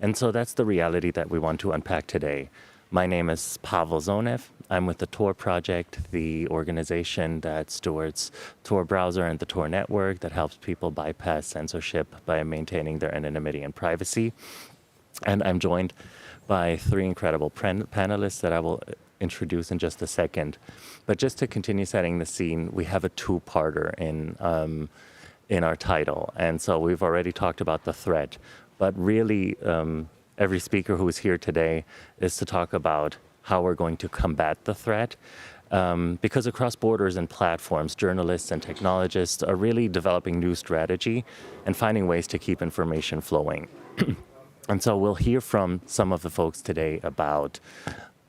And so that's the reality that we want to unpack today. My name is Pavel Zonev. I'm with the Tor Project, the organization that stewards Tor browser and the Tor network that helps people bypass censorship by maintaining their anonymity and privacy. And I'm joined by three incredible panelists that I will introduce in just a second. But just to continue setting the scene, we have a two-parter in our title. And so we've already talked about the threat, but really every speaker who is here today is to talk about how we're going to combat the threat. Because across borders and platforms, journalists and technologists are really developing new strategy and finding ways to keep information flowing. And so we'll hear from some of the folks today about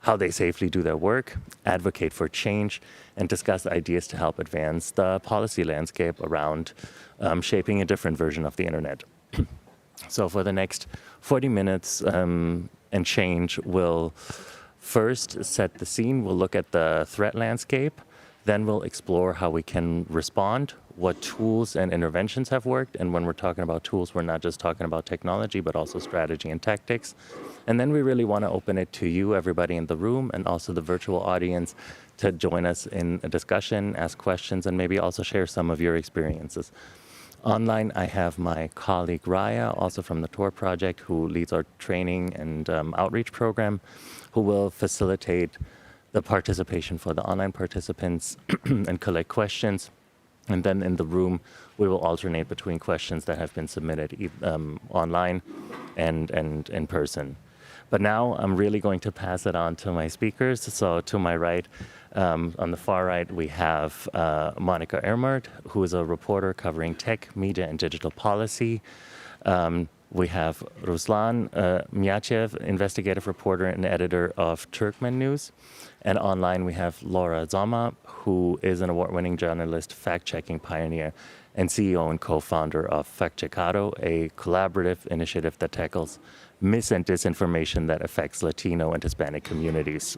how they safely do their work, advocate for change, and discuss ideas to help advance the policy landscape around shaping a different version of the internet. So for the next 40 minutes and change, we'll first set the scene. We'll look at the threat landscape. Then we'll explore how we can respond, what tools and interventions have worked. And when we're talking about tools, we're not just talking about technology, but also strategy and tactics. And then we really want to open it to you, everybody in the room, and also the virtual audience to join us in a discussion, ask questions, and maybe also share some of your experiences. Online, I have my colleague Raya, also from the Tor Project, who leads our training and outreach program, who will facilitate the participation for the online participants and collect questions. And then in the room, we will alternate between questions that have been submitted online and in person. But now I'm really going to pass it on to my speakers. So to my right, on the far right, we have Monica Ermert, who is a reporter covering tech, media, and digital policy. We have Ruslan Miachev, investigative reporter and editor of Turkmen News. And online, we have Laura Zama, who is an award-winning journalist, fact-checking pioneer, and CEO and co-founder of Factchecado, a collaborative initiative that tackles mis- and disinformation that affects Latino and Hispanic communities.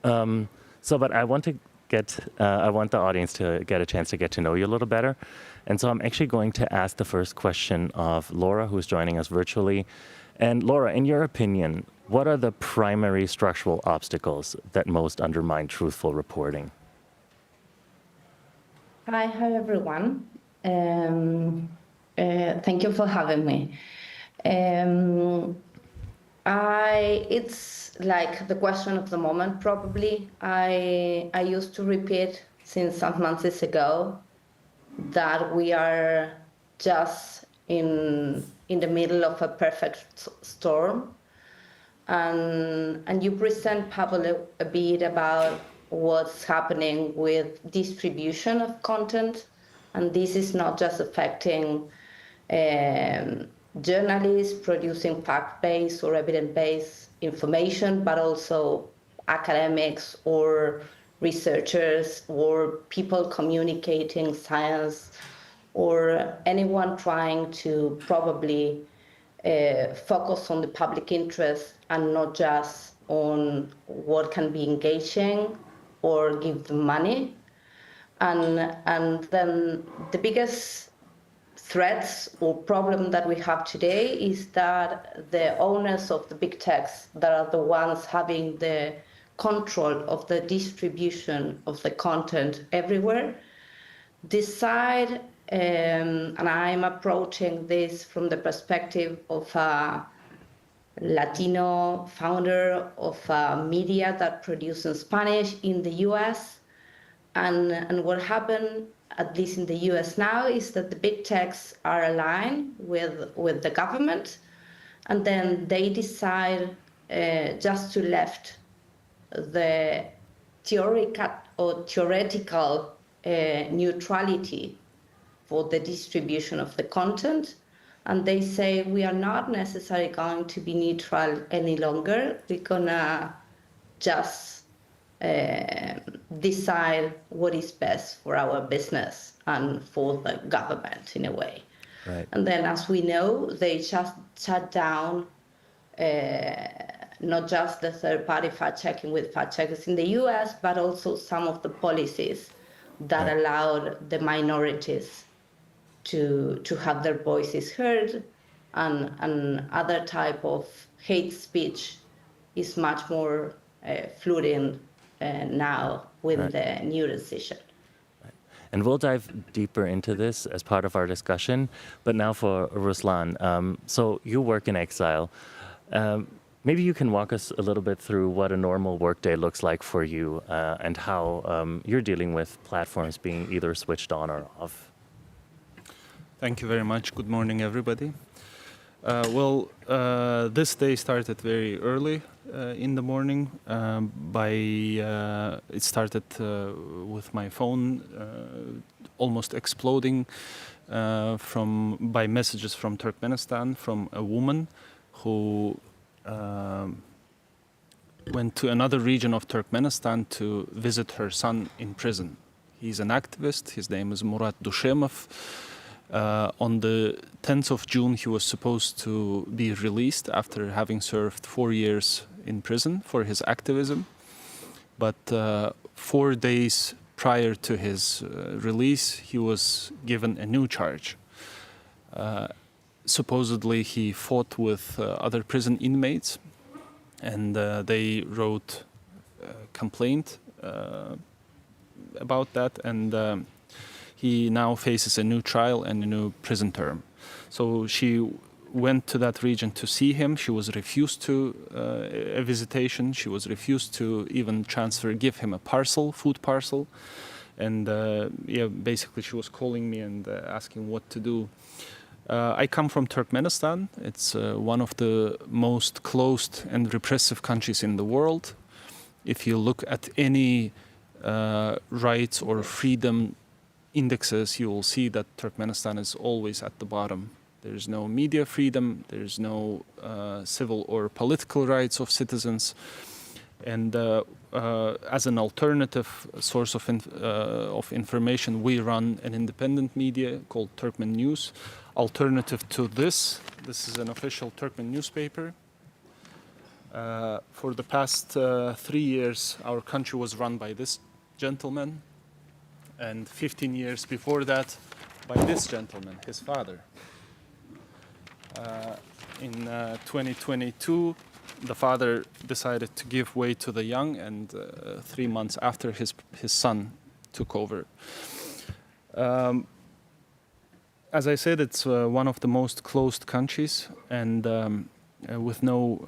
But I want the audience to get a chance to get to know you a little better. And so I'm actually going to ask the first question of Laura, who's joining us virtually. And Laura, in your opinion, what are the primary structural obstacles that most undermine truthful reporting? Hi everyone. Thank you for having me. It's like the question of the moment, probably. I used to repeat since some months ago that we are just in the middle of a perfect storm. And you present, Pavel, a bit about what's happening with distribution of content. And this is not just affecting journalists producing fact-based or evidence-based information, but also academics or researchers or people communicating science or anyone trying to probably focus on the public interest and not just on what can be engaging or give them money. And then the biggest threats or problem that we have today is that the owners of the big techs, that are the ones having the control of the distribution of the content everywhere, decide, and I'm approaching this from the perspective of a Latino founder of a media that produces Spanish in the US. And what happened, at least in the US now, is that the big techs are aligned with the government, and then they decide just to left the theoretical neutrality for the distribution of the content. And they say, we are not necessarily going to be neutral any longer. We're gonna just decide what is best for our business and for the government in a way. Right. And then, as we know, they just shut down not just the third-party fact-checking with fact-checkers in the US, but also some of the policies that allowed the minorities to have their voices heard and other type of hate speech is much more fluid now with Right. the new decision. And we'll dive deeper into this as part of our discussion. But now for Ruslan. So you work in exile. Maybe you can walk us a little bit through what a normal workday looks like for you and how you're dealing with platforms being either switched on or off. Thank you very much. Good morning, everybody. This day started very early in the morning. It started with my phone almost exploding by messages from Turkmenistan from a woman who went to another region of Turkmenistan to visit her son in prison. He's an activist. His name is Murat Dushemov. On the 10th of June, he was supposed to be released after having served 4 years in prison for his activism. But 4 days prior to his release, he was given a new charge. Supposedly, he fought with other prison inmates, and they wrote a complaint about that, and he now faces a new trial and a new prison term. So she went to that region to see him. She was refused to a visitation. She was refused to even give him a food parcel. And basically she was calling me and asking what to do. I come from Turkmenistan. It's one of the most closed and repressive countries in the world. If you look at any rights or freedom indexes, you will see that Turkmenistan is always at the bottom. There's no media freedom, there's no civil or political rights of citizens. And as an alternative source of information, we run an independent media called Turkmen News. Alternative to this is an official Turkmen newspaper. For the past 3 years, our country was run by this gentleman, and 15 years before that by this gentleman, his father. In 2022, the father decided to give way to the young, and 3 months after, his son took over. As I said, it's one of the most closed countries, and with no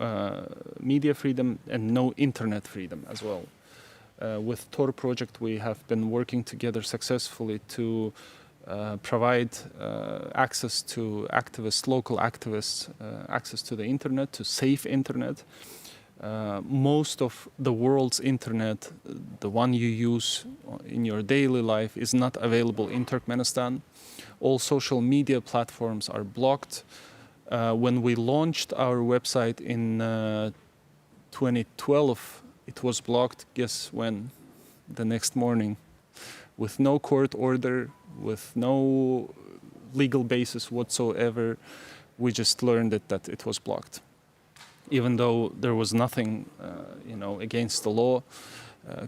media freedom and no internet freedom as well. With Tor project, we have been working together successfully to provide access to local activists, access to the internet, to safe internet. Most of the world's internet, the one you use in your daily life, is not available in Turkmenistan. All social media platforms are blocked. When we launched our website in 2012, it was blocked, guess when? The next morning. With no court order, with no legal basis whatsoever, we just learned that it was blocked. Even though there was nothing, against the law,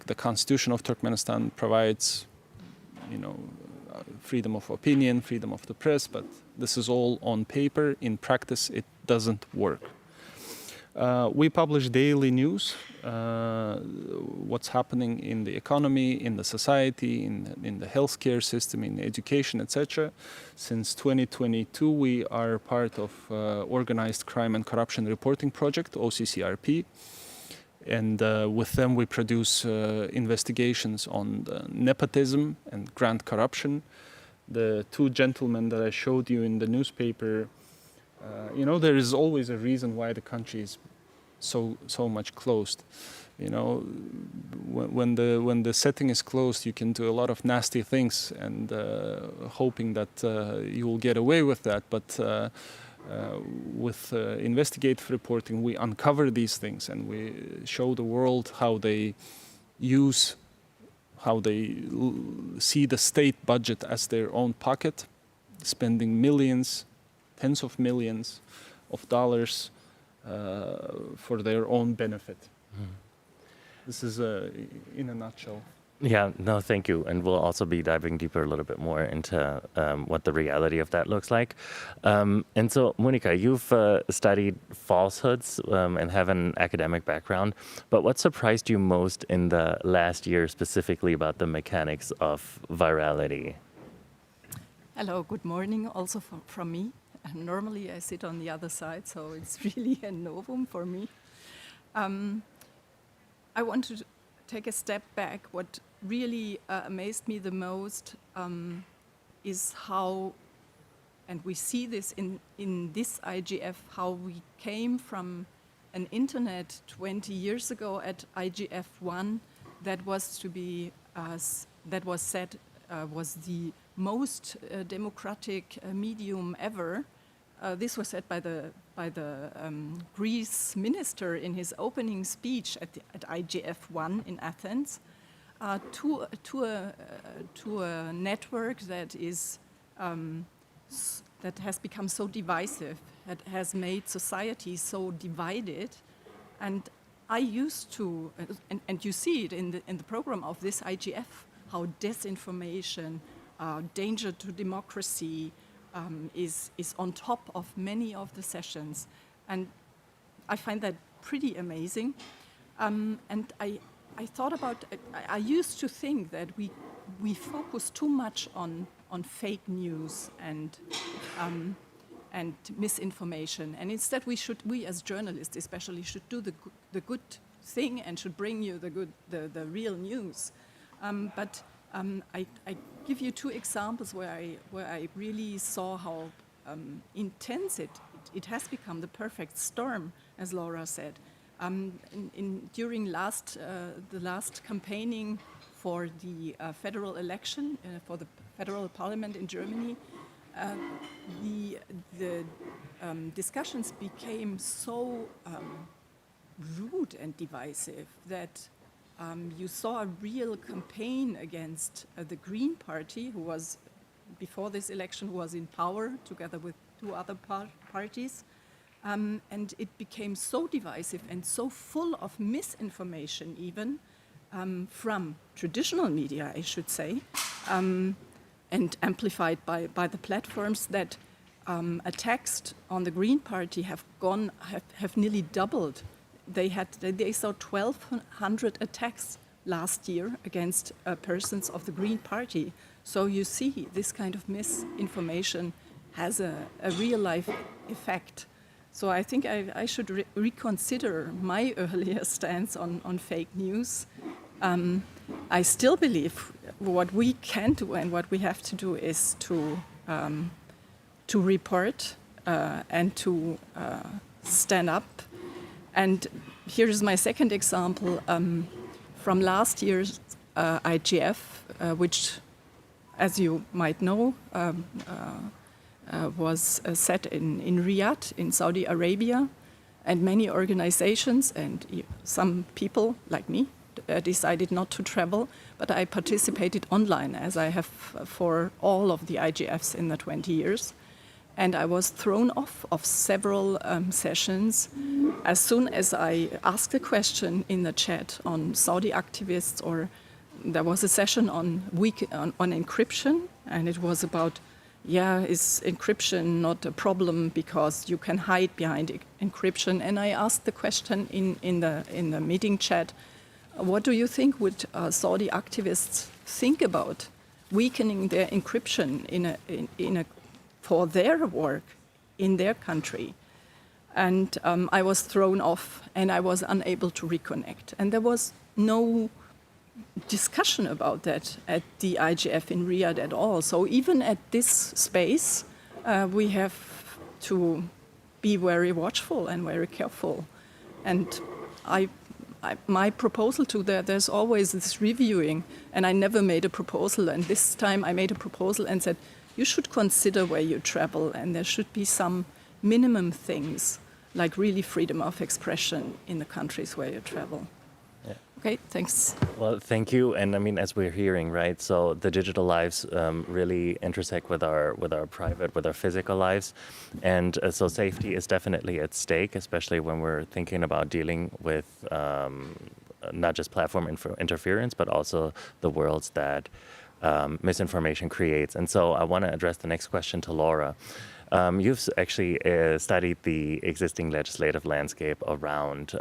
the Constitution of Turkmenistan provides, freedom of opinion, freedom of the press, but this is all on paper. In practice, it doesn't work. We publish daily news, what's happening in the economy, in the society, in the healthcare system, in education, etc. Since 2022, we are part of Organized Crime and Corruption Reporting Project, OCCRP. And with them, we produce investigations on nepotism and grand corruption. The 2 gentlemen that I showed you in the newspaper, there is always a reason why the country is so much closed. When the setting is closed, you can do a lot of nasty things and hoping that you will get away with that. But with investigative reporting, we uncover these things and we show the world how they see the state budget as their own pocket, spending millions, tens of millions of dollars for their own benefit. This is in a nutshell. Yeah, no, thank you. And we'll also be diving deeper a little bit more into what the reality of that looks like. And so, Monica, you've studied falsehoods and have an academic background. But what surprised you most in the last year specifically about the mechanics of virality? Hello, good morning also from me. Normally I sit on the other side, so it's really a novum for me. I want to take a step back. What really amazed me the most is how, and we see this in this IGF, how we came from an internet 20 years ago at IGF 1 that was to be, that was said was the most democratic medium ever. This was said by the Greece minister in his opening speech at IGF 1 in Athens, to a network that is that has become so divisive, that has made society so divided. And I used to, and you see it in the program of this IGF, how disinformation, danger to democracy is on top of many of the sessions. And I find that pretty amazing. And I thought about, I used to think that we focus too much on fake news and misinformation. And instead we as journalists especially should do the good thing and should bring you the real news. But I give you two examples where I really saw how intense it has become, the perfect storm, as Laura said. During the last campaigning for the federal election, for the federal parliament in Germany, the discussions became so rude and divisive that you saw a real campaign against the Green Party, who was, before this election, who was in power together with two other parties. And it became so divisive and so full of misinformation even from traditional media, I should say, and amplified by the platforms that attacks on the Green Party have nearly doubled. They saw 1,200 attacks last year against persons of the Green Party. So you see, this kind of misinformation has a real life effect. So I think I should reconsider my earlier stance on fake news. I still believe what we can do and what we have to do is to report and to stand up. And here is my second example from last year's IGF, which, as you might know, was set in Riyadh, in Saudi Arabia, and many organizations and some people like me decided not to travel, but I participated online, as I have for all of the IGFs in the 20 years. And I was thrown off of several sessions as soon as I asked a question in the chat on Saudi activists, or there was a session on encryption, and it was about, is encryption not a problem because you can hide behind encryption? And I asked the question in the meeting chat, what do you think would Saudi activists think about weakening their encryption for their work in their country? And I was thrown off and I was unable to reconnect. And there was no discussion about that at the IGF in Riyadh at all. So even at this space, we have to be very watchful and very careful. And my proposal to there's always this reviewing, and I never made a proposal. And this time I made a proposal and said, you should consider where you travel, and there should be some minimum things, like really freedom of expression in the countries where you travel. Yeah. Okay, thanks. Well, thank you. And I mean, as we're hearing, right, so the digital lives really intersect with our private, with our physical lives. And so safety is definitely at stake, especially when we're thinking about dealing with not just platform interference, but also the worlds that misinformation creates. And so I want to address the next question to Laura. You've actually studied the existing legislative landscape around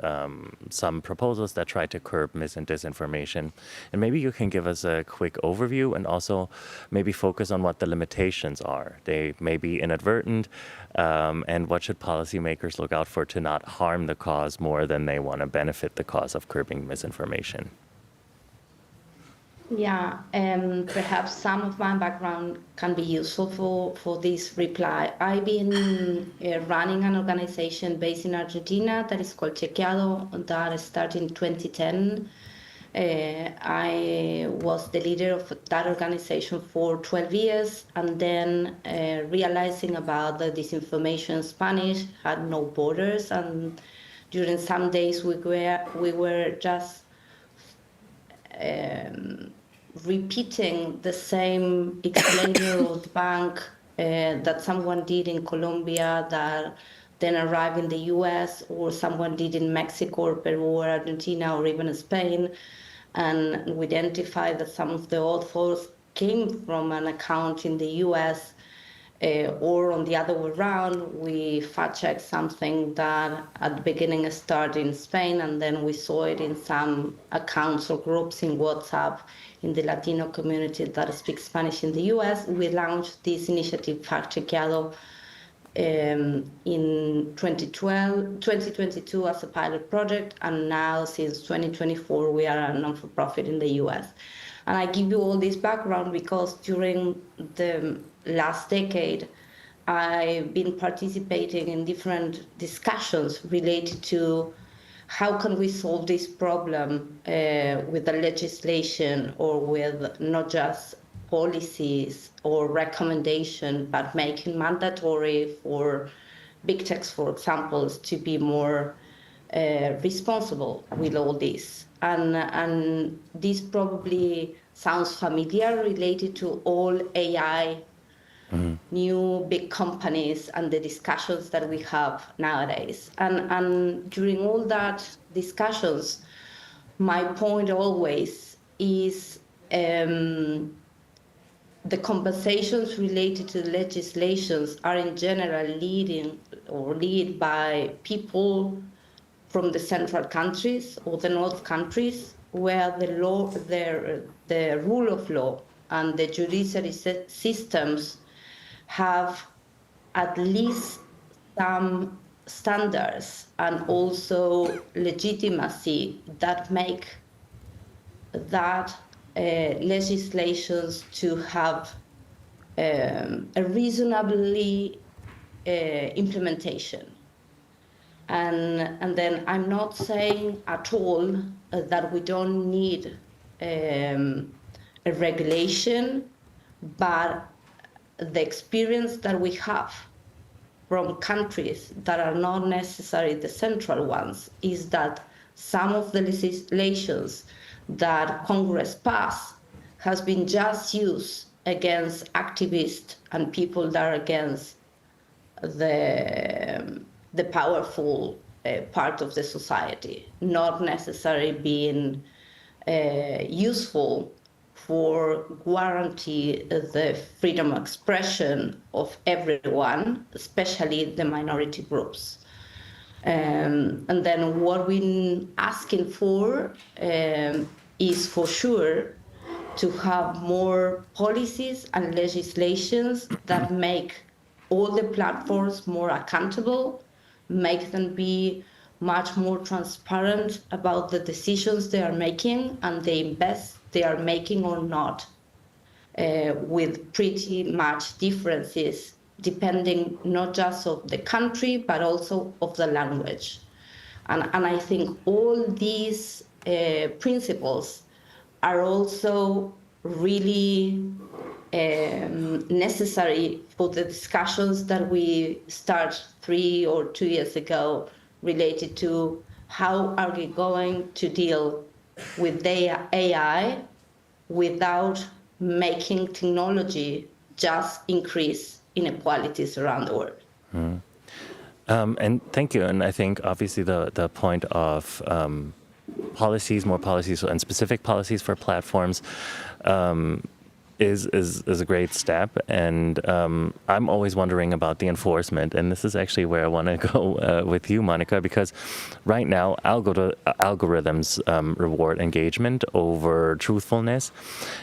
some proposals that try to curb mis and disinformation. And maybe you can give us a quick overview and also maybe focus on what the limitations are. They may be inadvertent, and what should policymakers look out for to not harm the cause more than they want to benefit the cause of curbing misinformation? Yeah, perhaps some of my background can be useful for this reply. I've been running an organization based in Argentina that is called Chequeado, that started in 2010. I was the leader of that organization for 12 years, and then realizing about the disinformation in Spanish had no borders, and during some days we were just repeating the same explainer of the bank that someone did in Colombia that then arrived in the US, or someone did in Mexico or Peru or Argentina or even Spain. And we identified that some of the authors came from an account in the US, or on the other way around, we fact-checked something that at the beginning started in Spain, and then we saw it in some accounts or groups in WhatsApp in the Latino community that speaks Spanish in the US. We launched this initiative, Fact Chequeado, in 2022 as a pilot project, and now since 2024 we are a non-for-profit in the US. And I give you all this background because during the last decade I've been participating in different discussions related to how can we solve this problem with the legislation, or with not just policies or recommendation, but making mandatory for big techs, for example, to be more responsible with all this. And this probably sounds familiar, related to all AI, new big companies, and the discussions that we have nowadays. And during all that discussions, my point always is the conversations related to legislations are in general led by people from the central countries or the north countries, where the rule of law and the judiciary systems have at least some standards and also legitimacy that make that legislations to have a reasonably implementation. And then I'm not saying at all that we don't need a regulation, but the experience that we have from countries that are not necessarily the central ones is that some of the legislations that Congress passed has been just used against activists and people that are against the powerful part of the society, not necessarily being useful for guarantee the freedom of expression of everyone, especially the minority groups. And then what we're asking for is for sure to have more policies and legislations that make all the platforms more accountable, make them be much more transparent about the decisions they are making and the invest they are making or not, with pretty much differences depending not just of the country, but also of the language. And I think all these principles are also really necessary for the discussions that we start 3 or 2 years ago related to how are we going to deal with the AI without making technology just increase inequalities around the world. And thank you. And I think obviously the point of policies, more policies, and specific policies for platforms is a great step. And I'm always wondering about the enforcement. And this is actually where I want to go with you, Monica, because right now algorithms reward engagement over truthfulness.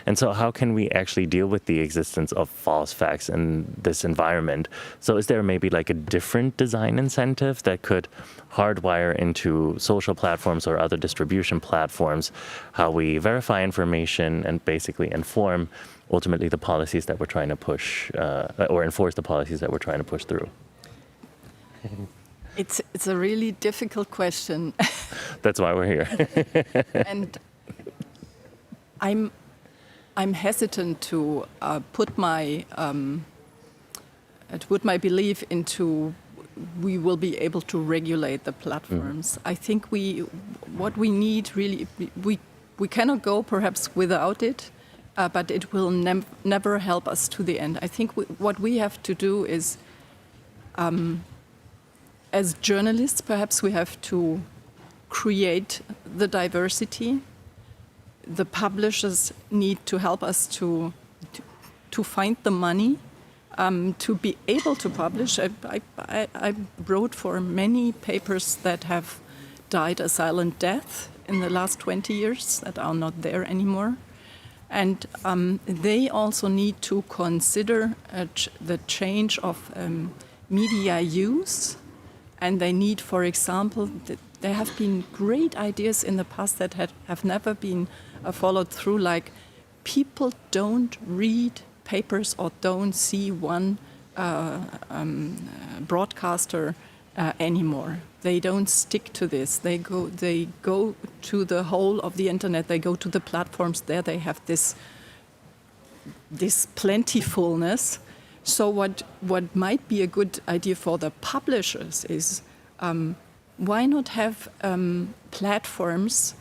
And so how can we actually deal with the existence of false facts in this environment? So is there maybe like a different design incentive that could hardwire into social platforms or other distribution platforms how we verify information and basically inform ultimately the policies that we're trying to push or enforce the policies that we're trying to push through? It's a really difficult question. That's why we're here. And I'm hesitant to put my belief into we will be able to regulate the platforms. I think what we need really, we cannot go perhaps without it, but it will never help us to the end. I think what we have to do is, as journalists, perhaps we have to create the diversity. The publishers need to help us to find the money to be able to publish. I wrote for many papers that have died a silent death in the last 20 years that are not there anymore. And they also need to consider the change of media use. And they need, for example, there have been great ideas in the past that have never been followed through, like people don't read papers or don't see one broadcaster anymore. They don't stick to this. They go to the whole of the internet. They go to the platforms. There they have this plentifulness. So what might be a good idea for the publishers is why not have platforms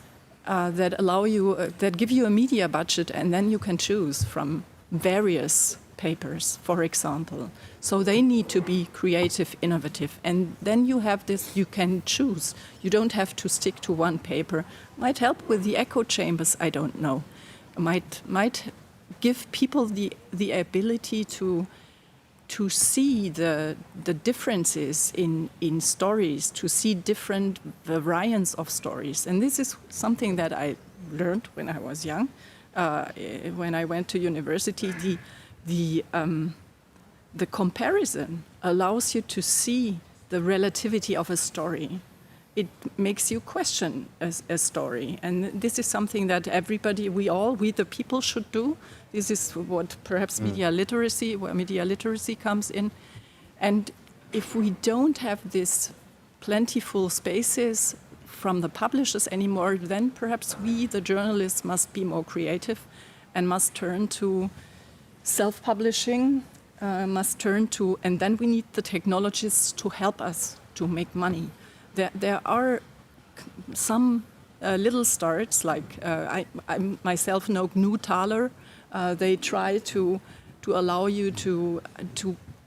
that allow you that give you a media budget, and then you can choose from various papers, for example. So they need to be creative, innovative, and then you have this. You can choose. You don't have to stick to one paper. Might help with the echo chambers. I don't know. Might give people the ability to see the differences in stories, to see different variants of stories. And this is something that I learned when I was young. When I went to university, the comparison allows you to see the relativity of a story. It makes you question a story. And this is something that everybody, we the people should do. This is what perhaps where media literacy comes in. And if we don't have this plentiful spaces from the publishers anymore, then perhaps we, the journalists, must be more creative and must turn to self-publishing, and then we need the technologists to help us to make money. There are some little starts, like I myself know GNU Taler. They try to allow you to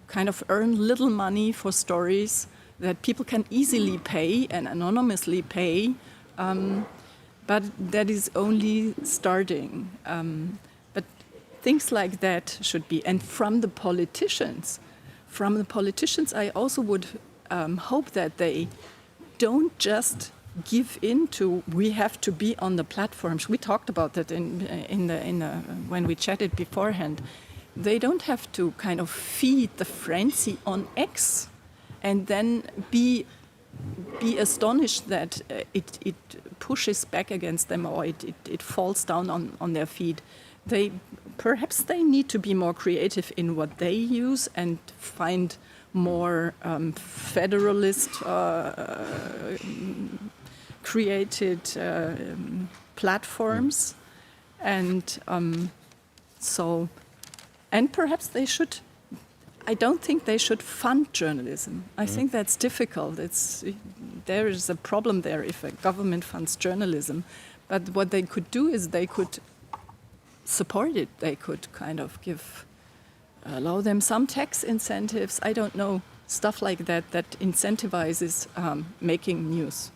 kind of earn little money for stories that people can easily pay and anonymously pay, but that is only starting. But things like that should be. And from the politicians, I also would hope that they don't just give in to we have to be on the platforms. We talked about that when we chatted beforehand. They don't have to kind of feed the frenzy on X and then be astonished that it pushes back against them or it falls down on their feet. Perhaps they need to be more creative in what they use and find more federalist created platforms, and perhaps they should. I don't think they should fund journalism. I think that's difficult. There is a problem there if a government funds journalism. But what they could do is they could support it. They could kind of allow them some tax incentives. I don't know, stuff like that incentivizes making news.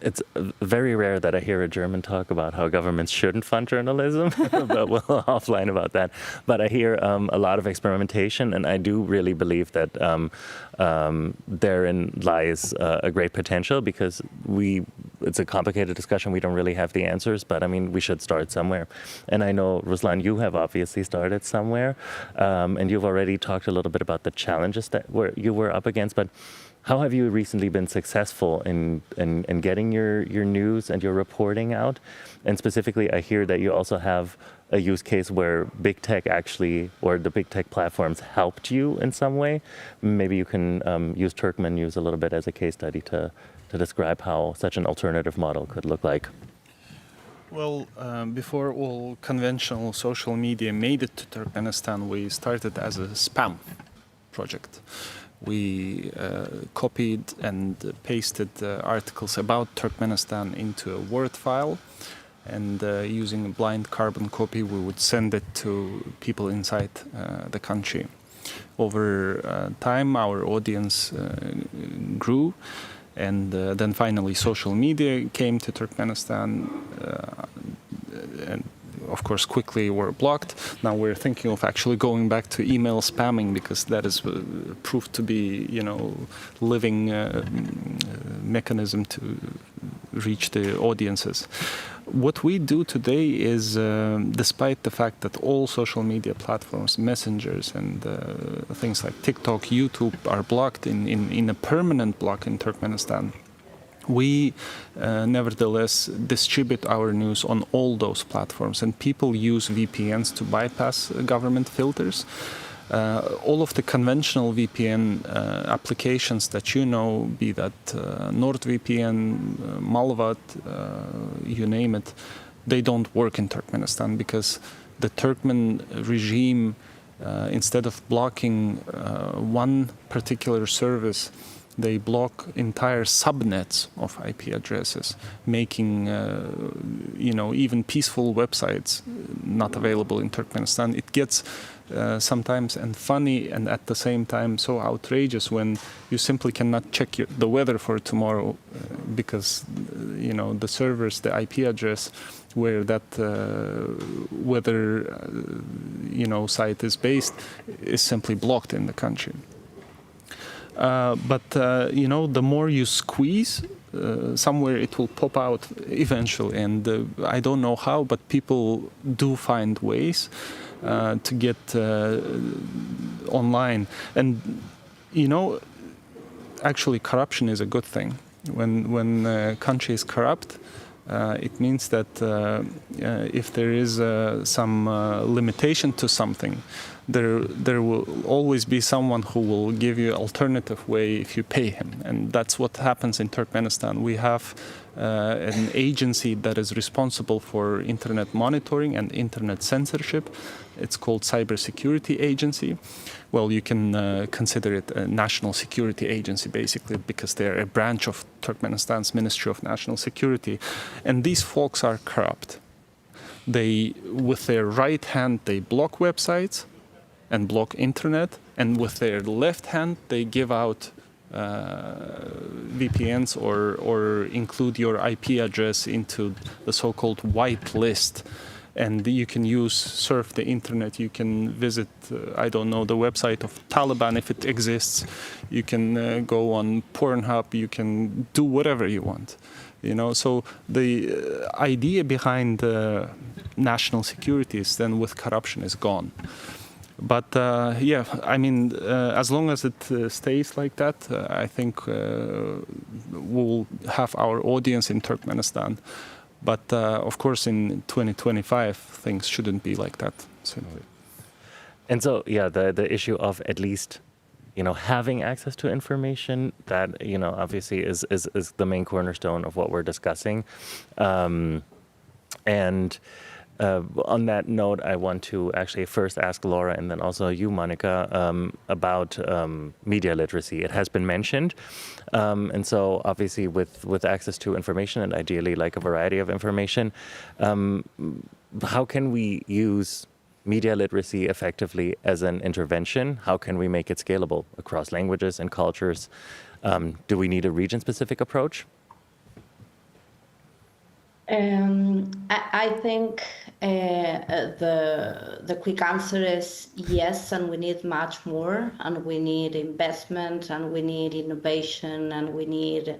It's very rare that I hear a German talk about how governments shouldn't fund journalism, but we'll offline about that. But I hear a lot of experimentation, and I do really believe that therein lies a great potential, because it's a complicated discussion. We don't really have the answers, but I mean, we should start somewhere. And I know, Ruslan, you have obviously started somewhere, and you've already talked a little bit about the challenges that you were up against, but how have you recently been successful in getting your news and your reporting out? And specifically, I hear that you also have a use case where big tech actually, or the big tech platforms helped you in some way. Maybe you can use Turkmen News a little bit as a case study to describe how such an alternative model could look like. Well, before all conventional social media made it to Turkmenistan, we started as a spam project. We copied and pasted articles about Turkmenistan into a Word file, and using a blind carbon copy, we would send it to people inside the country. Over time, our audience grew, and then finally social media came to Turkmenistan, and of course quickly were blocked. Now we're thinking of actually going back to email spamming, because that is proved to be, living mechanism to reach the audiences. What we do today is, despite the fact that all social media platforms, messengers, and things like TikTok, YouTube are blocked in a permanent block in Turkmenistan, we nevertheless distribute our news on all those platforms, and people use VPNs to bypass government filters. All of the conventional VPN applications that be that NordVPN, Malvat, you name it, they don't work in Turkmenistan, because the Turkmen regime, instead of blocking one particular service, they block entire subnets of IP addresses, making even peaceful websites not available in Turkmenistan. It gets sometimes and funny, and at the same time so outrageous, when you simply cannot check the weather for tomorrow because the servers, the IP address where that weather site is based is simply blocked in the country. But the more you squeeze, somewhere it will pop out eventually, and I don't know how, but people do find ways to get online. And actually corruption is a good thing. When a country is corrupt, it means that if there is some limitation to something, there will always be someone who will give you an alternative way if you pay him. And that's what happens in Turkmenistan. We have an agency that is responsible for internet monitoring and internet censorship. It's called Cybersecurity Agency. Well, you can consider it a national security agency, basically, because they're a branch of Turkmenistan's Ministry of National Security. And these folks are corrupt. They, with their right hand, they block websites and block internet, and with their left hand, they give out VPNs or include your IP address into the so-called white list. And you can surf the internet, you can visit, the website of Taliban if it exists, you can go on Pornhub, you can do whatever you want. So the idea behind national security is then with corruption is gone. But as long as it stays like that, I think we'll have our audience in Turkmenistan. But of course, in 2025, things shouldn't be like that. Simply. And so, the issue of at least, having access to information, that obviously is the main cornerstone of what we're discussing. On that note, I want to actually first ask Laura and then also you, Monica, about media literacy. It has been mentioned. And so obviously with access to information and ideally like a variety of information, how can we use media literacy effectively as an intervention? How can we make it scalable across languages and cultures? Do we need a region-specific approach? I think the quick answer is yes, and we need much more, and we need investment, and we need innovation, and we need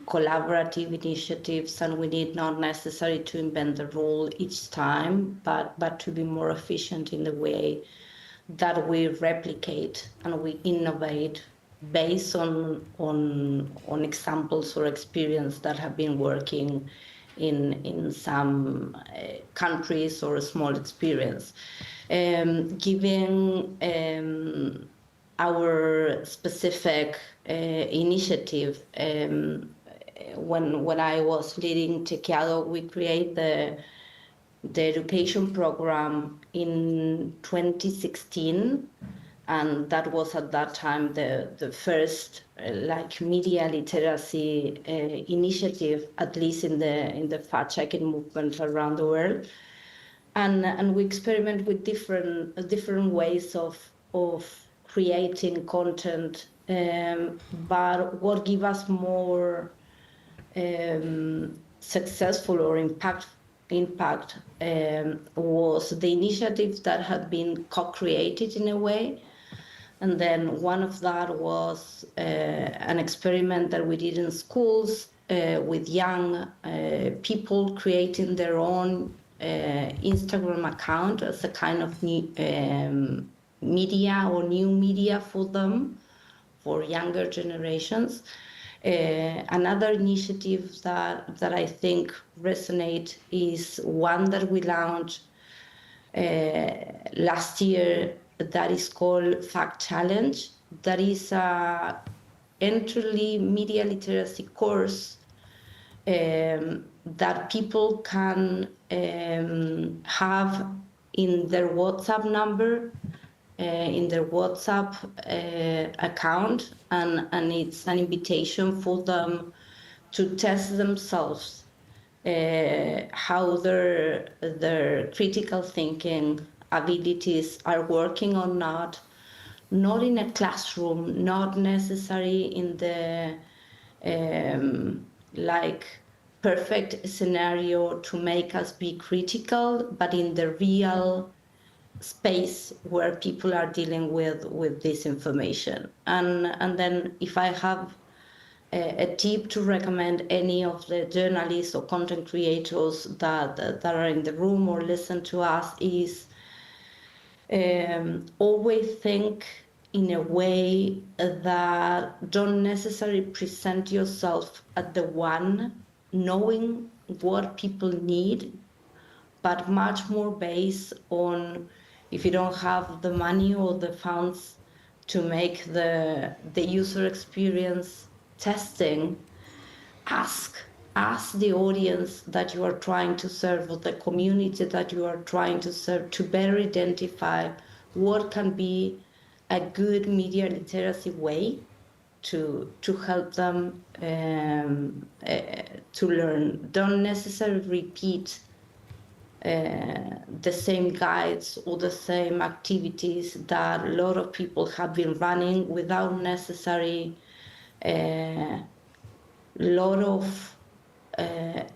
collaborative initiatives, and we need not necessarily to invent the rule each time, but to be more efficient in the way that we replicate and we innovate based on examples or experience that have been working in some countries or a small experience. Given our specific initiative, when I was leading Tequiado, we created the education program in 2016, and that was at that time the first like media literacy initiative, at least in the fact-checking movement around the world. And we experiment with different ways of creating content, but what give us more successful or impact was the initiatives that had been co-created in a way. And then one of that was an experiment that we did in schools with young people creating their own Instagram account as a kind of new, media or new media for them, for younger generations. Another initiative that I think resonate is one that we launched last year that is called Fact Challenge. That is a entry media literacy course that people can have in their WhatsApp number, in their WhatsApp account, and it's an invitation for them to test themselves how their critical thinking abilities are working or not in a classroom, not necessarily in the like perfect scenario to make us be critical, but in the real space where people are dealing with this information. And then if I have a tip to recommend any of the journalists or content creators that are in the room or listen to us is always think in a way that don't necessarily present yourself at the one, knowing what people need, but much more based on if you don't have the money or the funds to make the user experience testing, ask the audience that you are trying to serve or the community that you are trying to serve to better identify what can be a good media literacy way to help them to learn. Don't necessarily repeat the same guides or the same activities that a lot of people have been running without necessary lot of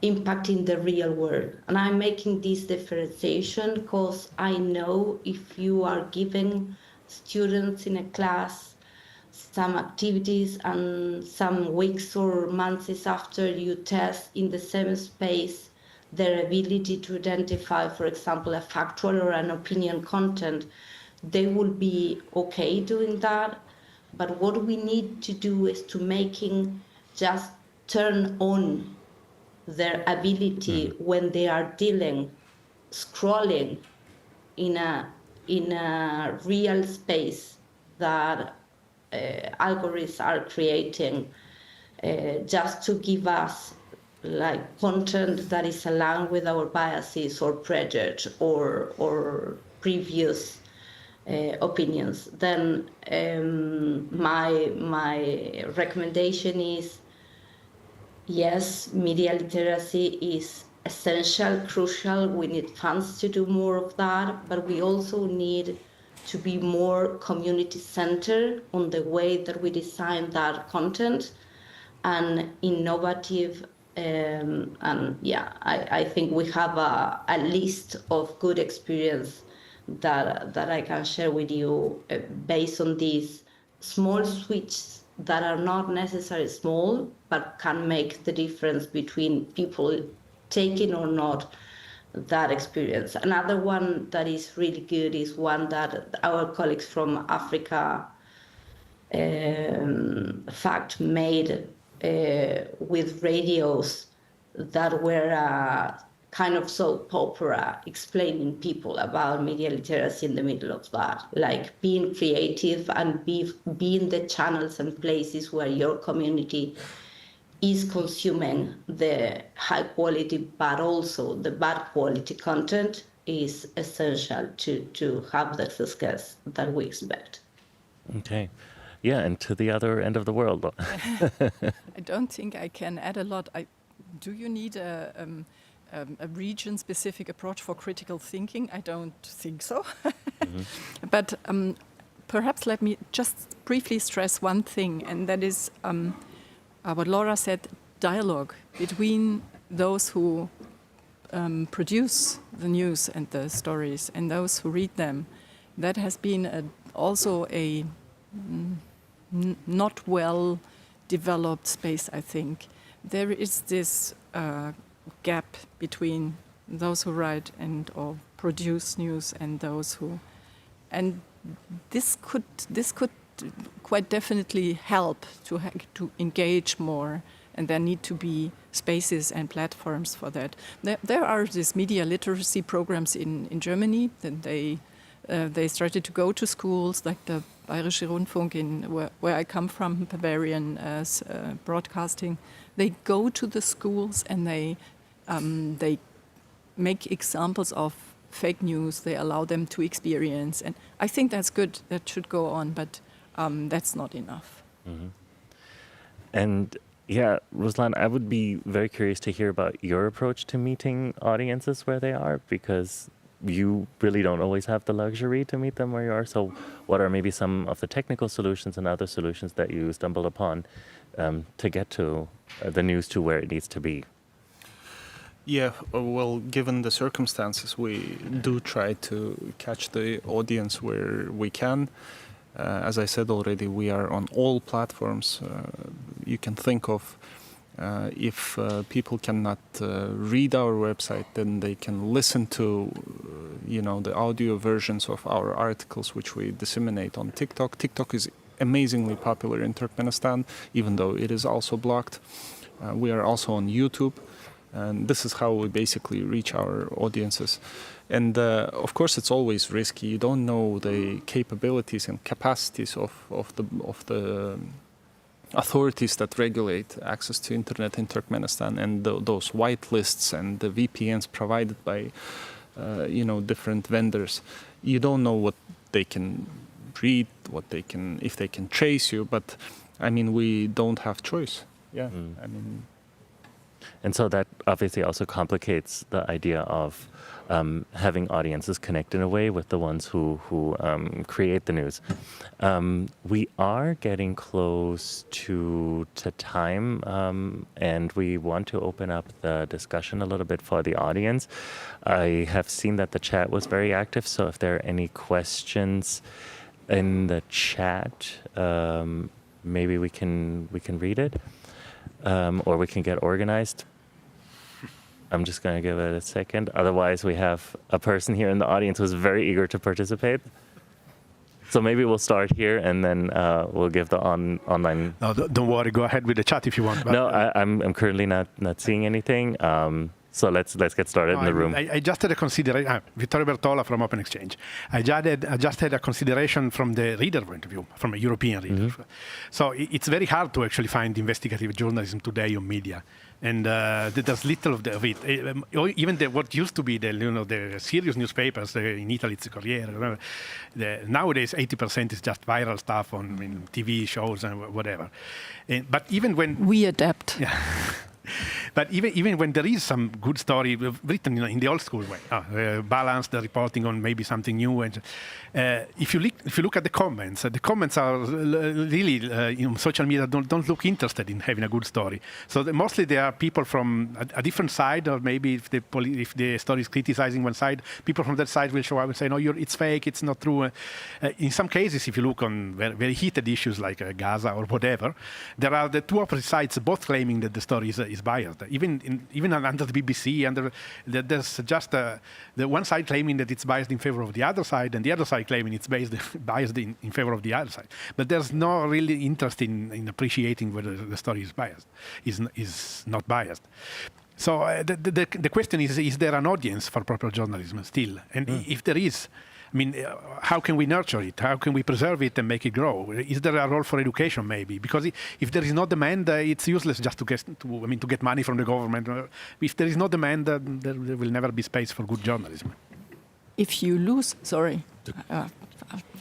impact in the real world. And I'm making this differentiation because I know if you are giving students in a class some activities and some weeks or months after you test in the same space their ability to identify, for example, a factual or an opinion content, they will be okay doing that. But what we need to do is to making just turn on their ability when they are scrolling in a real space that algorithms are creating just to give us like content that is aligned with our biases or prejudice or previous opinions. Then my recommendation is, yes, media literacy is essential, crucial. We need funds to do more of that, but we also need to be more community-centered on the way that we design that content and innovative And yeah, I think we have a list of good experience that I can share with you based on these small switches that are not necessarily small, but can make the difference between people taking or not that experience. Another one that is really good is one that our colleagues from Africa fact made with radios that were kind of soap opera explaining people about media literacy in the middle of that, like being creative and being the channels and places where your community is consuming the high quality but also the bad quality content is essential to have the success that we expect. Okay. Yeah, and to the other end of the world. I don't think I can add a lot. Do you need a region-specific approach for critical thinking? I don't think so. But perhaps let me just briefly stress one thing, and that is what Laura said, dialogue between those who produce the news and the stories and those who read them. That has been also a not well developed space, I think. There is this gap between those who write and or produce news and those who, and this could quite definitely help to engage more, and there need to be spaces and platforms for that. There are these media literacy programs in Germany that they started to go to schools, like the Bayerische Rundfunk, where I come from, Bavarian broadcasting. They go to the schools and they make examples of fake news. They allow them to experience, and I think that's good. That should go on, but that's not enough. Mm-hmm. And yeah, Ruslan, I would be very curious to hear about your approach to meeting audiences where they are, because you really don't always have the luxury to meet them where you are. So what are maybe some of the technical solutions and other solutions that you stumbled upon to get to the news to where it needs to be? Yeah, well, given the circumstances, we do try to catch the audience where we can. As I said already, we are on all platforms you can think of. If people cannot read our website, then they can listen to, the audio versions of our articles, which we disseminate on TikTok. TikTok is amazingly popular in Turkmenistan, even though it is also blocked. We are also on YouTube, and this is how we basically reach our audiences. And of course, it's always risky. You don't know the capabilities and capacities of the authorities that regulate access to internet in Turkmenistan, and those white lists and the VPNs provided by different vendors. You don't know what they can read, if they can trace you. But I mean, we don't have choice. Yeah, I mean. And so that obviously also complicates the idea of having audiences connect in a way with the ones who create the news. We are getting close to time, and we want to open up the discussion a little bit for the audience. I have seen that the chat was very active, so if there are any questions in the chat, maybe we can read it, or we can get organized. I'm just going to give it a second. Otherwise, we have a person here in the audience who's very eager to participate. So maybe we'll start here, and then we'll give the online. No, don't worry. Go ahead with the chat if you want. No, I'm currently not seeing anything. So let's get started in the room. I just had a consideration. Vittorio Bertola from Open Exchange. I just had a consideration from the reader point of view, from a European reader. Mm-hmm. So it's very hard to actually find investigative journalism today on media. And there's little of it. Even what used to be the serious newspapers in Italy, it's the Corriere. Nowadays, 80% is just viral stuff on TV shows and whatever. But even when we adapt, yeah. But even when there is some good story written in the old school way, balanced the reporting on maybe something new, and if you look at the comments are really in social media don't look interested in having a good story. So mostly they are people from a different side, or maybe if the story is criticizing one side, people from that side will show up and say, no, it's fake, it's not true. In some cases, if you look on very, very heated issues like Gaza or whatever, there are the two opposite sides, both claiming that the story is biased. Even under the BBC, there's just the one side claiming that it's biased in favor of the other side, and the other side claiming it's biased in favor of the other side. But there's no really interest in appreciating whether the story is biased, is not biased. So the question is there an audience for proper journalism still? And if there is, I mean, how can we nurture it? How can we preserve it and make it grow? Is there a role for education, maybe? Because if there is no demand, it's useless just to get money from the government. If there is no demand, there will never be space for good journalism. If you lose,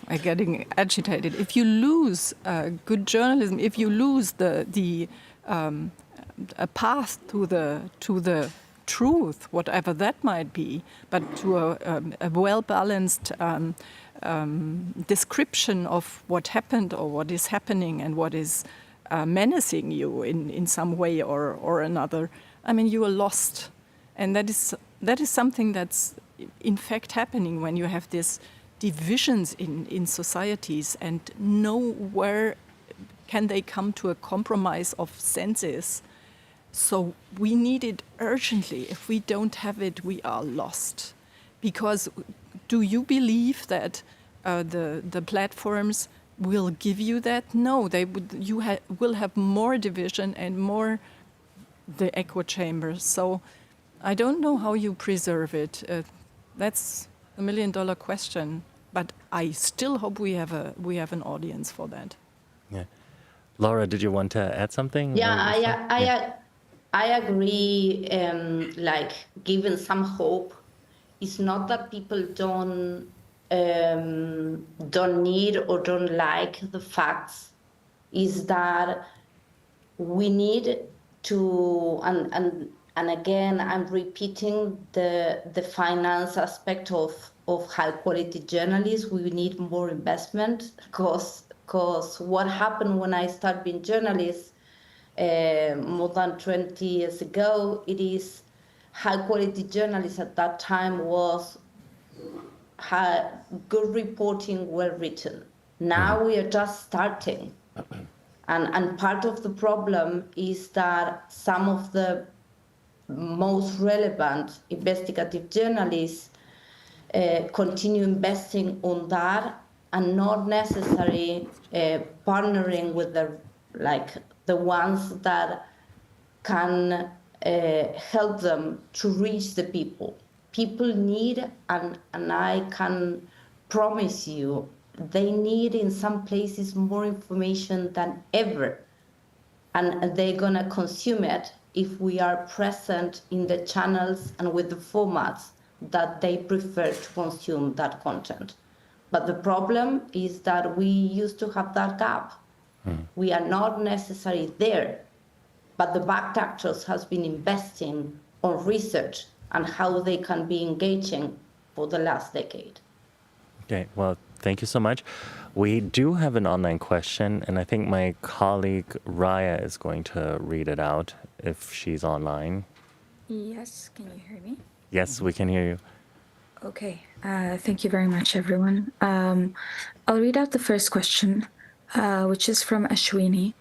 I'm getting agitated. If you lose good journalism, if you lose a path to the truth, whatever that might be, but to a well-balanced description of what happened or what is happening and what is menacing you in some way or another, I mean, you are lost. And that is something that's in fact happening when you have these divisions in societies, and nowhere can they come to a compromise of senses. So we need it urgently. If we don't have it, we are lost. Because do you believe that the platforms will give you that? No, you will have more division and more the echo chambers. So I don't know how you preserve it. That's $1 million question. But I still hope we have an audience for that. Yeah, Laura, did you want to add something? Yeah, I agree. Like giving some hope, it's not that people don't need or don't like the facts. Is that we need to and again I'm repeating the finance aspect of high quality journalism. We need more investment because what happened when I started being journalist more than 20 years ago, it is high quality journalism at that time was good reporting, well written. Now we are just starting. And part of the problem is that some of the most relevant investigative journalists continue investing on that and not necessarily partnering with the ones that can help them to reach the people. People need, and I can promise you, they need in some places more information than ever. And they're gonna consume it if we are present in the channels and with the formats that they prefer to consume that content. But the problem is that we used to have that gap. We are not necessarily there, but the back actors has been investing on research and how they can be engaging for the last decade. Okay, well, thank you so much. We do have an online question, and I think my colleague Raya is going to read it out if she's online. Yes, can you hear me? Yes, we can hear you. Okay, thank you very much, everyone. I'll read out the first question, which is from Ashwini.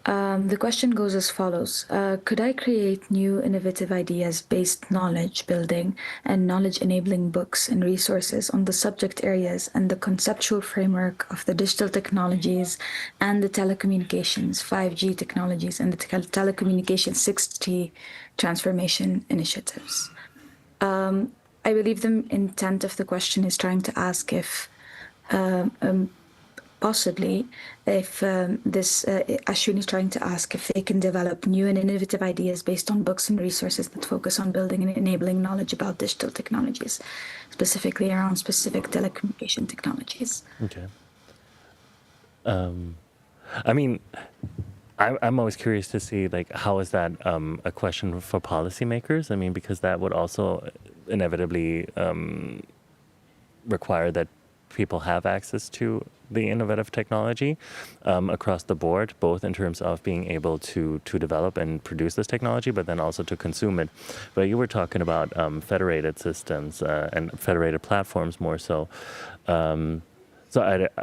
The question goes as follows. Could I create new innovative ideas-based knowledge building and knowledge-enabling books and resources on the subject areas and the conceptual framework of the digital technologies and the telecommunications, 5G technologies, and the telecommunications 6G transformation initiatives? I believe the intent of the question is trying to ask if possibly if Ashwini is trying to ask if they can develop new and innovative ideas based on books and resources that focus on building and enabling knowledge about digital technologies, specifically around specific telecommunication technologies. Okay. I mean, I'm always curious to see, like, how is that a question for policymakers? I mean, because that would also inevitably require that people have access to the innovative technology across the board, both in terms of being able to develop and produce this technology, but then also to consume it. But you were talking about federated systems and federated platforms more so.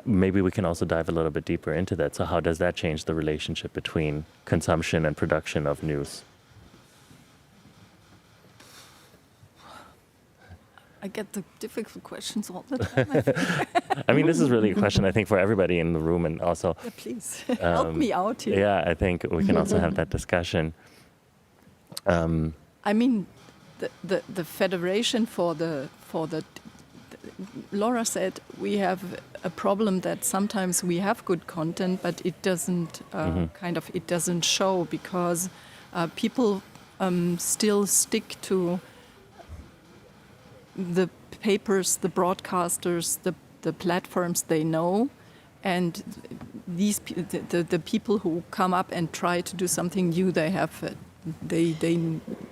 Maybe we can also dive a little bit deeper into that. So how does that change the relationship between consumption and production of news? I get the difficult questions all the time. I think. I mean, this is really a question, I think, for everybody in the room, and also, Yeah, please help me out here. yeah, I think we can also have that discussion. I mean, the federation for the Laura said we have a problem that sometimes we have good content, but it doesn't it doesn't show because people still stick to the papers, the broadcasters, the platforms they know, and the people who come up and try to do something new, they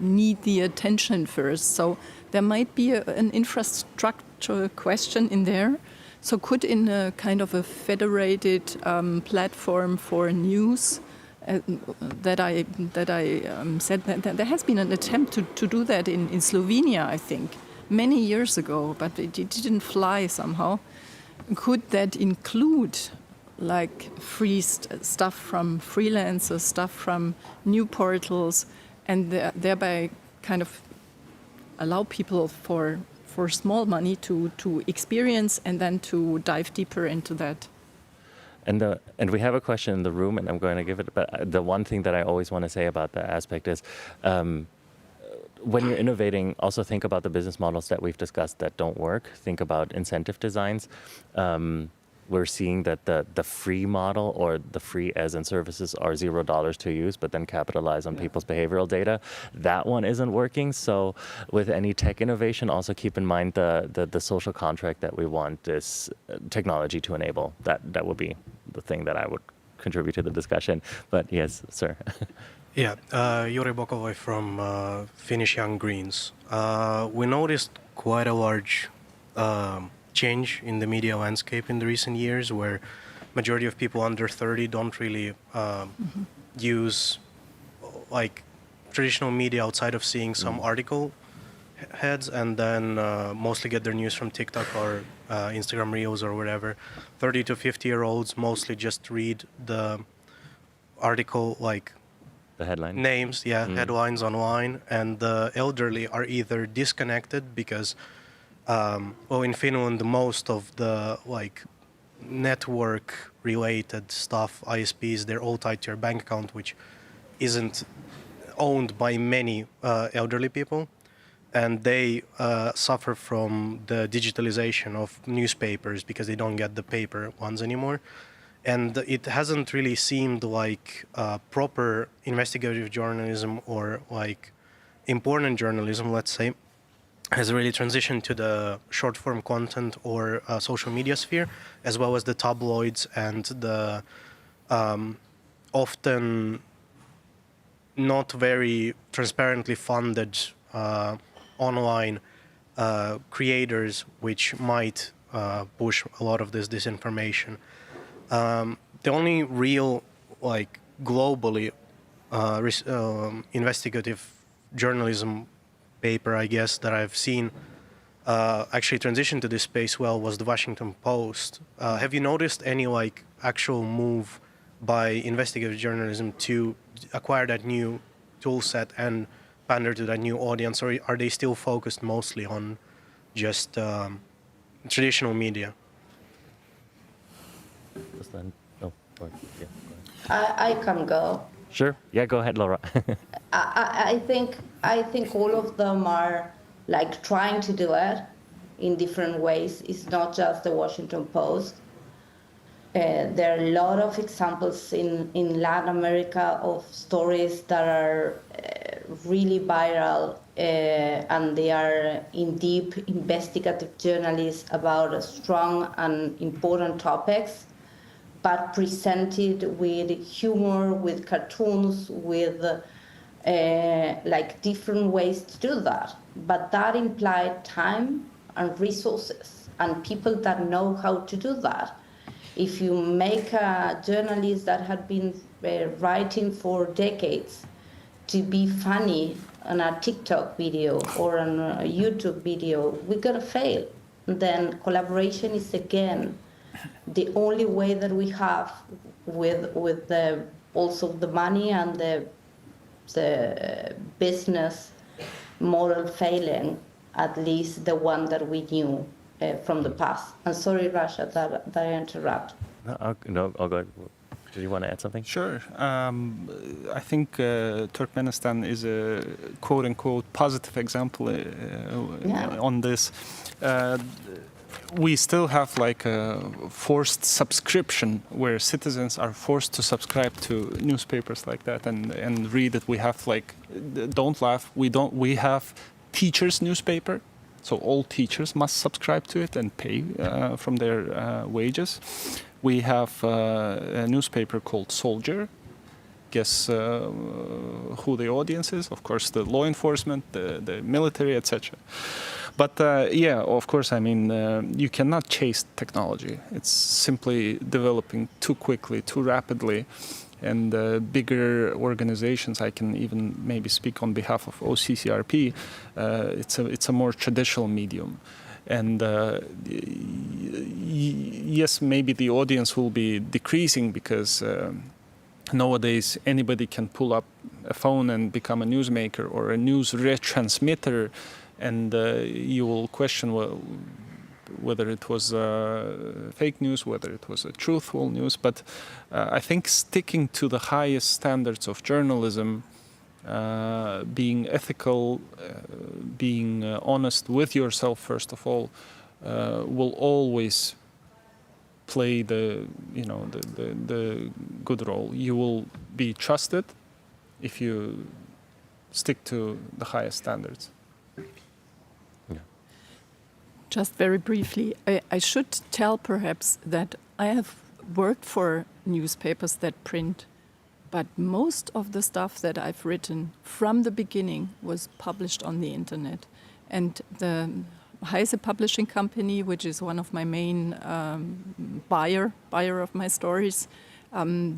need the attention first. So there might be an infrastructure question in there. So could in a kind of a federated platform for news that I said that there has been an attempt to do that in Slovenia, I think, many years ago, but it didn't fly somehow. Could that include like free stuff from freelancers, stuff from new portals, and thereby kind of allow people for small money to experience and then to dive deeper into that? And we have a question in the room, and I'm going to give it. But the one thing that I always want to say about that aspect is, when you're innovating, also think about the business models that we've discussed that don't work. Think about incentive designs. We're seeing that the free model or the free as in services are $0 to use, but then capitalize on people's behavioral data. That one isn't working. So with any tech innovation, also keep in mind the social contract that we want this technology to enable. That would be the thing that I would contribute to the discussion. But yes, sir. Yeah, Juri Bokovoi from Finnish Young Greens. We noticed quite a large change in the media landscape in the recent years, where majority of people under 30 don't really use like traditional media outside of seeing some article heads, and then mostly get their news from TikTok or Instagram Reels or whatever. 30 to 50-year-olds mostly just read the article, like The headline. names, headlines online, and the elderly are either disconnected because, in Finland, most of the like network-related stuff, ISPs, they're all tied to your bank account, which isn't owned by many elderly people, and they suffer from the digitalization of newspapers because they don't get the paper ones anymore. And it hasn't really seemed like proper investigative journalism or like important journalism, let's say, has really transitioned to the short form content or social media sphere, as well as the tabloids and the often not very transparently funded online creators, which might push a lot of this disinformation. The only real, like, globally investigative journalism paper, I guess, that I've seen actually transition to this space well was the Washington Post. Have you noticed any, like, actual move by investigative journalism to acquire that new tool set and pander to that new audience, or are they still focused mostly on just traditional media? I can go. Sure. Yeah, go ahead, Laura. I think all of them are like trying to do it in different ways. It's not just the Washington Post. There are a lot of examples in Latin America of stories that are really viral, and they are in deep investigative journalists about strong and important topics. but presented with humor, with cartoons, with like different ways to do that. But that implied time and resources and people that know how to do that. If you make a journalist that had been writing for decades to be funny on a TikTok video or on a YouTube video, we're gonna fail. Then collaboration is again the only way that we have with the also the money and the business model failing, at least the one that we knew from the past. And sorry, Rasha, that I interrupt. No, I'll go. Did you want to add something? Sure. I think Turkmenistan is a quote-unquote positive example on this. We still have like a forced subscription where citizens are forced to subscribe to newspapers like that and read it. We have like, don't laugh, we have teachers' newspaper. So all teachers must subscribe to it and pay from their wages. We have a newspaper called Soldier. Guess who the audience is? Of course, the law enforcement, the military, etc. But yeah, of course, I mean, you cannot chase technology. It's simply developing too quickly, too rapidly. And bigger organizations, I can even maybe speak on behalf of OCCRP, it's a more traditional medium. And yes, maybe the audience will be decreasing because nowadays anybody can pull up a phone and become a newsmaker or a news retransmitter, and you will question whether it was fake news, whether it was a truthful news. But I think sticking to the highest standards of journalism, being ethical, being honest with yourself first of all, will always play the good role. You will be trusted if you stick to the highest standards. Just very briefly, I should tell perhaps that I have worked for newspapers that print, but most of the stuff that I've written from the beginning was published on the internet. And the Heise Publishing Company, which is one of my main buyer of my stories,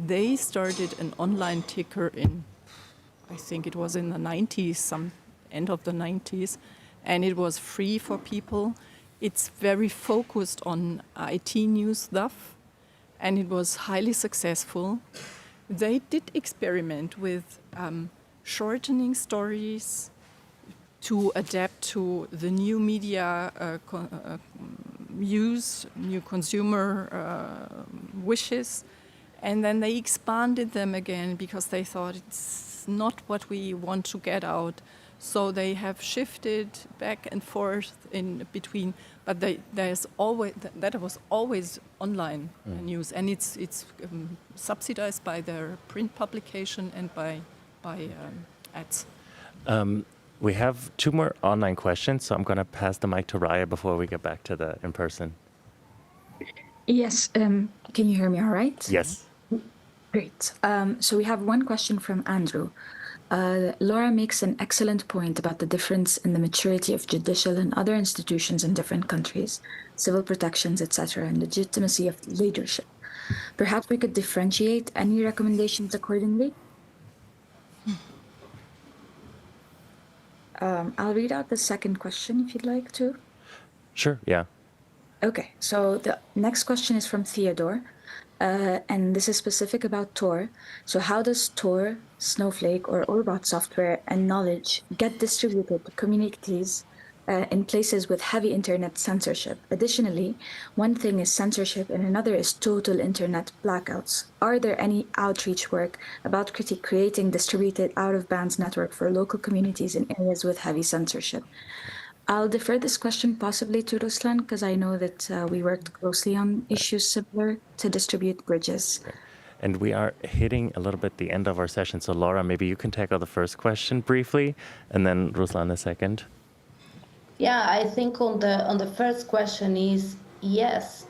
they started an online ticker in, I think it was in the 90s, some end of the 90s, and it was free for people. It's very focused on IT news stuff, and it was highly successful. They did experiment with shortening stories to adapt to the new media use, new consumer wishes, and then they expanded them again because they thought it's not what we want to get out. So they have shifted back and forth in between, but that was always online news, and it's subsidized by their print publication and by ads. We have two more online questions, so I'm going to pass the mic to Raya before we get back to the in-person. Yes, can you hear me all right? Yes. Great. So we have one question from Andrew. Laura makes an excellent point about the difference in the maturity of judicial and other institutions in different countries, civil protections, etc., and legitimacy of leadership. Perhaps we could differentiate any recommendations accordingly? I'll read out the second question if you'd like to. Sure, yeah. Okay, so the next question is from Theodore, and this is specific about Tor. So how does Tor, Snowflake, or Orbot software and knowledge get distributed to communities in places with heavy internet censorship? Additionally, one thing is censorship and another is total internet blackouts. Are there any outreach work about creating distributed out-of-bands network for local communities in areas with heavy censorship? I'll defer this question possibly to Ruslan, because I know that we worked closely on issues similar to distribute bridges. And we are hitting a little bit the end of our session. So Laura, maybe you can tackle the first question briefly, and then Ruslan the second. Yeah, I think on the first question is yes,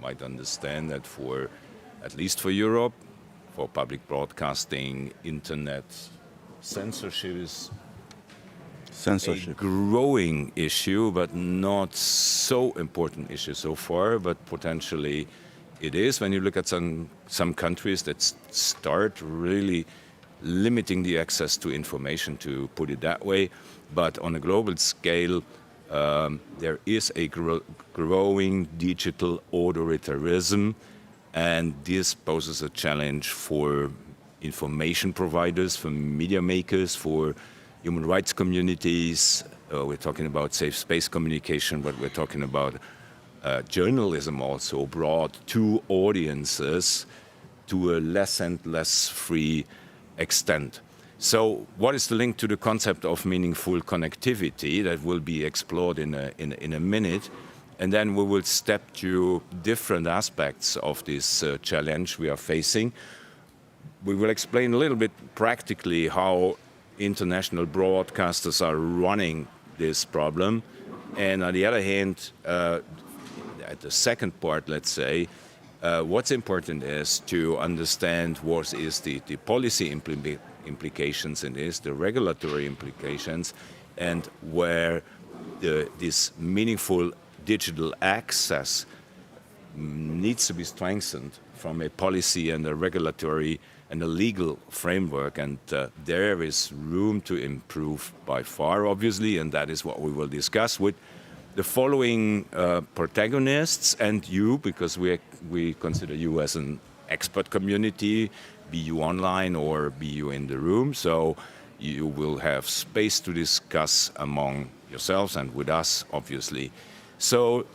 might understand that at least for Europe, for public broadcasting, internet censorship is a growing issue, but not so important issue so far, but potentially it is. When you look at some countries that start really limiting the access to information, to put it that way, but on a global scale, there is a growing digital authoritarianism, and this poses a challenge for information providers, for media makers, for human rights communities. We're talking about safe space communication, but we're talking about journalism also brought to audiences to a less and less free extent. So what is the link to the concept of meaningful connectivity? That will be explored in a minute. And then we will step to different aspects of this challenge we are facing. We will explain a little bit practically how international broadcasters are running this problem. And on the other hand, at the second part, let's say, what's important is to understand what is the policy implications in this, the regulatory implications, and where this meaningful digital access needs to be strengthened from a policy and a regulatory and a legal framework. And there is room to improve by far, obviously, and that is what we will discuss with the following protagonists and you, because we consider you as an expert community, be you online or be you in the room. So you will have space to discuss among yourselves and with us, obviously. So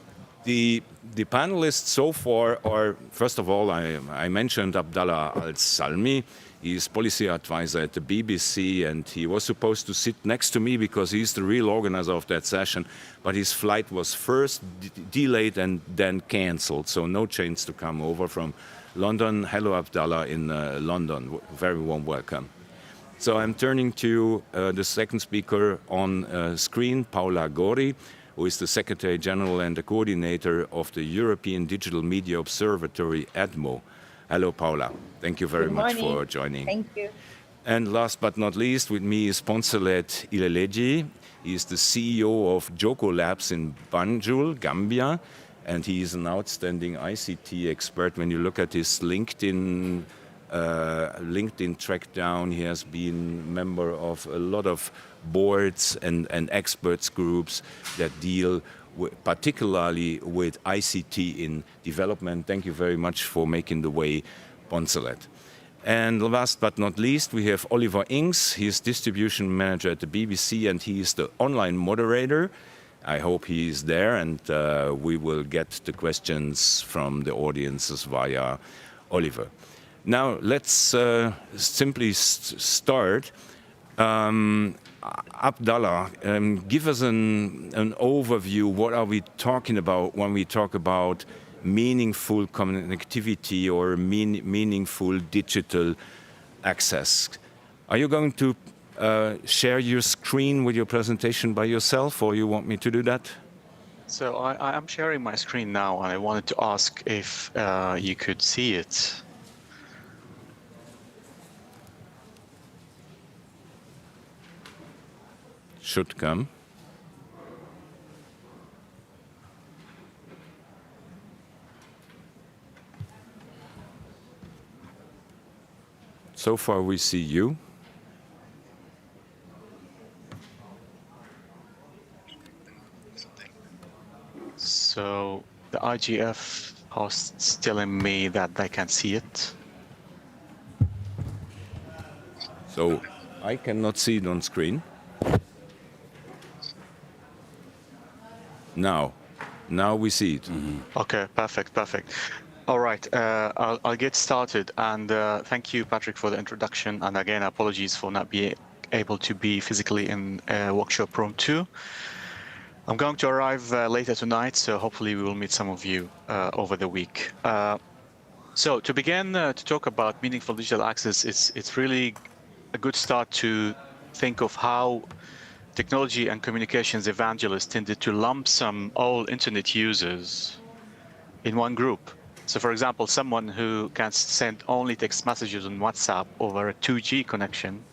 the panelists so far are, first of all, I mentioned Abdallah Al-Salmi. He's policy advisor at the BBC, and he was supposed to sit next to me because he's the real organizer of that session, but his flight was first delayed and then cancelled, so no chance to come over from London. Hello, Abdallah, in London. Very warm welcome. So I'm turning to the second speaker on screen, Paola Gori, who is the Secretary General and the coordinator of the European Digital Media Observatory, EDMO. Hello, Paola. Thank you very much for joining. Thank you. And last but not least, with me is Poncelet Ileleji. He is the CEO of Joko Labs in Banjul, Gambia, and he is an outstanding ICT expert. When you look at his LinkedIn track down, he has been member of a lot of boards and experts groups that deal particularly with ICT in development. Thank you very much for making the way, Poncelet. And last but not least, we have Oliver Ings. He is distribution manager at the BBC, and he is the online moderator. I hope he is there, and we will get the questions from the audiences via Oliver. Now, let's simply start. Abdallah, give us an overview. What are we talking about when we talk about meaningful connectivity or meaningful digital access? Are you going to share your screen with your presentation by yourself, or you want me to do that? So I am sharing my screen now, and I wanted to ask if you could see it. Should come. So far we see you. So the IGF hosts telling me that they can see it. So I cannot see it on screen. Now we see it. Mm-hmm. Okay, perfect. All right, I'll get started. And thank you, Patrick, for the introduction. And again, apologies for not being able to be physically in workshop room 2. I'm going to arrive later tonight, so hopefully we will meet some of you over the week. So to begin to talk about meaningful digital access, it's really a good start to think of how technology and communications evangelists tended to lump sum all internet users in one group. So for example, someone who can send only text messages on WhatsApp over a 2G connection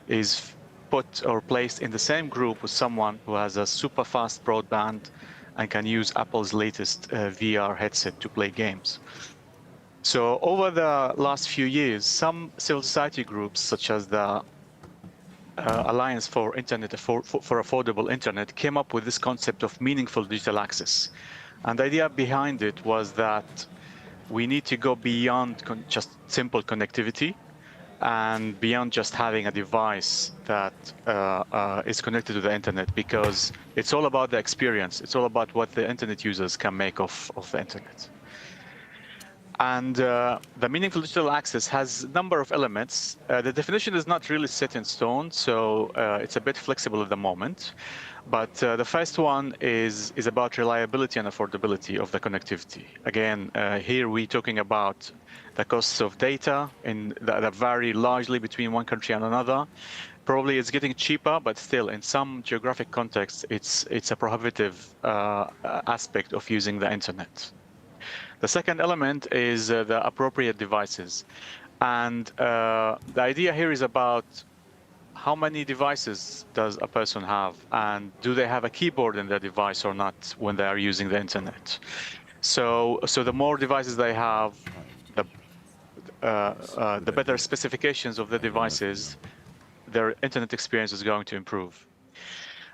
is put or placed in the same group with someone who has a super fast broadband and can use Apple's latest VR headset to play games. So over the last few years, some civil society groups, such as the Alliance for Affordable Internet, came up with this concept of meaningful digital access. And the idea behind it was that we need to go beyond just simple connectivity and beyond just having a device that is connected to the internet, because it's all about the experience. It's all about what the internet users can make of the internet. And the meaningful digital access has a number of elements. The definition is not really set in stone, so it's a bit flexible at the moment. But the first one is about reliability and affordability of the connectivity. Again, here we're talking about the costs of data that vary largely between one country and another. Probably it's getting cheaper, but still, in some geographic contexts, it's a prohibitive aspect of using the internet. The second element is the appropriate devices. And the idea here is about how many devices does a person have, and do they have a keyboard in their device or not when they are using the internet? So the more devices they have, the better specifications of the devices, their internet experience is going to improve.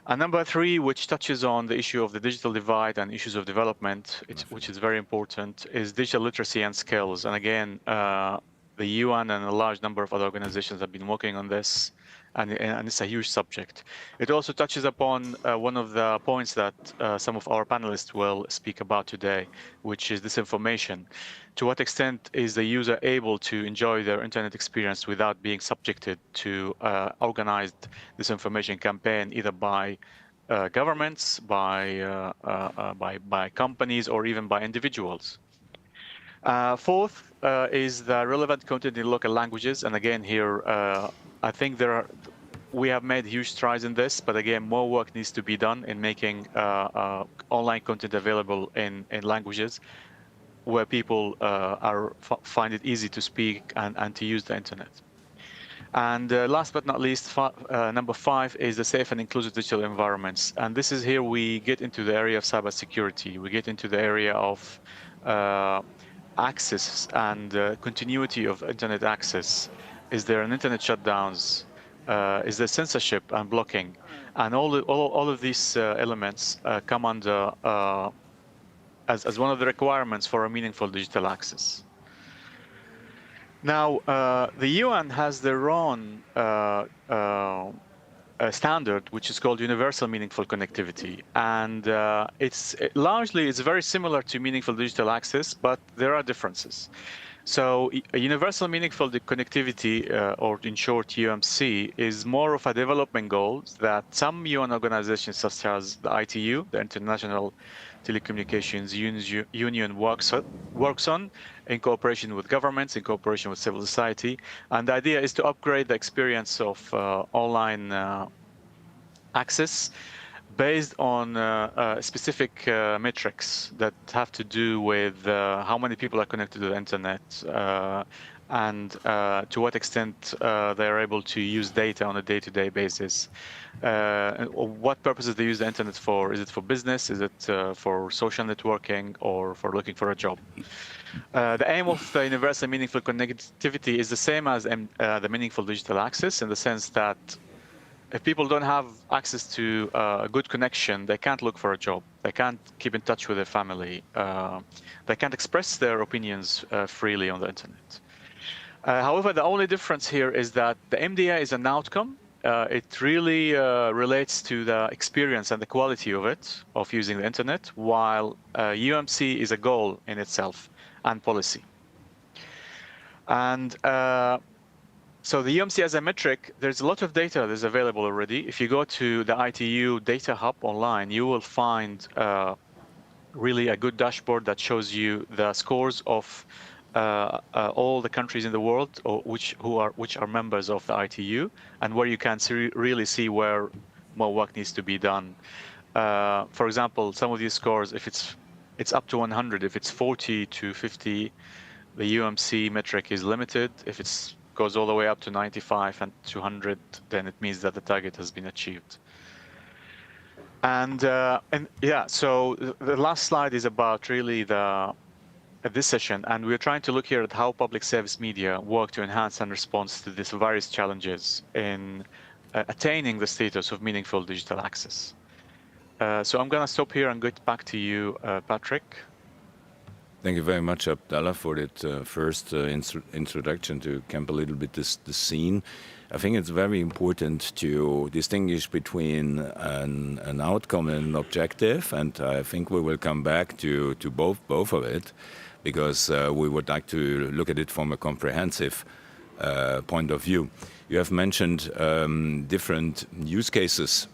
And number three, which touches on the issue of the digital divide and issues of development, which is very important, is digital literacy and skills. And again, the UN and a large number of other organizations have been working on this, and it's a huge subject. It also touches upon one of the points that some of our panelists will speak about today, which is disinformation. To what extent is the user able to enjoy their internet experience without being subjected to organized disinformation campaign, either by governments, by companies, or even by individuals? Fourth is the relevant content in local languages. And again, here, I think we have made huge strides in this, but again, more work needs to be done in making online content available in languages where people find it easy to speak and to use the internet. And last but not least, number 5 is the safe and inclusive digital environments. And this is here we get into the area of cybersecurity. We get into the area of access and continuity of internet access. Is there an internet shutdowns? Is there censorship and blocking? And all of these elements come under as one of the requirements for a meaningful digital access. Now, the UN has their own standard, which is called universal meaningful connectivity. And it's very similar to meaningful digital access, but there are differences. So a universal meaningful connectivity, or in short UMC, is more of a development goal that some UN organizations such as the ITU, the International Telecommunications Union, works on in cooperation with governments, in cooperation with civil society. And the idea is to upgrade the experience of online access based on specific metrics that have to do with how many people are connected to the internet and to what extent they are able to use data on a day-to-day basis. What purposes they use the internet for? Is it for business? Is it for social networking, or for looking for a job? The aim of the universal meaningful connectivity is the same as the meaningful digital access, in the sense that if people don't have access to a good connection, they can't look for a job. They can't keep in touch with their family. They can't express their opinions freely on the internet. However, the only difference here is that the MDA is an outcome. It really relates to the experience and the quality of it, of using the internet, while UMC is a goal in itself and policy. And so the UMC as a metric, there's a lot of data that's available already. If you go to the ITU data hub online, you will find really a good dashboard that shows you the scores of all the countries in the world, or which are members of the ITU, and where you can really see where more work needs to be done. For example, some of these scores, if it's it's up to 100. If it's 40 to 50, the UMC metric is limited. If it goes all the way up to 95 and 200, then it means that the target has been achieved. And yeah, so the last slide is about really this session, and we're trying to look here at how public service media work to enhance and respond to these various challenges in attaining the status of meaningful digital access. So I'm going to stop here and get back to you, Patrick. Thank you very much, Abdallah, for that first introduction to camp a little bit the scene. I think it's very important to distinguish between an outcome and an objective, and I think we will come back to both of it, because we would like to look at it from a comprehensive point of view. You have mentioned different use cases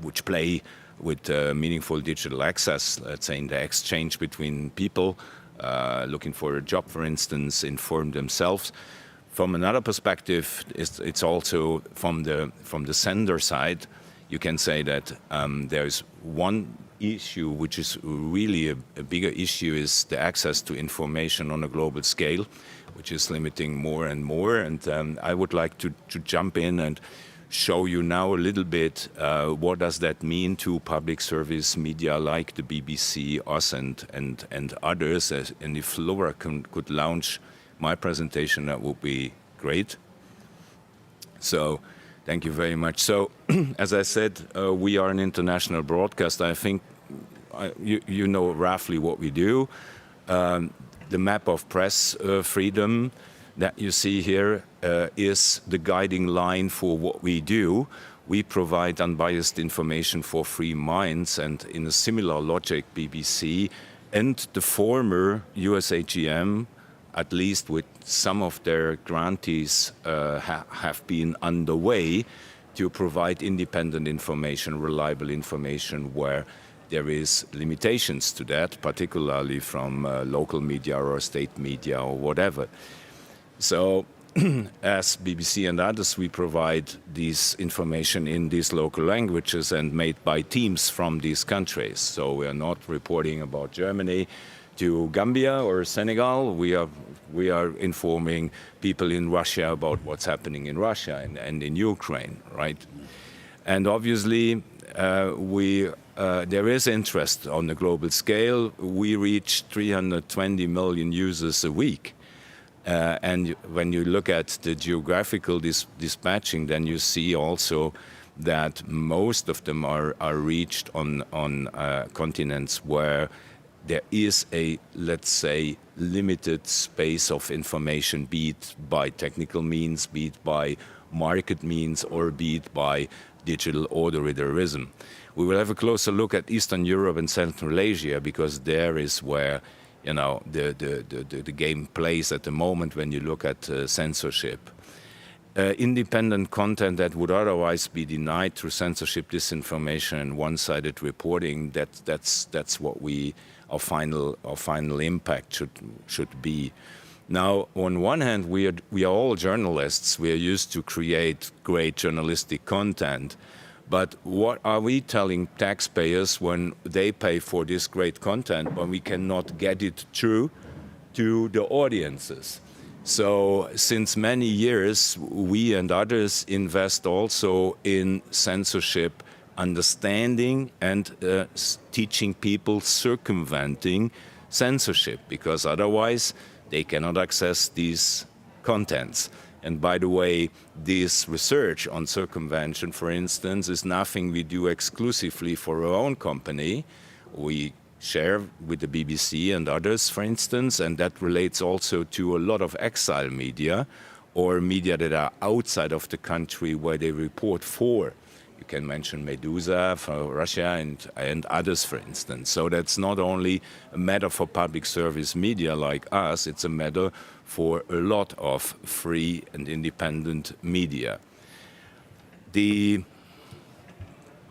which play with meaningful digital access, let's say in the exchange between people looking for a job, for instance, inform themselves. From another perspective, it's also from the sender side. You can say that there's one issue which is really a bigger issue, is the access to information on a global scale, which is limiting more and more. And I would like to jump in and show you now a little bit what does that mean to public service media like the BBC, us, and others. And if Laura could launch my presentation, that would be great. So thank you very much. So as I said, we are an international broadcast. I think you know roughly what we do. The map of press freedom that you see here is the guiding line for what we do. We provide unbiased information for free minds, and in a similar logic, BBC and the former USAGM, at least with some of their grantees, have been underway to provide independent information, reliable information where there is limitations to that, particularly from local media or state media or whatever. So as BBC and others, we provide this information in these local languages and made by teams from these countries. So we are not reporting about Germany to Gambia or Senegal. We are informing people in Russia about what's happening in Russia and in Ukraine, right? And obviously, there is interest on the global scale. We reach 320 million users a week. And when you look at the geographical dispatching, then you see also that most of them are reached on continents where there is a, let's say, limited space of information, be it by technical means, be it by market means, or be it by digital authoritarianism. We will have a closer look at Eastern Europe and Central Asia, because there is where the game plays at the moment when you look at censorship. Independent content that would otherwise be denied through censorship, disinformation, and one-sided reporting, that's what our final impact should be. Now, on one hand, we are all journalists. We are used to create great journalistic content. But what are we telling taxpayers when they pay for this great content, when we cannot get it through to the audiences? So since many years, we and others invest also in censorship understanding and teaching people circumventing censorship, because otherwise they cannot access these contents. And by the way, this research on circumvention, for instance, is nothing we do exclusively for our own company. We share with the BBC and others, for instance, and that relates also to a lot of exile media or media that are outside of the country where they report for. You can mention Medusa for Russia and others, for instance. So that's not only a matter for public service media like us, it's a matter for a lot of free and independent media. The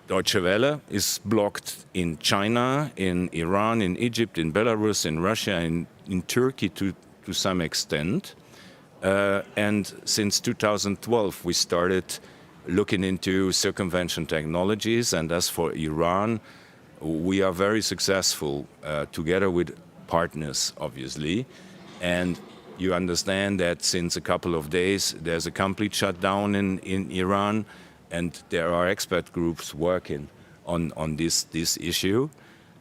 Deutsche Welle is blocked in China, in Iran, in Egypt, in Belarus, in Russia, in Turkey to some extent. And since 2012, we started looking into circumvention technologies. And as for Iran, we are very successful together with partners, obviously. And you understand that since a couple of days, there's a complete shutdown in Iran, and there are expert groups working on this issue.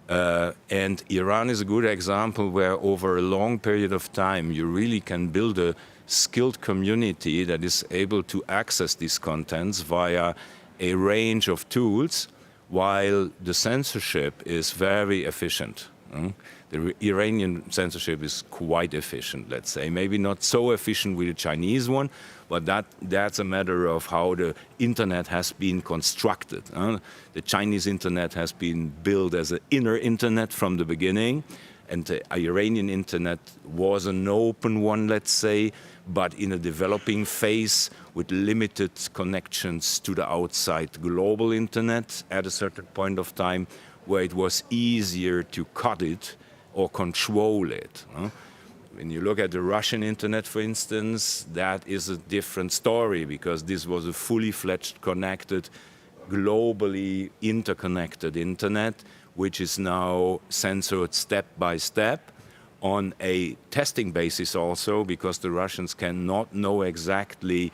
And Iran is a good example where over a long period of time, you really can build a skilled community that is able to access these contents via a range of tools, while the censorship is very efficient. The Iranian censorship is quite efficient, let's say. Maybe not so efficient with the Chinese one, but that's a matter of how the internet has been constructed. The Chinese internet has been built as an inner internet from the beginning, and the Iranian internet was an open one, let's say, but in a developing phase with limited connections to the outside global internet at a certain point of time, where it was easier to cut it or control it. When you look at the Russian internet, for instance, that is a different story, because this was a fully fledged, connected, globally interconnected internet, which is now censored step by step on a testing basis also, because the Russians cannot know exactly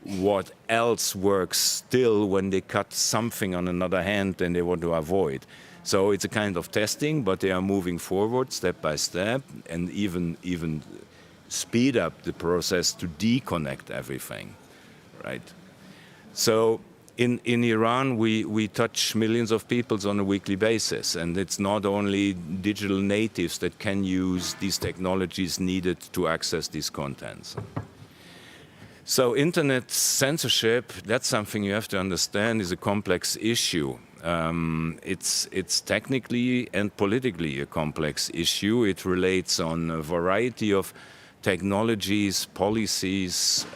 what else works still when they cut something on another hand and they want to avoid. So it's a kind of testing, but they are moving forward step by step, and even speed up the process to deconnect everything, right? So in Iran, we touch millions of people on a weekly basis, and it's not only digital natives that can use these technologies needed to access these contents. So internet censorship, that's something you have to understand, is a complex issue. It's technically and politically a complex issue. It relates on a variety of technologies, policies,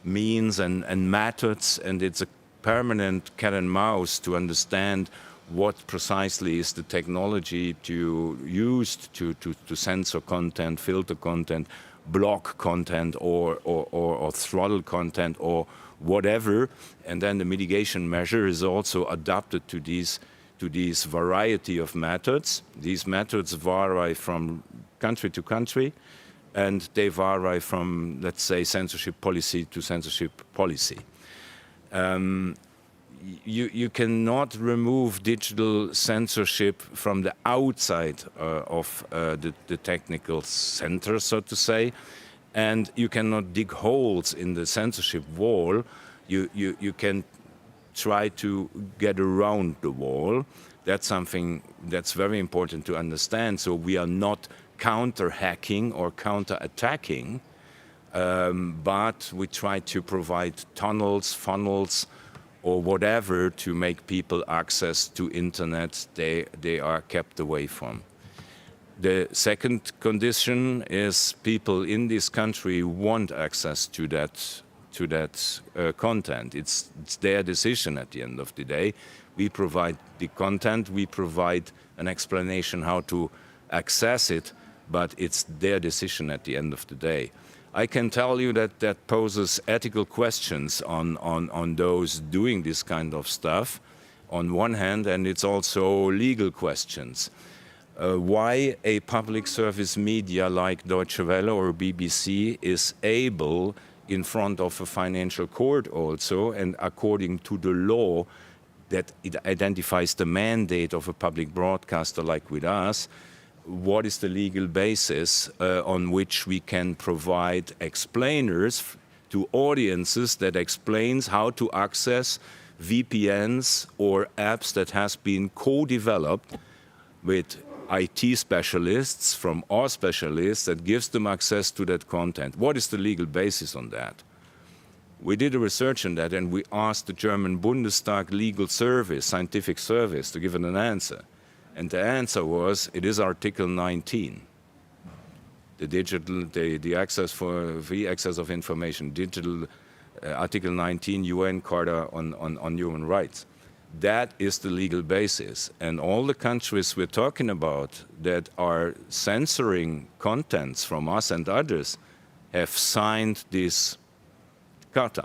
means and methods, and it's a permanent cat and mouse to understand what precisely is the technology to use to censor content, filter content, block content, or throttle content, or whatever. And then the mitigation measure is also adapted to these variety of methods. These methods vary from country to country, and they vary from, let's say, censorship policy to censorship policy. You cannot remove digital censorship from the outside of the technical center, so to say, and you cannot dig holes in the censorship wall. You can try to get around the wall. That's something that's very important to understand. So we are not counter-hacking or counter-attacking, but we try to provide tunnels, funnels, or whatever to make people access to internet they are kept away from. The second condition is people in this country want access to that content. It's their decision at the end of the day. We provide the content, we provide an explanation how to access it, but it's their decision at the end of the day. I can tell you that poses ethical questions on those doing this kind of stuff on one hand, and it's also legal questions. Why a public service media like Deutsche Welle or BBC is able, in front of a financial court also, and according to the law that it identifies the mandate of a public broadcaster like with us, what is the legal basis on which we can provide explainers to audiences that explains how to access VPNs or apps that has been co-developed with IT specialists from our specialists that gives them access to that content. What is the legal basis on that? We did a research on that, and we asked the German Bundestag legal service, scientific service, to give an answer. And the answer was, it is Article 19. The access for free access of information, digital Article 19 UN Charter on Human Rights. That is the legal basis. And all the countries we're talking about that are censoring contents from us and others have signed this charter.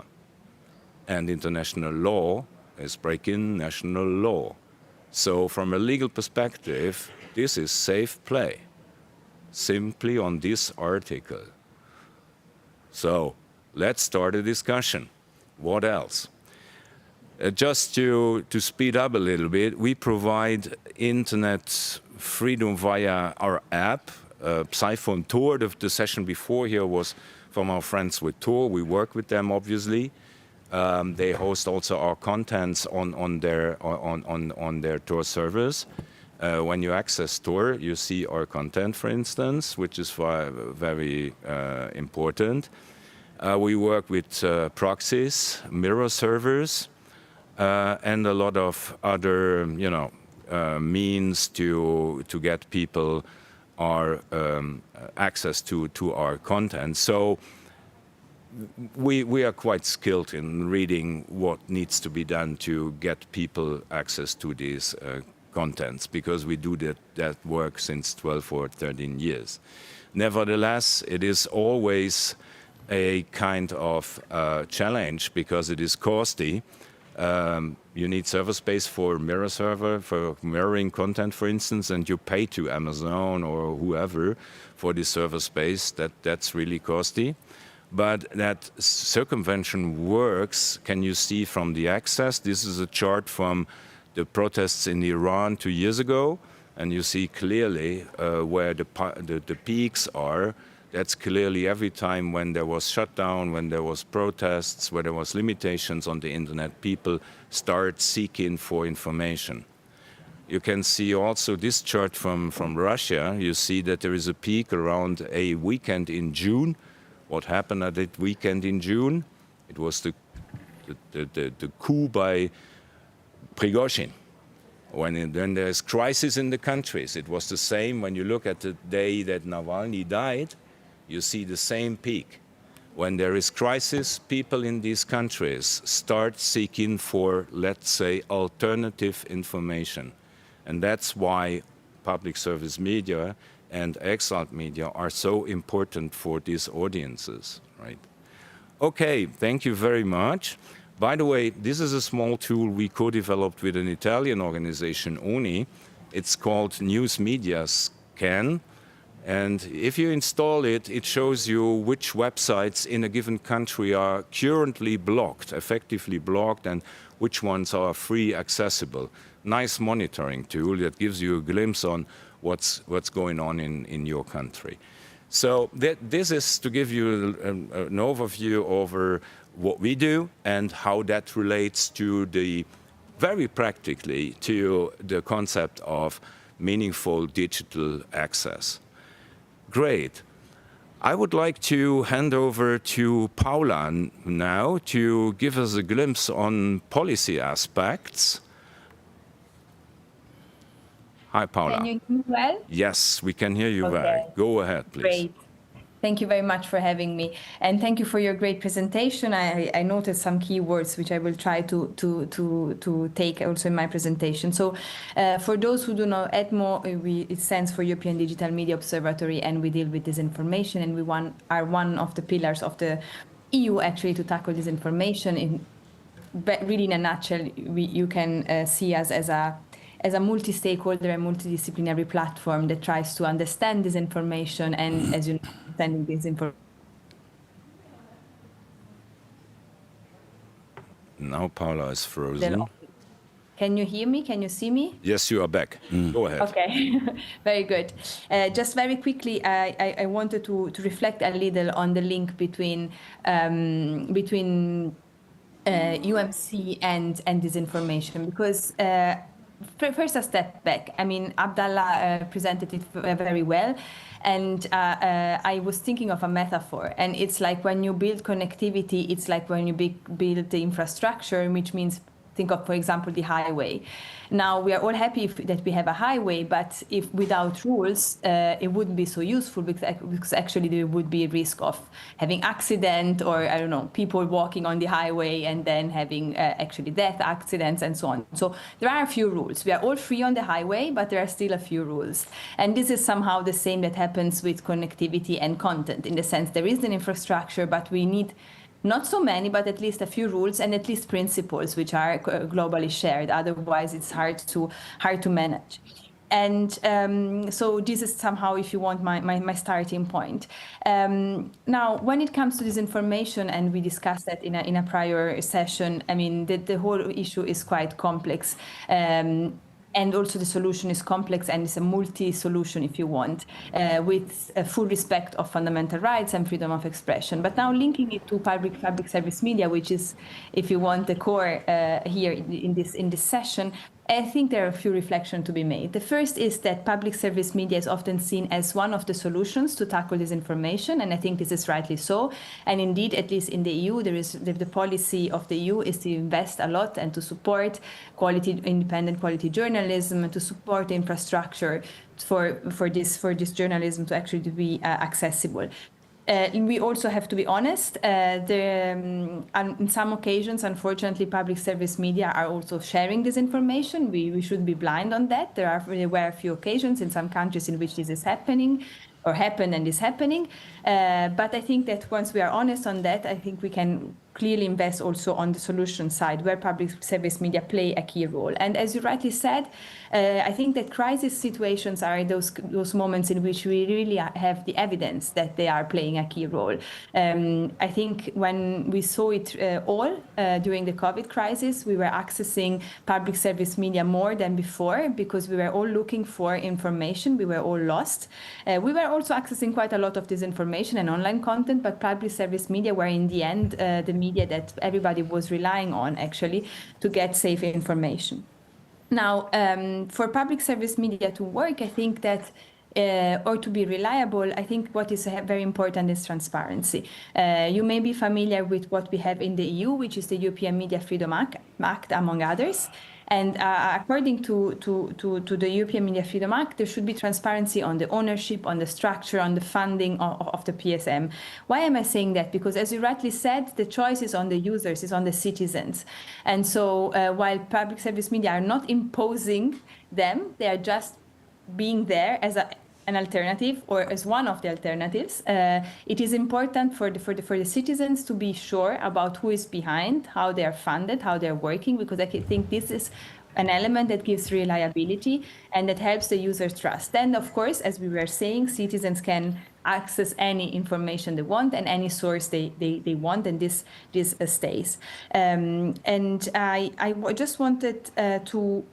And international law is breaking national law. So from a legal perspective, this is safe play, simply on this article. So let's start a discussion. What else? Just to speed up a little bit, we provide internet freedom via our app, Siphon Tor. The session before here was from our friends with Tor. We work with them, obviously. They host also our contents on their Tor servers. When you access Tor, you see our content, for instance, which is very important. We work with proxies, mirror servers, and a lot of other, means to get people our access to our content. So we are quite skilled in reading what needs to be done to get people access to these contents, because we do that work since 12 or 13 years. Nevertheless, it is always a kind of challenge because it is costly. You need server space for mirror server, for mirroring content, for instance, and you pay to Amazon or whoever for the server space. That's really costly. But that circumvention works, can you see from the access? This is a chart from the protests in Iran 2 years ago, and you see clearly where the peaks are. That's clearly every time when there was shutdown, when there was protests, where there was limitations on the internet, people start seeking for information. You can see also this chart from Russia. You see that there is a peak around a weekend in June. What happened at that weekend in June? It was the coup by Prigozhin. When there's crisis in the countries, it was the same. When you look at the day that Navalny died, you see the same peak. When there is crisis, people in these countries start seeking for, let's say, alternative information. And that's why public service media and exiled media are so important for these audiences, right? Okay, thank you very much. By the way, this is a small tool we co-developed with an Italian organization, ONI. It's called News Media Scan. And if you install it, it shows you which websites in a given country are currently blocked, effectively blocked, and which ones are free accessible. Nice monitoring tool that gives you a glimpse on what's going on in your country. So this is to give you an overview over what we do and how that relates to very practically to the concept of meaningful digital access. Great. I would like to hand over to Paula now to give us a glimpse on policy aspects. Hi, Paula. Can you hear me well? Yes, we can hear you well. Go ahead, please. Great. Thank you very much for having me. And thank you for your great presentation. I noticed some keywords which I will try to take also in my presentation. So for those who do know, EDMO, it stands for European Digital Media Observatory, and we deal with disinformation, and we are one of the pillars of the EU actually to tackle disinformation. But really in a nutshell, you can see us as a multi-stakeholder and multidisciplinary platform that tries to understand this information and, as you know, understanding this information. Now Paula is frozen. Can you hear me? Can you see me? Yes, you are back. Go ahead. Okay, very good. Just very quickly, I wanted to reflect a little on the link between UMC and disinformation, because first a step back. I mean, Abdallah presented it very well, and I was thinking of a metaphor, and it's like when you build connectivity, it's like when you build the infrastructure, which means think of, for example, the highway. Now, we are all happy that we have a highway, but if without rules, it wouldn't be so useful, because actually there would be a risk of having accident, or, I don't know, people walking on the highway and then having actually death accidents and so on. So there are a few rules. We are all free on the highway, but there are still a few rules. And this is somehow the same that happens with connectivity and content, in the sense there is an infrastructure, but we need not so many, but at least a few rules and at least principles which are globally shared. Otherwise, it's hard to manage. And so this is somehow, if you want, my starting point. Now, when it comes to disinformation, and we discussed that in a prior session, I mean, the whole issue is quite complex. And also the solution is complex and it's a multi-solution, if you want, with full respect of fundamental rights and freedom of expression. But now linking it to public service media, which is, if you want, the core here in this session, I think there are a few reflections to be made. The first is that public service media is often seen as one of the solutions to tackle disinformation, and I think this is rightly so. And indeed, at least in the EU, the policy of the EU is to invest a lot and to support independent quality journalism, and to support the infrastructure for this journalism to actually be accessible. We also have to be honest, in some occasions, unfortunately, public service media are also sharing this information. We should be blind on that. There were a few occasions in some countries in which this is happening, or happened and is happening. But I think that once we are honest on that, I think we can clearly invest also on the solution side, where public service media play a key role. And as you rightly said, I think that crisis situations are those moments in which we really have the evidence that they are playing a key role. I think when we saw it all during the COVID crisis, we were accessing public service media more than before, because we were all looking for information. We were all lost. We were also accessing quite a lot of disinformation and online content, but public service media were in the end the media that everybody was relying on, actually, to get safe information. Now, for public service media to work, I think that or to be reliable, I think what is very important is transparency. You may be familiar with what we have in the EU, which is the European Media Freedom Act, among others. And according to the European Media Freedom Act, there should be transparency on the ownership, on the structure, on the funding of the PSM. Why am I saying that? Because as you rightly said, the choice is on the users, is on the citizens. And so while public service media are not imposing them, they are just being there as an alternative, or as one of the alternatives. It is important for the citizens to be sure about who is behind, how they are funded, how they are working, because I think this is an element that gives reliability and that helps the user trust. Then, of course, as we were saying, citizens can access any information they want and any source they want, and this stays. And I just wanted to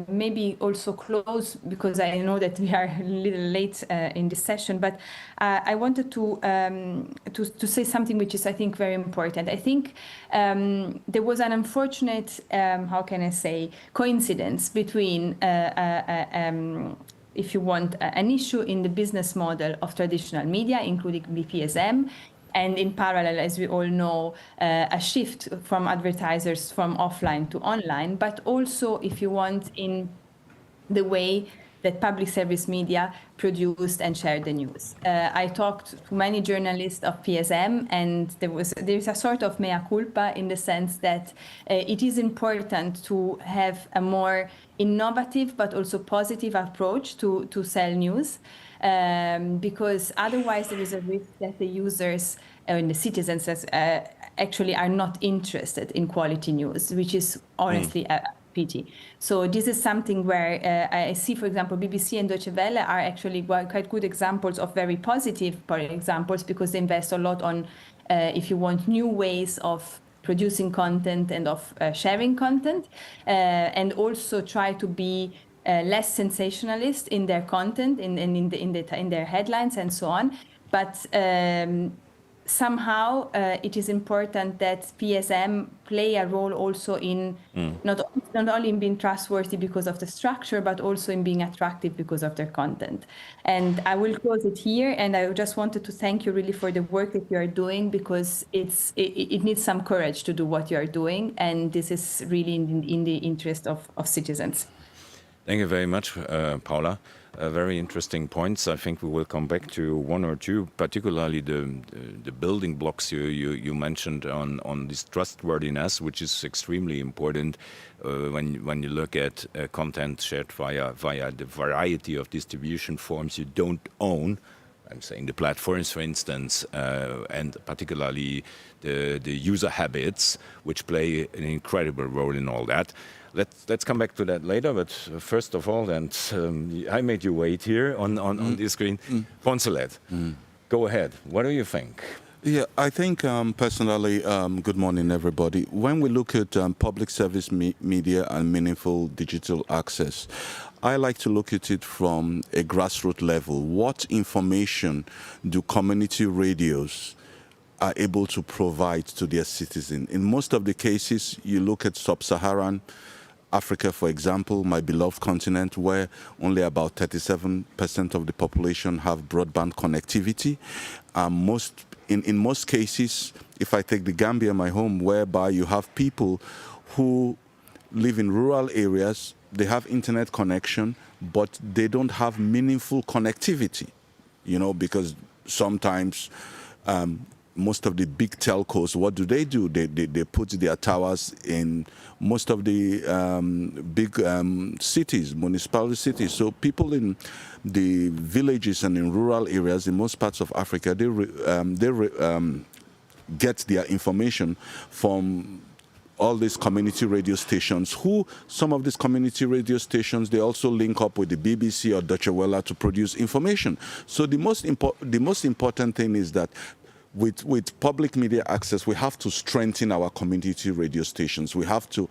maybe also close, because I know that we are a little late in this session, but I wanted to say something which is, I think, very important. I think there was an unfortunate, how can I say, coincidence between if you want, an issue in the business model of traditional media, including BPSM, and in parallel, as we all know, a shift from advertisers from offline to online, but also, if you want, in the way that public service media produced and shared the news. I talked to many journalists of PSM, and there's a sort of mea culpa, in the sense that it is important to have a more innovative but also positive approach to sell news, because otherwise there is a risk that the users and the citizens actually are not interested in quality news, which is honestly a pity. So this is something where I see, for example, BBC and Deutsche Welle are actually quite good examples of very positive examples, because they invest a lot on, if you want, new ways of producing content and of sharing content, and also try to be less sensationalist in their content, in their headlines and so on. But somehow it is important that PSM play a role also in not only in being trustworthy because of the structure, but also in being attractive because of their content. And I will close it here, and I just wanted to thank you really for the work that you are doing, because it needs some courage to do what you are doing, and this is really in the interest of citizens. Thank you very much, Paula. Very interesting points. I think we will come back to one or two, particularly the building blocks you mentioned on this trustworthiness, which is extremely important when you look at content shared via the variety of distribution forms you don't own. I'm saying the platforms, for instance, and particularly the user habits, which play an incredible role in all that. Let's come back to that later, but first of all, and I made you wait here on the screen. Poncelet, go ahead. What do you think? Yeah, I think personally, good morning, everybody. When we look at public service media and meaningful digital access, I like to look at it from a grassroots level. What information do community radios are able to provide to their citizens? In most of the cases, you look at sub-Saharan Africa, for example, my beloved continent, where only about 37% of the population have broadband connectivity. In most cases, if I take the Gambia, my home, whereby you have people who live in rural areas, they have internet connection, but they don't have meaningful connectivity, because sometimes most of the big telcos, what do? They put their towers in most of the big cities, municipal cities. So people in the villages and in rural areas in most parts of Africa, they get their information from all these community radio stations, some of these community radio stations, they also link up with the BBC or Deutsche Welle to produce information. So the most important thing is that with public media access, we have to strengthen our community radio stations. We have to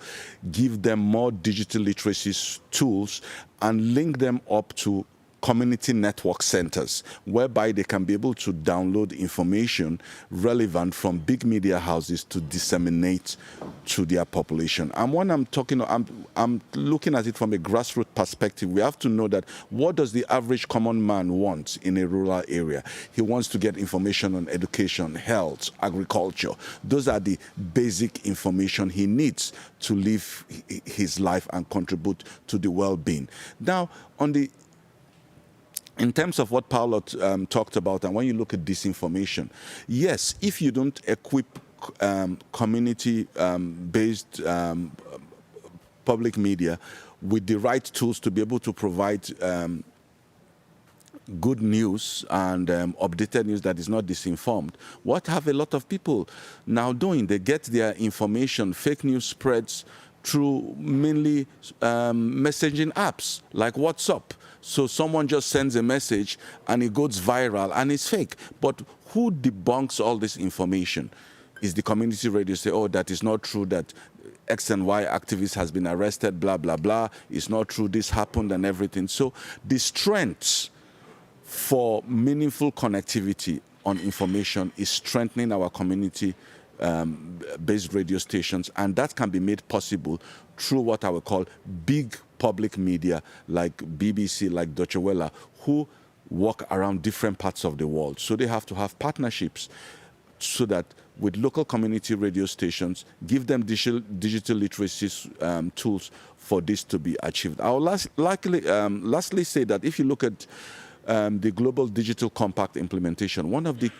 give them more digital literacy tools and link them up to community network centers, whereby they can be able to download information relevant from big media houses to disseminate to their population. And when I'm looking at it from a grassroots perspective, we have to know that what does the average common man want in a rural area? He wants to get information on education, health, agriculture. Those are the basic information he needs to live his life and contribute to the well-being. Now, in terms of what Paolo talked about, and when you look at disinformation, yes, if you don't equip community-based public media with the right tools to be able to provide good news and updated news that is not disinformed, what have a lot of people now doing? They get their information, fake news spreads through mainly messaging apps like WhatsApp. So someone just sends a message and it goes viral and it's fake. But who debunks all this information? Is the community radio say, oh, that is not true, that X and Y activist has been arrested, blah, blah, blah. It's not true, this happened and everything. So the strength for meaningful connectivity on information is strengthening our community based radio stations, and that can be made possible through what I would call big public media like BBC, like Deutsche Welle, who work around different parts of the world. So they have to have partnerships so that with local community radio stations, give them digital literacy tools for this to be achieved. I will lastly say that if you look at the Global Digital Compact implementation, one of the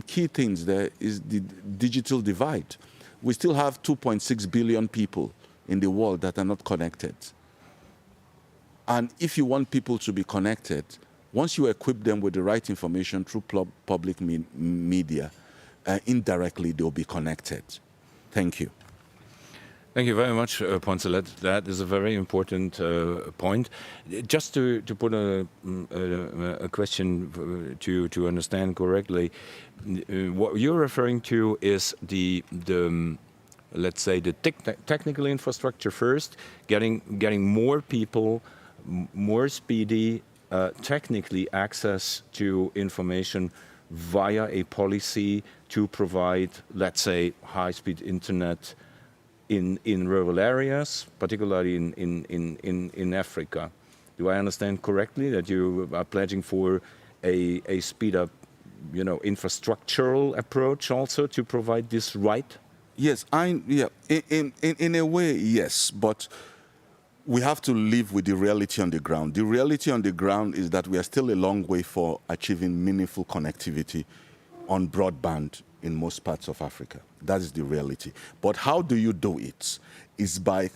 key things there is the digital divide. We still have 2.6 billion people in the world that are not connected. And if you want people to be connected, once you equip them with the right information through public media, indirectly they'll be connected. Thank you. Thank you very much, Poncelet. That is a very important point. Just to put a question to understand correctly, what you're referring to is the let's say the technical infrastructure first, getting more people, more speedy, technically access to information via a policy to provide, let's say, high-speed internet in rural areas, particularly in Africa. Do I understand correctly that you are pledging for a speed-up, infrastructural approach also to provide this right? Yes, in a way, yes, but we have to live with the reality on the ground. The reality on the ground is that we are still a long way for achieving meaningful connectivity on broadband in most parts of Africa. That is the reality. But how do you do it? Is by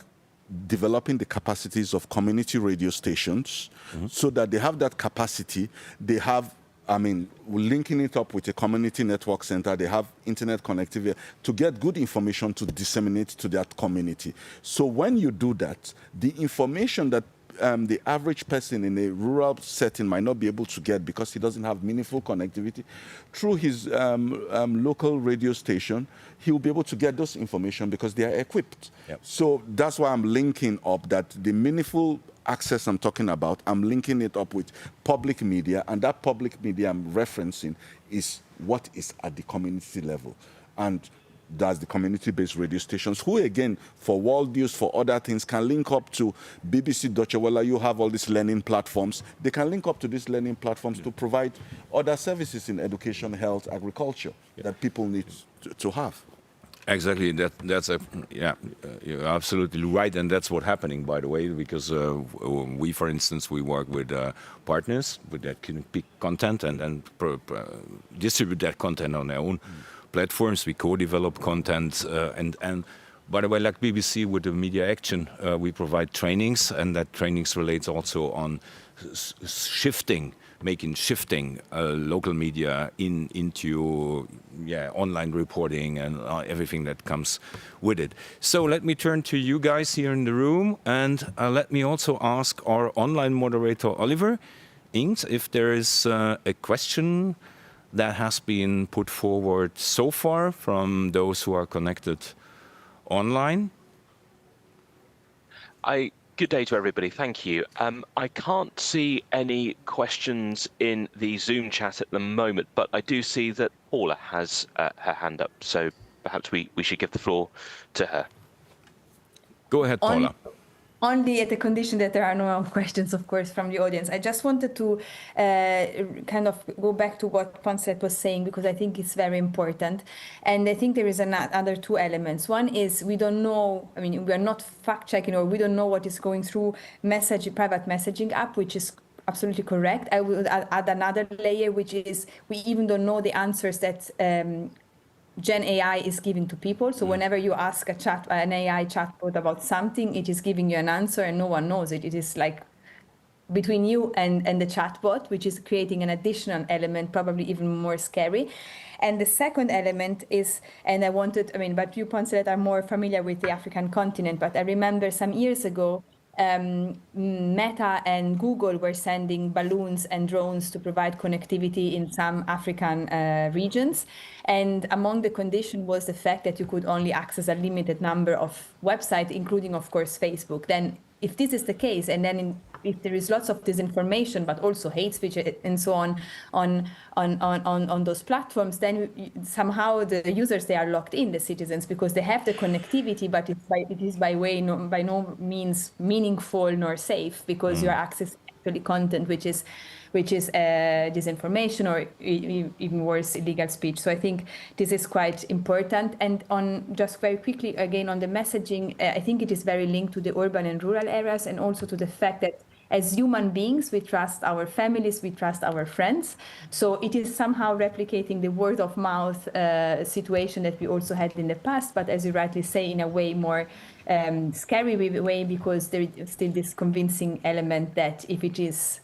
developing the capacities of community radio stations so that they have that capacity, they have I mean, we're linking it up with a community network center. They have internet connectivity to get good information to disseminate to that community. So when you do that, the information that the average person in a rural setting might not be able to get because he doesn't have meaningful connectivity, through his local radio station, he will be able to get those information because they are equipped. Yep. So that's why I'm linking up that the meaningful access I'm talking about, I'm linking it up with public media, and that public media I'm referencing is what is at the community level. And that's the community-based radio stations, who again, for world news, for other things, can link up to BBC Deutsche Welle. You have all these learning platforms. They can link up to these learning platforms to provide other services in education, health, agriculture that people need to have. Exactly. You're absolutely right, and that's what's happening, by the way, because we, for instance, we work with partners with that can pick content and distribute that content on their own platforms. We co-develop content, and by the way, like BBC with the Media Action, we provide trainings, and that trainings relates also on shifting local media into online reporting and everything that comes with it. So let me turn to you guys here in the room, and let me also ask our online moderator Oliver Ings if there is a question that has been put forward so far from those who are connected online. Good day to everybody. Thank you. I can't see any questions in the Zoom chat at the moment, but I do see that Paula has her hand up. So perhaps we should give the floor to her. Go ahead, Paula. Only at the condition that there are no questions, of course, from the audience. I just wanted to kind of go back to what Ponset was saying, because I think it's very important. And I think there is another two elements. One is we don't know, I mean, we are not fact-checking, or we don't know what is going through private messaging app, which is absolutely correct. I will add another layer, which is we even don't know the answers that Gen AI is giving to people. So whenever you ask an AI chatbot about something, it is giving you an answer and no one knows it. It is like between you and the chatbot, which is creating an additional element, probably even more scary. And the second element is, but you, Poncelet, are more familiar with the African continent, but I remember some years ago, Meta and Google were sending balloons and drones to provide connectivity in some African regions. And among the condition was the fact that you could only access a limited number of websites, including, of course, Facebook. Then if this is the case, and then if there is lots of disinformation, but also hate speech and so on those platforms, then somehow the users, they are locked in, the citizens, because they have the connectivity, but it is by no means meaningful nor safe, because you are accessing actually content which is disinformation, or even worse, illegal speech. So I think this is quite important. And on just very quickly, again, on the messaging, I think it is very linked to the urban and rural areas, and also to the fact that as human beings, we trust our families, we trust our friends. So it is somehow replicating the word of mouth situation that we also had in the past, but as you rightly say, in a way more scary way, because there is still this convincing element that if it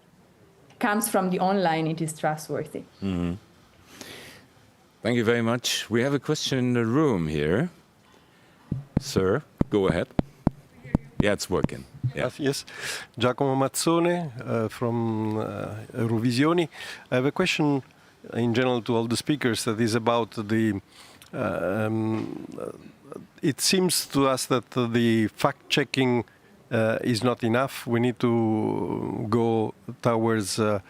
comes from the online, it is trustworthy. Mm-hmm. Thank you very much. We have a question in the room here. Sir, go ahead. Yeah, it's working. Yeah. Yes, Giacomo Mazzone from Eurovisioni. I have a question in general to all the speakers that is about the. It seems to us that the fact-checking is not enough. We need to go towards a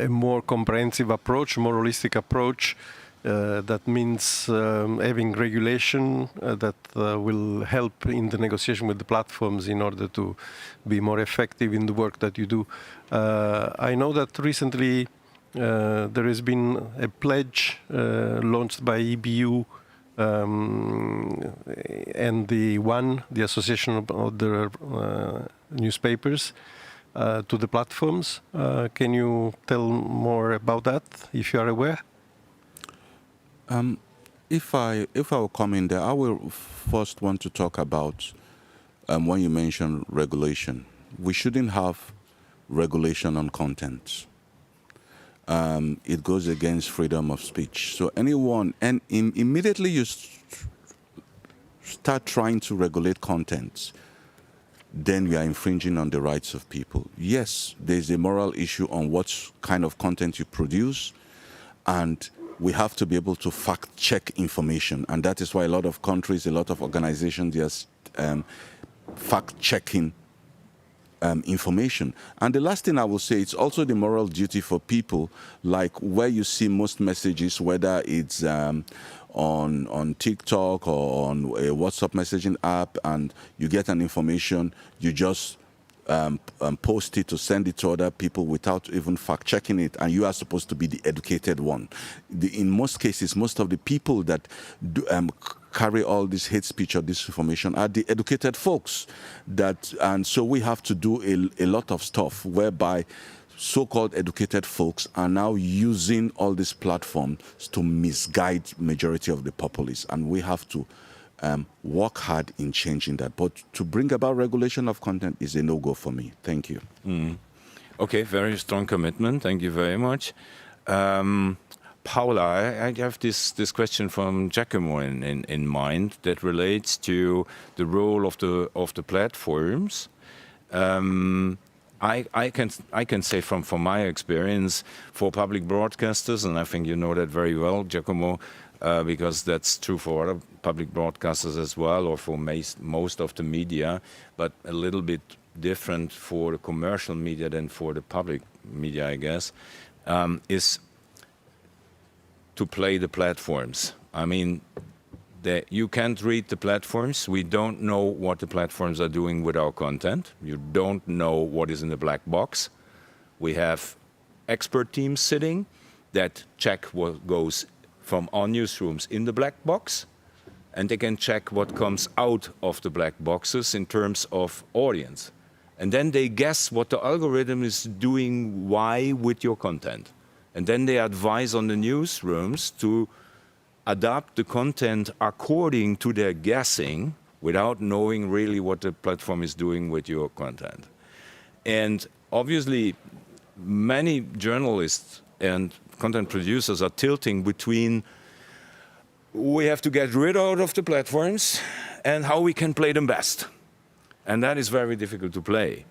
more comprehensive approach, more holistic approach. That means having regulation that will help in the negotiation with the platforms in order to be more effective in the work that you do. I know that recently there has been a pledge launched by EBU and the Association of the Newspapers to the platforms. Can you tell more about that, if you are aware? If I will come in there, I will first want to talk about when you mention regulation. We shouldn't have regulation on content. it goes against freedom of speech. So anyone, and immediately you start trying to regulate content, then we are infringing on the rights of people. Yes, there's a moral issue on what kind of content you produce, and we have to be able to fact-check information. And that is why a lot of countries, a lot of organizations, they are fact-checking information. And the last thing I will say, it's also the moral duty for people, like where you see most messages, whether it's on TikTok or on a WhatsApp messaging app, and you get an information, you just post it to send it to other people without even fact-checking it, and you are supposed to be the educated one. In most cases, most of the people that carry all this hate speech or disinformation are the educated folks. And so we have to do a lot of stuff whereby so-called educated folks are now using all these platforms to misguide majority of the populace, and we have to work hard in changing that. But to bring about regulation of content is a no-go for me. Thank you. Okay, very strong commitment. Thank you very much. Paula, I have this question from Giacomo in mind that relates to the role of the platforms. I can say from my experience, for public broadcasters, and I think you know that very well, Giacomo, because that's true for other public broadcasters as well, or for most of the media, but a little bit different for the commercial media than for the public media, I guess, is to play the platforms. I mean, you can't read the platforms. We don't know what the platforms are doing with our content. You don't know what is in the black box. We have expert teams sitting that check what goes from our newsrooms in the black box, and they can check what comes out of the black boxes in terms of audience. And then they guess what the algorithm is doing, why, with your content. And then they advise on the newsrooms to adapt the content according to their guessing without knowing really what the platform is doing with your content. And obviously, many journalists and content producers are tilting between we have to get rid of the platforms and how we can play them best. And that is very difficult to play.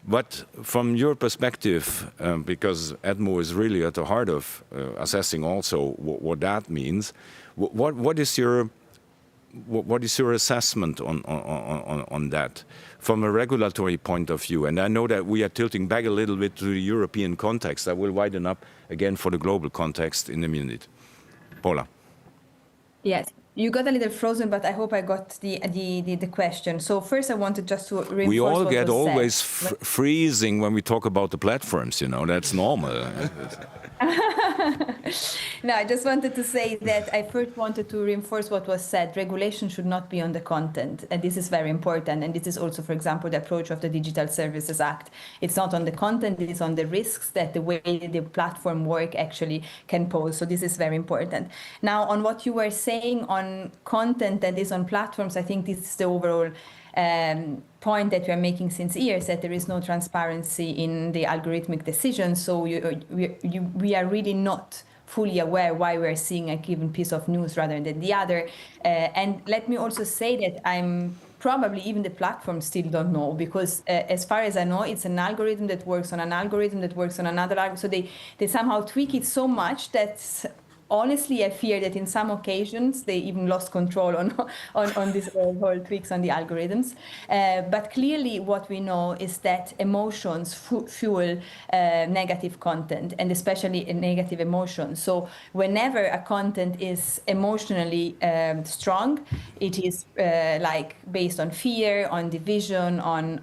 But from your perspective, because Edmo is really at the heart of assessing also what that means, what is your assessment on that from a regulatory point of view? And I know that we are tilting back a little bit to the European context. I will widen up again for the global context in a minute. Paula. Yes. You got a little frozen, but I hope I got the question. So first I wanted just to reinforce we all what get was always said. freezing when we talk about the platforms, you know, that's normal. No, I just wanted to say that I first wanted to reinforce what was said. Regulation should not be on the content, and this is very important. And this is also, for example, the approach of the Digital Services Act. It's not on the content, it is on the risks that the way the platform work actually can pose. So this is very important. Now, on what you were saying on content that is on platforms, I think this is the overall point that we are making since years, that there is no transparency in the algorithmic decisions. So we are really not fully aware why we're seeing a given piece of news rather than the other. And let me also say that I'm probably even the platform still don't know, because as far as I know, it's an algorithm that works on an algorithm that works on another algorithm. So they somehow tweak it so much that honestly, I fear that in some occasions they even lost control on these whole tweaks on the algorithms. But clearly what we know is that emotions fuel negative content, and especially negative emotions. So whenever a content is emotionally strong, it is like based on fear, on division, on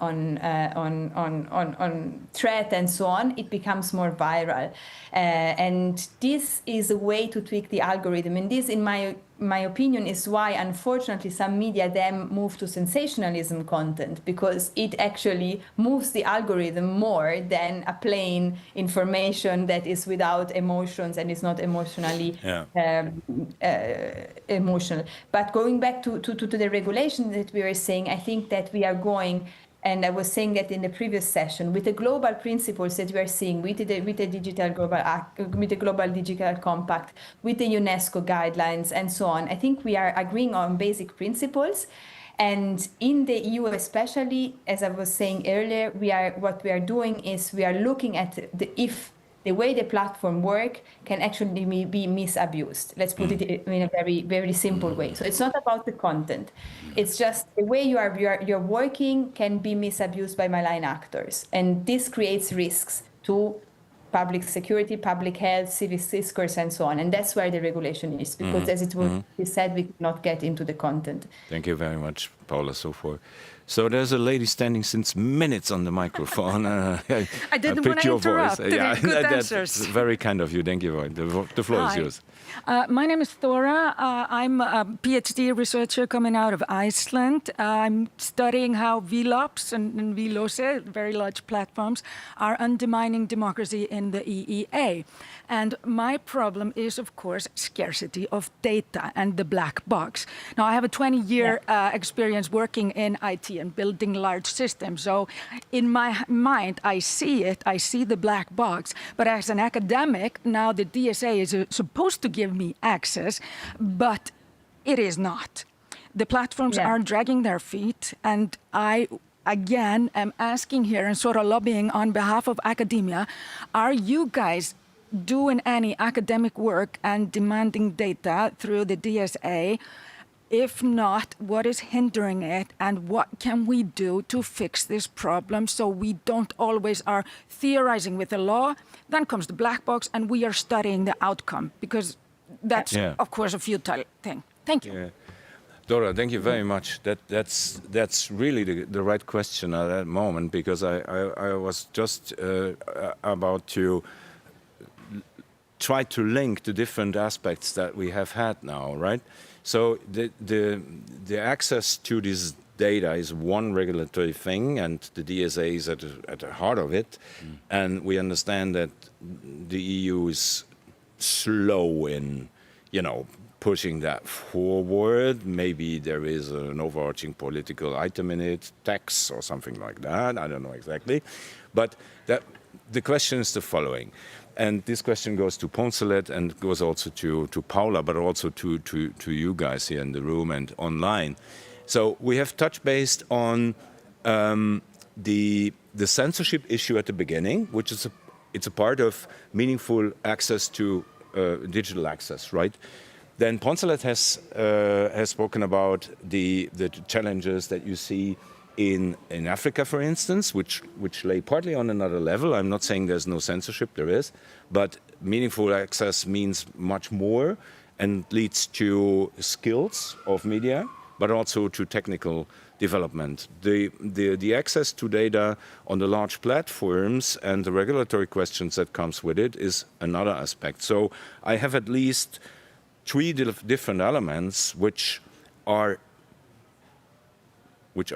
threat and so on, it becomes more viral. And this is a way to tweak the algorithm. And this, in my opinion, is why, unfortunately, some media then move to sensationalism content, because it actually moves the algorithm more than a plain information that is without emotions and is not emotionally emotional. But going back to the regulation that we were saying, I think that we are going And I was saying that in the previous session, with the global principles that we are seeing, with the global digital compact, with the UNESCO guidelines and so on, I think we are agreeing on basic principles. And in the EU especially, as I was saying earlier, what we are doing is we are looking at if the way the platform work can actually be misused. Let's put it in a very, very simple way. So it's not about the content. It's just the way you're working can be misused by malign actors. And this creates risks to public security, public health, civic discourse, and so on. And that's where the regulation is, because as it was said, we cannot get into the content. Thank you very much, Paula, so far. So there's a lady standing since minutes on the microphone. I didn't want to interrupt. Yeah, good that's answers. very kind of you. Thank you. The floor is yours. My name is Thora. I'm a PhD researcher coming out of Iceland. I'm studying how VLOPs and VLOSE, very large platforms, are undermining democracy in the EEA. And my problem is, of course, scarcity of data and the black box. Now, I have a 20-year experience working in IT and building large systems. So in my mind, I see it. I see the black box. But as an academic, now the DSA is supposed to give me access, but it is not. The platforms are dragging their feet, and I again am asking here and sort of lobbying on behalf of academia, are you guys doing any academic work and demanding data through the DSA? If not, what is hindering it, and what can we do to fix this problem so we don't always are theorizing with the law, then comes the black box and we are studying the outcome, because that's of course a futile thing. Thank you. Yeah. Dora, thank you very much. That's really the right question at that moment, because I was just about to try to link the different aspects that we have had now, right? So the access to this data is one regulatory thing, and the DSA is at the heart of it. And we understand that the EU is slow in, pushing that forward. Maybe there is an overarching political item in it, tax or something like that. I don't know exactly. But the question is the following. And this question goes to Poncelet and goes also to Paula, but also to you guys here in the room and online. So we have touched based on the censorship issue at the beginning, which is it's a part of meaningful access to digital access, right? Then Poncelet has spoken about the challenges that you see in Africa, for instance, which lay partly on another level. I'm not saying there's no censorship, there is, but meaningful access means much more and leads to skills of media, but also to technical development. The access to data on the large platforms and the regulatory questions that comes with it is another aspect. So I have at least 3 different elements which are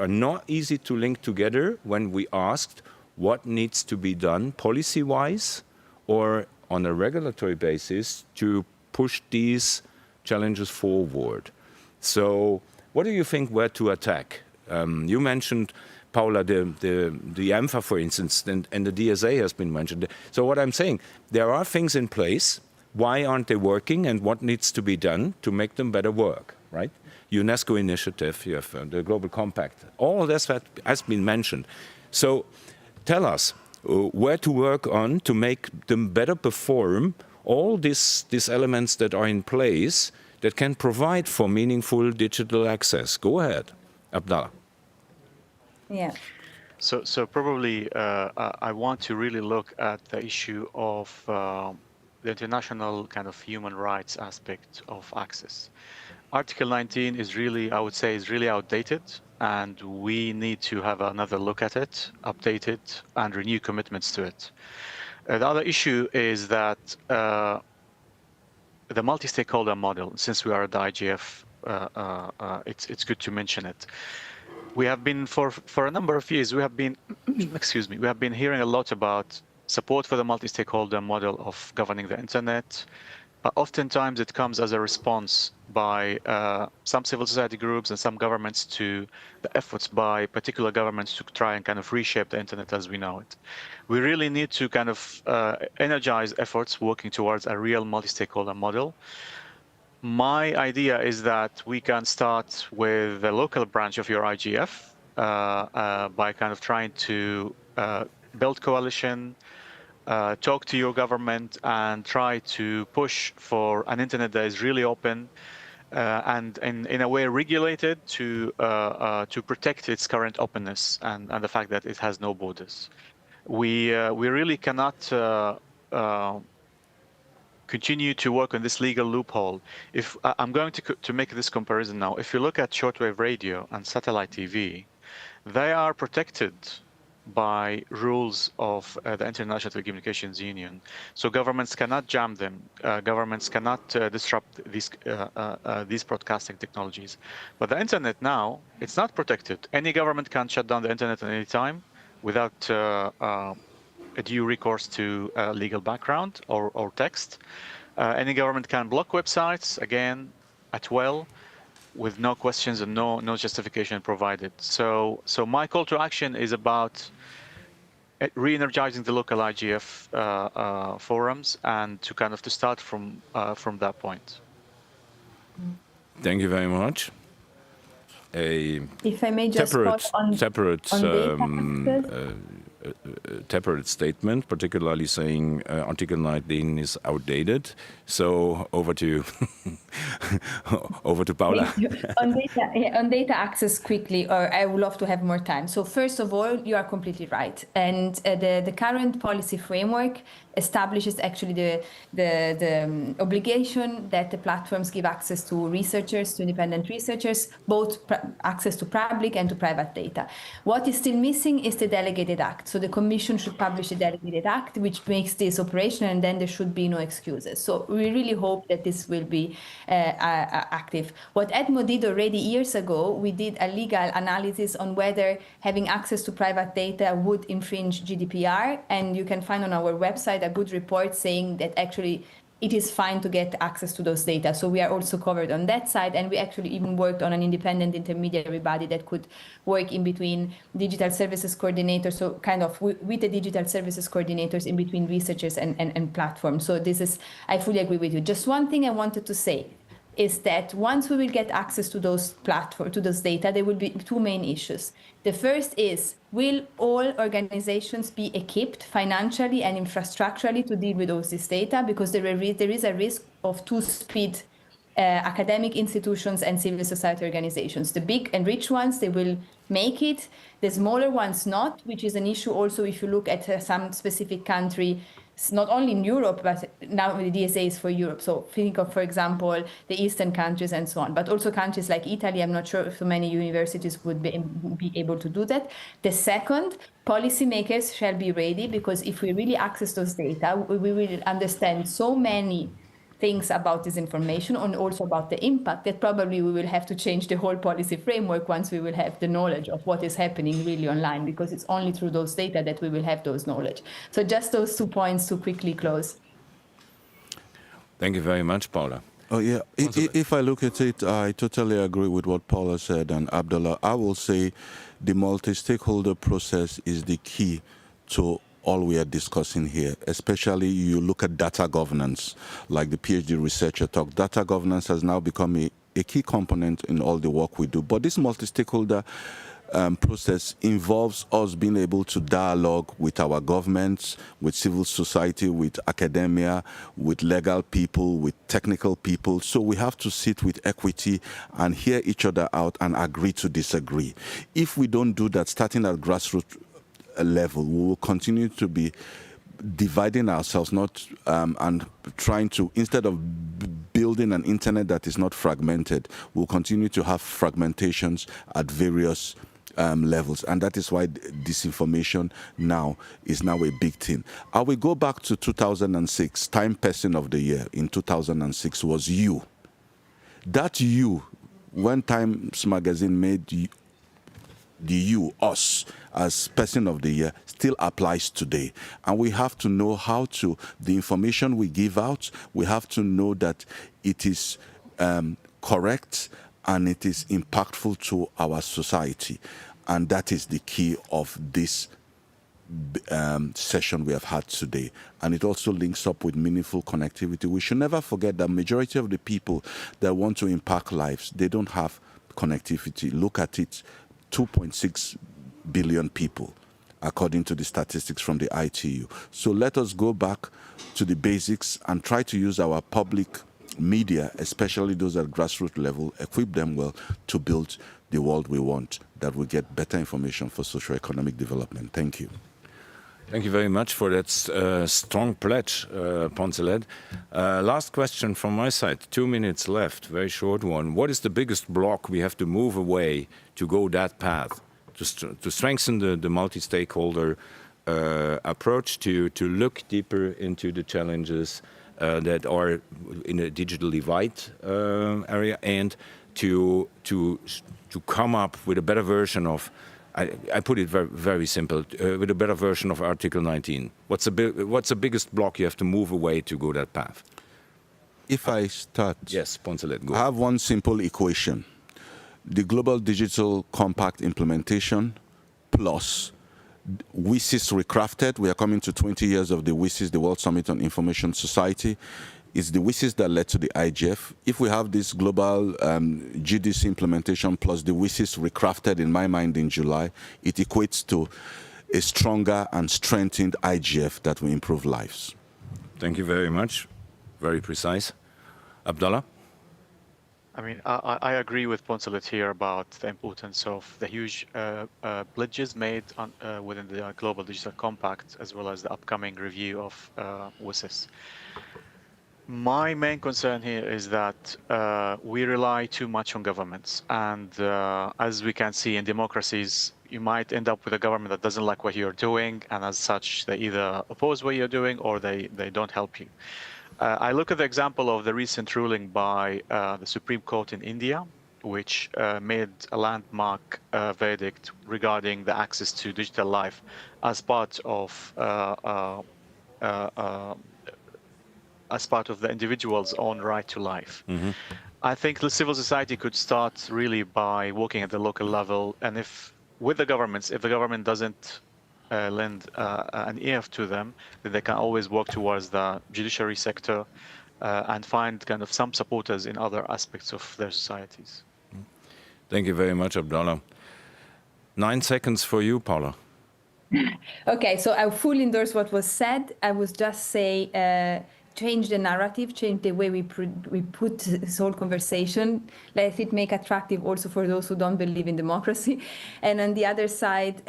not easy to link together when we asked what needs to be done policy-wise or on a regulatory basis to push these challenges forward. So what do you think where to attack? You mentioned, Paula, the EMFA, for instance, and the DSA has been mentioned. So what I'm saying, there are things in place. Why aren't they working, and what needs to be done to make them better work, right? UNESCO initiative, you have the Global Compact. All of this has been mentioned. So tell us where to work on to make them better perform all these elements that are in place that can provide for meaningful digital access. Go ahead, Abdallah. Yeah. So probably I want to really look at the issue of the international kind of human rights aspect of access. Article 19 is really, I would say, is really outdated, and we need to have another look at it, update it, and renew commitments to it. The other issue is that the multi-stakeholder model, since we are at the IGF, it's good to mention it. We have been, for a number of years, we have been, excuse me, we have been hearing a lot about support for the multi-stakeholder model of governing the internet, oftentimes it comes as a response by some civil society groups and some governments to the efforts by particular governments to try and kind of reshape the internet as we know it. We really need to kind of energize efforts working towards a real multi-stakeholder model. My idea is that we can start with the local branch of your IGF by kind of trying to build coalition, talk to your government, and try to push for an internet that is really open and in a way regulated to protect its current openness and the fact that it has no borders. We really cannot continue to work on this legal loophole. If I'm going to make this comparison now, if you look at shortwave radio and satellite TV, they are protected by rules of the International Telecommunications Union. So governments cannot jam them. Governments cannot disrupt these broadcasting technologies. But the internet now, it's not protected. Any government can shut down the internet at any time without a due recourse to legal background or text. Any government can block websites, again, at will, with no questions and no justification provided. So my call to action is about re-energizing the local IGF forums and to kind of to start from that point. Thank you very much. If I may just separate statement, particularly saying Article 19 is outdated. So over to Paula. On data access quickly, or I would love to have more time. So first of all, you are completely right. And the current policy framework establishes actually the obligation that the platforms give access to researchers, to independent researchers, both access to public and to private data. What is still missing is the delegated act. So the Commission should publish a delegated act, which makes this operational, and then there should be no excuses. So we really hope that this will be active. What EDMO did already years ago, we did a legal analysis on whether having access to private data would infringe GDPR, and you can find on our website a good report saying that actually it is fine to get access to those data. So we are also covered on that side, and we actually even worked on an independent intermediary body that could work in between digital services coordinators, so kind of with the digital services coordinators in between researchers and platforms. So this is, I fully agree with you. Just one thing I wanted to say is that once we will get access to those platforms, to those data, there will be two main issues. The first is, will all organizations be equipped financially and infrastructurally to deal with all this data? Because there is a risk of two-speed academic institutions and civil society organizations. The big and rich ones, they will make it. The smaller ones not, which is an issue also if you look at some specific country, not only in Europe, but now the DSA is for Europe. So think of, for example, the Eastern countries and so on, but also countries like Italy. I'm not sure if so many universities would be able to do that. The second, policymakers shall be ready, because if we really access those data, we will understand so many things about this information and also about the impact that probably we will have to change the whole policy framework once we will have the knowledge of what is happening really online, because it's only through those data that we will have those knowledge. So just those 2 points to quickly close. Thank you very much, Paula. Oh, yeah. If I look at it, I totally agree with what Paula said. And Abdullah, I will say the multi-stakeholder process is the key to all we are discussing here, especially you look at data governance, like the PhD researcher talked. Data governance has now become a key component in all the work we do. But this multi-stakeholder process involves us being able to dialogue with our governments, with civil society, with academia, with legal people, with technical people. So we have to sit with equity and hear each other out and agree to disagree. If we don't do that, starting at grassroots level, we will continue to be dividing ourselves, and trying to, instead of building an internet that is not fragmented, we'll continue to have fragmentations at various levels, and that is why disinformation is now a big thing. I will go back to 2006. Time Person of the Year in 2006 was you. That you, when Times Magazine made the you, us, as person of the year still applies today. And we have to know how to, the information we give out, we have to know that it is correct and it is impactful to our society. And that is the key of this session we have had today. And it also links up with meaningful connectivity. We should never forget that majority of the people that want to impact lives, they don't have connectivity. Look at it, 2.6 billion people, according to the statistics from the ITU. So let us go back to the basics and try to use our public media, especially those at grassroots level, equip them well to build the world we want, that we get better information for socio-economic development. Thank you. Thank you very much for that strong pledge, Poncelet. Last question from my side, 2 minutes left, very short one. What is the biggest block we have to move away to go that path, to strengthen the multi-stakeholder approach, to look deeper into the challenges that are in a digital divide area, and to come up with a better version of, I put it very, very simple, with a better version of Article 19. What's the biggest block you have to move away to go that path? If I start, yes, Poncelet, go. I have one simple equation. The Global Digital Compact implementation plus WSIS recrafted. We are coming to 20 years of the WSIS, the World Summit on Information Society. It's the WSIS that led to the IGF. If we have this global GDC implementation plus the WSIS recrafted, in my mind, in July, it equates to a stronger and strengthened IGF that will improve lives. Thank you very much. Very precise. Abdallah? I mean, I agree with Poncelet here about the importance of the huge pledges made within the Global Digital Compact, as well as the upcoming review of WSIS. My main concern here is that we rely too much on governments. And as we can see in democracies, you might end up with a government that doesn't like what you're doing. And as such, they either oppose what you're doing or they don't help you. I look at the example of the recent ruling by the Supreme Court in India, which made a landmark verdict regarding the access to digital life as part of the individual's own right to life. Mm-hmm. I think the civil society could start really by working at the local level, and if the government doesn't lend an ear to them, then they can always work towards the judiciary sector and find kind of some supporters in other aspects of their societies. Thank you very much, Abdallah. 9 seconds for you, Paula. Okay, so I fully endorse what was said. I would just say, change the narrative, change the way we put this whole conversation, let it make attractive also for those who don't believe in democracy. And on the other side,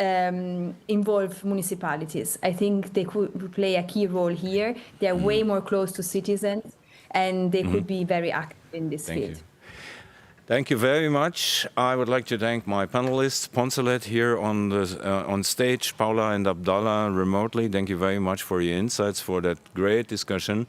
involve municipalities. I think they could play a key role here. They are way more close to citizens, and they could be very active in this field. Thank you very much. I would like to thank my panelists, Poncelet here on stage, Paula and Abdallah remotely. Thank you very much for your insights, for that great discussion.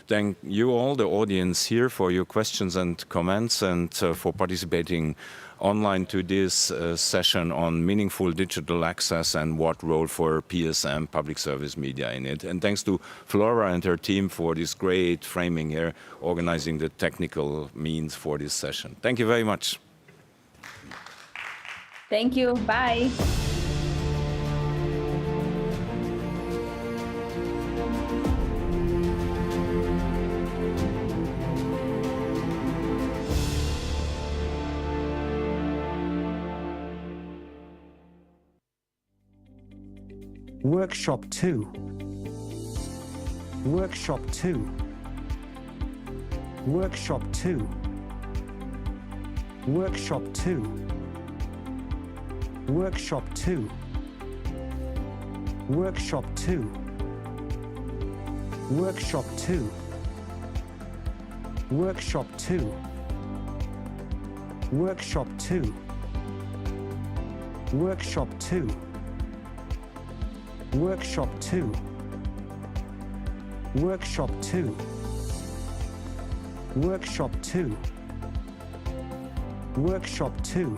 Thank you all, the audience here, for your questions and comments, and for participating online to this session on meaningful digital access and what role for PSM, public service media, in it. And thanks to Flora and her team for this great framing here, organizing the technical means for this session. Thank you very much. Thank you. Bye. Workshop 2. Workshop 2. Workshop 2. Workshop 2. Workshop 2. Workshop 2. Workshop 2. Workshop 2. Workshop 2. Workshop 2. Workshop 2. Workshop 2. Workshop 2. Workshop 2.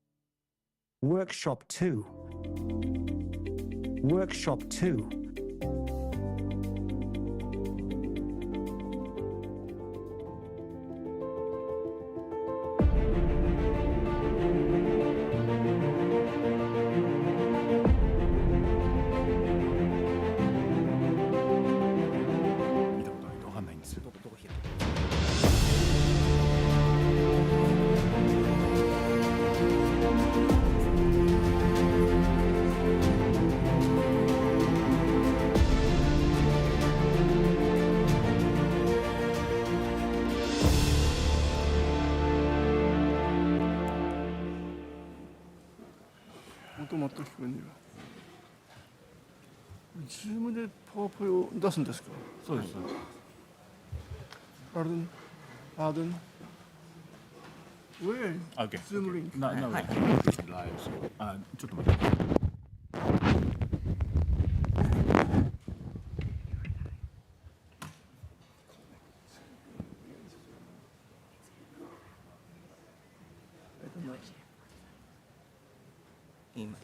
Workshop 2. Workshop 2. Zoom でパワポを出すんですか？そうです。Pardon? Pardon? Where? Okay. Zoom link. No, no, Hi. live. So, ちょっと待って。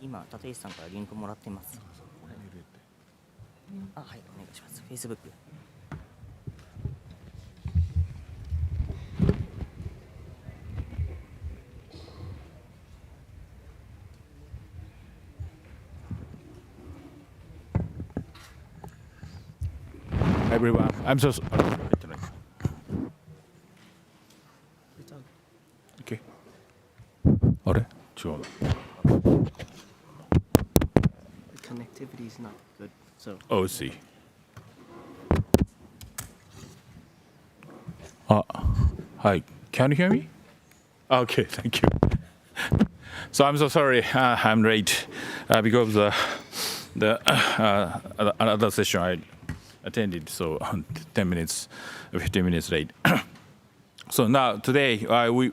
今、立石さんからリンクもらってます。あ、はい、お願いします。Facebook。Everyone, I'm so sorry. Okay. あれ？違う。Connectivity is not good, so. Oh, I see. Hi. Can you hear me? Okay, thank you. So I'm so sorry. I'm late because the another session I attended, so 10 minutes, 15 minutes late. So now today we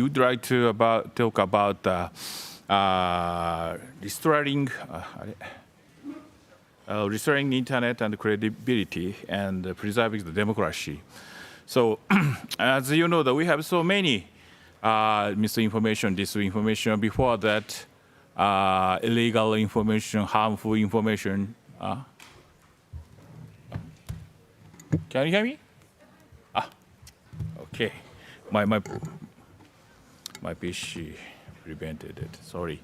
would like to talk about restoring internet and credibility and preserving the democracy. So as you know, that we have so many misinformation, disinformation. Before that, illegal information, harmful information. Can you hear me? Okay. My PC prevented it. Sorry.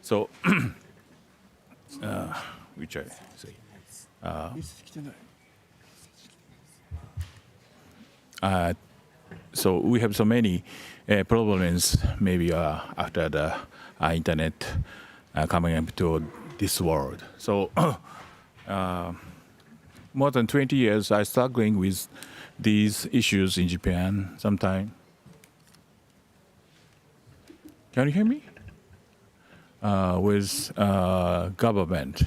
So, which I say. So we have so many problems maybe after the internet coming into this world. So more than 20 years I struggling with these issues in Japan sometime. Can you hear me? With government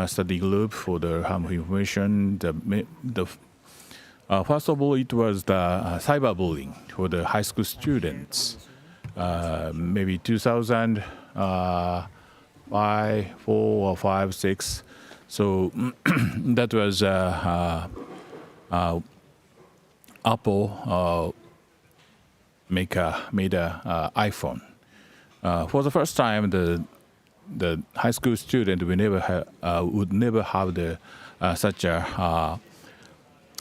study group for the harmful information. First of all, it was the cyberbullying for the high school students. Maybe 2005, 4 or 5, 6. So that was Apple made a iPhone. For the first time, the high school student would never have such a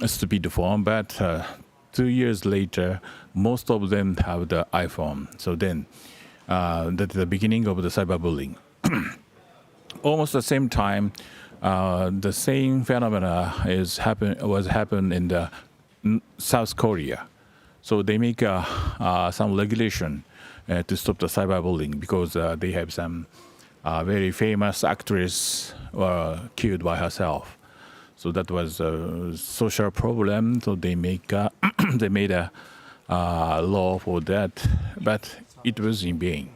stupid phone, but 2 years later, most of them have the iPhone. So then, that's the beginning of the cyberbullying. Almost the same time, the same phenomena was happened in the South Korea. So they make some regulation to stop the cyberbullying because they have some very famous actress killed by herself. So that was a social problem. So they made a law for that, but it was in vain.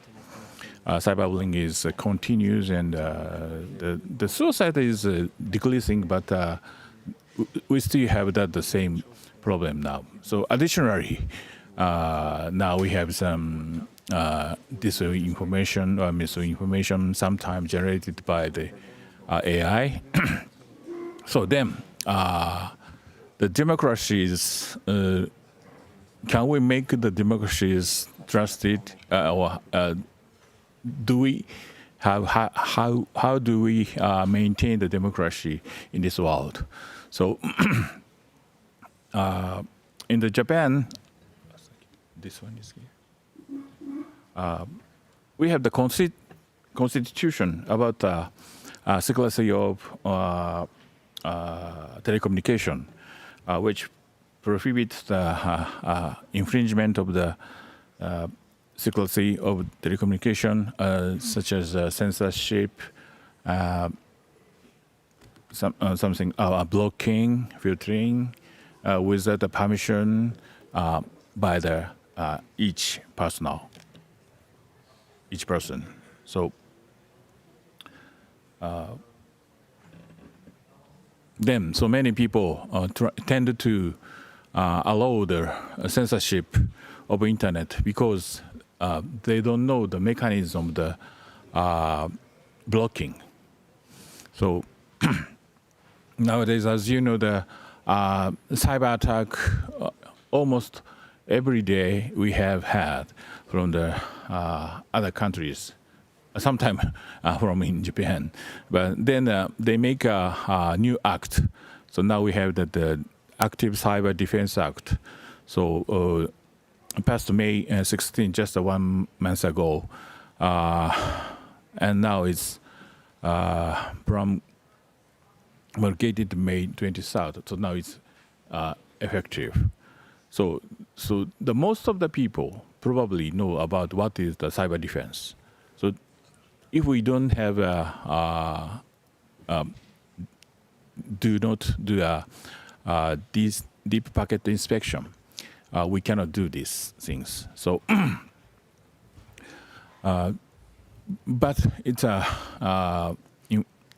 Cyberbullying is continues, and the suicide is decreasing, but we still have the same problem now. So additionally, now we have some disinformation or misinformation, sometimes generated by the AI. So then, the democracies, can we make the democracies trusted or do we how do we maintain the democracy in this world? So in the Japan, this one is here. We have the constitution about secrecy of telecommunication, which prohibits the infringement of the secrecy of telecommunication, such as censorship, something blocking, filtering, without the permission by the each person. So then, so many people tend to allow the censorship of internet because they don't know the mechanism of the blocking. So nowadays, as you know, the cyber attack almost every day we have had from the other countries, sometimes from in Japan. But then they make a new act. So now we have the Active Cyber Defense Act. So past May 16, just 1 month ago, and now it's promulgated May 23rd. So now it's effective. So the most of the people probably know about what is the cyber defense. So if we don't have do not do this deep packet inspection, we cannot do these things. So, but it's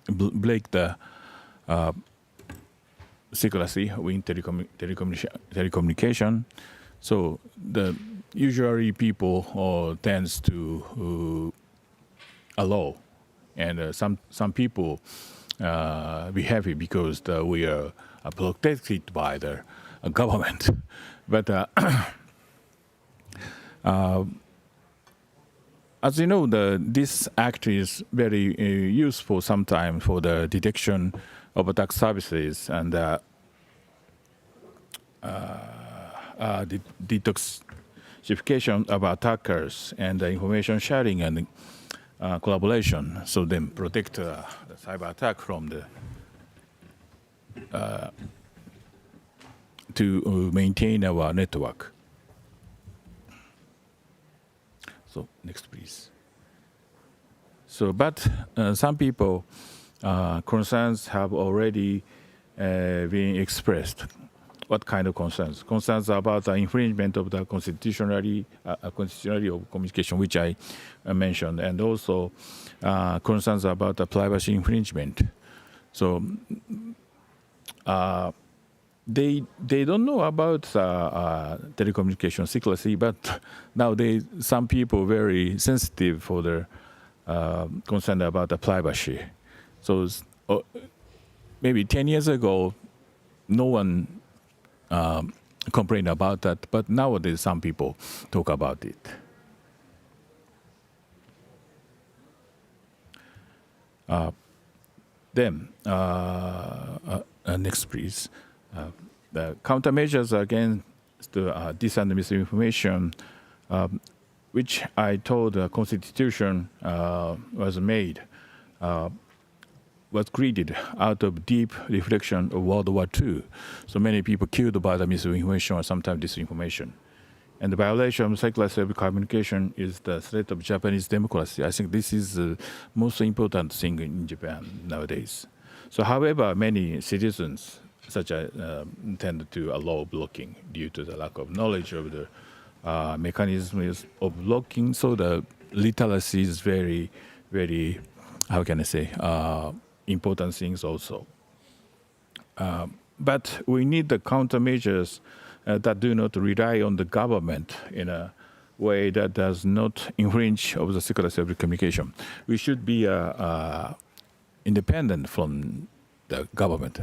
break the secrecy in telecommunication. So usually people tends to allow, and some people be happy because we are protected by the government. But as you know, this act is very useful sometimes for the detection of attack services and detoxification of attackers and information sharing and collaboration. So then protect the cyber attack from the to maintain our network. So next, please. So, but some people concerns have already been expressed. What kind of concerns? Concerns about the infringement of the constitutionality of communication, which I mentioned, and also concerns about the privacy infringement. So they don't know about telecommunication secrecy, but nowadays some people very sensitive for their concern about the privacy. So maybe 10 years ago, no one complained about that, but nowadays some people talk about it. Then next, please. The countermeasures against the dis and misinformation, which I told the Constitution was made, was created out of deep reflection of World War II. So many people killed by the misinformation or sometimes disinformation. And the violation of secrecy of communication is the threat of Japanese democracy. I think this is the most important thing in Japan nowadays. So however, many citizens such as tend to allow blocking due to the lack of knowledge of the mechanisms of blocking. So the literacy is very, very, how can I say, important things also. But we need the countermeasures that do not rely on the government in a way that does not infringe of the secrecy of the communication. We should be independent from the government.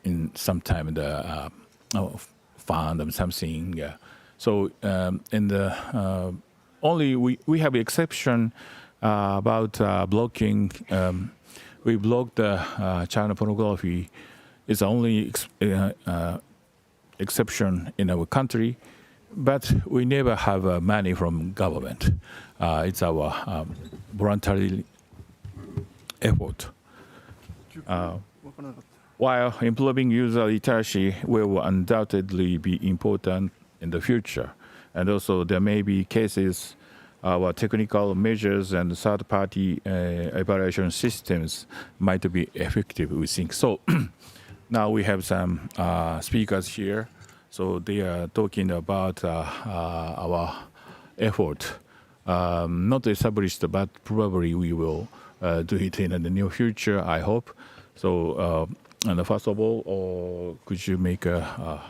In some time the fund or something. So in the only we have exception about blocking. We blocked child pornography. It's the only exception in our country, but we never have money from government. It's our voluntary effort. While improving user literacy will undoubtedly be important in the future, and also there may be cases where technical measures and third-party evaluation systems might be effective, we think. So now we have some speakers here, so they are talking about our effort. Not established, but probably we will do it in the near future, I hope. So, and first of all, could you make a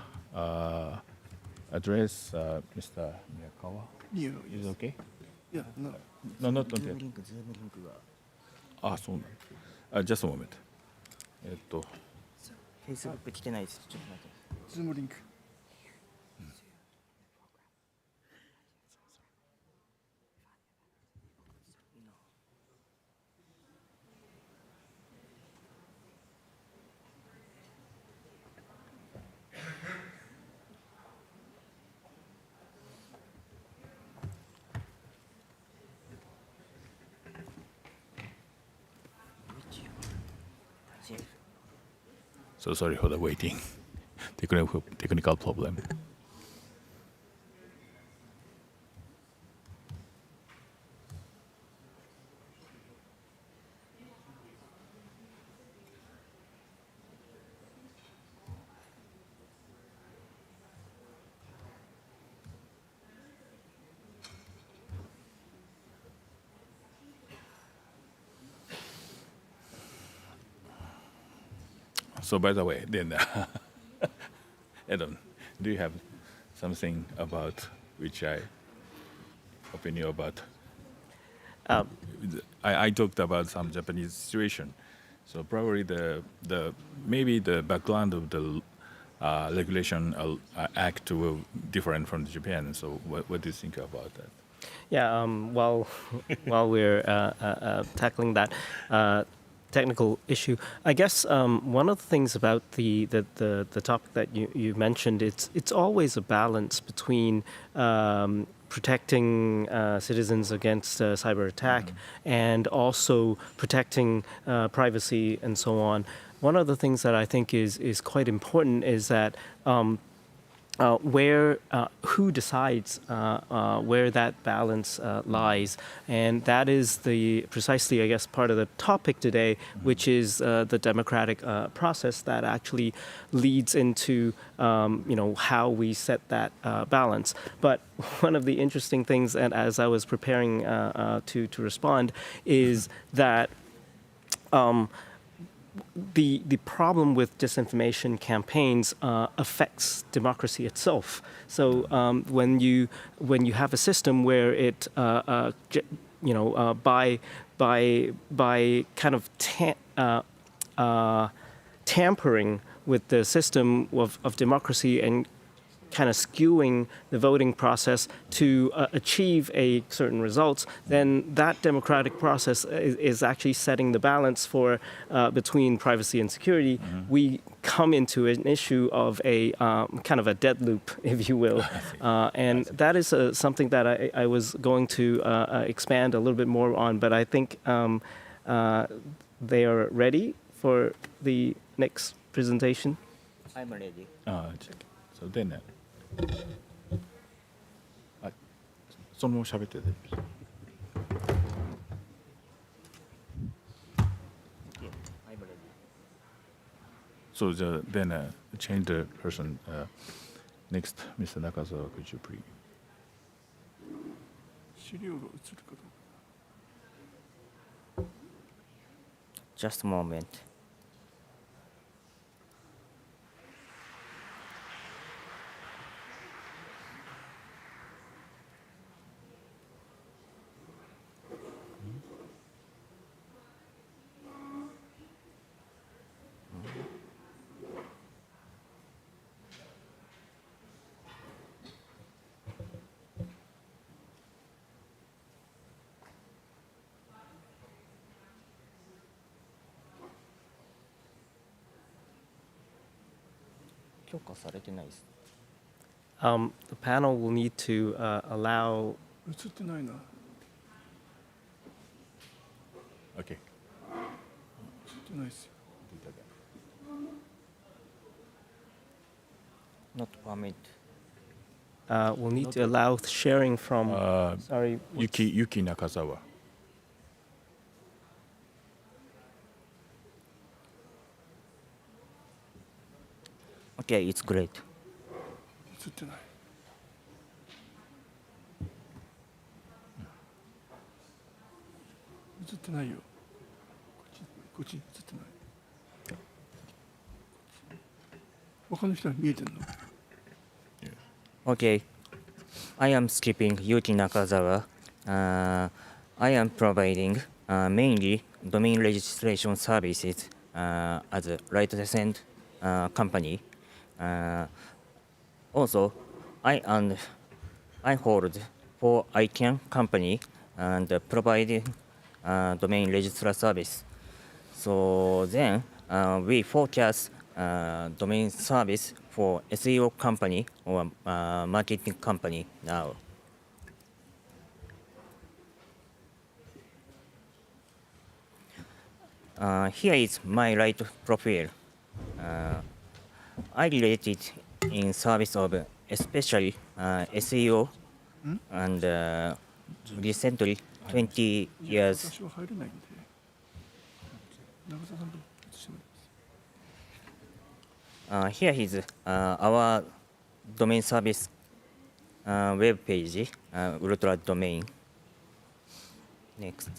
address, Mr. Miyakawa? Yeah. Is it okay? Yeah, no. No, not yet. So just a moment. Facebook 来てないです。ちょっと待って。ズームリンク。So sorry for the waiting. Technical problem. So by the way, then, Adam, do you have something about which opinion about? I talked about some Japanese situation, so probably maybe the background of the regulation act will different from Japan. So what do you think about that? Yeah, while we're tackling that technical issue, I guess one of the things about the topic that you mentioned, it's always a balance between protecting citizens against cyber attack and also protecting privacy and so on. One of the things that I think is quite important is that who decides where that balance lies, and that is precisely, I guess, part of the topic today, which is the democratic process that actually leads into how we set that balance. But one of the interesting things, and as I was preparing to respond, is that the problem with disinformation campaigns affects democracy itself. So when you have a system where it by kind of tampering with the system of democracy and kind of skewing the voting process to achieve a certain results, then that democratic process is actually setting the balance for between privacy and security. We come into an issue of a kind of a dead loop, if you will, and that is something that I was going to expand a little bit more on, but I think they are ready for the next presentation. I'm ready. So then. そのまま喋ってて。So then change the person. Next, Mr. Nakazawa, could you please? 資料が映るかどうか。Just a moment. The panel will need to allow. 映ってないな。Okay. 映ってないですよ。 Not permit. We'll need to allow sharing from. Sorry. Yuki Nakazawa. Okay, it's great. 映ってない。映ってないよ。こっちに映ってない。他の人は見えてんの？ Okay, I am skipping Yuki Nakazawa. I am providing mainly domain registration services as a right descent company. Also, I hold for ICANN company and providing domain registrar service. So then we forecast domain service for SEO company or marketing company now. Here is my right profile. I related in service of especially SEO and recently 20 years. 私は入れないんで。長澤さんと映してもらいます。 Here is our domain service web page, Ultra Domain. Next.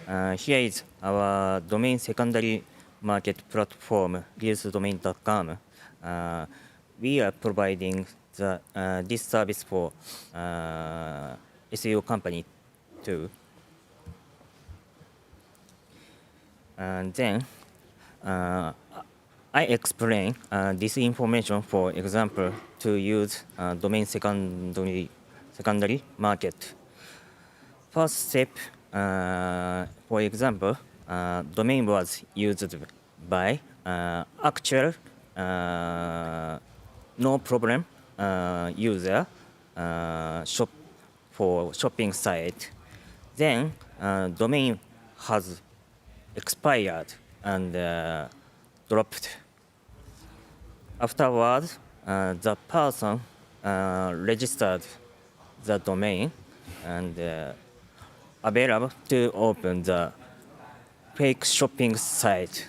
Here is our domain secondary market platform, reelsdomain.com. We are providing this service for SEO company too. And then I explain this information, for example, to use domain secondary market. First step, for example, domain was used by actual no problem user for shopping site. Then domain has expired and dropped. Afterwards, the person registered the domain and available to open the fake shopping site.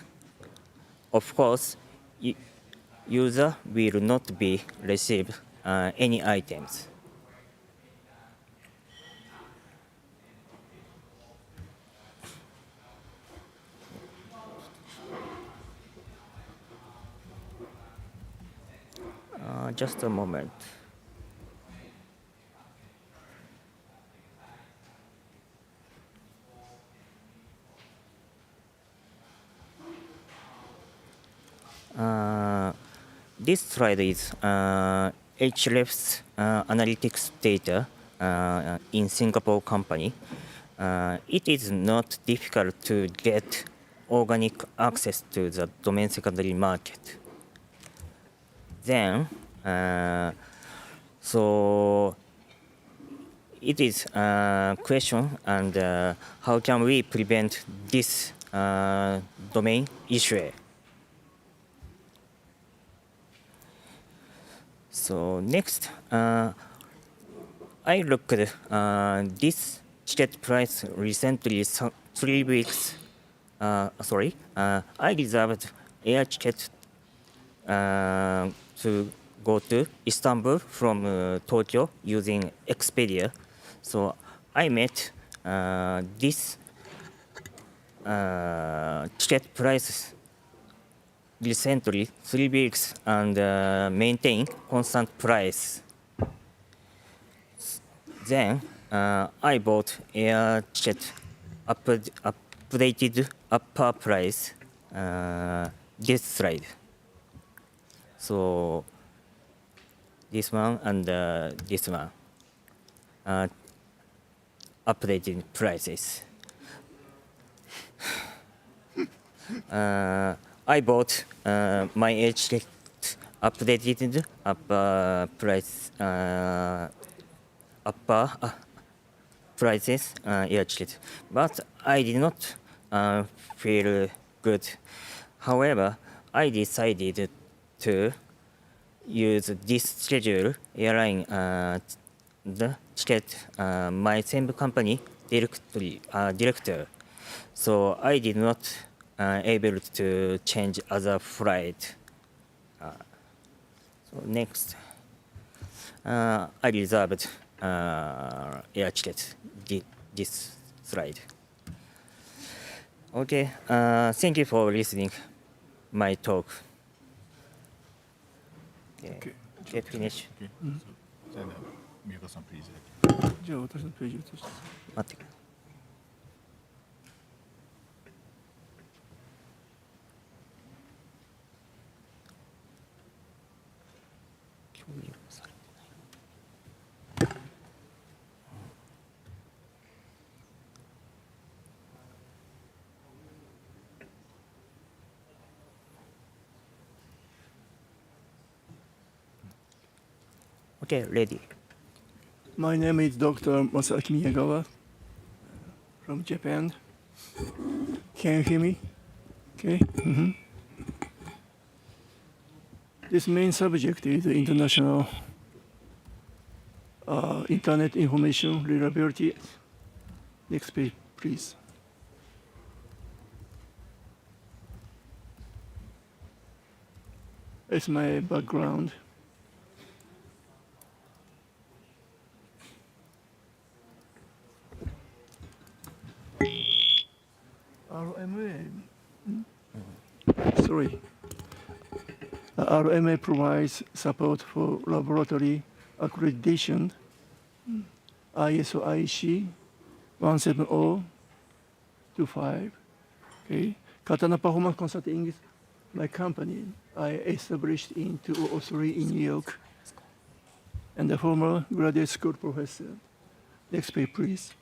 Of course, user will not be receive any items. Just a moment. This slide is Hrefs analytics data in Singapore company. It is not difficult to get organic access to the domain secondary market. Then, so it is a question, and how can we prevent this domain issue? So next, I looked this ticket price recently 3 weeks. I reserved air ticket to go to Istanbul from Tokyo using Expedia. So I met this ticket price recently 3 weeks and maintain constant price. Then I bought air ticket updated upper price. This slide. So this one and this one updated prices. I bought my air ticket updated prices yet, but I did not feel good. However, I decided to use this schedule airline the ticket my same company director. So I did not able to change other flight. So next, I reserved air ticket. This slide. Okay. Thank you for listening. My talk. Okay. Finish. 宮川さん、please. じゃあ私のページ移して。待って。共有されてない。Okay, ready. My name is Dr. Masaaki Miyagawa from Japan. Can you hear me? Okay. This main subject is international internet information reliability. Next page, please. It's my background. RMA provides support for laboratory accreditation, ISO IEC 17025. Okay. Katana Performance Consulting is my company. I established in 2003 in New York, and a former graduate school professor. Next page, please.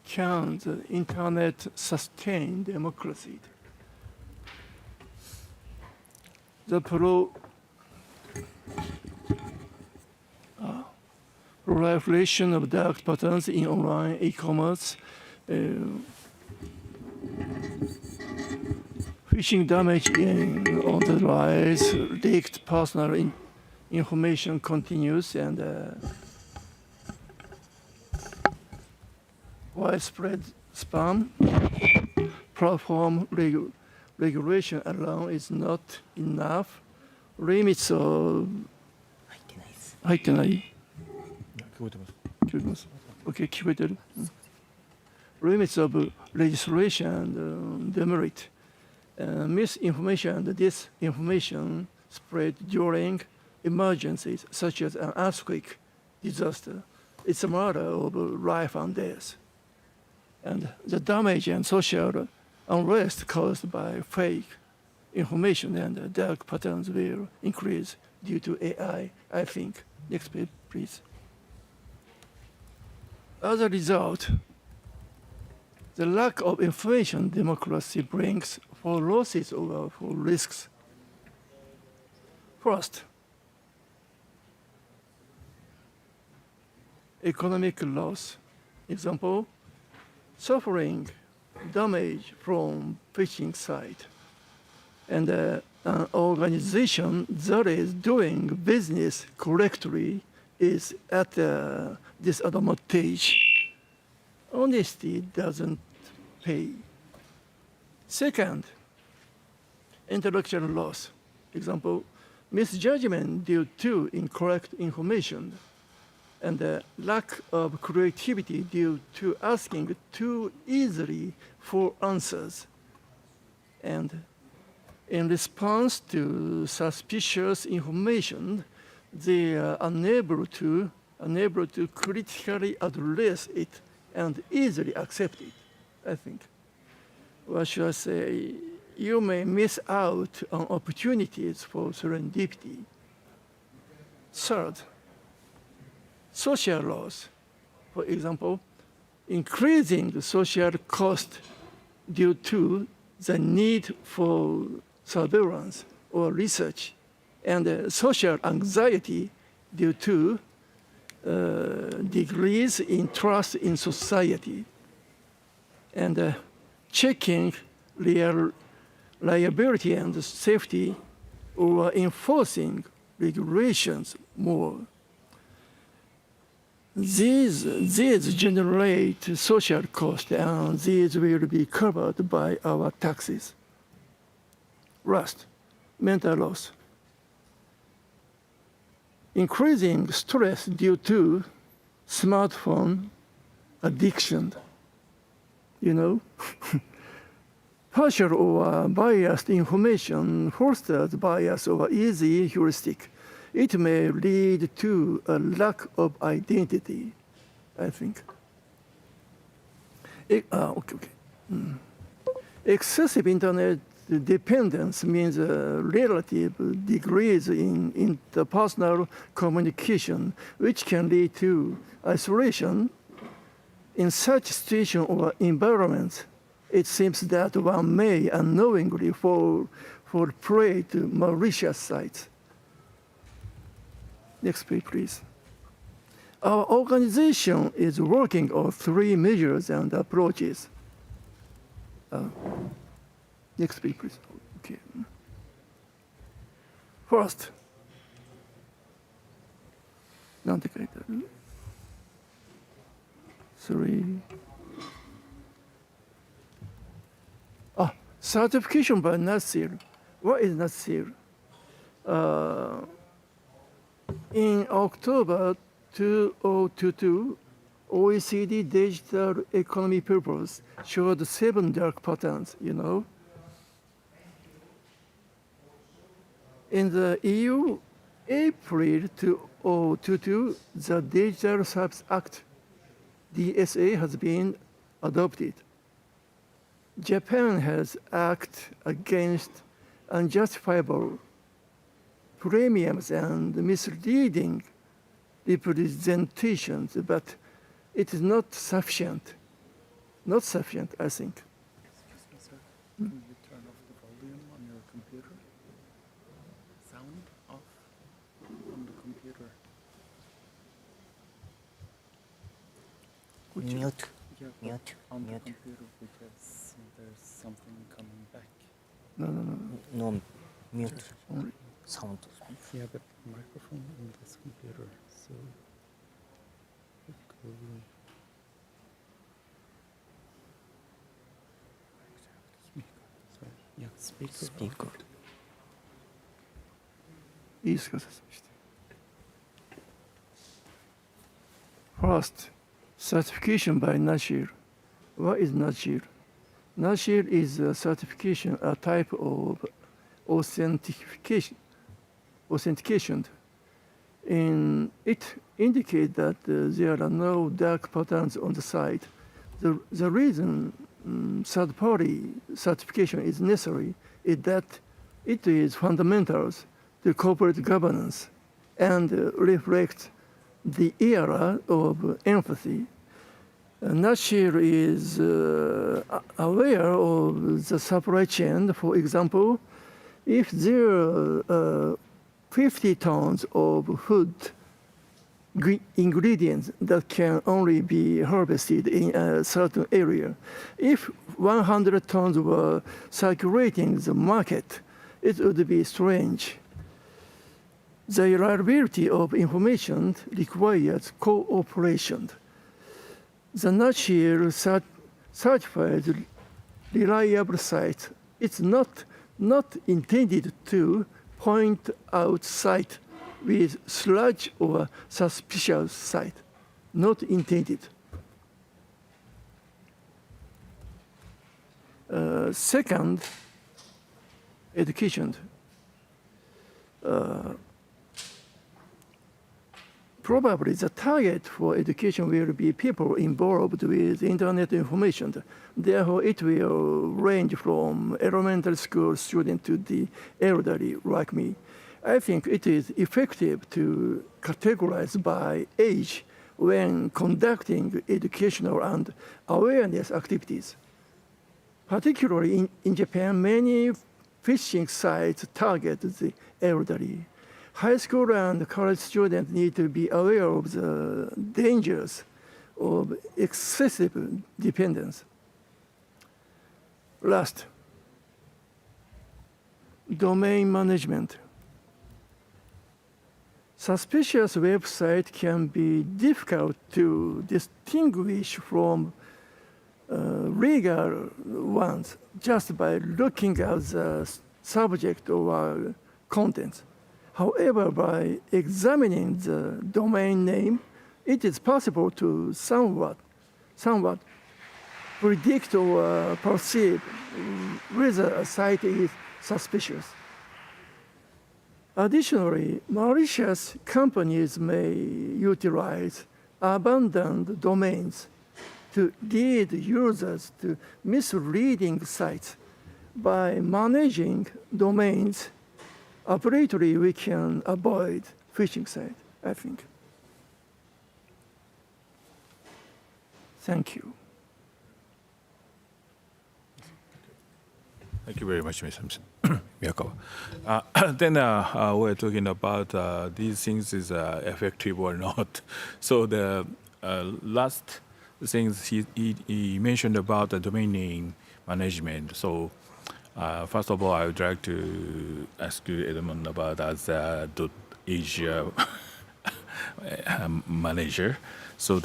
Can the internet sustain democracy? The proliferation of dark patterns in online e-commerce, phishing damage on the rise, leaked personal information continues, and widespread spam. Platform regulation alone is not enough. Limits of 入ってない。聞こえてます。聞こえてます。Okay, 聞こえてる。Limits of legislation and demerit. Misinformation and disinformation spread during emergencies such as an earthquake disaster. It's a matter of life and death. And the damage and social unrest caused by fake information and dark patterns will increase due to AI, I think. Next page, please. As a result, the lack of information democracy brings four losses or four risks. First, economic loss. Example, suffering damage from phishing site. And an organization that is doing business correctly is at a disadvantage. Honesty doesn't pay. Second, intellectual loss. Example, misjudgment due to incorrect information, and the lack of creativity due to asking too easily for answers. And in response to suspicious information, they are unable to critically address it and easily accept it, I think. What should I say? You may miss out on opportunities for serendipity. Third, social loss. For example, increasing the social cost due to the need for surveillance or research, and social anxiety due to decrease in trust in society, and checking reliability and safety or enforcing regulations more. These generate social cost, and these will be covered by our taxes. Last, mental loss. Increasing stress due to smartphone addiction, partial or biased information fosters bias or easy heuristic. It may lead to a lack of identity, I think. Excessive internet dependence means a relative decrease in interpersonal communication, which can lead to isolation. In such situation or environments, it seems that one may unknowingly fall prey to malicious sites. Next page, please. Our organization is working on 3 measures and approaches. Next page, please. Okay. First, 3. Certification by NACIL. What is NACIL? In October 2022, OECD Digital Economy Purpose showed 7 dark patterns, In the EU, April 2022, the Digital Services Act, DSA, has been adopted. Japan has acted against unjustifiable premiums and misleading representations, but it is not sufficient. Not sufficient, I think. Excuse me, sir. Can you turn off the volume on your computer? Sound off on the computer. Mute. Yeah, Mute. on the Mute. computer because there's something coming back. No, mute. Sound. Yeah, but microphone on this computer, so it go. Sorry. Yeah, speaker. Speaker. いいですか、説明して。First, certification by NACIL. What is NACIL? NACIL is a certification, a type of authentication. It indicates that there are no dark patterns on the site. The reason third-party certification is necessary is that it is fundamental to corporate governance and reflects the era of empathy. NACIL is aware of the supply chain. For example, if there are 50 tons of food ingredients that can only be harvested in a certain area, if 100 tons were circulating the market, it would be strange. The reliability of information requires cooperation. The NACIL certifies reliable sites. It's not intended to point out site with sludge or suspicious site. Not intended. Second, education. Probably the target for education will be people involved with internet information. Therefore, it will range from elementary school students to the elderly like me. I think it is effective to categorize by age when conducting educational and awareness activities. Particularly in Japan, many phishing sites target the elderly. High school and college students need to be aware of the dangers of excessive dependence. Last, domain management. Suspicious website can be difficult to distinguish from legal ones just by looking at the subject or content. However, by examining the domain name, it is possible to somewhat predict or perceive whether a site is suspicious. Additionally, malicious companies may utilize abandoned domains to lead users to misleading sites. By managing domains appropriately, we can avoid phishing sites, I think. Thank you. Thank you very much, Mr. Miyakawa. Then we're talking about these things is effective or not. So the last things he mentioned about the domain name management. So first of all, I would like to ask you, Edmund, about as a .asia manager. So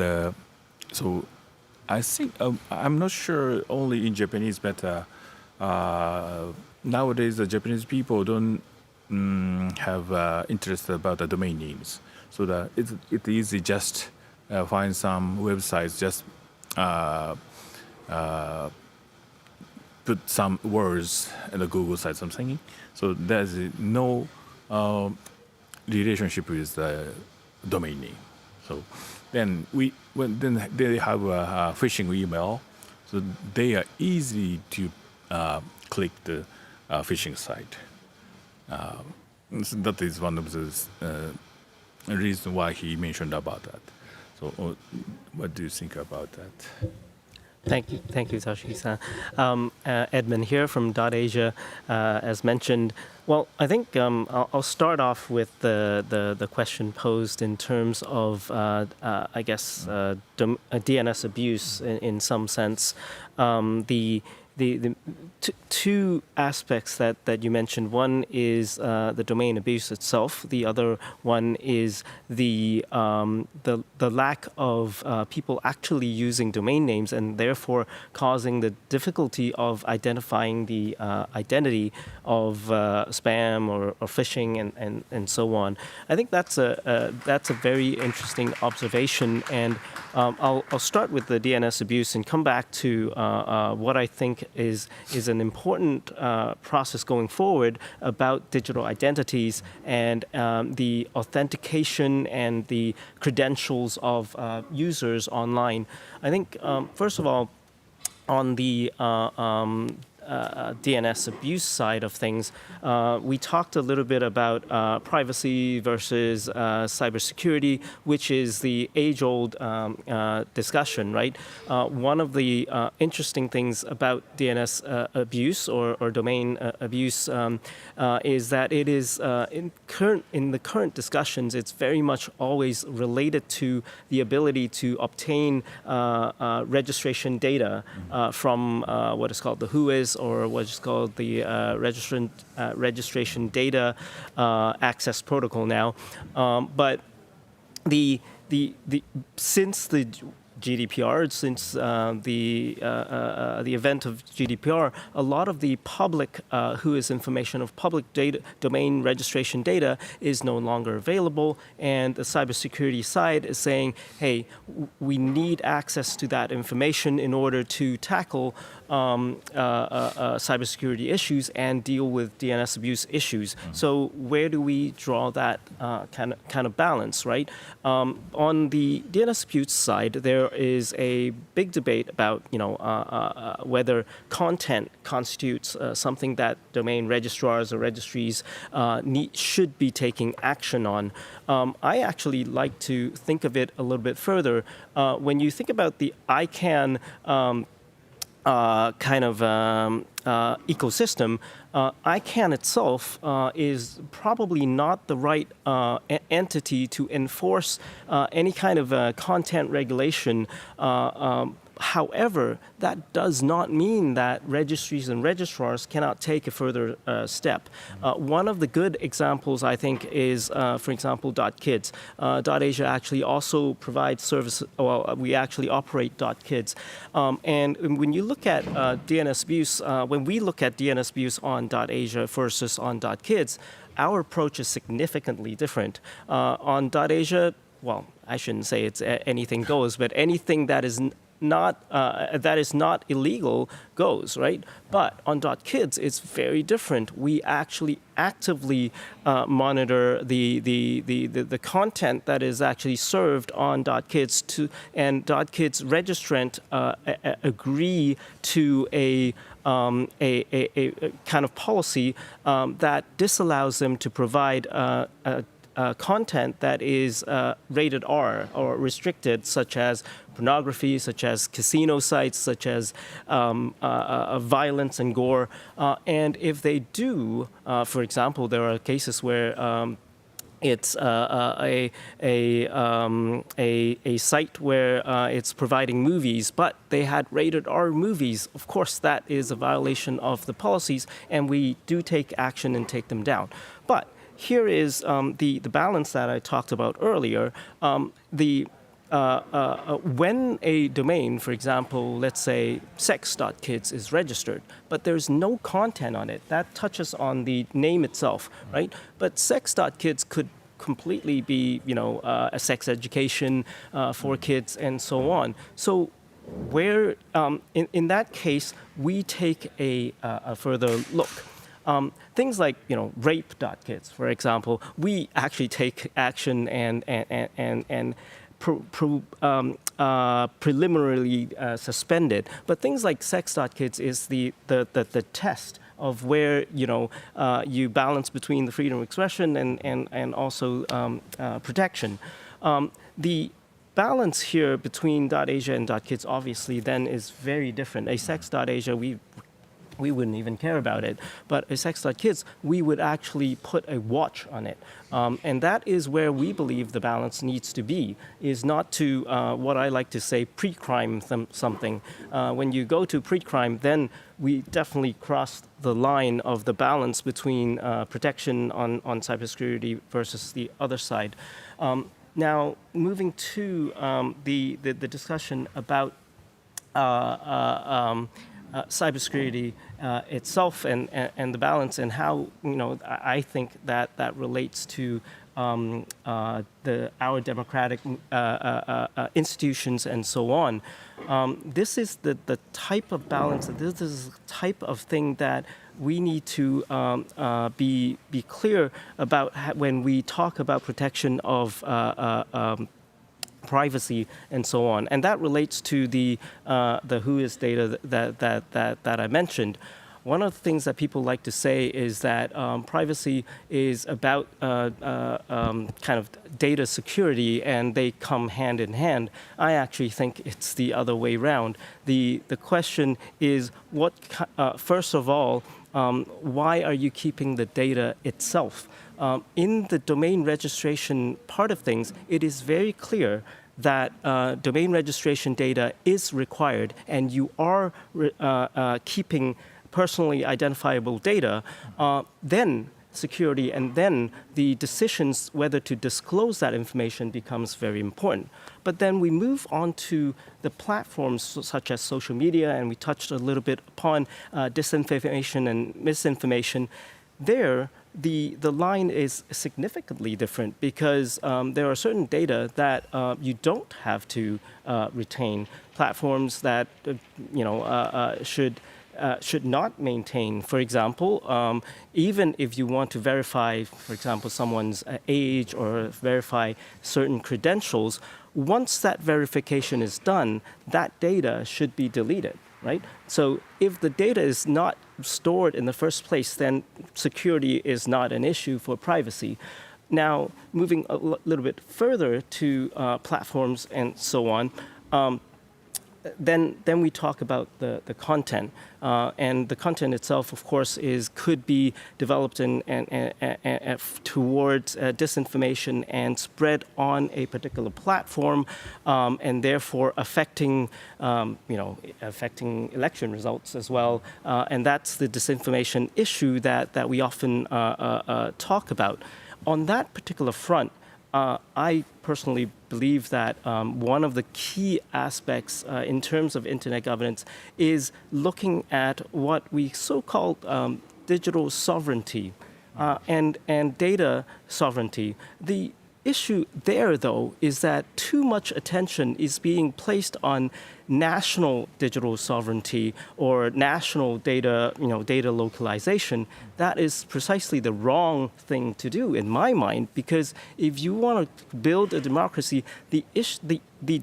I think I'm not sure only in Japanese, but nowadays the Japanese people don't have interest about the domain names. So that it's easy just find some websites, just put some words in the Google site, something. So there's no relationship with the domain name. So then then they have a phishing email, so they are easy to click the phishing site. So that is one of the reasons why he mentioned about that. So what do you think about that? Thank you, Tashi-san. Edmund here from .asia, as mentioned. Well, I think I'll start off with the question posed in terms of, I guess, DNS abuse in some sense. The two aspects that you mentioned. One is the domain abuse itself. The other one is the lack of people actually using domain names and therefore causing the difficulty of identifying the identity of spam or phishing and so on. I think that's a very interesting observation, and I'll start with the DNS abuse and come back to what I think is an important process going forward about digital identities and the authentication and the credentials of users online. I think, first of all, on the DNS abuse side of things, we talked a little bit about privacy versus cybersecurity, which is the age-old discussion, right? One of the interesting things about DNS abuse or domain abuse is that it is in the current discussions, it's very much always related to the ability to obtain registration data from what is called the WHOIS, or what's called the registration data access protocol now. But since the GDPR, since the event of GDPR, a lot of the public WHOIS information of public data, domain registration data is no longer available, and the cybersecurity side is saying, hey, we need access to that information in order to tackle cybersecurity issues and deal with DNS abuse issues. So where do we draw that kind of balance, right? On the DNS abuse side, there is a big debate about whether content constitutes something that domain registrars or registries should be taking action on. I actually like to think of it a little bit further. When you think about the ICANN ecosystem, ICANN itself is probably not the right entity to enforce any kind of content regulation. However, that does not mean that registries and registrars cannot take a further step. One of the good examples, I think, is, for example, .kids. .asia actually also provides service, well, we actually operate .kids. And when you look at DNS abuse, when we look at DNS abuse on .asia versus on .kids, our approach is significantly different. On .asia, well, I shouldn't say it's anything goes, but anything that is not illegal goes, right? But on .kids, it's very different. We actually actively monitor the content that is actually served on .kids and .kids registrant agree to a kind of policy that disallows them to provide content that is rated R or restricted, such as pornography, such as casino sites, such as violence and gore. And if they do, for example, there are cases where it's a site where it's providing movies, but they had rated R movies. Of course, that is a violation of the policies, and we do take action and take them down. But here is the balance that I talked about earlier. When a domain, for example, let's say sex.kids is registered, but there's no content on it, that touches on the name itself, right? But sex.kids could completely be, a sex education for kids and so on. So where, in that case, we take a further look. Things like, rape.kids, for example, we actually take action and preliminarily suspend it. But things like sex.kids is the test of where, you balance between the freedom of expression and also protection. The balance here between .asia and .kids obviously then is very different. A sex.asia, we wouldn't even care about it. But a sex.kids, we would actually put a watch on it. And that is where we believe the balance needs to be, is not to, what I like to say, pre-crime something. When you go to pre-crime, then we definitely cross the line of the balance between protection on cybersecurity versus the other side. Now, moving to the discussion about cybersecurity itself and the balance and how I think that relates to our democratic institutions and so on. This is the type of balance. This is the type of thing that we need to be clear about when we talk about protection of privacy and so on, and that relates to the WHOIS data that I mentioned. One of the things that people like to say is that privacy is about kind of data security, and they come hand in hand. I actually think it's the other way around. The question is, first of all, why are you keeping the data itself? In the domain registration part of things, it is very clear that domain registration data is required, and you are keeping personally identifiable data, then security and then the decisions whether to disclose that information becomes very important. But then we move on to the platforms such as social media, and we touched a little bit upon disinformation and misinformation. There, the line is significantly different because there are certain data that you don't have to retain. Platforms that should not maintain. For example, even if you want to verify, for example, someone's age or verify certain credentials, once that verification is done, that data should be deleted, right? So if the data is not stored in the first place, then security is not an issue for privacy. Now, moving a little bit further to platforms and so on, then we talk about the content, and the content itself, of course, could be developed towards disinformation and spread on a particular platform, and therefore affecting election results as well. And that's the disinformation issue that we often talk about. On that particular front, I personally believe that one of the key aspects in terms of internet governance is looking at what we so-called digital sovereignty and data sovereignty. The issue there, though, is that too much attention is being placed on national digital sovereignty or national data localization. That is precisely the wrong thing to do, in my mind, because if you want to build a democracy, the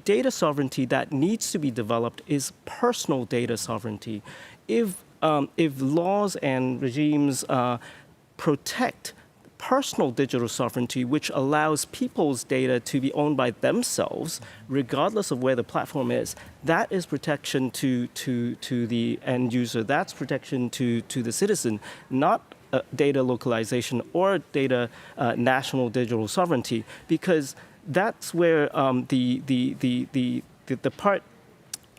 data sovereignty that needs to be developed is personal data sovereignty. If laws and regimes protect personal digital sovereignty, which allows people's data to be owned by themselves, regardless of where the platform is, that is protection to the end user. That's protection to the citizen, not data localization or data national digital sovereignty, because that's where the part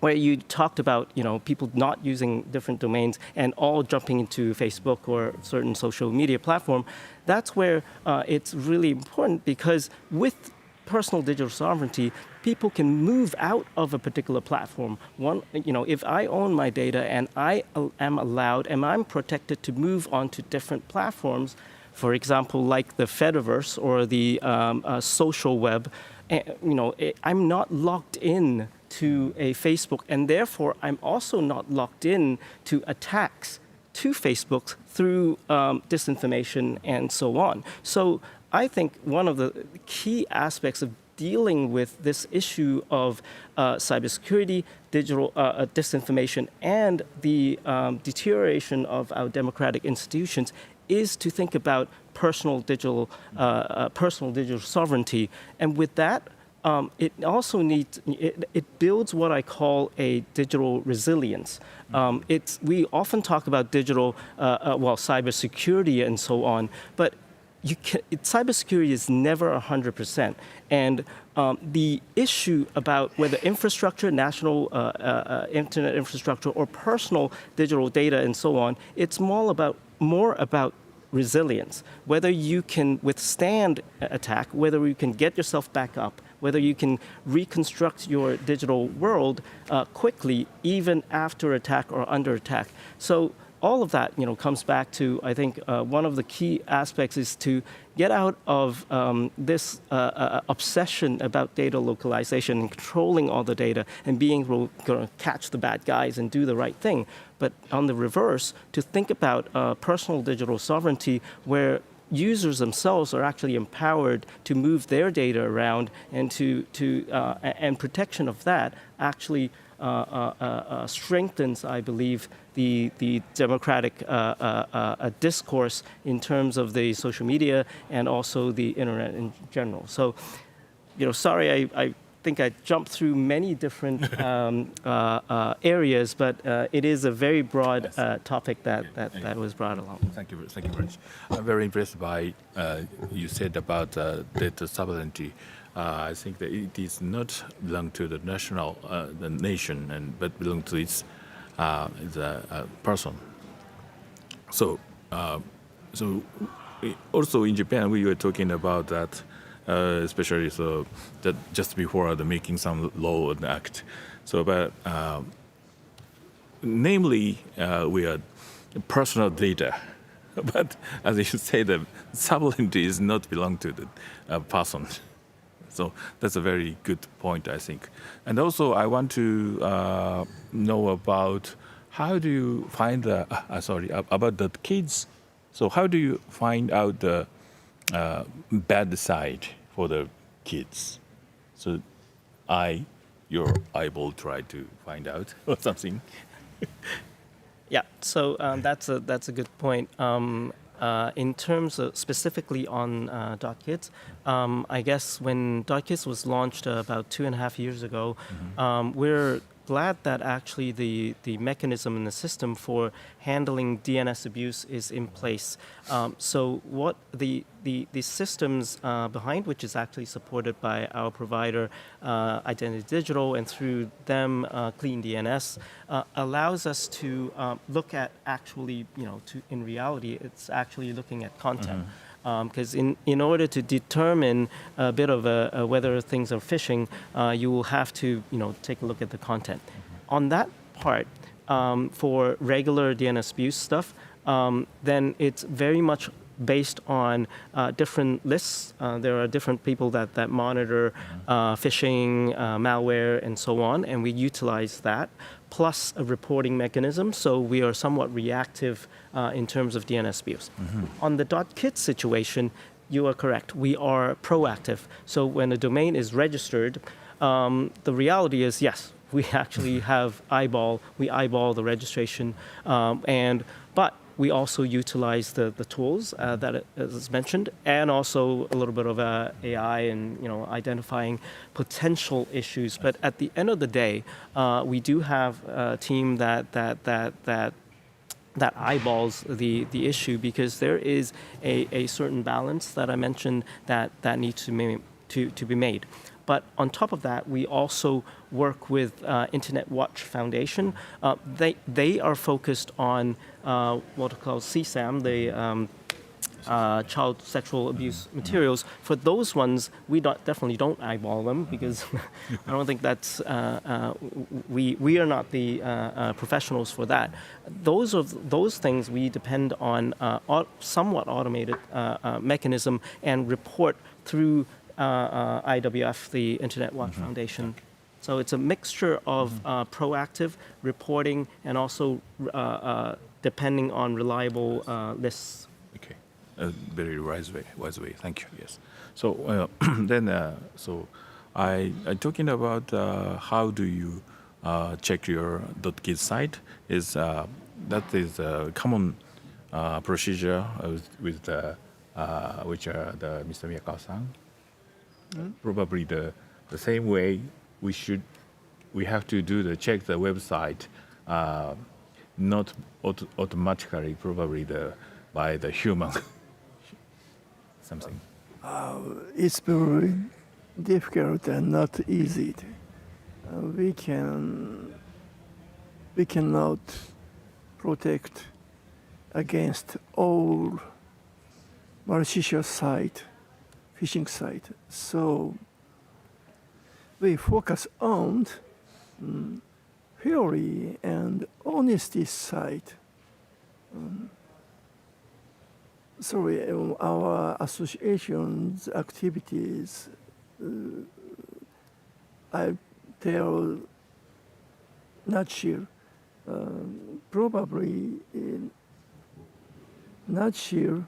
where you talked about people not using different domains and all jumping into Facebook or certain social media platform. That's where it's really important, because with personal digital sovereignty, people can move out of a particular platform. If I own my data and I am allowed and I'm protected to move on to different platforms, for example, like the Fediverse or the social web, I'm not locked in to a Facebook, and therefore I'm also not locked in to attacks to Facebook through disinformation and so on. So I think one of the key aspects of dealing with this issue of cybersecurity, digital disinformation, and the deterioration of our democratic institutions is to think about personal digital sovereignty. And with that, it also it builds what I call a digital resilience. We often talk about digital, cybersecurity and so on, but cybersecurity is never 100%. And the issue about whether infrastructure, national internet infrastructure, or personal digital data and so on, it's more about resilience, whether you can withstand attack, whether you can get yourself back up, whether you can reconstruct your digital world quickly, even after attack or under attack. So all of that, comes back to, I think, one of the key aspects is to get out of this obsession about data localization and controlling all the data and being able to catch the bad guys and do the right thing. But on the reverse, to think about personal digital sovereignty, where users themselves are actually empowered to move their data around, and and protection of that actually strengthens, I believe, the democratic discourse in terms of the social media and also the internet in general. So, sorry, I think I jumped through many different areas, but it is a very broad topic that was brought along. Thank you very much. I'm very impressed by you said about data sovereignty. I think that it is not belong to the the nation, but belong to its person. So also in Japan, we were talking about that, especially that just before making some law and act. So, but namely, we are personal data. But as you say, the sovereignty is not belong to the person. So that's a very good point, I think. And also, I want to know about how do you find about the kids. So how do you find out the bad side for the kids? So your eyeball try to find out or something. Yeah, so that's a good point. In terms of specifically on .kids, I guess when .kids was launched about 2.5 years ago, we're glad that actually the mechanism in the system for handling DNS abuse is in place. So what the systems behind which is actually supported by our provider, Identity Digital, and through them, Clean DNS, allows us to look at actually, in reality, it's actually looking at content. Because in order to determine a bit of whether things are phishing, you will have to take a look at the content. On that part, for regular DNS abuse stuff, then it's very much based on different lists. There are different people that monitor phishing, malware, and so on, and we utilize that, plus a reporting mechanism, so we are somewhat reactive in terms of DNS abuse. On the .kit situation, you are correct. We are proactive. So when a domain is registered, the reality is, yes, we actually have eyeball the registration, but we also utilize the tools that is mentioned, and also a little bit of AI and identifying potential issues. But at the end of the day, we do have a team that eyeballs the issue, because there is a certain balance that I mentioned that needs to be made. But on top of that, we also work with Internet Watch Foundation. They are focused on what are called CSAM, the child sexual abuse materials. For those ones, we definitely don't eyeball them, because I don't think that's we are not the professionals for that. Those things we depend on somewhat automated mechanism and report through IWF, the Internet Watch Foundation. So it's a mixture of proactive reporting and also depending on reliable lists. Okay, very wise way. Thank you. Yes. So then, so I talking about how do you check your .kit site? Is that is a common procedure with which are the Mr. Miyakawa-san. Probably the same way we have to do the check the website, not automatically, probably by the human. Something. It's very difficult and not easy. We cannot protect against all malicious site, phishing site. So we focus on theory and honesty side. Our association's activities, I tell nutshell, probably nutshell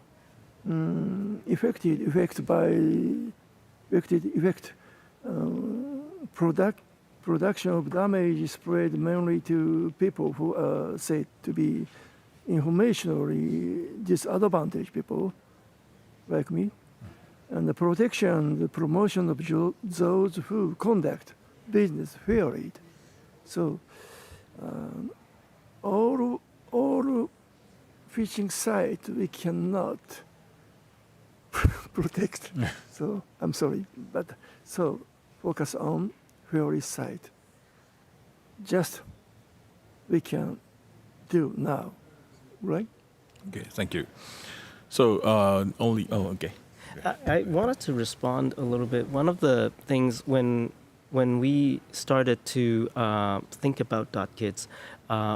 production of damage spread mainly to people who are said to be informationally disadvantaged people like me, and the protection, the promotion of those who conduct business fairly. So all phishing sites we cannot protect. So I'm sorry, but so focus on fairly site. Just we can do now, right? Okay, thank you. So okay. I wanted to respond a little bit. One of the things when we started to think about .kits,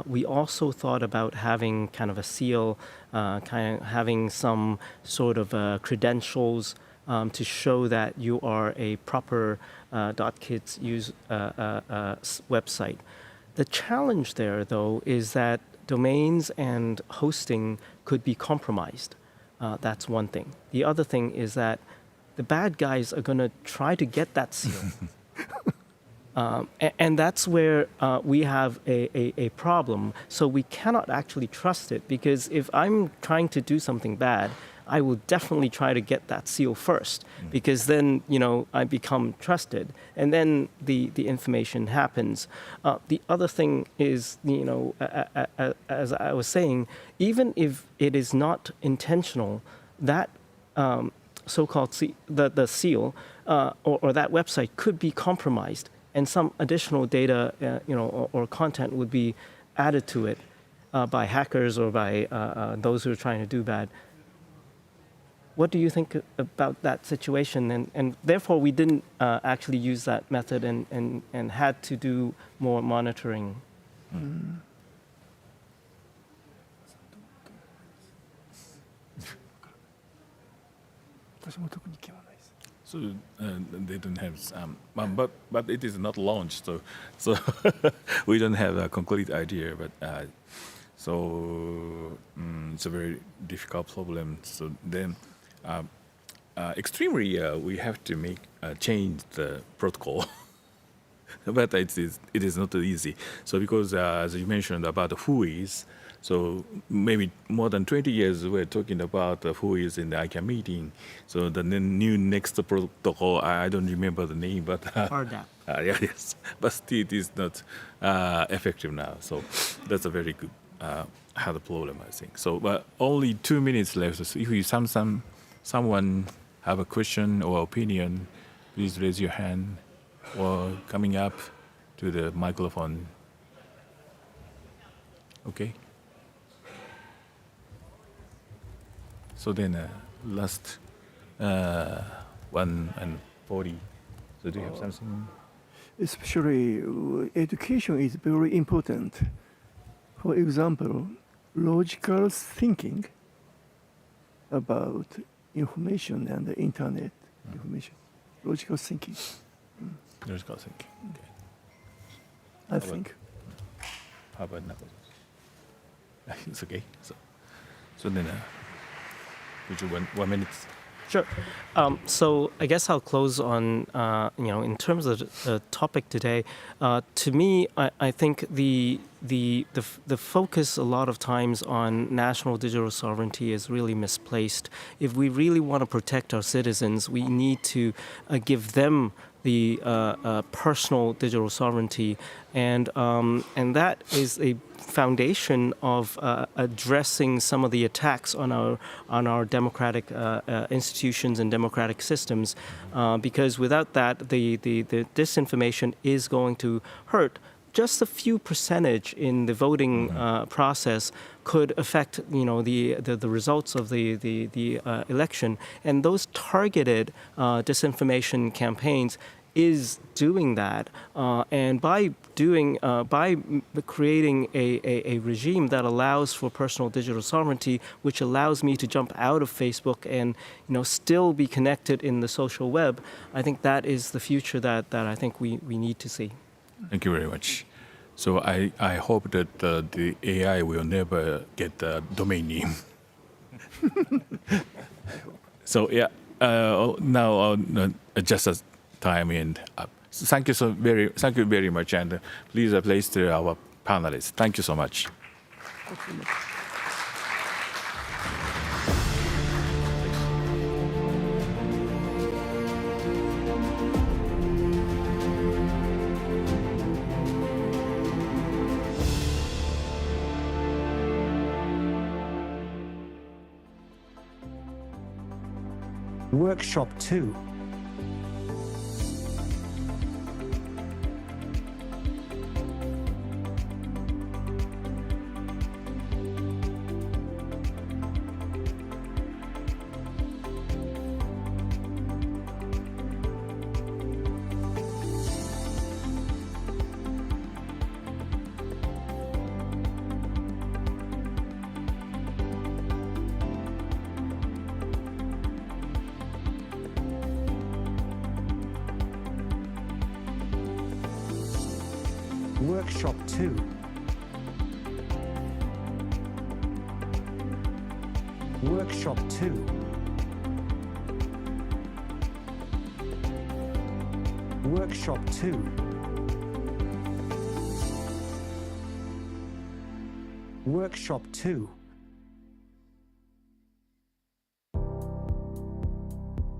we also thought about having kind of a seal, kind of having some sort of credentials to show that you are a proper .kits website. The challenge there, though, is that domains and hosting could be compromised. That's one thing. The other thing is that the bad guys are going to try to get that seal. And that's where we have a problem. So we cannot actually trust it, because if I'm trying to do something bad, I will definitely try to get that seal first, because then, I become trusted, and then the information happens. The other thing is, as I was saying, even if it is not intentional, that so-called the seal or that website could be compromised, and some additional data, or content would be added to it by hackers or by those who are trying to do bad. What do you think about that situation? And therefore, we didn't actually use that method and had to do more monitoring. So they don't have some, but it is not launched, so we don't have a complete idea. But it's a very difficult problem. So then, extremely, we have to change the protocol. But it is not easy. So because as you mentioned about who is. So maybe more than 20 years we're talking about who is in the ICANN meeting. So the new next protocol, I don't remember the name, but RDAP. Yes, but still it is not effective now. So that's a very good hard problem, I think. So but only 2 minutes left. So if you someone have a question or opinion, please raise your hand or coming up to the microphone. Okay. So then last 1:40. So do you have something? Especially education is very important. For example, logical thinking about information and the internet information. Logical thinking. Logical thinking. Okay. I think. How about now? It's okay. So then. Would you 1 minute? Sure. So I guess I'll close on, in terms of the topic today. To me, I think the focus a lot of times on national digital sovereignty is really misplaced. If we really want to protect our citizens, we need to give them the personal digital sovereignty, and that is a foundation of addressing some of the attacks on our democratic institutions and democratic systems, because without that, the disinformation is going to hurt. Just a few percentage in the voting process could affect, the results of the election, and those targeted disinformation campaigns is doing that, and by creating a regime that allows for personal digital sovereignty, which allows me to jump out of Facebook and still be connected in the social web, I think that is the future that I think we need to see. Thank you very much. So I hope that the AI will never get the domain name. So yeah, now just as time and up. So thank you very much, and please place to our panelists. Thank you so much. Workshop 2. Workshop 2. Workshop 2. Workshop 2. Workshop 2.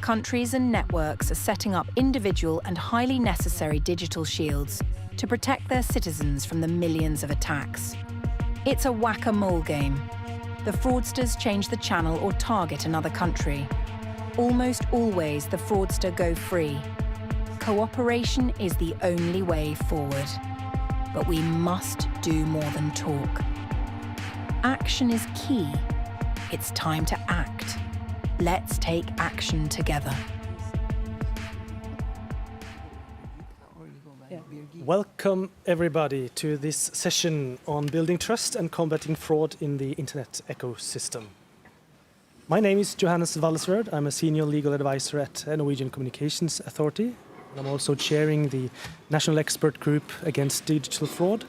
countries and networks are setting up individual and highly necessary digital shields to protect their citizens from the millions of attacks. It's a whack-a-mole game. The fraudsters change the channel or target another country. Almost always the fraudster go free. Cooperation is the only way forward. But we must do more than talk. Action is key. It's time to act. Let's take action together. Welcome everybody to this session on building trust and combating fraud in the internet ecosystem. My name is Johannes Wallesrød. I'm a senior legal advisor at Norwegian Communications Authority. I'm also chairing the National Expert Group Against Digital Fraud,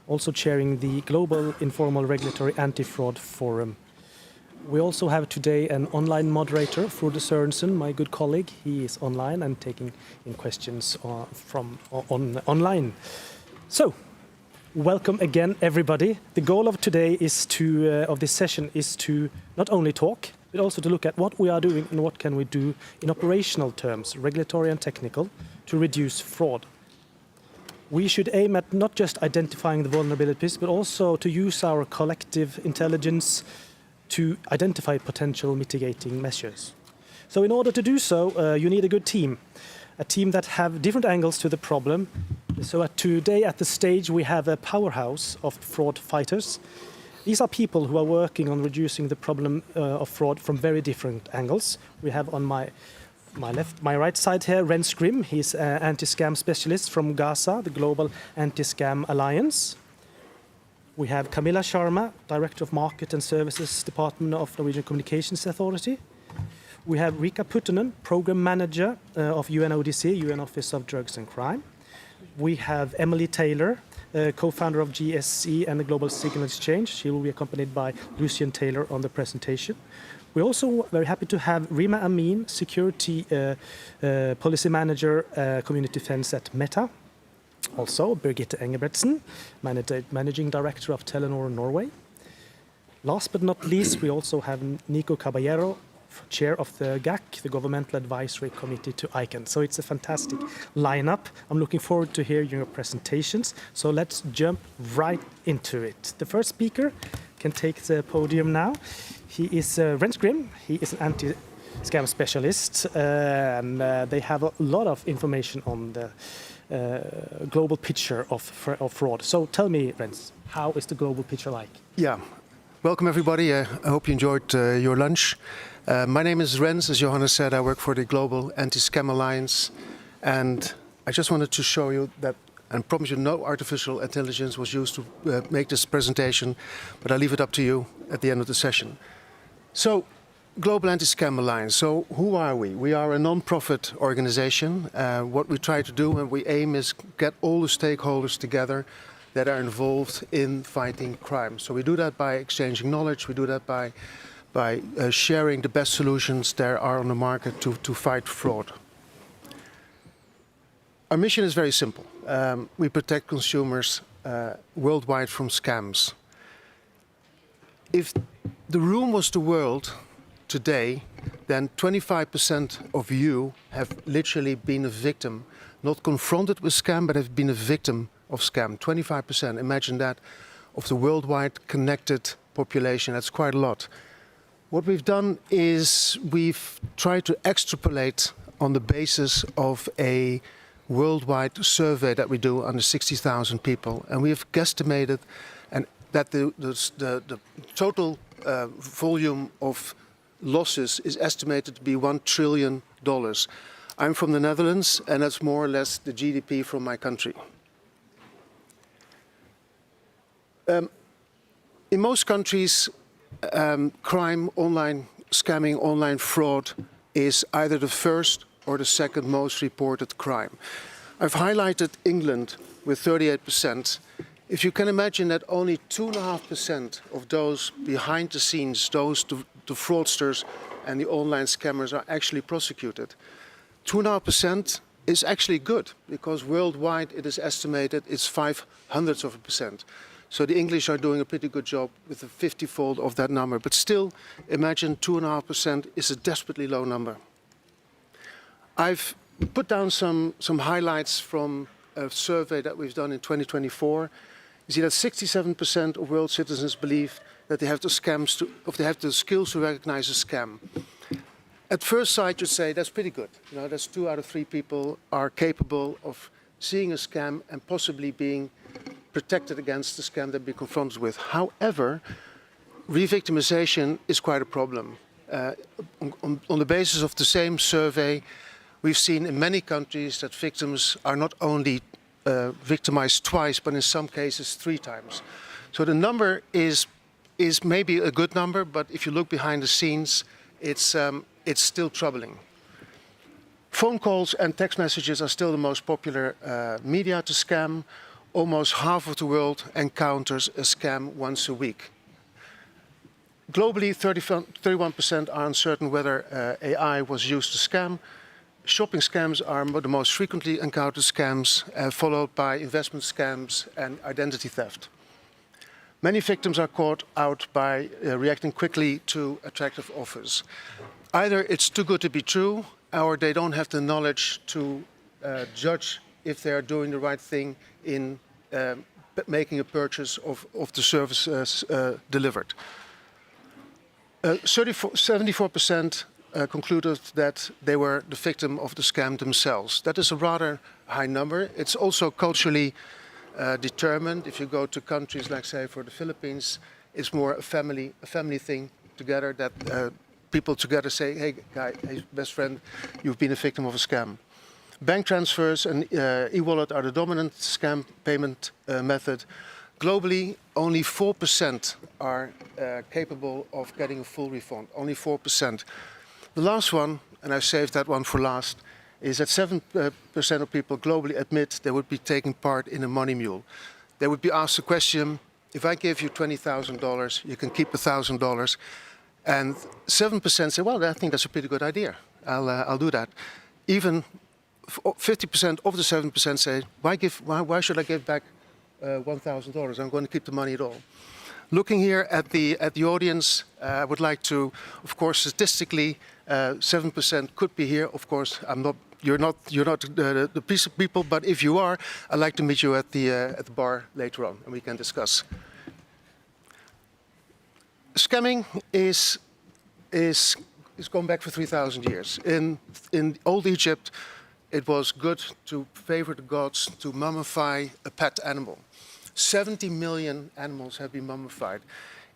also chairing the Global Informal Regulatory Anti-Fraud Forum. We also have today an online moderator, Frode Sørensen, my good colleague. He is online and taking in questions from online. So, welcome again, everybody. The goal of today is of this session is to not only talk, but also to look at what we are doing and what can we do in operational terms, regulatory and technical, to reduce fraud. We should aim at not just identifying the vulnerabilities, but also to use our collective intelligence to identify potential mitigating measures. So in order to do so, you need a good team, a team that have different angles to the problem. So today at the stage we have a powerhouse of fraud fighters. These are people who are working on reducing the problem of fraud from very different angles. We have on my right side here, Rens Grimm. He's an anti-scam specialist from GASA, the Global Anti-Scam Alliance. We have Camilla Sharma, Director of Market and Services Department of Norwegian Communications Authority. We have Rika Puttonen, Program Manager of UNODC, UN Office of Drugs and Crime. We have Emily Taylor, co-founder of GSE and the Global Signal Exchange. She will be accompanied by Lucian Taylor on the presentation. We're also very happy to have Rima Amin, Security Policy Manager, Community Defense at Meta. Also, Birgitte Engebretsen, Managing Director of Telenor Norway. Last but not least, we also have Nico Caballero, Chair of the GAC, the Governmental Advisory Committee to ICANN. So it's a fantastic lineup. I'm looking forward to hearing your presentations. So let's jump right into it. The first speaker can take the podium now. He is Rens Grimm. He is an anti-scam specialist, and they have a lot of information on the global picture of fraud. So tell me, Rens, how is the global picture like? Yeah, welcome everybody. I hope you enjoyed your lunch. My name is Rens. As Johannes said, I work for the Global Anti-Scam Alliance, and I just wanted to show you that, and promise you no artificial intelligence was used to make this presentation, but I leave it up to you at the end of the session. So, Global Anti-Scam Alliance. So who are we? We are a non-profit organization. What we try to do and we aim is get all the stakeholders together that are involved in fighting crime. So we do that by exchanging knowledge. We do that by sharing the best solutions there are on the market to fight fraud. Our mission is very simple. We protect consumers worldwide from scams. If the room was the world today, then 25% of you have literally been a victim, not confronted with scam, but have been a victim of scam. 25%, imagine that, of the worldwide connected population. That's quite a lot. What we've done is we've tried to extrapolate on the basis of a worldwide survey that we do under 60,000 people, and we have guesstimated that the total volume of losses is estimated to be $1 trillion. I'm from the Netherlands, and that's more or less the GDP from my country. In most countries, crime, online scamming, online fraud is either the first or the second most reported crime. I've highlighted England with 38%. If you can imagine that only 2.5% of those behind the scenes, the fraudsters and the online scammers are actually prosecuted. 2.5% is actually good, because worldwide it is estimated it's 0.05%. So the English are doing a pretty good job with a 50-fold of that number. But still, imagine 2.5% is a desperately low number. I've put down some highlights from a survey that we've done in 2024. You see that 67% of world citizens believe that they have the skills to recognize a scam. At first sight, you'd say that's pretty good. You know, that's 2 out of 3 people are capable of seeing a scam and possibly being protected against the scam they'll be confronted with. However, re-victimization is quite a problem. On the basis of the same survey, we've seen in many countries that victims are not only victimized twice, but in some cases 3 times. So the number is maybe a good number, but if you look behind the scenes, it's still troubling. Phone calls and text messages are still the most popular media to scam. Almost half of the world encounters a scam once a week. Globally, 31% are uncertain whether AI was used to scam. Shopping scams are the most frequently encountered scams, followed by investment scams and identity theft. Many victims are caught out by reacting quickly to attractive offers. Either it's too good to be true, or they don't have the knowledge to judge if they are doing the right thing in making a purchase of the services delivered. 74% concluded that they were the victim of the scam themselves. That is a rather high number. It's also culturally determined. If you go to countries like, say, for the Philippines, it's more a family thing together that people together say, hey, guy, hey, best friend, you've been a victim of a scam. Bank transfers and e-wallet are the dominant scam payment method. Globally, only 4% are capable of getting a full refund, only 4%. The last one, and I saved that one for last, is that 7% of people globally admit they would be taking part in a money mule. They would be asked the question, if I give you $20,000, you can keep $1,000. And 7% say, well, I think that's a pretty good idea. I'll do that. Even 50% of the 7% say, why should I give back $1,000? I'm going to keep the money at all. Looking here at the audience, I would like to, of course, statistically, 7% could be here. Of course, you're not the piece of people, but if you are, I'd like to meet you at the bar later on, and we can discuss. Scamming is going back for 3,000 years. In old Egypt, it was good to favor the gods to mummify a pet animal. 70 million animals have been mummified.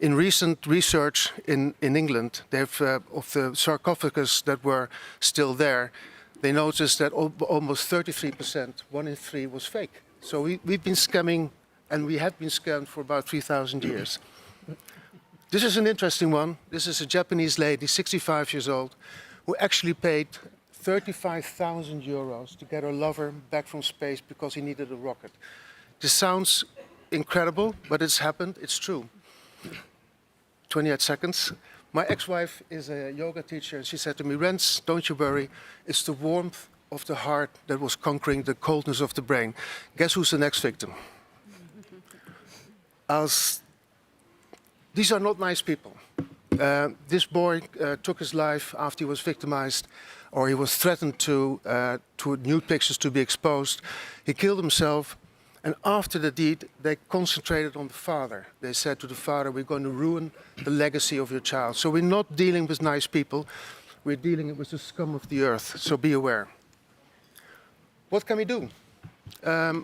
In recent research in England, they've, of the sarcophagus that were still there, they noticed that almost 33%, 1 in 3, was fake. So we've been scamming, and we have been scammed for about 3,000 years. This is an interesting one. This is a Japanese lady, 65 years old, who actually paid 35,000 euros to get her lover back from space because he needed a rocket. This sounds incredible, but it's happened. It's true. 28 seconds. My ex-wife is a yoga teacher, and she said to me, Rens, don't you worry. It's the warmth of the heart that was conquering the coldness of the brain. Guess who's the next victim? These are not nice people. This boy took his life after he was victimized, or he was threatened to nude pictures to be exposed. He killed himself, and after the deed, they concentrated on the father. They said to the father, we're going to ruin the legacy of your child. So we're not dealing with nice people, we're dealing with the scum of the earth, so be aware. What can we do? The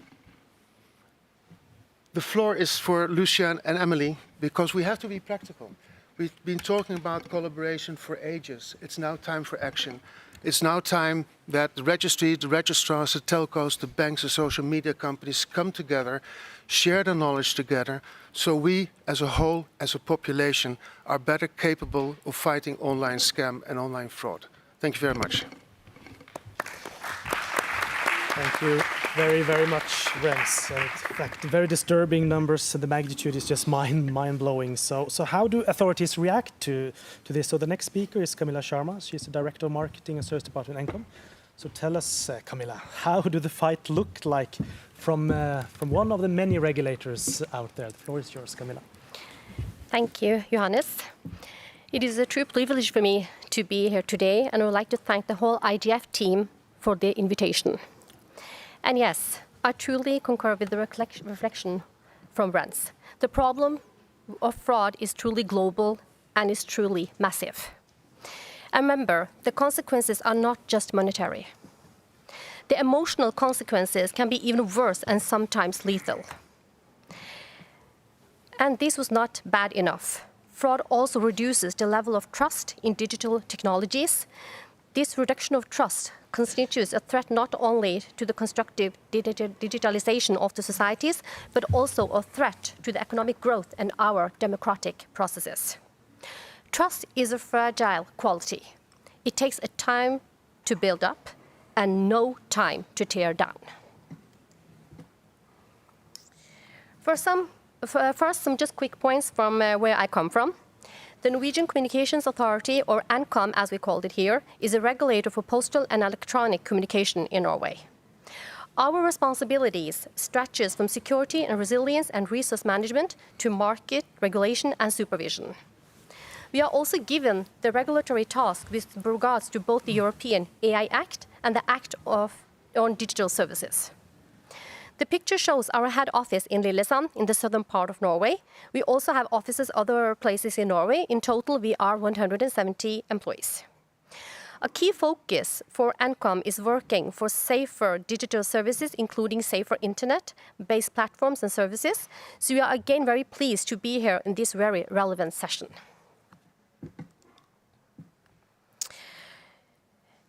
floor is for Lucian and Emily, because we have to be practical. We've been talking about collaboration for ages. It's now time for action. It's now time that the registry, the registrars, the telcos, the banks, the social media companies come together, share their knowledge together, so we as a whole, as a population, are better capable of fighting online scam and online fraud. Thank you very much. Thank you very, very much, Rens. In fact, very disturbing numbers. The magnitude is just mind-blowing. So how do authorities react to this? So the next speaker is Camilla Sharma. She's the Director of Marketing and Service Department at Encom. So tell us, Camilla, how do the fight look like from one of the many regulators out there? The floor is yours, Camilla. Thank you, Johannes. It is a true privilege for me to be here today, and I would like to thank the whole IGF team for the invitation. And yes, I truly concur with the reflection from Brents. The problem of fraud is truly global and is truly massive. And remember, the consequences are not just monetary. The emotional consequences can be even worse and sometimes lethal. And this was not bad enough. Fraud also reduces the level of trust in digital technologies. This reduction of trust constitutes a threat not only to the constructive digitalization of the societies, but also a threat to the economic growth and our democratic processes. Trust is a fragile quality. It takes a time to build up and no time to tear down. First, some just quick points from where I come from. The Norwegian Communications Authority, or NCOM as we called it here, is a regulator for postal and electronic communication in Norway. Our responsibilities stretches from security and resilience and resource management to market, regulation and supervision. We are also given the regulatory task with regards to both the European AI Act and the Act on Digital Services. The picture shows our head office in Lillesand in the southern part of Norway. We also have offices other places in Norway. In total, we are 170 employees. A key focus for NCOM is working for safer digital services, including safer internet-based platforms and services. So we are again very pleased to be here in this very relevant session.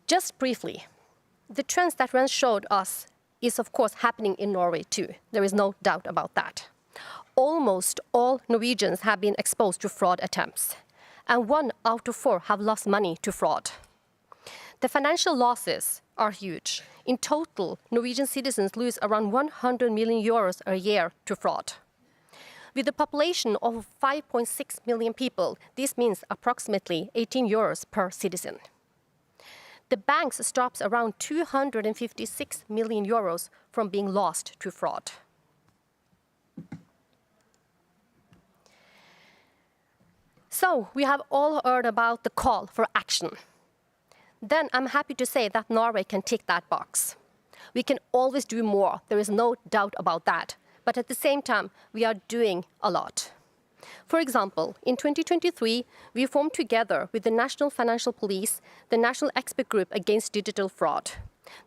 Just briefly, the trends that Rens showed us is of course happening in Norway too. There is no doubt about that. Almost all Norwegians have been exposed to fraud attempts, and 1 out of 4 have lost money to fraud. The financial losses are huge. In total, Norwegian citizens lose around 100 million euros a year to fraud. With a population of 5.6 million people, this means approximately 18 euros per citizen. The banks stops around 256 million euros from being lost to fraud. So we have all heard about the call for action. Then I'm happy to say that Norway can tick that box. We can always do more, there is no doubt about that. But at the same time, we are doing a lot. For example, in 2023, we formed together with the National Financial Police, the National Expert Group Against Digital Fraud.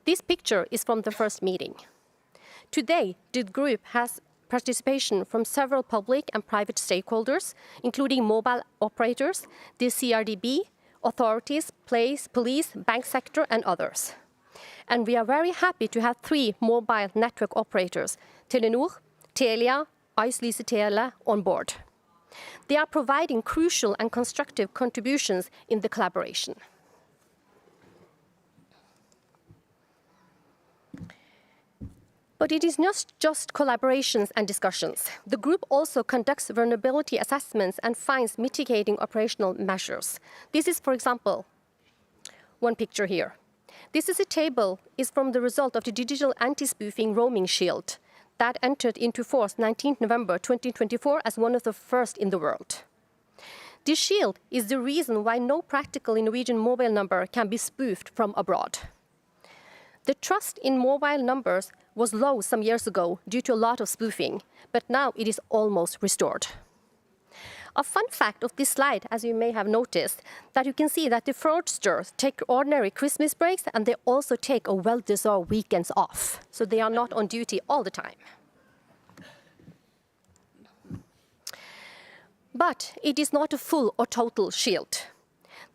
This picture is from the first meeting. Today, the group has participation from several public and private stakeholders, including mobile operators, the CRDB, authorities, police, bank sector, and others. And we are very happy to have 3 mobile network operators, Telenor, Telia, Ice Lyse Tele, on board. They are providing crucial and constructive contributions in the collaboration. But it is not just collaborations and discussions. The group also conducts vulnerability assessments and finds mitigating operational measures. This is, for example, one picture here. This is a table is from the result of the digital anti-spoofing roaming shield that entered into force 19th November 2024 as one of the first in the world. This shield is the reason why no practical Norwegian mobile number can be spoofed from abroad. The trust in mobile numbers was low some years ago due to a lot of spoofing, but now it is almost restored. A fun fact of this slide, as you may have noticed, that you can see that the fraudsters take ordinary Christmas breaks and they also take a well-deserved weekends off. So they are not on duty all the time. But it is not a full or total shield.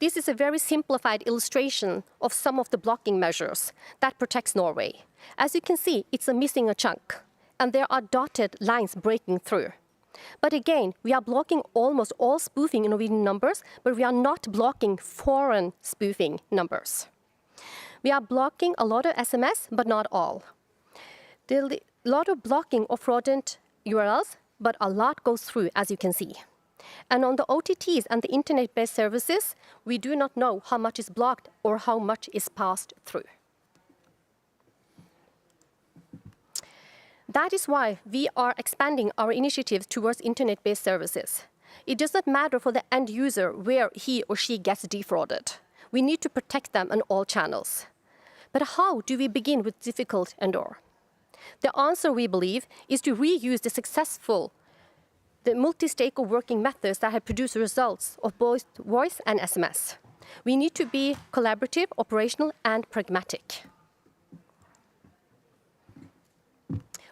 This is a very simplified illustration of some of the blocking measures that protects Norway. As you can see, it's missing a chunk, and there are dotted lines breaking through. But again, we are blocking almost all spoofing in Norwegian numbers, but we are not blocking foreign spoofing numbers. We are blocking a lot of SMS, but not all. There is a lot of blocking of fraudulent URLs, but a lot goes through, as you can see. And on the OTTs and the internet-based services, we do not know how much is blocked or how much is passed through. That is why we are expanding our initiatives towards internet-based services. It does not matter for the end user where he or she gets defrauded. We need to protect them on all channels. But how do we begin with difficult and/or? The answer, we believe, is to reuse the multi-stakeholder working methods that have produced results of both voice and SMS. We need to be collaborative, operational, and pragmatic.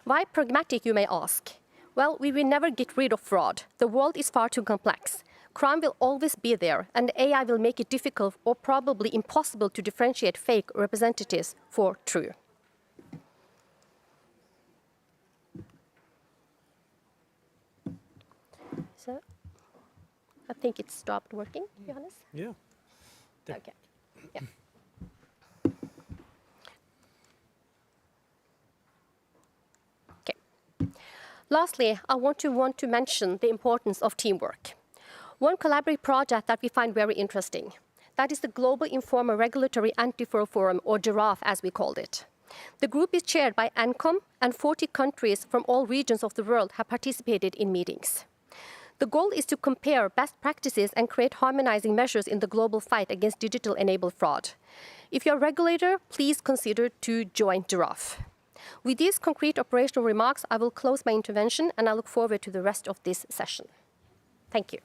Why pragmatic, you may ask? Well, we will never get rid of fraud. The world is far too complex. Crime will always be there, and AI will make it difficult or probably impossible to differentiate fake representatives for true. So, I think it stopped working, Johannes? Yeah. There. Okay. Yeah. Lastly, I want to mention the importance of teamwork. One collaborative project that we find very interesting, that is the Global Informal Regulatory Anti-Fraud Forum, or GIRAFFE as we called it. The group is chaired by ANCOM, and 40 countries from all regions of the world have participated in meetings. The goal is to compare best practices and create harmonizing measures in the global fight against digital-enabled fraud. If you're a regulator, please consider to join GIRAFFE. With these concrete operational remarks, I will close my intervention, and I look forward to the rest of this session. Thank you.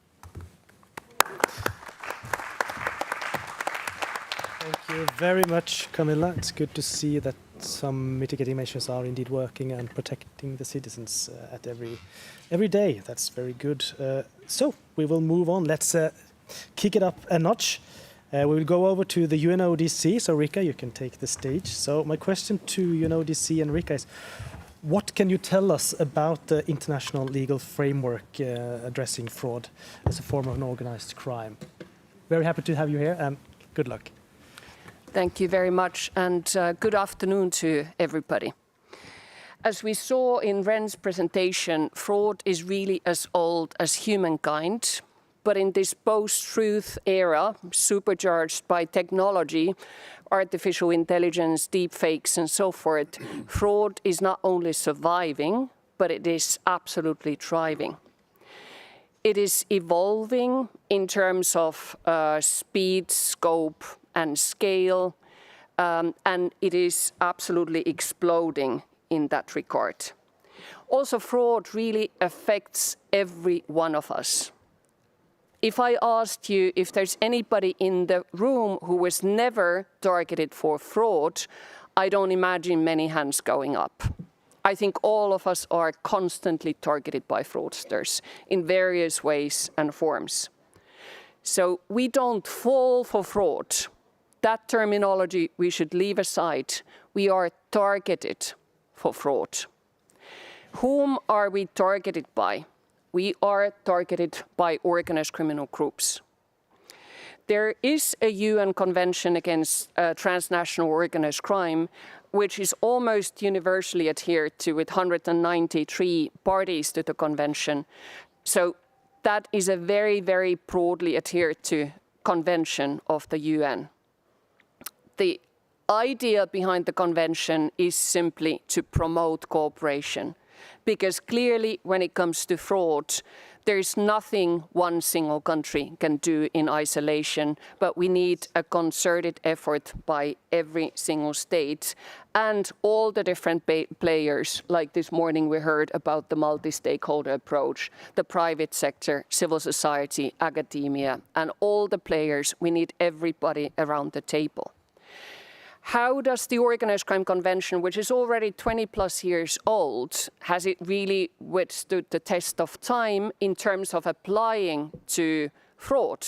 Thank you very much, Camilla. It's good to see that some mitigating measures are indeed working and protecting the citizens at every day. That's very good. So we will move on. Let's kick it up a notch. We will go over to the UNODC. So Rika, you can take the stage. So my question to UNODC and Rika is, what can you tell us about the international legal framework addressing fraud as a form of an organized crime? Very happy to have you here, and good luck. Thank you very much, and good afternoon to everybody. As we saw in Ren's presentation, fraud is really as old as humankind. But in this post-truth era, supercharged by technology, artificial intelligence, deepfakes, and so forth, fraud is not only surviving, but it is absolutely thriving. It is evolving in terms of speed, scope, and scale, and it is absolutely exploding in that regard. Also, fraud really affects every one of us. If I asked you if there's anybody in the room who was never targeted for fraud, I don't imagine many hands going up. I think all of us are constantly targeted by fraudsters in various ways and forms. So we don't fall for fraud. That terminology we should leave aside. We are targeted for fraud. Whom are we targeted by? We are targeted by organized criminal groups. There is a UN Convention against transnational organized crime, which is almost universally adhered to with 193 parties to the convention. So that is a very, very broadly adhered to convention of the UN. The idea behind the convention is simply to promote cooperation. Because clearly, when it comes to fraud, there is nothing one single country can do in isolation, but we need a concerted effort by every single state and all the different players. Like this morning, we heard about the multi-stakeholder approach, the private sector, civil society, academia, and all the players. We need everybody around the table. How does the Organized Crime Convention, which is already 20 plus years old, has it really withstood the test of time in terms of applying to fraud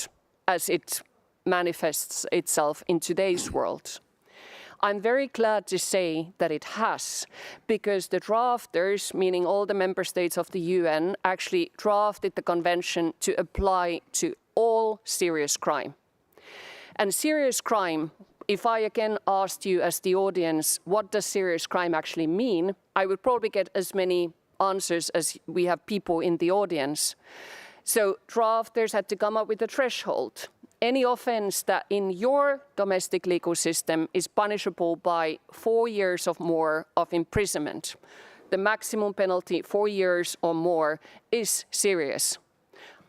as it manifests itself in today's world? I'm very glad to say that it has, because the drafters, meaning all the member states of the UN, actually drafted the convention to apply to all serious crime. And serious crime, if I again asked you as the audience, what does serious crime actually mean? I would probably get as many answers as we have people in the audience. So drafters had to come up with a threshold. Any offense that in your domestic legal system is punishable by 4 years or more of imprisonment. The maximum penalty, 4 years or more, is serious.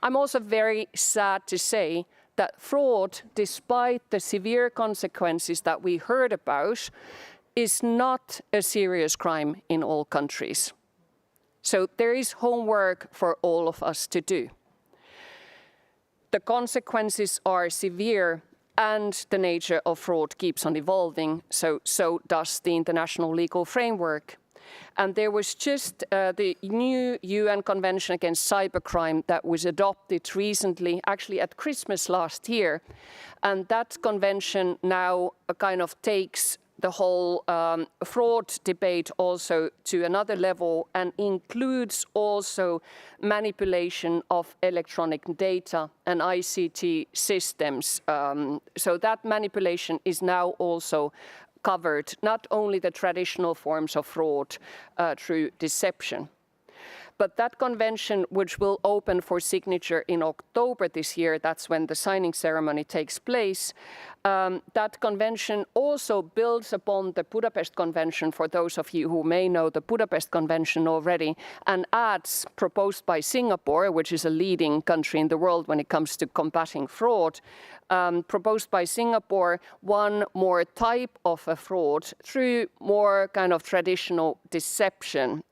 I'm also very sad to say that fraud, despite the severe consequences that we heard about, is not a serious crime in all countries. So there is homework for all of us to do. The consequences are severe and the nature of fraud keeps on evolving, so does the international legal framework. And there was just the new UN Convention Against Cybercrime that was adopted recently, actually at Christmas last year. And that convention now kind of takes the whole fraud debate also to another level and includes also manipulation of electronic data and ICT systems. So that manipulation is now also covered, not only the traditional forms of fraud through deception. But that convention, which will open for signature in October this year, that's when the signing ceremony takes place, that convention also builds upon the Budapest Convention, for those of you who may know the Budapest Convention already, and adds, proposed by Singapore, which is a leading country in the world when it comes to combating fraud, proposed by Singapore, one more type of a fraud through more kind of traditional deception.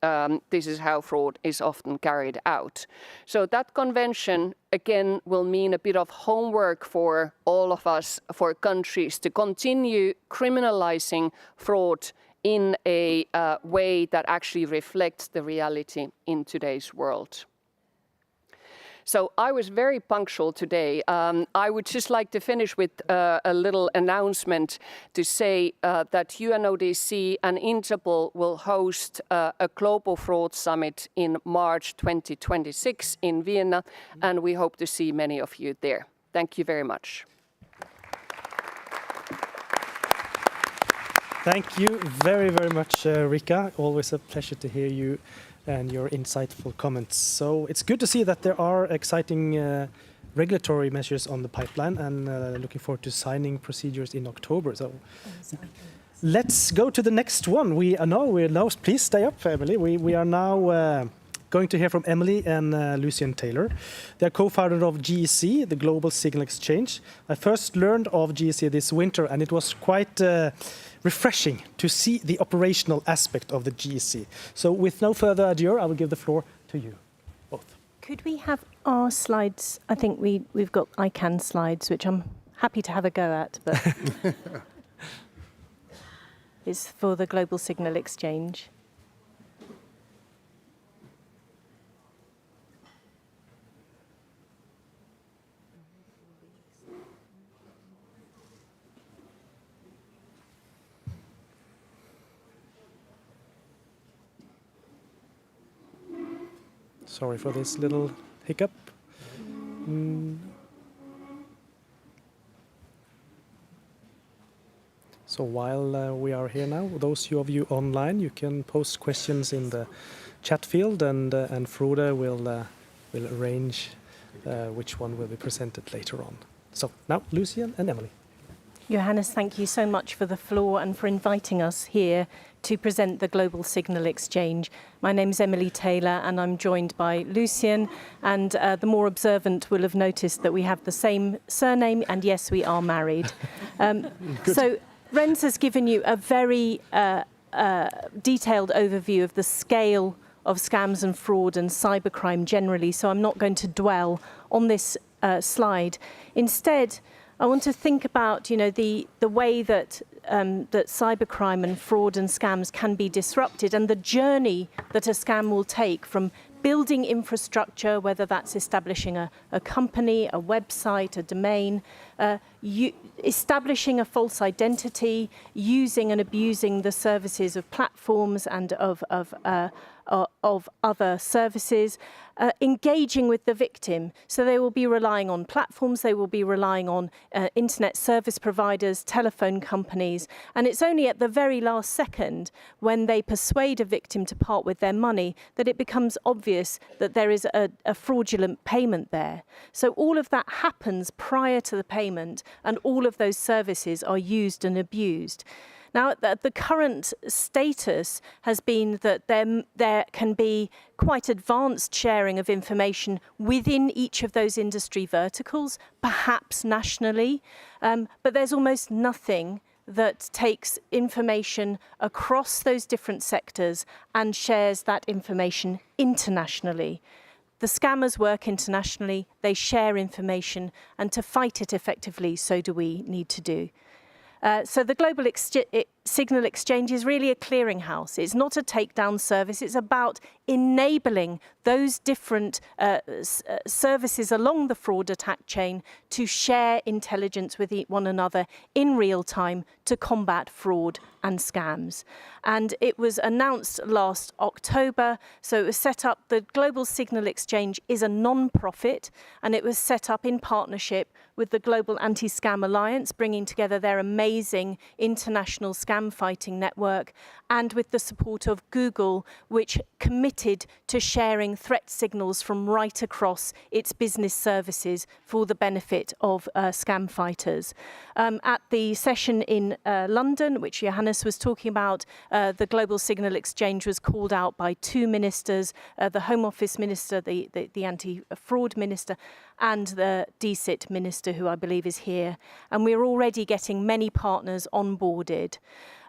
This is how fraud is often carried out. So that convention, again, will mean a bit of homework for all of us, for countries, to continue criminalizing fraud in a way that actually reflects the reality in today's world. So I was very punctual today. I would just like to finish with a little announcement to say that UNODC and Interpol will host a global fraud summit in March 2026 in Vienna, and we hope to see many of you there. Thank you very much. Thank you very, very much, Rika. Always a pleasure to hear you and your insightful comments. So it's good to see that there are exciting regulatory measures on the pipeline, and looking forward to signing procedures in October. So let's go to the next one. Please stay up, Emily. We are now going to hear from Emily and Lucian Taylor. They're co-founder of GEC, the Global Signal Exchange. I first learned of GEC this winter, and it was quite refreshing to see the operational aspect of the GEC. So with no further ado, I will give the floor to you both. Could we have our slides? I think we've got ICANN slides, which I'm happy to have a go at, but it's for the Global Signal Exchange. Sorry for this little hiccup. So while we are here now, those of you online, you can post questions in the chat field, and Frode will arrange which one will be presented later on. So now, Lucian and Emily. Johannes, thank you so much for the floor and for inviting us here to present the Global Signal Exchange. My name is Emily Taylor, and I'm joined by Lucian, and the more observant will have noticed that we have the same surname, and yes, we are married. So Rens has given you a very detailed overview of the scale of scams and fraud and cybercrime generally, so I'm not going to dwell on this slide. Instead, I want to think about, the way that that cybercrime and fraud and scams can be disrupted, and the journey that a scam will take from building infrastructure, whether that's establishing a company, a website, a domain, establishing a false identity, using and abusing the services of platforms and of other services, engaging with the victim. So they will be relying on platforms, they will be relying on internet service providers, telephone companies, and it's only at the very last second when they persuade a victim to part with their money that it becomes obvious that there is a fraudulent payment there. So all of that happens prior to the payment, and all of those services are used and abused. Now, the current status has been that there can be quite advanced sharing of information within each of those industry verticals, perhaps nationally, but there's almost nothing that takes information across those different sectors and shares that information internationally. The scammers work internationally, they share information, and to fight it effectively, so do we need to do. So the Global Signal Exchange is really a clearinghouse. It's not a takedown service. It's about enabling those different services along the fraud attack chain to share intelligence with one another in real time to combat fraud and scams. And it was announced last October. So it was set up, the Global Signal Exchange is a non-profit, and it was set up in partnership with the Global Anti-Scam Alliance, bringing together their amazing international scam fighting network, and with the support of Google, which committed to sharing threat signals from right across its business services for the benefit of scam fighters. At the session in London, which Johannes was talking about, the Global Signal Exchange was called out by two ministers, the Home Office Minister, the Anti-Fraud Minister, and the DCIT Minister, who I believe is here. And we're already getting many partners onboarded.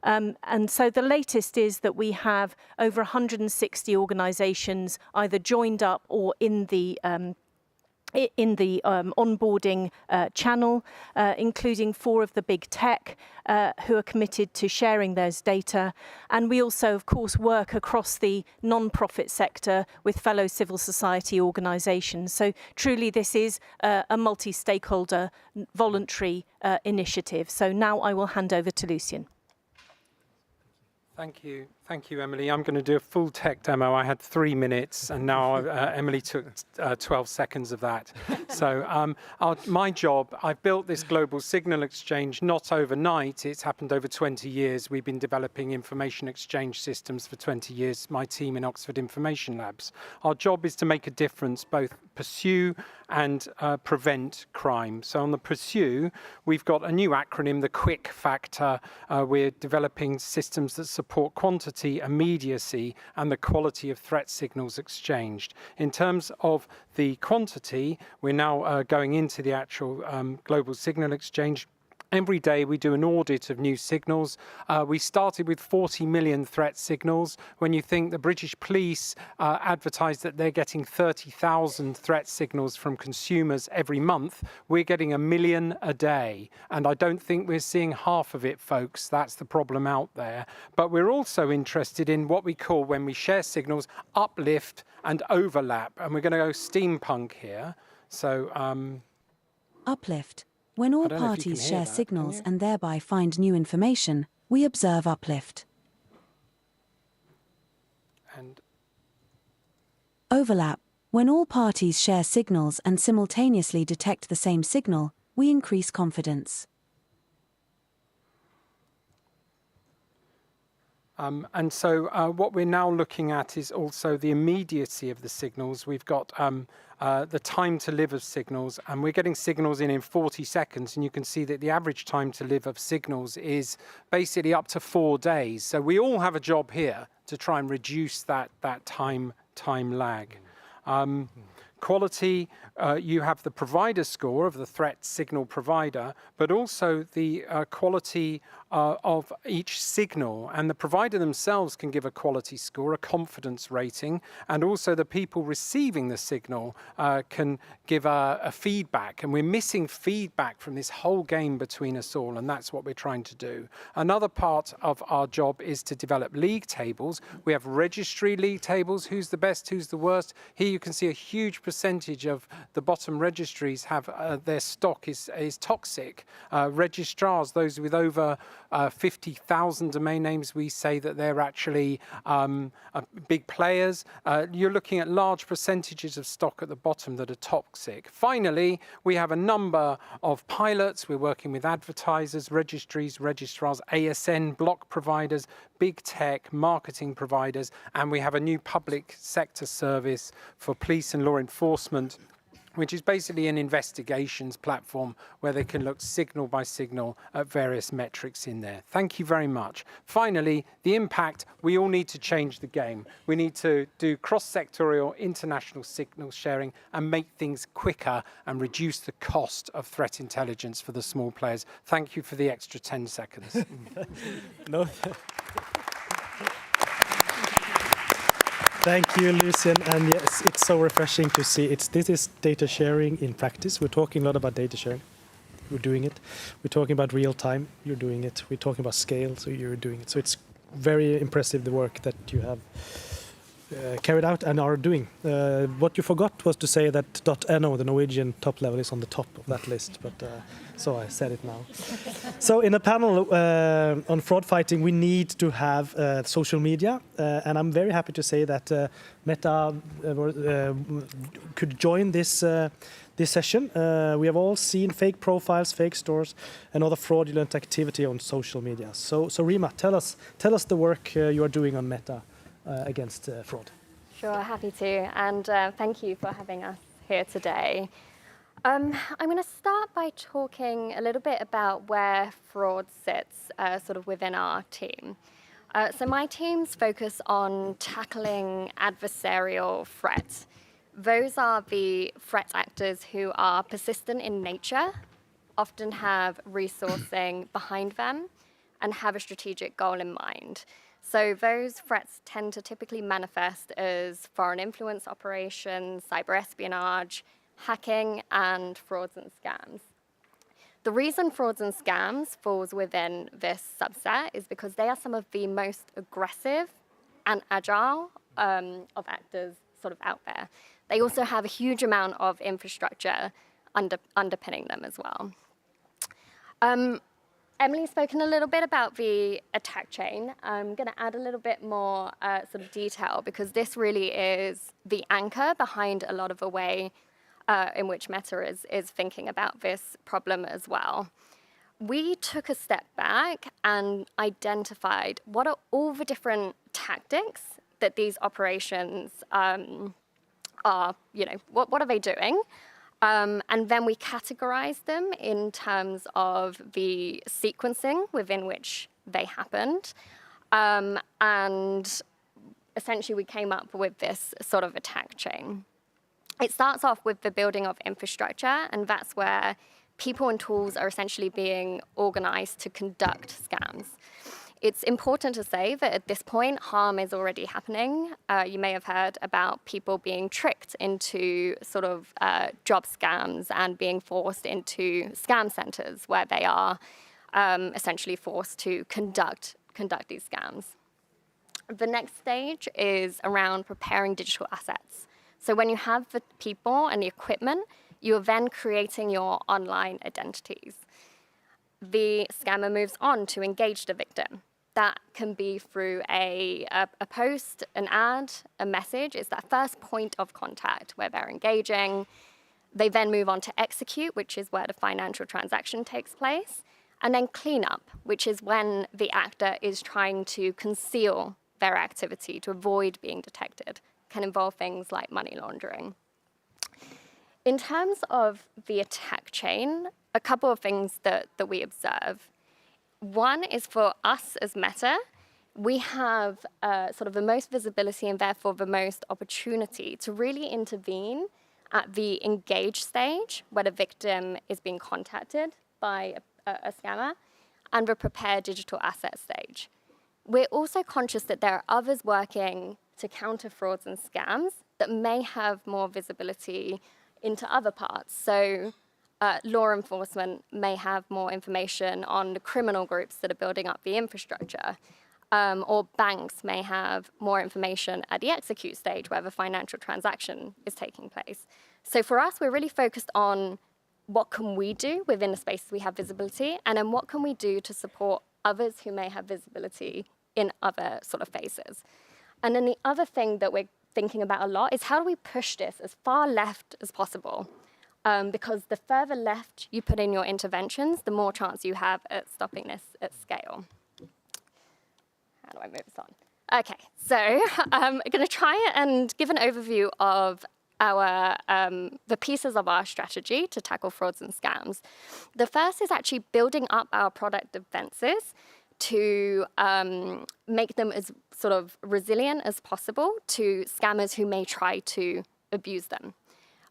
And so the latest is that we have over 160 organisations either joined up or in the onboarding channel, including 4 of the big tech who are committed to sharing those data. And we also, of course, work across the non-profit sector with fellow civil society organisations. So truly this is a multi-stakeholder voluntary initiative. So now I will hand over to Lucien. Thank you, Emily. I'm going to do a full tech demo. I had 3 minutes, and now Emily took 12 seconds of that. So my job, I've built this Global Signal Exchange not overnight. It's happened over 20 years. We've been developing information exchange systems for 20 years, my team in Oxford Information Labs. Our job is to make a difference, both pursue and prevent crime. So on the pursue, we've got a new acronym, the QUIC factor. We're developing systems that support quantity, immediacy, and the quality of threat signals exchanged. In terms of the quantity, we're now going into the actual Global Signal Exchange. Every day we do an audit of new signals. We started with 40 million threat signals. When you think the British police advertise that they're getting 30,000 threat signals from consumers every month, we're getting 1 million a day. And I don't think we're seeing half of it, folks. That's the problem out there. But we're also interested in what we call, when we share signals, uplift and overlap. And we're going to go steampunk here. So uplift. When all parties share signals and thereby find new information, we observe uplift. And overlap. When all parties share signals and simultaneously detect the same signal, we increase confidence. And so what we're now looking at is also the immediacy of the signals. We've got the time to live of signals, and we're getting signals in 40 seconds. And you can see that the average time to live of signals is basically up to 4 days. So we all have a job here to try and reduce that time lag. Quality, you have the provider score of the threat signal provider, but also the quality of each signal. And the provider themselves can give a quality score, a confidence rating, and also the people receiving the signal can give a feedback. And we're missing feedback from this whole game between us all, and that's what we're trying to do. Another part of our job is to develop league tables. We have registry league tables, who's the best, who's the worst. Here you can see a huge percentage of the bottom registries have their stock is toxic. Registrars, those with over 50,000 domain names, we say that they're actually big players. You're looking at large percentages of stock at the bottom that are toxic. Finally, we have a number of pilots. We're working with advertisers, registries, registrars, ASN, block providers, big tech, marketing providers, and we have a new public sector service for police and law enforcement which is basically an investigations platform where they can look signal by signal at various metrics in there. Thank you very much. Finally, the impact, we all need to change the game. We need to do cross-sectorial international signal sharing and make things quicker and reduce the cost of threat intelligence for the small players. Thank you for the extra 10 seconds. No. Thank you, Lucien. And yes, it's so refreshing to see. This is data sharing in practice. We're talking a lot about data sharing. We're doing it. We're talking about real time. You're doing it. We're talking about scale. So you're doing it. So it's very impressive, the work that you have carried out and are doing. What you forgot was to say that .no, the Norwegian top level, is on the top of that list. But so I said it now. So in a panel on fraud fighting, we need to have social media. And I'm very happy to say that Meta could join this session. We have all seen fake profiles, fake stores, and other fraudulent activity on social media. So Rima, tell us the work you are doing on Meta against fraud. Sure, happy to. And thank you for having us here today. I'm going to start by talking a little bit about where fraud sits sort of within our team. So my teams focus on tackling adversarial threats. Those are the threat actors who are persistent in nature, often have resourcing behind them, and have a strategic goal in mind. So those threats tend to typically manifest as foreign influence operations, cyber espionage, hacking, and frauds and scams. The reason frauds and scams falls within this subset is because they are some of the most aggressive and agile of actors sort of out there. They also have a huge amount of infrastructure underpinning them as well. Emily's spoken a little bit about the attack chain. I'm going to add a little bit more sort of detail because this really is the anchor behind a lot of the way in which Meta is thinking about this problem as well. We took a step back and identified what are all the different tactics that these operations are, what are they doing? And then we categorized them in terms of the sequencing within which they happened. And essentially, we came up with this sort of attack chain. It starts off with the building of infrastructure, and that's where people and tools are essentially being organized to conduct scams. It's important to say that at this point, harm is already happening. You may have heard about people being tricked into sort of job scams and being forced into scam centers where they are essentially forced to conduct these scams. The next stage is around preparing digital assets. So when you have the people and the equipment, you're then creating your online identities. The scammer moves on to engage the victim. That can be through a post, an ad, a message. It's that first point of contact where they're engaging. They then move on to execute, which is where the financial transaction takes place. And then cleanup, which is when the actor is trying to conceal their activity to avoid being detected. Can involve things like money laundering. In terms of the attack chain, a couple of things that we observe. One is for us as Meta, we have sort of the most visibility and therefore the most opportunity to really intervene at the engage stage where the victim is being contacted by a scammer and the prepare digital asset stage. We're also conscious that there are others working to counter frauds and scams that may have more visibility into other parts. So law enforcement may have more information on the criminal groups that are building up the infrastructure, or banks may have more information at the execute stage where the financial transaction is taking place. So for us, we're really focused on what can we do within the spaces we have visibility, and then what can we do to support others who may have visibility in other sort of phases. And then the other thing that we're thinking about a lot is how do we push this as far left as possible? Because the further left you put in your interventions, the more chance you have at stopping this at scale. How do I move this on? Okay, so I'm going to try and give an overview of the pieces of our strategy to tackle frauds and scams. The first is actually building up our product defenses to make them as sort of resilient as possible to scammers who may try to abuse them.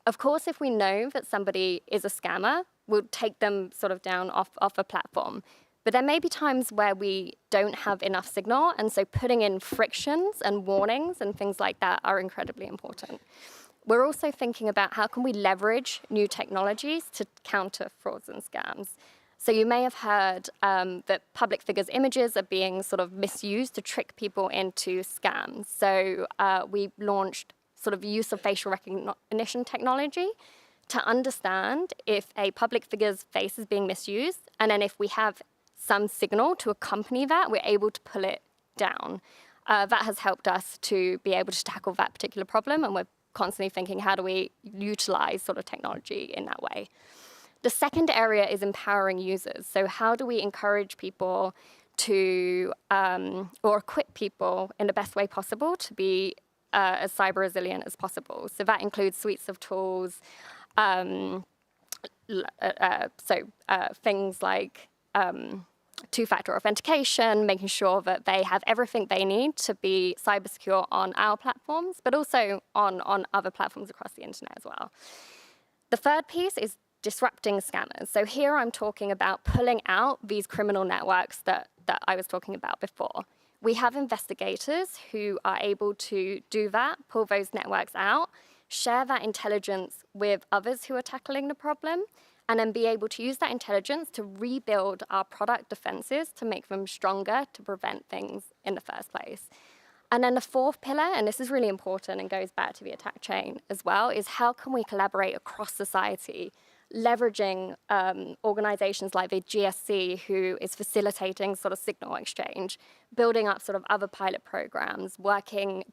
Of course, if we know that somebody is a scammer, we'll take them sort of down off a platform. But there may be times where we don't have enough signal, and so putting in frictions and warnings and things like that are incredibly important. We're also thinking about how can we leverage new technologies to counter frauds and scams. So you may have heard that public figures' images are being sort of misused to trick people into scams. So we launched sort of use of facial recognition technology to understand if a public figure's face is being misused, and then if we have some signal to accompany that, we're able to pull it down. That has helped us to be able to tackle that particular problem, and we're constantly thinking, how do we utilize sort of technology in that way? The second area is empowering users. So how do we encourage people to, or equip people in the best way possible to be as cyber resilient as possible? So that includes suites of tools, things like two-factor authentication, making sure that they have everything they need to be cyber secure on our platforms, but also on other platforms across the internet as well. The third piece is disrupting scammers. So here I'm talking about pulling out these criminal networks that I was talking about before. We have investigators who are able to do that, pull those networks out, share that intelligence with others who are tackling the problem, and then be able to use that intelligence to rebuild our product defenses to make them stronger to prevent things in the first place. And then the fourth pillar, and this is really important and goes back to the attack chain as well, is how can we collaborate across society, leveraging organizations like the GSC, who is facilitating sort of signal exchange, building up sort of other pilot programs, working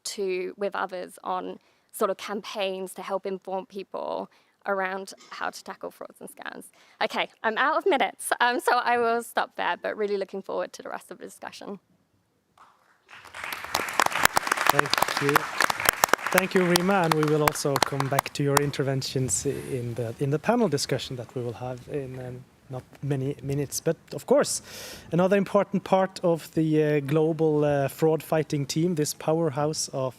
with others on sort of campaigns to help inform people around how to tackle frauds and scams. Okay, I'm out of minutes, so I will stop there, but really looking forward to the rest of the discussion. Thank you. Thank you, Rima, and we will also come back to your interventions in the panel discussion that we will have in not many minutes. But of course, another important part of the global fraud fighting team, this powerhouse of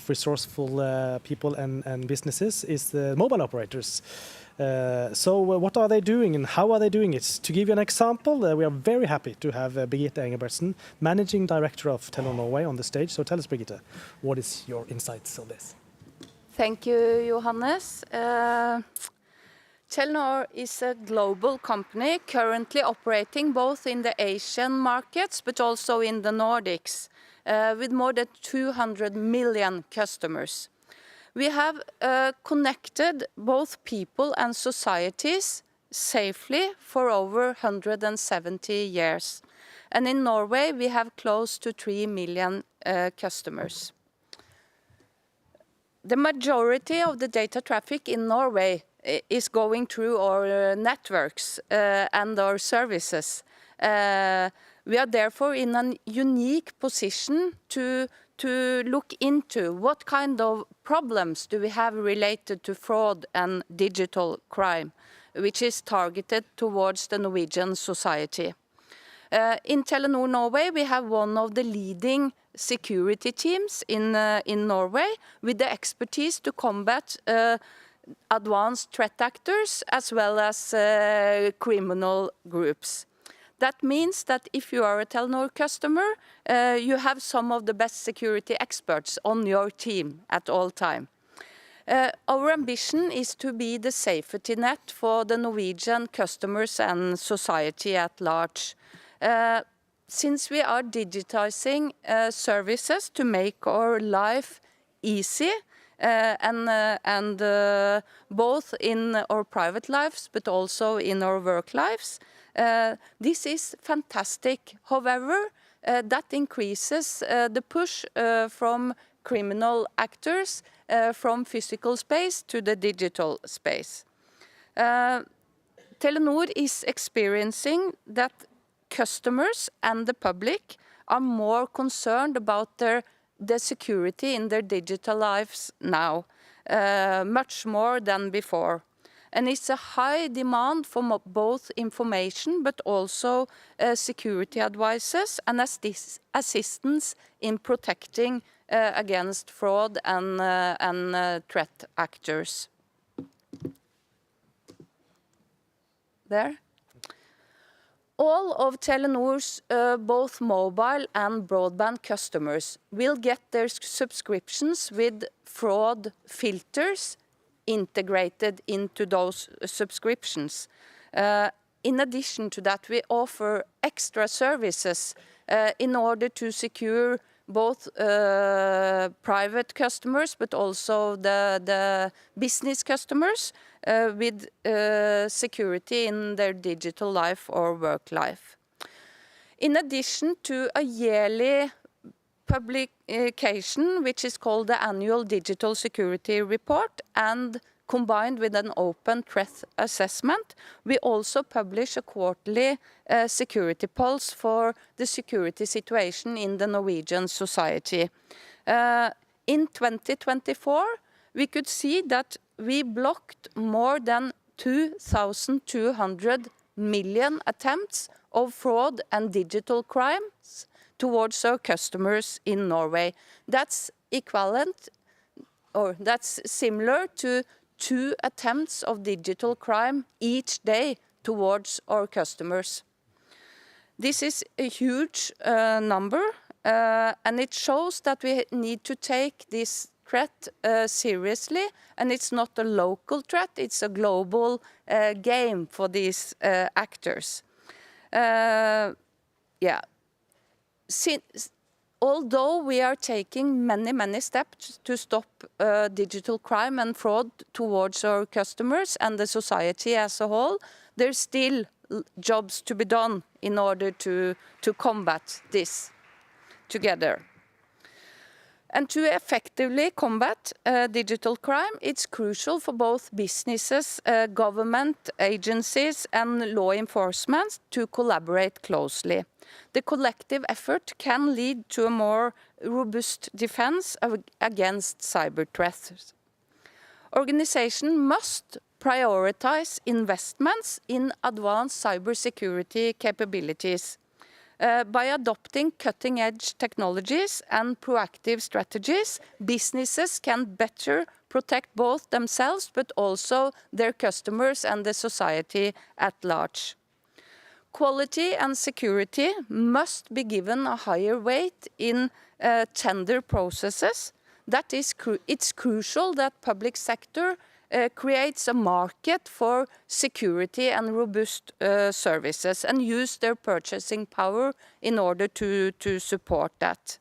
resourceful people and businesses, is the mobile operators. So what are they doing and how are they doing it? To give you an example, we are very happy to have Birgitte Engebretsen, Managing Director of Telenor Norway, on the stage. So tell us, Birgitte, what is your insights on this? Thank you, Johannes. Telenor is a global company currently operating both in the Asian markets but also in the Nordics, with more than 200 million customers. We have connected both people and societies safely for over 170 years. And in Norway, we have close to 3 million customers. The majority of the data traffic in Norway is going through our networks and our services. We are therefore in a unique position to look into what kind of problems do we have related to fraud and digital crime, which is targeted towards the Norwegian society. In Telenor Norway, we have one of the leading security teams in Norway with the expertise to combat advanced threat actors as well as criminal groups. That means that if you are a Telenor customer, you have some of the best security experts on your team at all times. Our ambition is to be the safety net for the Norwegian customers and society at large. Since we are digitizing services to make our life easy, and both in our private lives but also in our work lives, this is fantastic. However, that increases the push from criminal actors from physical space to the digital space. Telenor is experiencing that customers and the public are more concerned about the security in their digital lives now. much more than before. And it's a high demand for both information but also security advices and assistance in protecting against fraud and threat actors. There. All of Telenor's both mobile and broadband customers will get their subscriptions with fraud filters integrated into those subscriptions. In addition to that, we offer extra services in order to secure both private customers but also the business customers with security in their digital life or work life. In addition to a yearly publication, which is called the Annual Digital Security Report, and combined with an open threat assessment, we also publish a quarterly security pulse for the security situation in the Norwegian society. In 2024, we could see that we blocked more than 2,200 million attempts of fraud and digital crimes towards our customers in Norway. That's equivalent, or that's similar to 2 attempts of digital crime each day towards our customers. This is a huge number, and it shows that we need to take this threat seriously, and it's not a local threat, it's a global game for these actors. Yeah. Although we are taking many steps to stop digital crime and fraud towards our customers and the society as a whole, there's still jobs to be done in order to combat this together. And to effectively combat digital crime, it's crucial for both businesses, government agencies and law enforcement to collaborate closely. The collective effort can lead to a more robust defense against cyber threats. Organizations must prioritize investments in advanced cybersecurity capabilities. By adopting cutting-edge technologies and proactive strategies, businesses can better protect both themselves but also their customers and the society at large. Quality and security must be given a higher weight in tender processes. That is, it's crucial that public sector creates a market for security and robust services and use their purchasing power in order to support that.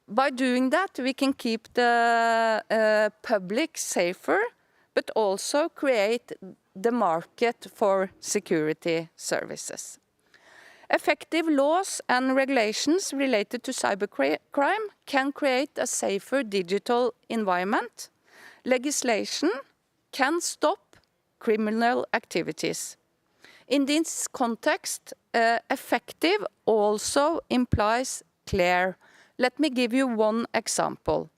By doing that, we can keep the public safer, but also create the market for security services. Effective laws and regulations related to cybercrime can create a safer digital environment. Legislation can stop criminal activities. In this context, effective also implies clear. Let me give you one example.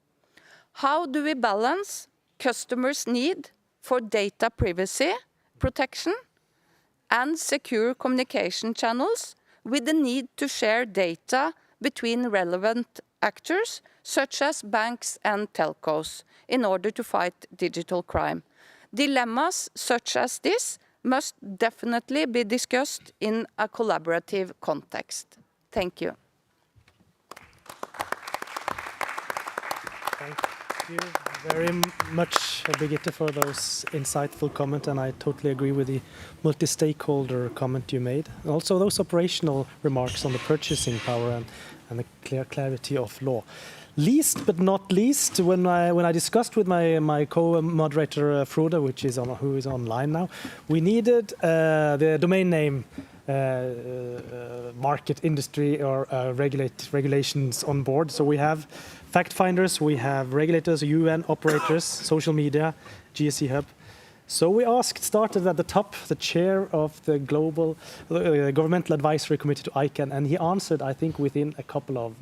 How do we balance customers' need for data privacy protection and secure communication channels with the need to share data between relevant actors, such as banks and telcos, in order to fight digital crime? Dilemmas such as this must definitely be discussed in a collaborative context. Thank you. Thank you very much, Birgitte, for those insightful comments, and I totally agree with the multi-stakeholder comment you made. Also those operational remarks on the purchasing power and the clarity of law. Least but not least, when I discussed with my co-moderator Frode, who is online now, we needed the domain name market, industry, or regulations on board. So we have fact finders, we have regulators, UN operators, social media, GSC Hub. So we started at the top, the chair of the Global Governmental Advisory Committee to ICANN, and he answered, I think, within a couple of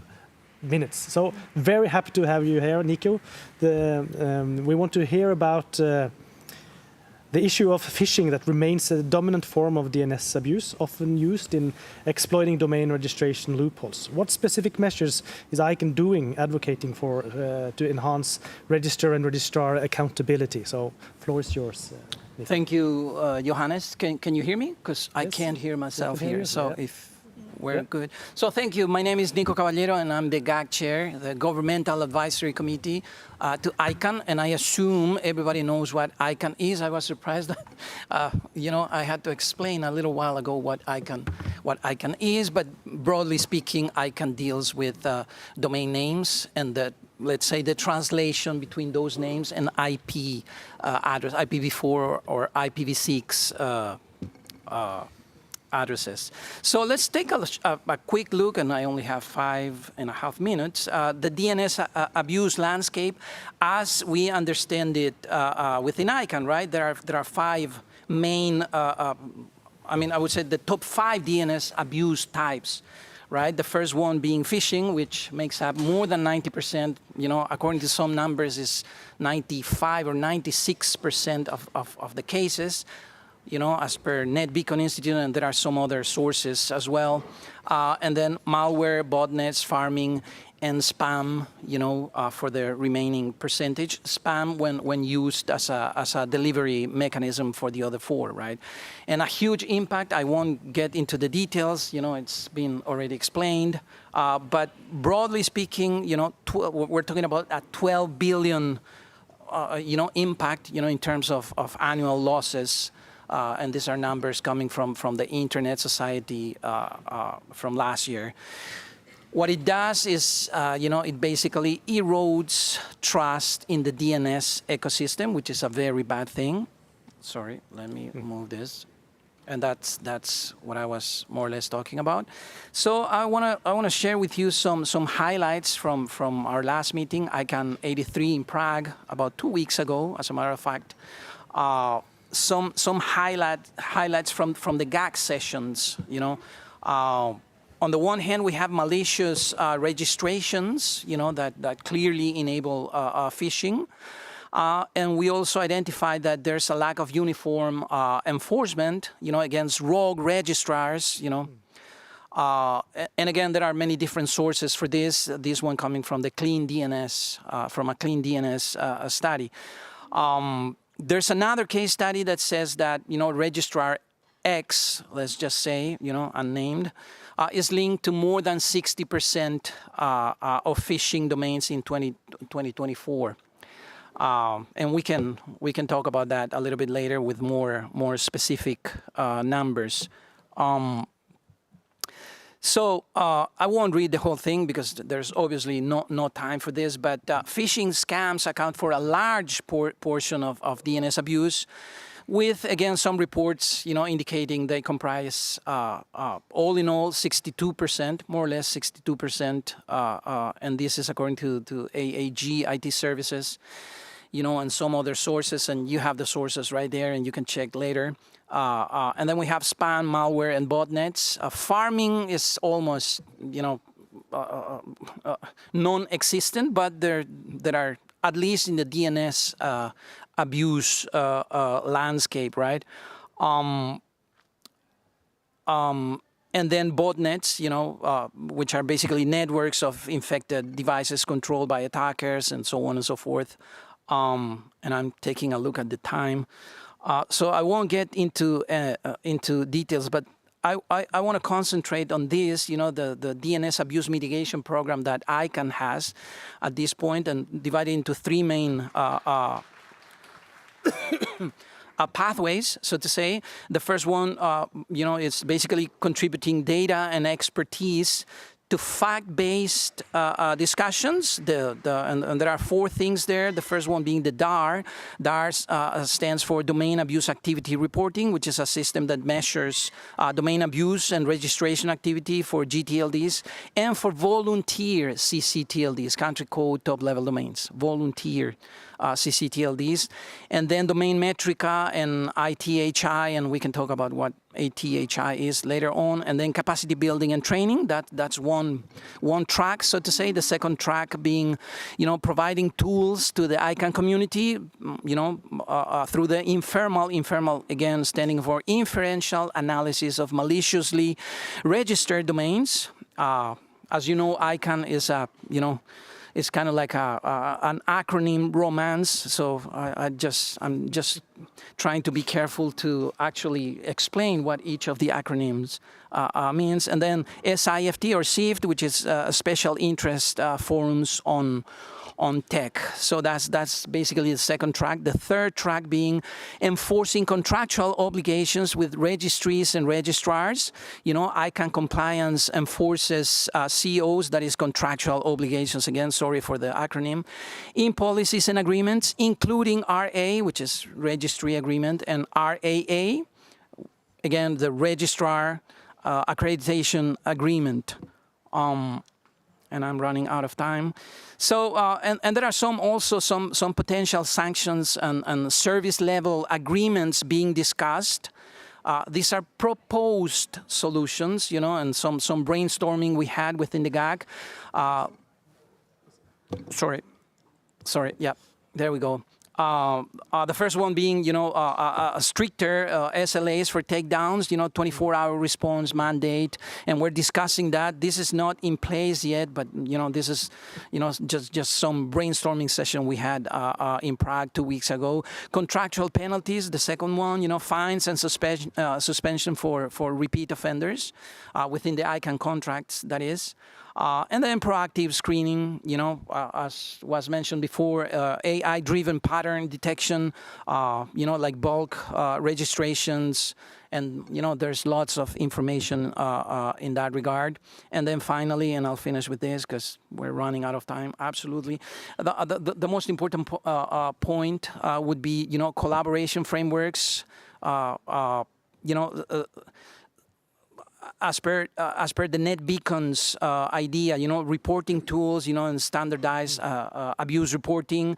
minutes. So very happy to have you here, Nico. We want to hear about the issue of phishing that remains a dominant form of DNS abuse, often used in exploiting domain registration loopholes. What specific measures is ICANN doing, advocating for, to enhance register and registrar accountability? So, floor is yours. Thank you, Johannes. Can you hear me? Because I can't hear myself here. So if we're good. So thank you. My name is Nico Caballero, and I'm the GAC chair, the Governmental Advisory Committee to ICANN. And I assume everybody knows what ICANN is. I was surprised that, I had to explain a little while ago what ICANN is. But broadly speaking, ICANN deals with domain names and let's say the translation between those names and IP address, IPv4 or IPv6 addresses. So let's take a quick look, and I only have 5.5 minutes. The DNS abuse landscape, as we understand it within ICANN, right? There are 5 main, I would say the top 5 DNS abuse types. Right, the first one being phishing, which makes up more than 90%. According to some numbers, is 95 or 96% of the cases. As per NetBeacon Institute, and there are some other sources as well. And then malware, botnets, farming, and spam, for the remaining percentage. Spam when used as a delivery mechanism for the other 4, right? And a huge impact. I won't get into the details. It's been already explained. But broadly speaking, we're talking about a 12 billion, impact, in terms of annual losses. And these are numbers coming from the Internet Society from last year. What it does is, it basically erodes trust in the DNS ecosystem, which is a very bad thing. Sorry, let me move this. And that's what I was more or less talking about. So I wanna share with you some highlights from our last meeting, ICANN 83 in Prague, about 2 weeks ago, as a matter of fact. Some highlights from the GAC sessions. On the one hand, we have malicious registrations, that clearly enable phishing. And we also identified that there's a lack of uniform enforcement, against rogue registrars, And again, there are many different sources for this. This one coming from the Clean DNS, from a Clean DNS study. There's another case study that says that, registrar X, let's just say, unnamed, is linked to more than 60% of phishing domains in 2024. And we can talk about that a little bit later with more specific numbers. So I won't read the whole thing because there's obviously no time for this, but phishing scams account for a large portion of DNS abuse, with, again, some reports, indicating they comprise, all in all, 62%, more or less 62%, and this is according to AAG IT Services, and some other sources, and you have the sources right there, and you can check later. And then we have spam, malware, and botnets. Farming is almost, non-existent, but there are, at least in the DNS abuse landscape, right? And then botnets, which are basically networks of infected devices controlled by attackers, and so on and so forth. And I'm taking a look at the time. So I won't get into details, but I want to concentrate on this, the DNS abuse mitigation program that ICANN has at this point, and divide it into 3 main pathways, so to say. The first one, is basically contributing data and expertise to fact-based discussions. And there are 4 things there. The first one being the DAR. DAR stands for Domain Abuse Activity Reporting, which is a system that measures domain abuse and registration activity for GTLDs and for volunteer CCTLDs, country code top-level domains, volunteer CCTLDs. And then Domain Metrica and ITHI, and we can talk about what ATHI is later on, and then capacity building and training. That's one track, so to say. The second track being, providing tools to the ICANN community, through the informal again standing for inferential analysis of maliciously registered domains. As you know, ICANN is it's kind of like an acronym romance. So I'm just trying to be careful to actually explain what each of the acronyms means. And then SIFT or SIFT, which is special interest forums on tech. So that's basically the second track. The third track being enforcing contractual obligations with registries and registrars. ICANN compliance enforces COs, that is contractual obligations, again, sorry for the acronym, in policies and agreements, including RA, which is registry agreement, and RAA, again, the registrar accreditation agreement. And I'm running out of time. So, and there are some potential sanctions and service level agreements being discussed. These are proposed solutions, and some brainstorming we had within the GAG. Sorry, yeah, there we go. The first one being, stricter SLAs for takedowns, 24-hour response mandate, and we're discussing that. This is not in place yet, but this is, just some brainstorming session we had in Prague 2 weeks ago. Contractual penalties, the second one, fines and suspension for repeat offenders within the ICANN contracts, that is. And then proactive screening, as was mentioned before, AI-driven pattern detection, like bulk registrations, and there's lots of information in that regard. And then finally, and I'll finish with this because we're running out of time. Absolutely, the most important point would be collaboration frameworks. As per the NetBeacons idea, reporting tools, and standardized abuse reporting.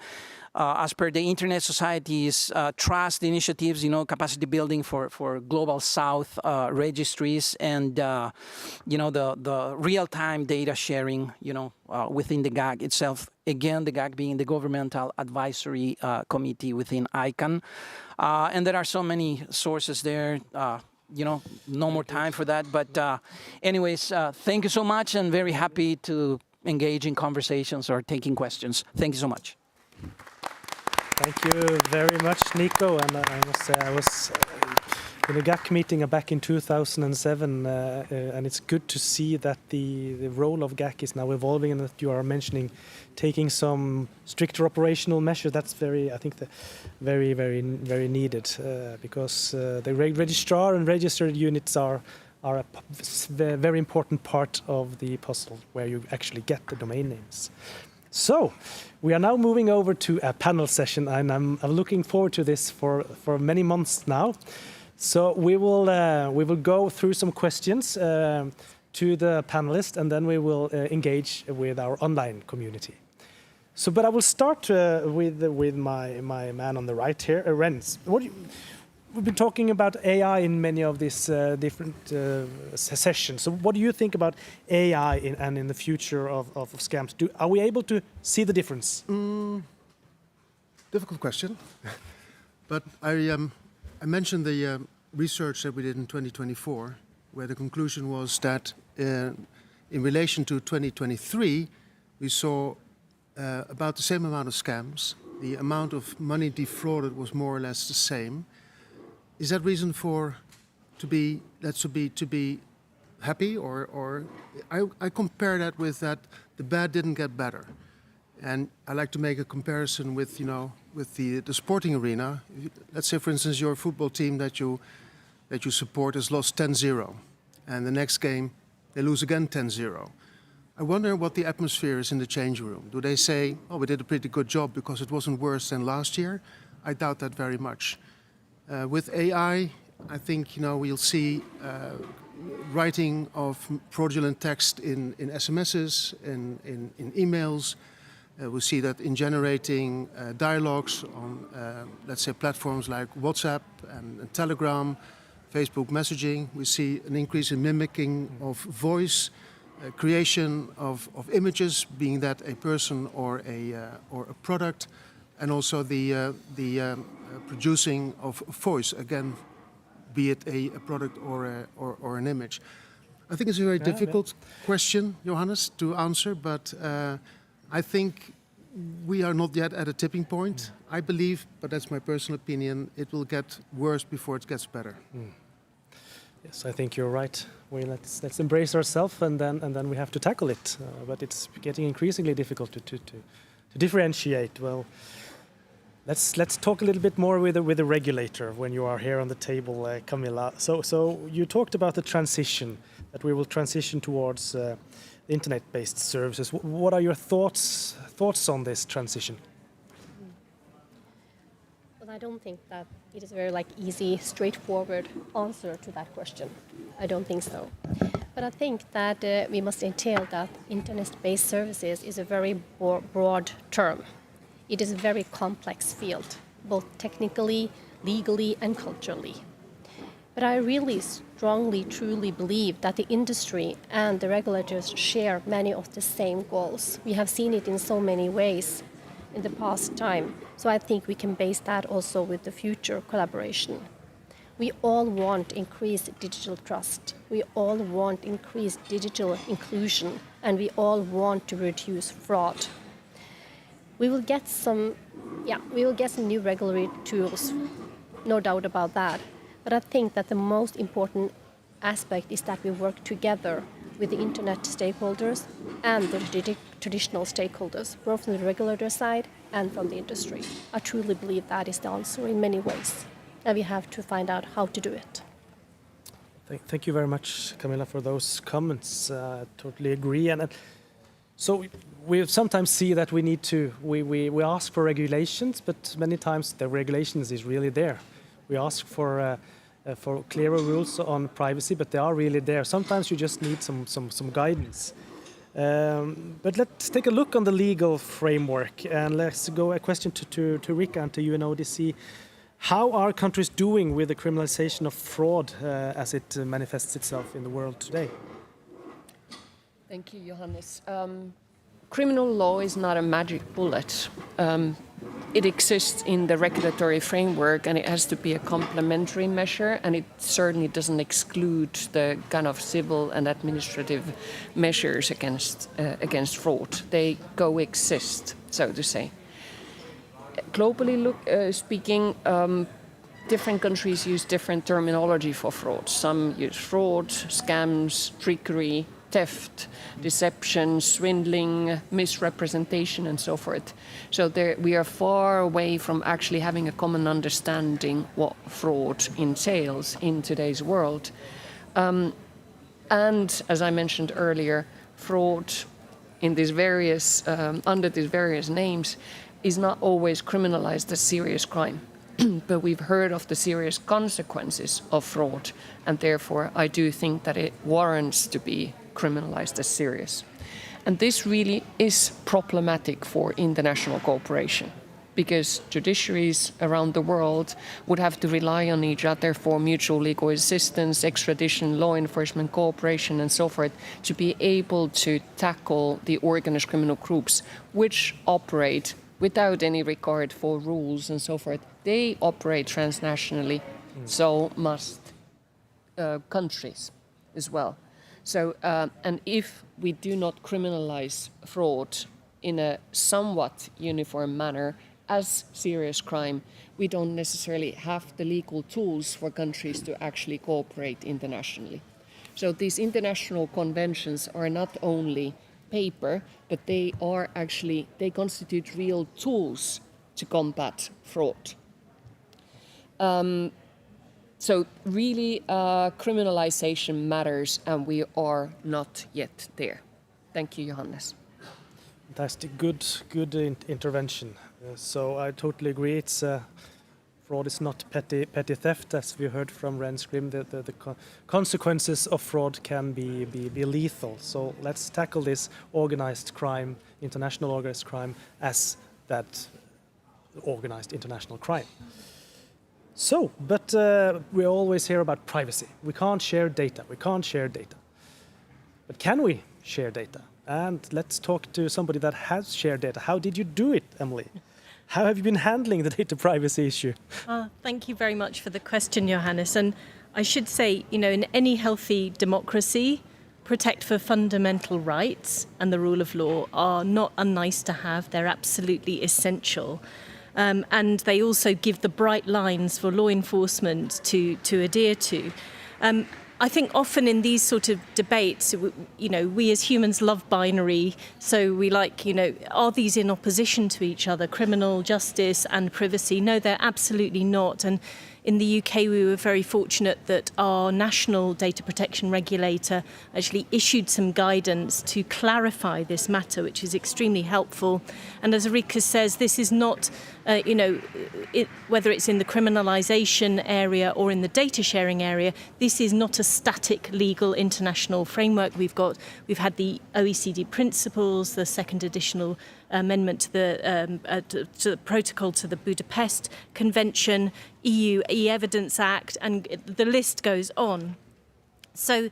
As per the Internet Society's trust initiatives, capacity building for Global South registries, and the real-time data sharing, within the GAG itself. Again, the GAG being the Governmental Advisory Committee within ICANN, and there are so many sources there. No more time for that. But anyways, thank you so much, and very happy to engage in conversations or taking questions. Thank you so much. Thank you very much, Nico. And I must say, I was in a GAC meeting back in 2007, and it's good to see that the role of GAC is now evolving, and that you are mentioning taking some stricter operational measures. That's very very needed, because the registrar and registered units are a very important part of the puzzle where you actually get the domain names. So we are now moving over to a panel session, and I'm looking forward to this for many months now. So we will go through some questions to the panelists, and then we will engage with our online community. So, but I will start with my man on the right here, Rens. We've been talking about AI in many of these different sessions. So what do you think about AI and in the future of scams? Are we able to see the difference? Difficult question. But I mentioned the research that we did in 2024, where the conclusion was that in relation to 2023, we saw about the same amount of scams. The amount of money defrauded was more or less the same. Is that reason to be happy, or I compare that with that the bad didn't get better, and I like to make a comparison with the sporting arena. Let's say, for instance, your football team that you support has lost 10-0, and the next game they lose again 10-0. I wonder what the atmosphere is in the change room. Do they say, "Oh, we did a pretty good job because it wasn't worse than last year"? I doubt that very much. With AI, I think we'll see writing of fraudulent text in SMSs, in emails. We'll see that in generating dialogues on, let's say, platforms like WhatsApp and Telegram, Facebook messaging. We see an increase in mimicking of voice, creation of images, being that a person or a product, and also the producing of voice, again, be it a product or an image. I think it's a very difficult question, Johannes, to answer, but I think we are not yet at a tipping point. I believe, but that's my personal opinion, it will get worse before it gets better. Yes, I think you're right. Let's embrace ourselves, and then we have to tackle it. But it's getting increasingly difficult to differentiate. Well, let's talk a little bit more with the regulator when you are here on the table, Camilla. So you talked about the transition, that we will transition towards internet-based services. What are your thoughts on this transition? Well, I don't think that it is a very easy, straightforward answer to that question. I don't think so. But I think that we must entail that internet-based services is a very broad term. It is a very complex field, both technically, legally, and culturally. But I really strongly, truly believe that the industry and the regulators share many of the same goals. We have seen it in so many ways in the past time. So I think we can base that also with the future collaboration. We all want increased digital trust. We all want increased digital inclusion, and we all want to reduce fraud. We will get some new regulatory tools, no doubt about that. But I think that the most important aspect is that we work together with the internet stakeholders and the traditional stakeholders, both from the regulator side and from the industry. I truly believe that is the answer in many ways, and we have to find out how to do it. Thank you very much, Camilla, for those comments. I totally agree. And so we sometimes see that we need to, we ask for regulations, but many times the regulations is really there. We ask for clearer rules on privacy, but they are really there. Sometimes you just need some guidance. But let's take a look on the legal framework, and let's go a question to Rika and to UNODC. How are countries doing with the criminalization of fraud as it manifests itself in the world today? Thank you, Johannes. Criminal law is not a magic bullet. It exists in the regulatory framework, and it has to be a complementary measure, and it certainly doesn't exclude the kind of civil and administrative measures against fraud. They coexist, so to say. Globally speaking, different countries use different terminology for fraud. Some use fraud, scams, trickery, theft, deception, swindling, misrepresentation, and so forth. So we are far away from actually having a common understanding what fraud entails in today's world. And as I mentioned earlier, fraud in these various, under these various names is not always criminalized as serious crime. But we've heard of the serious consequences of fraud, and therefore I do think that it warrants to be criminalized as serious. And this really is problematic for international cooperation, because judiciaries around the world would have to rely on each other for mutual legal assistance, extradition, law enforcement cooperation, and so forth, to be able to tackle the organized criminal groups which operate without any regard for rules and so forth. They operate transnationally, so must countries as well. So, and if we do not criminalize fraud in a somewhat uniform manner as serious crime, we don't necessarily have the legal tools for countries to actually cooperate internationally. So these international conventions are not only paper, but they are actually, they constitute real tools to combat fraud. So really, criminalization matters, and we are not yet there. Thank you, Johannes. Fantastic, good intervention. So I totally agree. It's fraud is not petty theft, as we heard from Renskrim. The consequences of fraud can be lethal. So let's tackle this organized crime, international organized crime, as that organized international crime. So, but we always hear about privacy. We can't share data. We can't share data. But can we share data? And let's talk to somebody that has shared data. How did you do it, Emily? How have you been handling the data privacy issue? Thank you very much for the question, Johannes. And I should say, you know, in any healthy democracy, protect for fundamental rights and the rule of law are not a nice to have, they're absolutely essential. And they also give the bright lines for law enforcement to adhere to. I think often in these sort of debates, you know, we as humans love binary. So we like, you know, are these in opposition to each other, criminal justice and privacy? No, they're absolutely not. And in the UK, we were very fortunate that our national data protection regulator actually issued some guidance to clarify this matter, which is extremely helpful. And as Rika says, this is not, you know, whether it's in the criminalisation area or in the data sharing area, this is not a static legal international framework. We've had the OECD principles, the second additional amendment to the protocol to the Budapest Convention, EU e-Evidence Act, and the list goes on. So,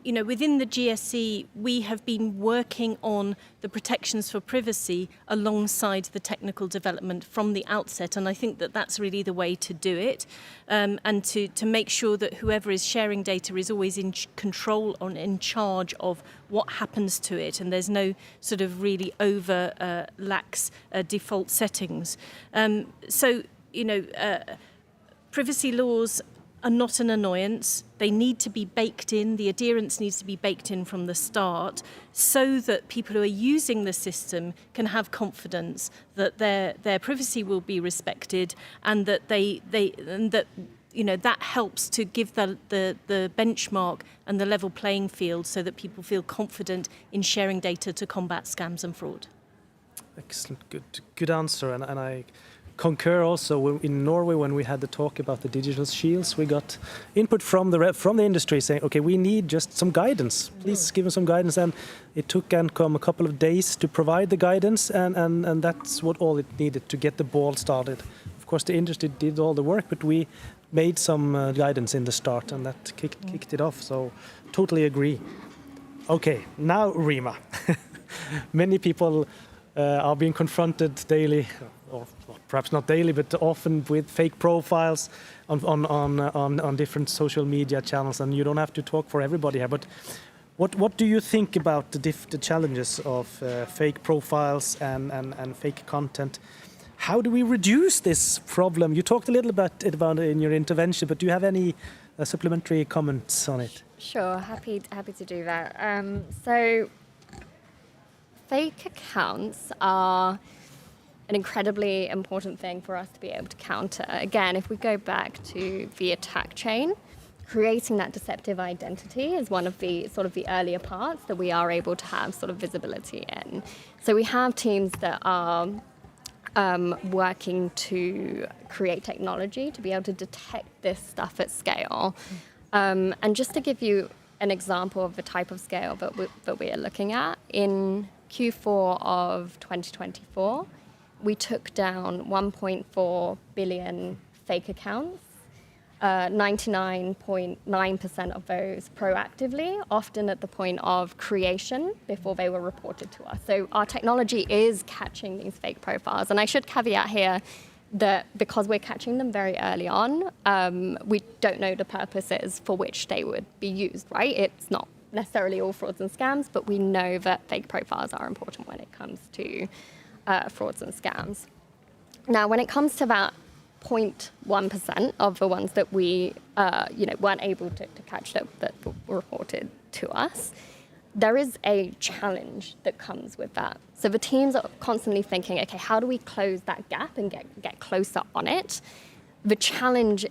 you know, within the GSE, we have been working on the protections for privacy alongside the technical development from the outset, and I think that that's really the way to do it, and to make sure that whoever is sharing data is always in control or in charge of what happens to it, and there's no sort of really over lax default settings. So, you know, privacy laws are not an annoyance. They need to be baked in. The adherence needs to be baked in from the start so that people who are using the system can have confidence that their privacy will be respected and that you know, that helps to give the benchmark and the level playing field so that people feel confident in sharing data to combat scams and fraud. Excellent, good answer, and I concur also. In Norway, when we had the talk about the digital shields, we got input from the industry saying, okay, we need just some guidance. Please give us some guidance. And it took Ancom a couple of days to provide the guidance, and that's all it needed to get the ball started. Of course, the industry did all the work, but we made some guidance in the start, and that kicked it off. So, totally agree. Okay, now Rima. Many people are being confronted daily, or perhaps not daily, but often with fake profiles on different social media channels. And you don't have to talk for everybody here, but what do you think about the challenges of fake profiles and fake content? How do we reduce this problem? You talked a little about it in your intervention, but do you have any supplementary comments on it? Sure, happy to do that. So, fake accounts are an incredibly important thing for us to be able to counter. Again, if we go back to the attack chain, creating that deceptive identity is one of the sort of the earlier parts that we are able to have sort of visibility in. So we have teams that are working to create technology to be able to detect this stuff at scale. And just to give you an example of the type of scale that we are looking at, in Q4 of 2024, we took down 1.4 billion fake accounts, 99.9% of those proactively, often at the point of creation before they were reported to us. So our technology is catching these fake profiles. And I should caveat here that because we're catching them very early on, we don't know the purposes for which they would be used, right? It's not necessarily all frauds and scams, but we know that fake profiles are important when it comes to frauds and scams. Now, when it comes to that 0.1% of the ones that we weren't able to catch that were reported to us, there is a challenge that comes with that. So the teams are constantly thinking, okay, how do we close that gap and get closer on it? The challenge is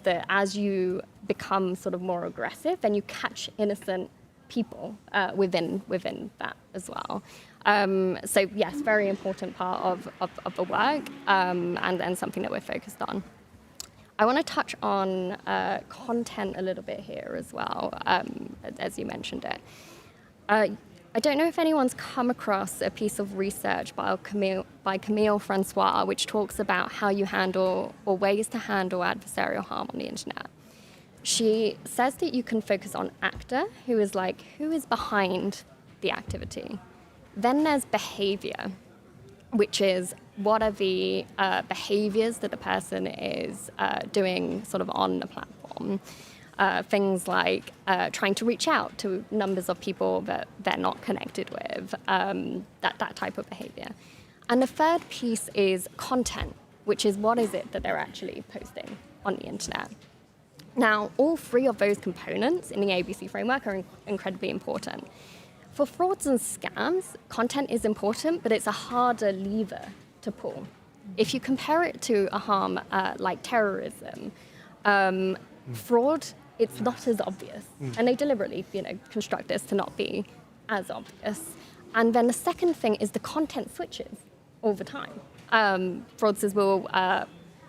that as you become sort of more aggressive, then you catch innocent people within that as well. So yes, very important part of the work and something that we're focused on. I want to touch on content a little bit here as well, as you mentioned it. I I don't know if anyone's come across a piece of research by Camille Francois, which talks about how you handle or ways to handle adversarial harm on the internet. She says that you can focus on actor, who is behind the activity. Then there's behavior, which is what are the behaviors that the person is doing sort of on the platform. Things like trying to reach out to numbers of people that they're not connected with, that type of behavior. And the third piece is content, which is what is it that they're actually posting on the internet. Now, all three of those components in the ABC framework are incredibly important. For frauds and scams, content is important, but it's a harder lever to pull. If you compare it to a harm like terrorism, fraud, it's not as obvious. And they deliberately, construct this to not be as obvious. And then the second thing is the content switches all the time. Fraudsters will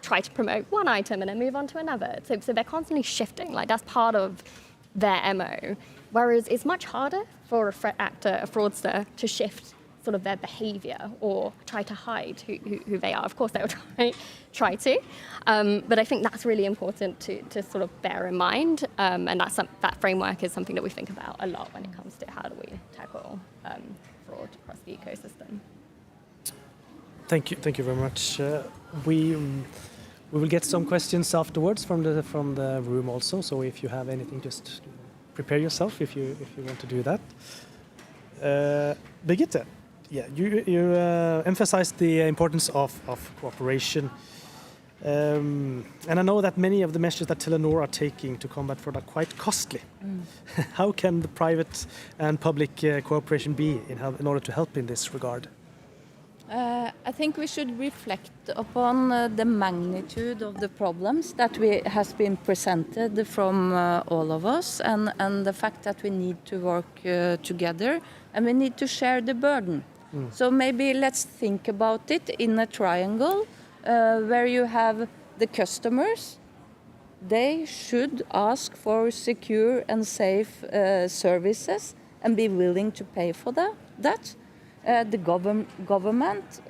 try to promote one item and then move on to another. So they're constantly shifting. Like, that's part of their MO. Whereas it's much harder for a threat actor, a fraudster, to shift sort of their behavior or try to hide who they are. Of course, they will try to. But I think that's really important to sort of bear in mind. And that framework is something that we think about a lot when it comes to how do we tackle fraud across the ecosystem. Thank you very much. We will get some questions afterwards from the room also. So if you have anything, just prepare yourself if you want to do that. Birgitte, yeah, you emphasized the importance of cooperation. And I know that many of the measures that Telenor are taking to combat fraud are quite costly. How can the private and public cooperation be in order to help in this regard? I think we should reflect upon the magnitude of the problems that has been presented from all of us, and the fact that we need to work together and we need to share the burden. So maybe let's think about it in a triangle where you have the customers. They should ask for secure and safe services and be willing to pay for that. The government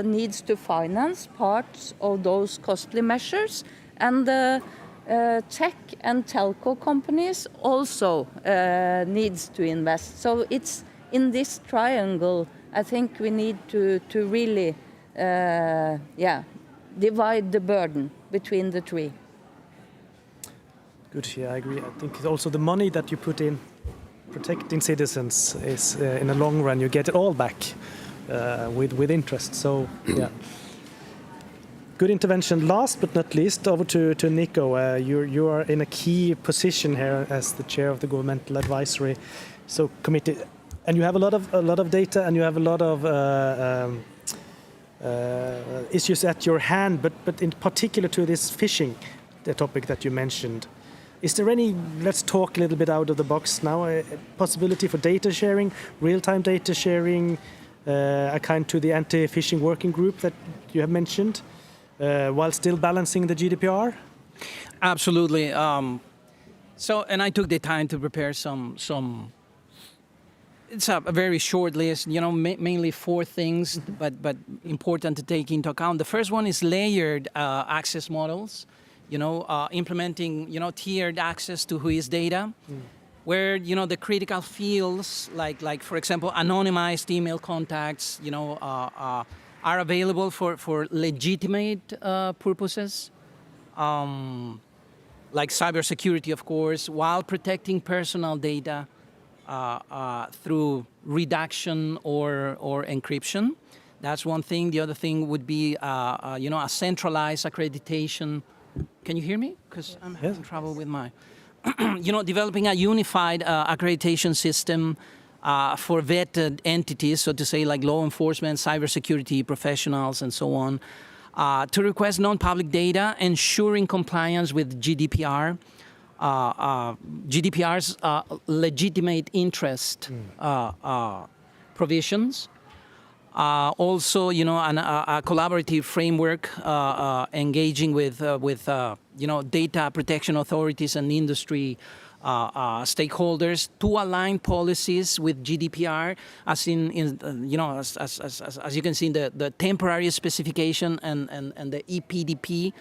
needs to finance parts of those costly measures, and the tech and telco companies also needs to invest. So it's in this triangle, I think we need to really divide the burden between the three. Good, yeah, I agree. I think also the money that you put in protecting citizens is, in the long run, you get it all back with interest. So, yeah. Good intervention. Last but not least, over to Nico. You are in a key position here as the chair of the Governmental Advisory Committee, and you have a lot of data, and you have a lot of issues at your hand. But in particular to this phishing, the topic that you mentioned. Is there any, let's talk a little bit out of the box now, a possibility for data sharing, real-time data sharing, akin to the anti-phishing working group that you have mentioned, while still balancing the GDPR? Absolutely. And I took the time to prepare some it's a very short list, mainly 4 things, but important to take into account. The first one is layered access models. Implementing, tiered access to whois data, where, the critical fields, like for example, anonymized email contacts, are available for legitimate purposes, like cybersecurity, of course, while protecting personal data through redaction or encryption. That's one thing. The other thing would be, a centralized accreditation. Can you hear me? Because I'm having trouble with my, developing a unified accreditation system for vetted entities, so to say, like law enforcement, cybersecurity professionals, and so on, to request non-public data, ensuring compliance with GDPR, GDPR's legitimate interest provisions. Also, a collaborative framework engaging with data protection authorities and industry stakeholders to align policies with GDPR, as as you can see in the temporary specification and the EPDP.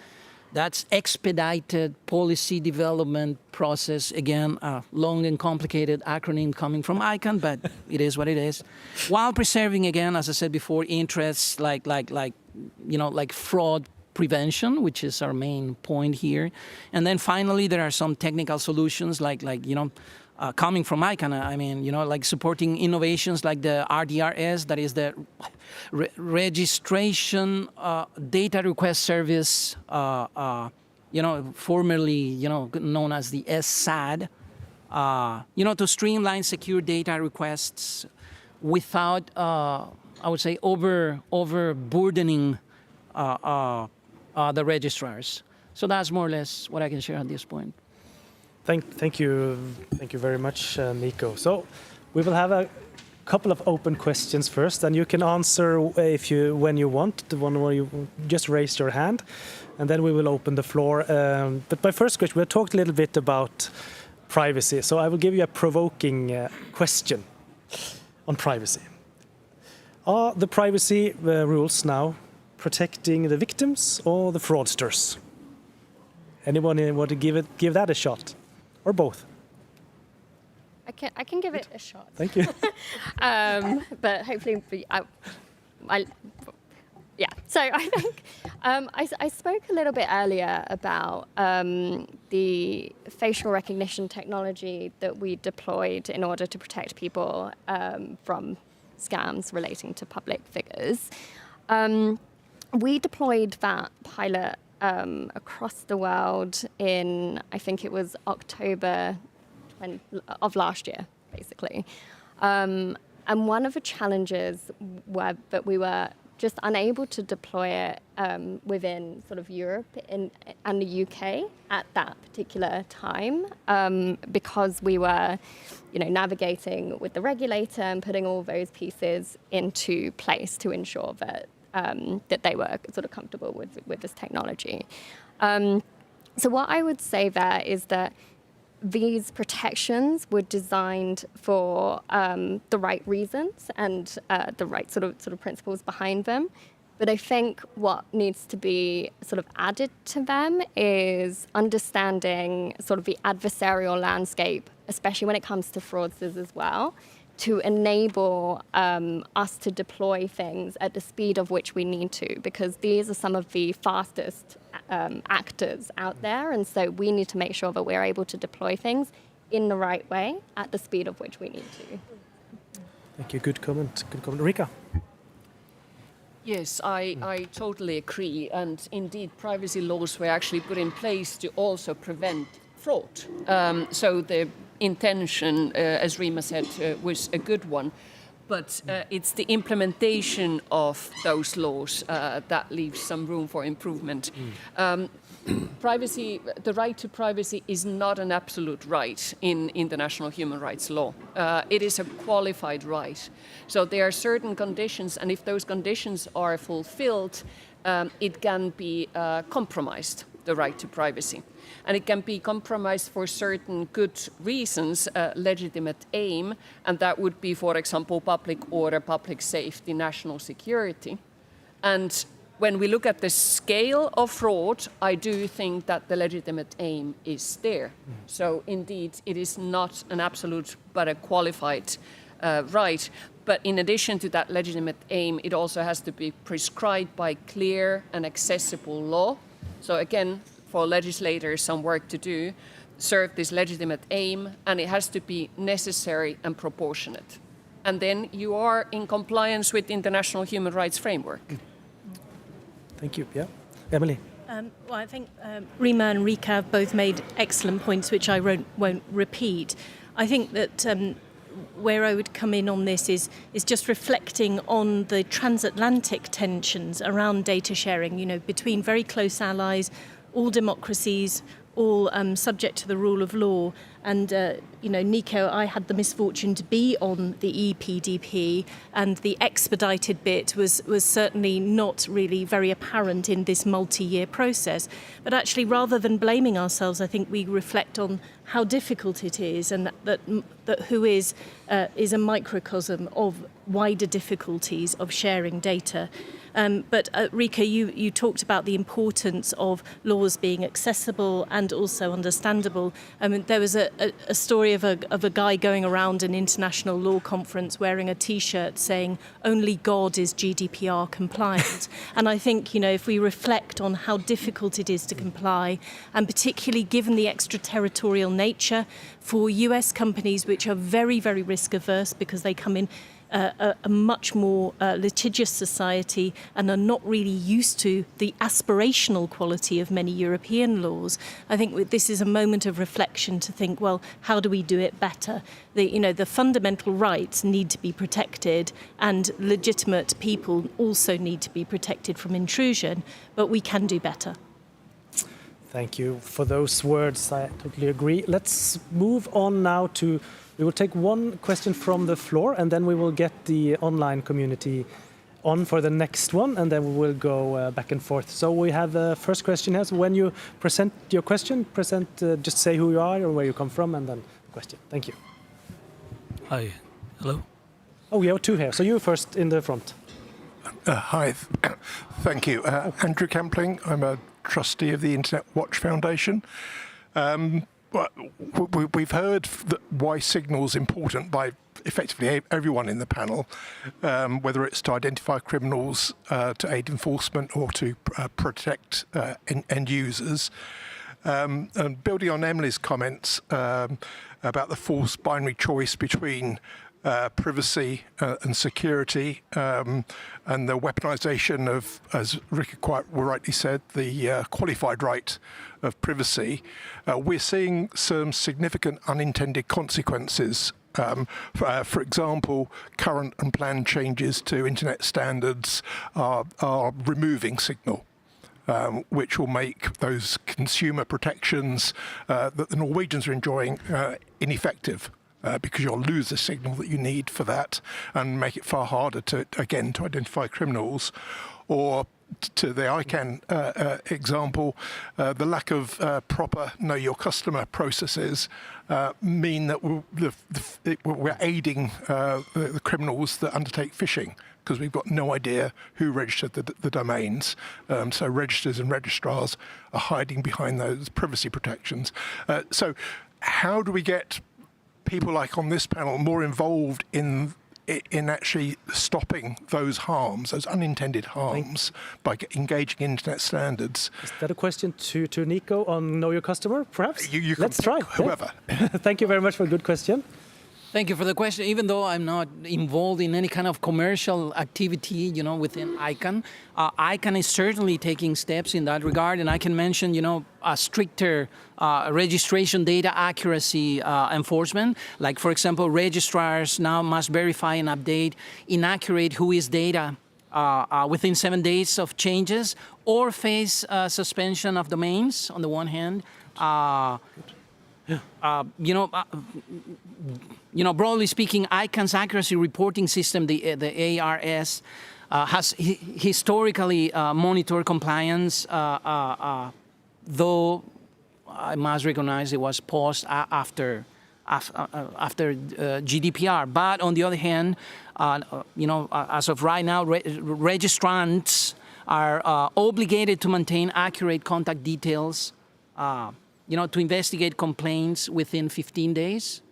That's expedited policy development process. Again, a long and complicated acronym coming from ICANN, but it is what it is. While preserving, again, as I said before, interests like fraud prevention, which is our main point here. And then finally, there are some technical solutions coming from ICANN, like supporting innovations like the RDRS, that is the registration data request service, formerly, known as the SSAD, to streamline secure data requests without, I would say, overburdening the registrars. So that's more or less what I can share at this point. Thank you very much, Nico. So we will have a couple of open questions first, and you can answer when you want. The one where you just raise your hand, and then we will open the floor. But my first question, we talked a little bit about privacy, so I will give you a provoking question on privacy. Are the privacy rules now protecting the victims or the fraudsters? Anyone want to give that a shot? Or both? I can give it a shot. Thank you. But hopefully, yeah. So I think I spoke a little bit earlier about the facial recognition technology that we deployed in order to protect people from scams relating to public figures. We deployed that pilot across the world in, I think it was October of last year, basically. And one of the challenges were that we were just unable to deploy it within sort of Europe and the UK at that particular time because we were, navigating with the regulator and putting all those pieces into place to ensure that that they were sort of comfortable with this technology. So what I would say there is that these protections were designed for the right reasons and the right sort of principles behind them. But I think what needs to be sort of added to them is understanding sort of the adversarial landscape, especially when it comes to fraudsters as well, to enable us to deploy things at the speed of which we need to, because these are some of the fastest actors out there. And so we need to make sure that we're able to deploy things in the right way at the speed of which we need to. Thank you. Good comment. Rika? Yes, I totally agree. And indeed, privacy laws were actually put in place to also prevent fraud. So the intention, as Rima said, was a good one. But it's the implementation of those laws that leaves some room for improvement. Privacy, the right to privacy is not an absolute right in international human rights law. It is a qualified right. So there are certain conditions, and if those conditions are fulfilled, it can be compromised, the right to privacy. And it can be compromised for certain good reasons, legitimate aim, and that would be, for example, public order, public safety, national security. And when we look at the scale of fraud, I do think that the legitimate aim is there. So indeed, it is not an absolute but a qualified right. But in addition to that legitimate aim, it also has to be prescribed by clear and accessible law. So again, for legislators, some work to do, serve this legitimate aim, and it has to be necessary and proportionate. And then you are in compliance with the international human rights framework. Thank you. Yeah, Emily. Well, I think Rima and Rika have both made excellent points, which I won't repeat. I think that where I would come in on this is just reflecting on the transatlantic tensions around data sharing, between very close allies, all democracies, all subject to the rule of law. And, you know, Nico, I had the misfortune to be on the EPDP, and the expedited bit was certainly not really very apparent in this multi-year process. But actually, rather than blaming ourselves, I think we reflect on how difficult it is, and that WHO is a microcosm of wider difficulties of sharing data. But Rika, you talked about the importance of laws being accessible and also understandable. There was a story of a guy going around an international law conference wearing a T-shirt saying "Only God is GDPR compliant." And I think, you know, if we reflect on how difficult it is to comply, and particularly given the extraterritorial nature for US companies, which are very, very risk averse because they come in a much more litigious society and are not really used to the aspirational quality of many European laws. I think this is a moment of reflection to think, well, how do we do it better? The fundamental rights need to be protected, and legitimate people also need to be protected from intrusion, but we can do better. Thank you for those words. I totally agree. Let's move on now to, we will take one question from the floor, and then we will get the online community on for the next one, and then we will go back and forth. So we have the first question here. So when you present your question, just say who you are or where you come from, and then the question. Thank you. Hi. Hello. Oh, we have two here. So you first in the front. Hi. Thank you. Andrew Campling. I'm a trustee of the Internet Watch Foundation. We've heard why signal is important by effectively everyone in the panel, whether it's to identify criminals, to aid enforcement, or to protect end users. And building on Emily's comments about the false binary choice between privacy and security, and the weaponization of, as Rika quite rightly said, the qualified right of privacy, we're seeing some significant unintended consequences. For example, current and planned changes to internet standards are removing signal, which will make those consumer protections that the Norwegians are enjoying ineffective. Because you'll lose the signal that you need for that, and make it far harder to identify criminals. Or to the ICANN example, the lack of proper know your customer processes mean that we're aiding the criminals that undertake phishing, because we've got no idea who registered the domains. So registers and registrars are hiding behind those privacy protections. So how do we get people like on this panel more involved in actually stopping those harms, those unintended harms, by engaging in internet standards? Is that a question to Nico on Know Your Customer, perhaps? Let's try. Whoever. Yeah. Thank you very much for a good question. Thank you for the question. Even though I'm not involved in any kind of commercial activity, within ICANN, ICANN is certainly taking steps in that regard. And I can mention, a stricter registration data accuracy enforcement. Like, for example, registrars now must verify and update inaccurate WHOIS data within 7 days of changes, or face suspension of domains on the one hand. Broadly speaking, ICANN's accuracy reporting system, the ARS, has historically monitored compliance, though I must recognize it was paused after GDPR. But on the other hand, as of right now, registrants are obligated to maintain accurate contact details, to investigate complaints within 15 days,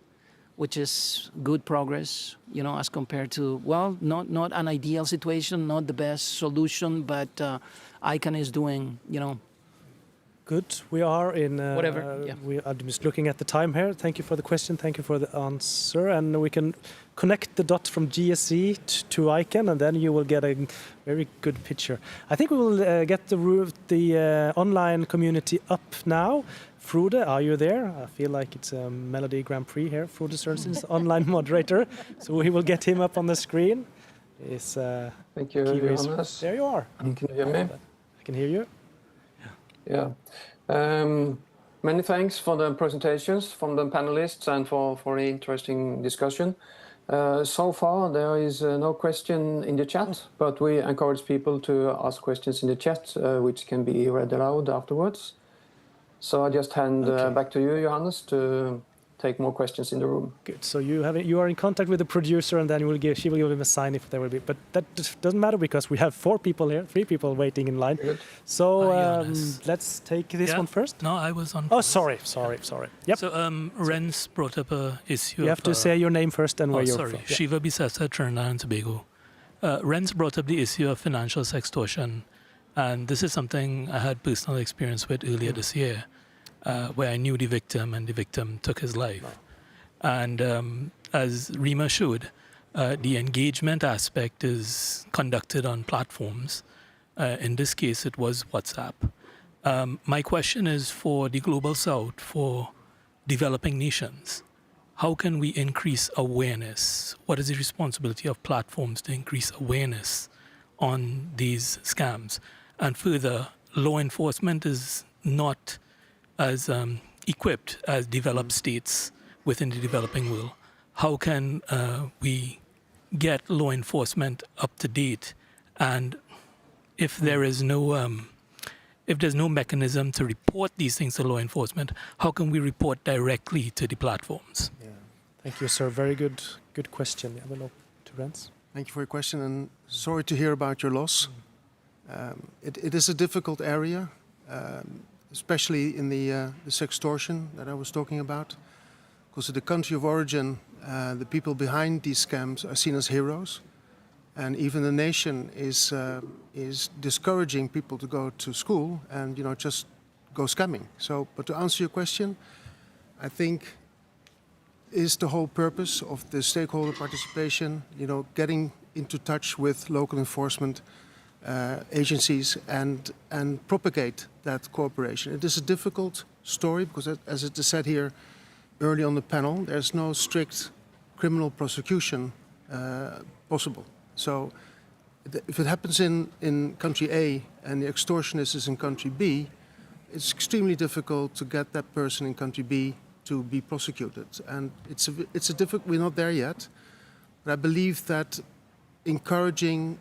which is good progress, as compared to, not an ideal situation, not the best solution, but ICANN is doing, Good. We are in... whatever, yeah. We are just looking at the time here. Thank you for the question. Thank you for the answer. And we can connect the dot from GSE to ICANN, and then you will get a very good picture. I think we will get the online community up now. Frode, are you there? I feel like it's a Melody Grand Prix here. Frode Sørensen's online moderator. So we will get him up on the screen. Thank you, Johannes. There you are. Can you hear me? I can hear you. Yeah. Many thanks for the presentations from the panelists and for the interesting discussion. So far, there is no question in the chat, but we encourage people to ask questions in the chat, which can be read aloud afterwards. So I just hand back to you, Johannes, to take more questions in the room. Good. So you are in contact with the producer, and then she will give him a sign if there will be. But that doesn't matter because we have 4 people here, 3 people waiting in line. Good. So let's take this one first. No, I was on. Oh, sorry. Yep. So Ren's brought up a issue. You have to say your name first and where you're from. Sorry, Shiva Bisesa, Trinidad and Tobago. Ren's brought up the issue of financial sextortion, and this is something I had personal experience with earlier this year. Where I knew the victim and the victim took his life. And as Rima showed, the engagement aspect is conducted on platforms. In this case, it was WhatsApp. My question is for the Global South, for developing nations. How can we increase awareness? What is the responsibility of platforms to increase awareness on these scams? And further, law enforcement is not as equipped as developed states within the developing world. How can we get law enforcement up to date? And if there is if there's no mechanism to report these things to law enforcement, how can we report directly to the platforms? Yeah. Thank you, sir. Very good question. I will go to Rens. Thank you for your question, and sorry to hear about your loss. It is a difficult area. Especially in the sextortion that I was talking about. Because in the country of origin, the people behind these scams are seen as heroes. And even the nation is discouraging people to go to school and just go scamming. So, but to answer your question, I think is the whole purpose of the stakeholder participation, getting into touch with local enforcement agencies and propagate that cooperation. It is a difficult story because, as it is said here early on the panel, there's no strict criminal prosecution possible. So if it happens in country A and the extortionist is in country B, it's extremely difficult to get that person in country B to be prosecuted. And it's a difficult, we're not there yet, but I believe that encouraging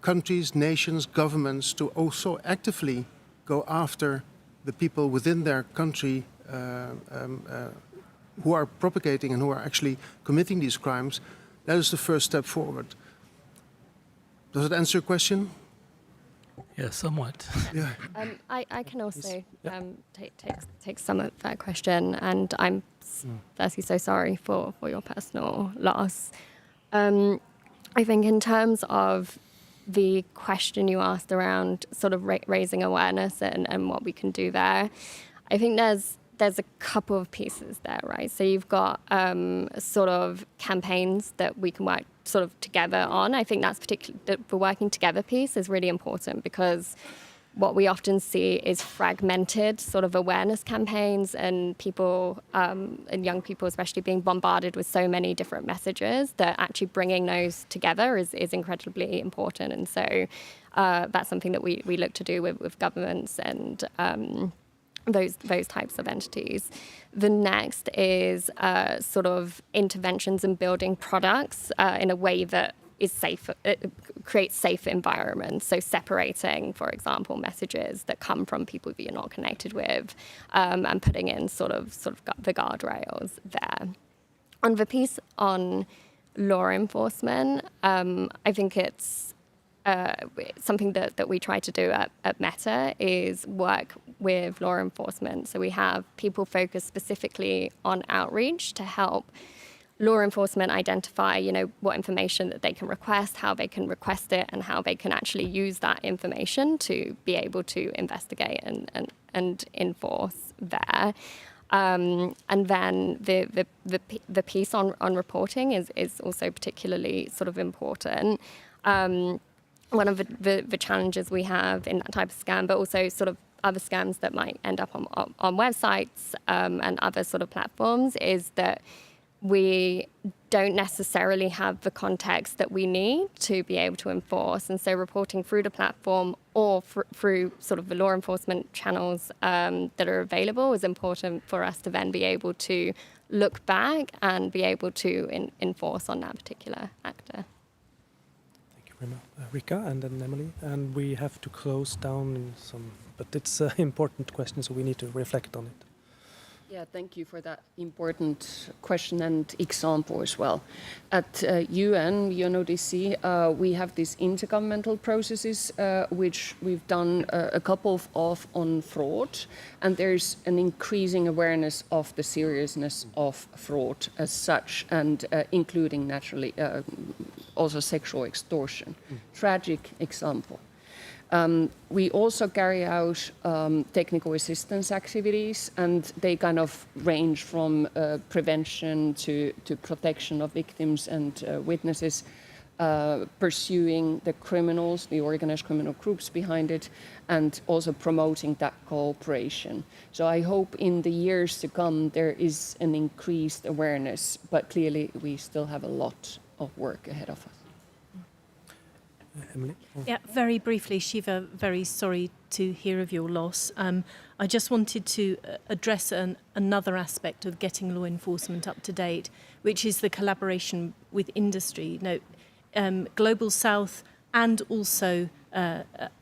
countries, nations, governments to also actively go after the people within their country who are propagating and who are actually committing these crimes, that is the first step forward. Does it answer your question? Yeah, somewhat. Yeah. I can also take some of that question, and I'm firstly so sorry for your personal loss. I think in terms of the question you asked around sort of raising awareness and what we can do there, I think there's a couple of pieces there, right? So you've got sort of campaigns that we can work sort of together on. I think that's the working together piece is really important because what we often see is fragmented sort of awareness campaigns and people and young people especially being bombarded with so many different messages that actually bringing those together is incredibly important. And so that's something that we look to do with governments and those types of entities. The next is sort of interventions in building products in a way that is safe, creates safe environments. So separating, for example, messages that come from people that you're not connected with, and putting in sort of the guardrails there. On the piece on law enforcement, I think it's something that we try to do at Meta is work with law enforcement. So we have people focused specifically on outreach to help law enforcement identify, what information that they can request, how they can request it, and how they can actually use that information to be able to investigate and enforce there. And then the piece on reporting is also particularly sort of important. One of the challenges we have in that type of scam, but also sort of other scams that might end up on websites and other sort of platforms, is that we don't necessarily have the context that we need to be able to enforce. And so reporting through the platform or through sort of the law enforcement channels that are available is important for us to then be able to look back and be able to enforce on that particular actor. Thank you very much, Rika, and then Emily. And we have to close down in some, but it's an important question, so we need to reflect on it. Yeah, thank you for that important question and example as well. At UN, UNODC, we have these intergovernmental processes, which we've done a couple of on fraud, and there's an increasing awareness of the seriousness of fraud as such, and including naturally also sexual extortion. Tragic example. We also carry out technical assistance activities, and they kind of range from prevention to protection of victims and witnesses, pursuing the criminals, the organized criminal groups behind it, and also promoting that cooperation. So I hope in the years to come there is an increased awareness, but clearly we still have a lot of work ahead of us. Emily? Yeah, very briefly, Shiva, very sorry to hear of your loss. I just wanted to address another aspect of getting law enforcement up to date, which is the collaboration with industry. Global South and also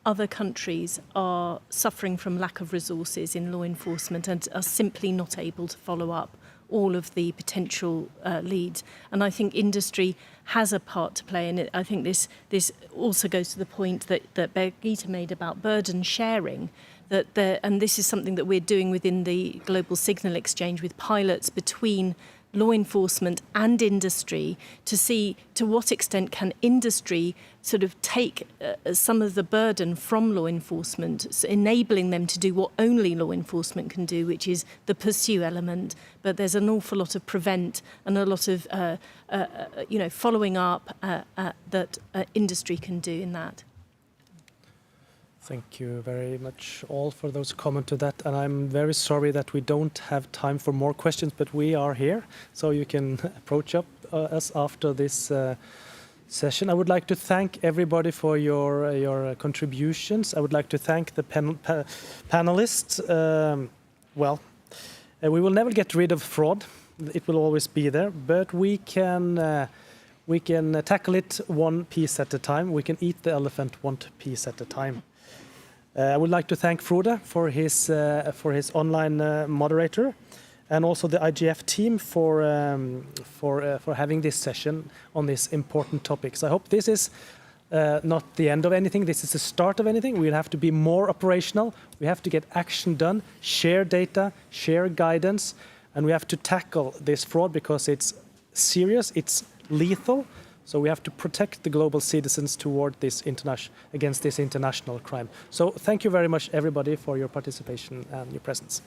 other countries are suffering from lack of resources in law enforcement and are simply not able to follow up all of the potential leads. And I think industry has a part to play in it. I think this also goes to the point that Birgitta made about burden sharing, and this is something that we're doing within the Global Signal Exchange with pilots between law enforcement and industry to see to what extent can industry sort of take some of the burden from law enforcement, so enabling them to do what only law enforcement can do, which is the pursue element. But there's an awful lot of prevent and a lot of following up that industry can do in that. Thank you very much all for those comments to that. And I'm very sorry that we don't have time for more questions, but we are here, so you can approach us after this session. I would like to thank everybody for your contributions. I would like to thank the panelists. We will never get rid of fraud. It will always be there, but we can tackle it one piece at a time. We can eat the elephant one piece at a time. I would like to thank Frode for his online moderator, and also the IGF team for having this session on these important topics. I hope this is not the end of anything. This is the start of anything. We'll have to be more operational. We have to get action done, share data, share guidance, and we have to tackle this fraud because it's serious, it's lethal. So we have to protect the global citizens toward this against this international crime. So thank you very much, everybody, for your participation and your presence.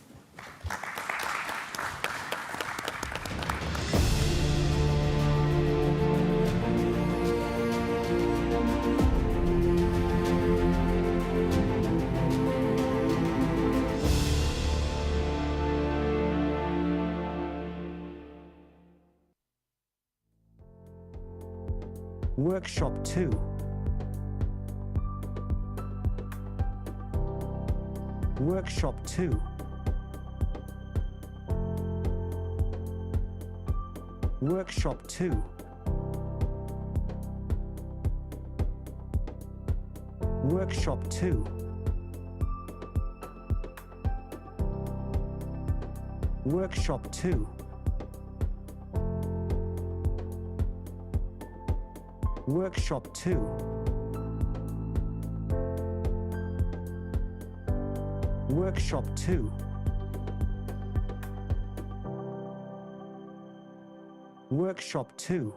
Workshop 2. Workshop 2. Workshop 2. Workshop 2. Workshop 2. Workshop 2. Workshop 2. Workshop 2.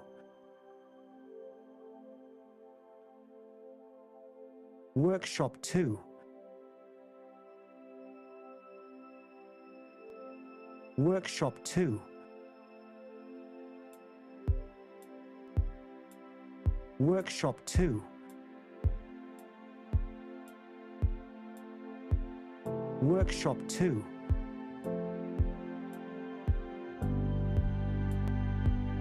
Workshop 2. Workshop 2. Workshop 2. Workshop 2.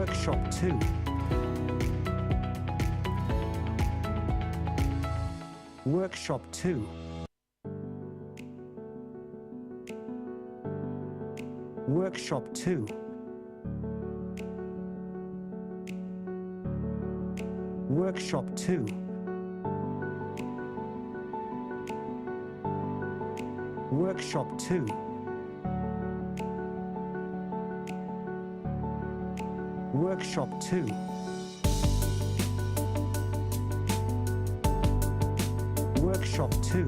Workshop 2. Workshop 2. Workshop 2. Workshop 2. Workshop 2. Workshop 2. Workshop 2.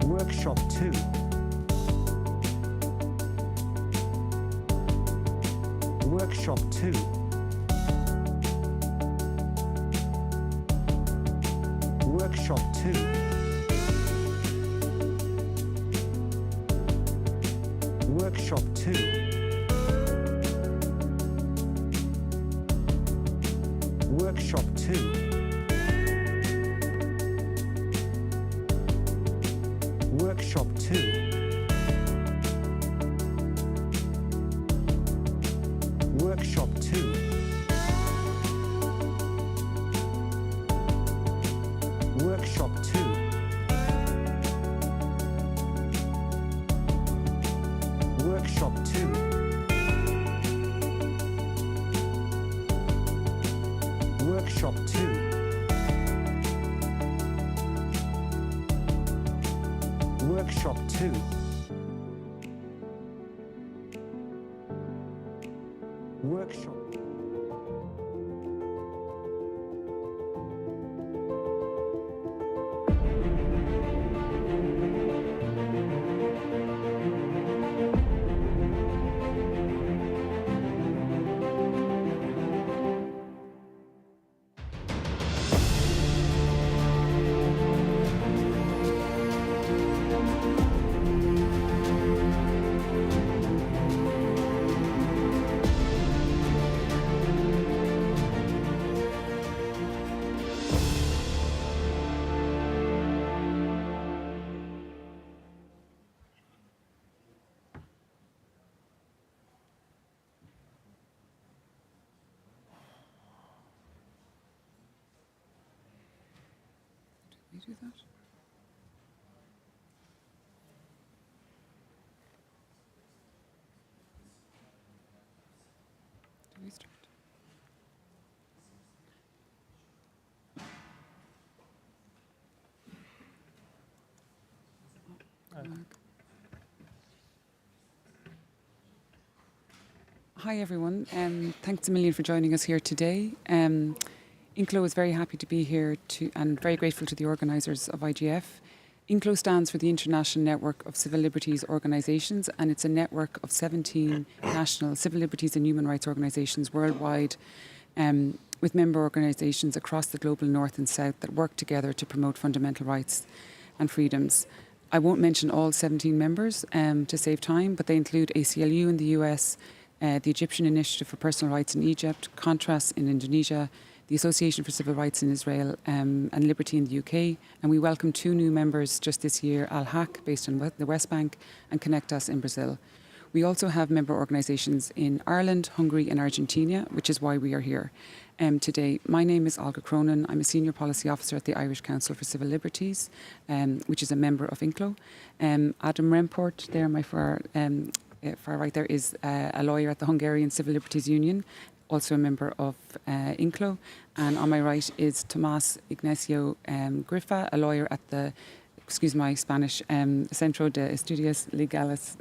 Workshop 2. Workshop 2. Workshop 2. Workshop 2. Workshop 2. Workshop 2. Workshop 2. Workshop 2. Workshop 2. Workshop 2. Workshop 2. Workshop. We do that? Do we start? Hi everyone, thanks a million for joining us here today. INCLO is very happy to be here and very grateful to the organisers of IGF. INCLO stands for the International Network of Civil Liberties Organisations, and it's a network of 17 national civil liberties and human rights organisations worldwide, with member organisations across the global north and south that work together to promote fundamental rights and freedoms. I won't mention all 17 members to save time, but they include ACLU in the US, the Egyptian Initiative for Personal Rights in Egypt, Contras in Indonesia, the Association for Civil Rights in Israel, and Liberty in the UK. And we welcome 2 new members just this year, Al-Haq, based on the West Bank, and Connectas in Brazil. We also have member organisations in Ireland, Hungary and Argentina, which is why we are here today. My name is Olga Cronin. I'm a Senior Policy Officer at the Irish Council for Civil Liberties, which is a member of INCLO. Adam Remport, there, my far right there, is a lawyer at the Hungarian Civil Liberties Union, also a member of INCLO. And on my right is Tomás Ignacio Grifa, a lawyer at the, excuse my Spanish, Centro de Estudios Legales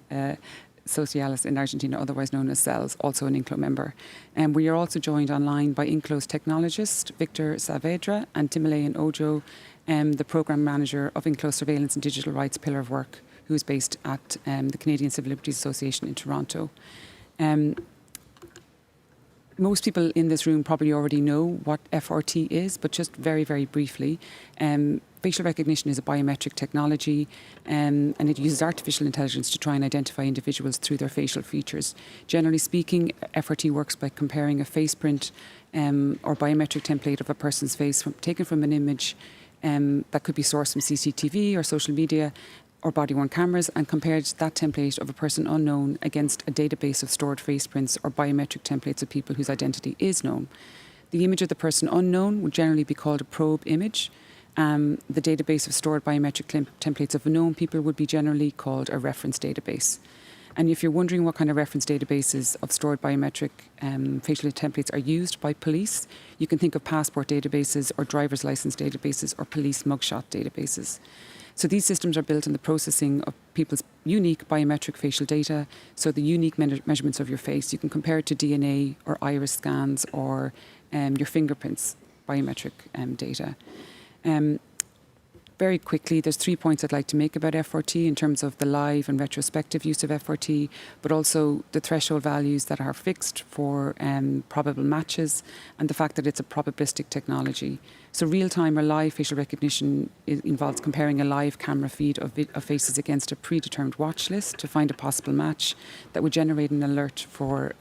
Sociales in Argentina, otherwise known as CELS, also an INCLO member. And we are also joined online by INCLO's technologist, Victor Saavedra, and Timalayan Ojo, the programme manager of INCLO's Surveillance and Digital Rights Pillar of Work, who is based at the Canadian Civil Liberties Association in Toronto. Most people in this room probably already know what FRT is, but just very, very briefly, facial recognition is a biometric technology, and it uses artificial intelligence to try and identify individuals through their facial features. Generally speaking, FRT works by comparing a face print or biometric template of a person's face taken from an image that could be sourced from CCTV or social media, or body-worn cameras and compared that template of a person unknown against a database of stored face prints or biometric templates of people whose identity is known. The image of the person unknown would generally be called a probe image. The database of stored biometric templates of known people would be generally called a reference database. And if you're wondering what kind of reference databases of stored biometric facial templates are used by police, you can think of passport databases or driver's license databases or police mugshot databases. So these systems are built on the processing of people's unique biometric facial data, so the unique measurements of your face. You can compare it to DNA or iris scans or your fingerprints biometric data. Very quickly, there's 3 points I'd like to make about FRT in terms of the live and retrospective use of FRT, but also the threshold values that are fixed for probable matches and the fact that it's a probabilistic technology. So real-time or live facial recognition involves comparing a live camera feed of faces against a predetermined watch list to find a possible match that would generate an alert for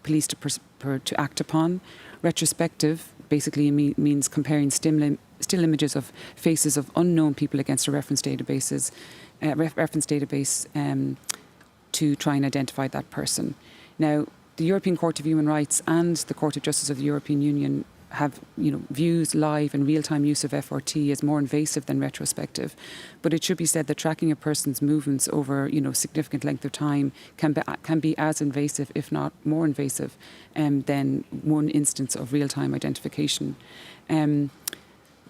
police to act upon. Retrospective basically means comparing still images of faces of unknown people against a reference database to try and identify that person. Now, the European Court of Human Rights and the Court of Justice of the European Union have views live and real-time use of FRT as more invasive than retrospective. But it should be said that tracking a person's movements over significant length of time can be as invasive, if not more invasive, than one instance of real-time identification.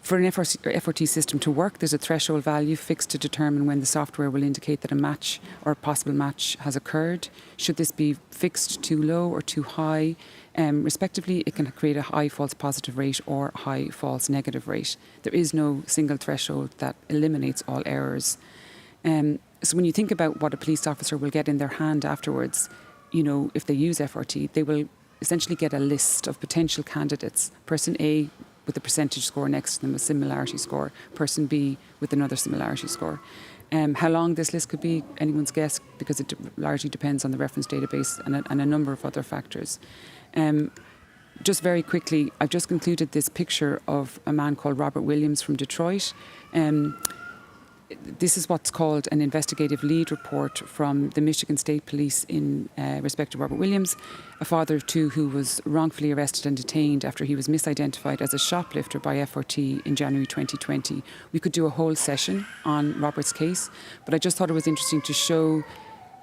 For an FRT system to work, there's a threshold value fixed to determine when the software will indicate that a match or a possible match has occurred. Should this be fixed too low or too high, respectively, it can create a high false positive rate or high false negative rate. There is no single threshold that eliminates all errors. So when you think about what a police officer will get in their hand afterwards, if they use FRT, they will essentially get a list of potential candidates. Person A with a percentage score next to them, a similarity score. Person B with another similarity score. How long this list could be, anyone's guess, because it largely depends on the reference database and a number of other factors. Just very quickly, I've just concluded this picture of a man called Robert Williams from Detroit. This is what's called an investigative lead report from the Michigan State Police in respect to Robert Williams, a father of two who was wrongfully arrested and detained after he was misidentified as a shoplifter by FRT in January 2020. We could do a whole session on Robert's case, but I just thought it was interesting to show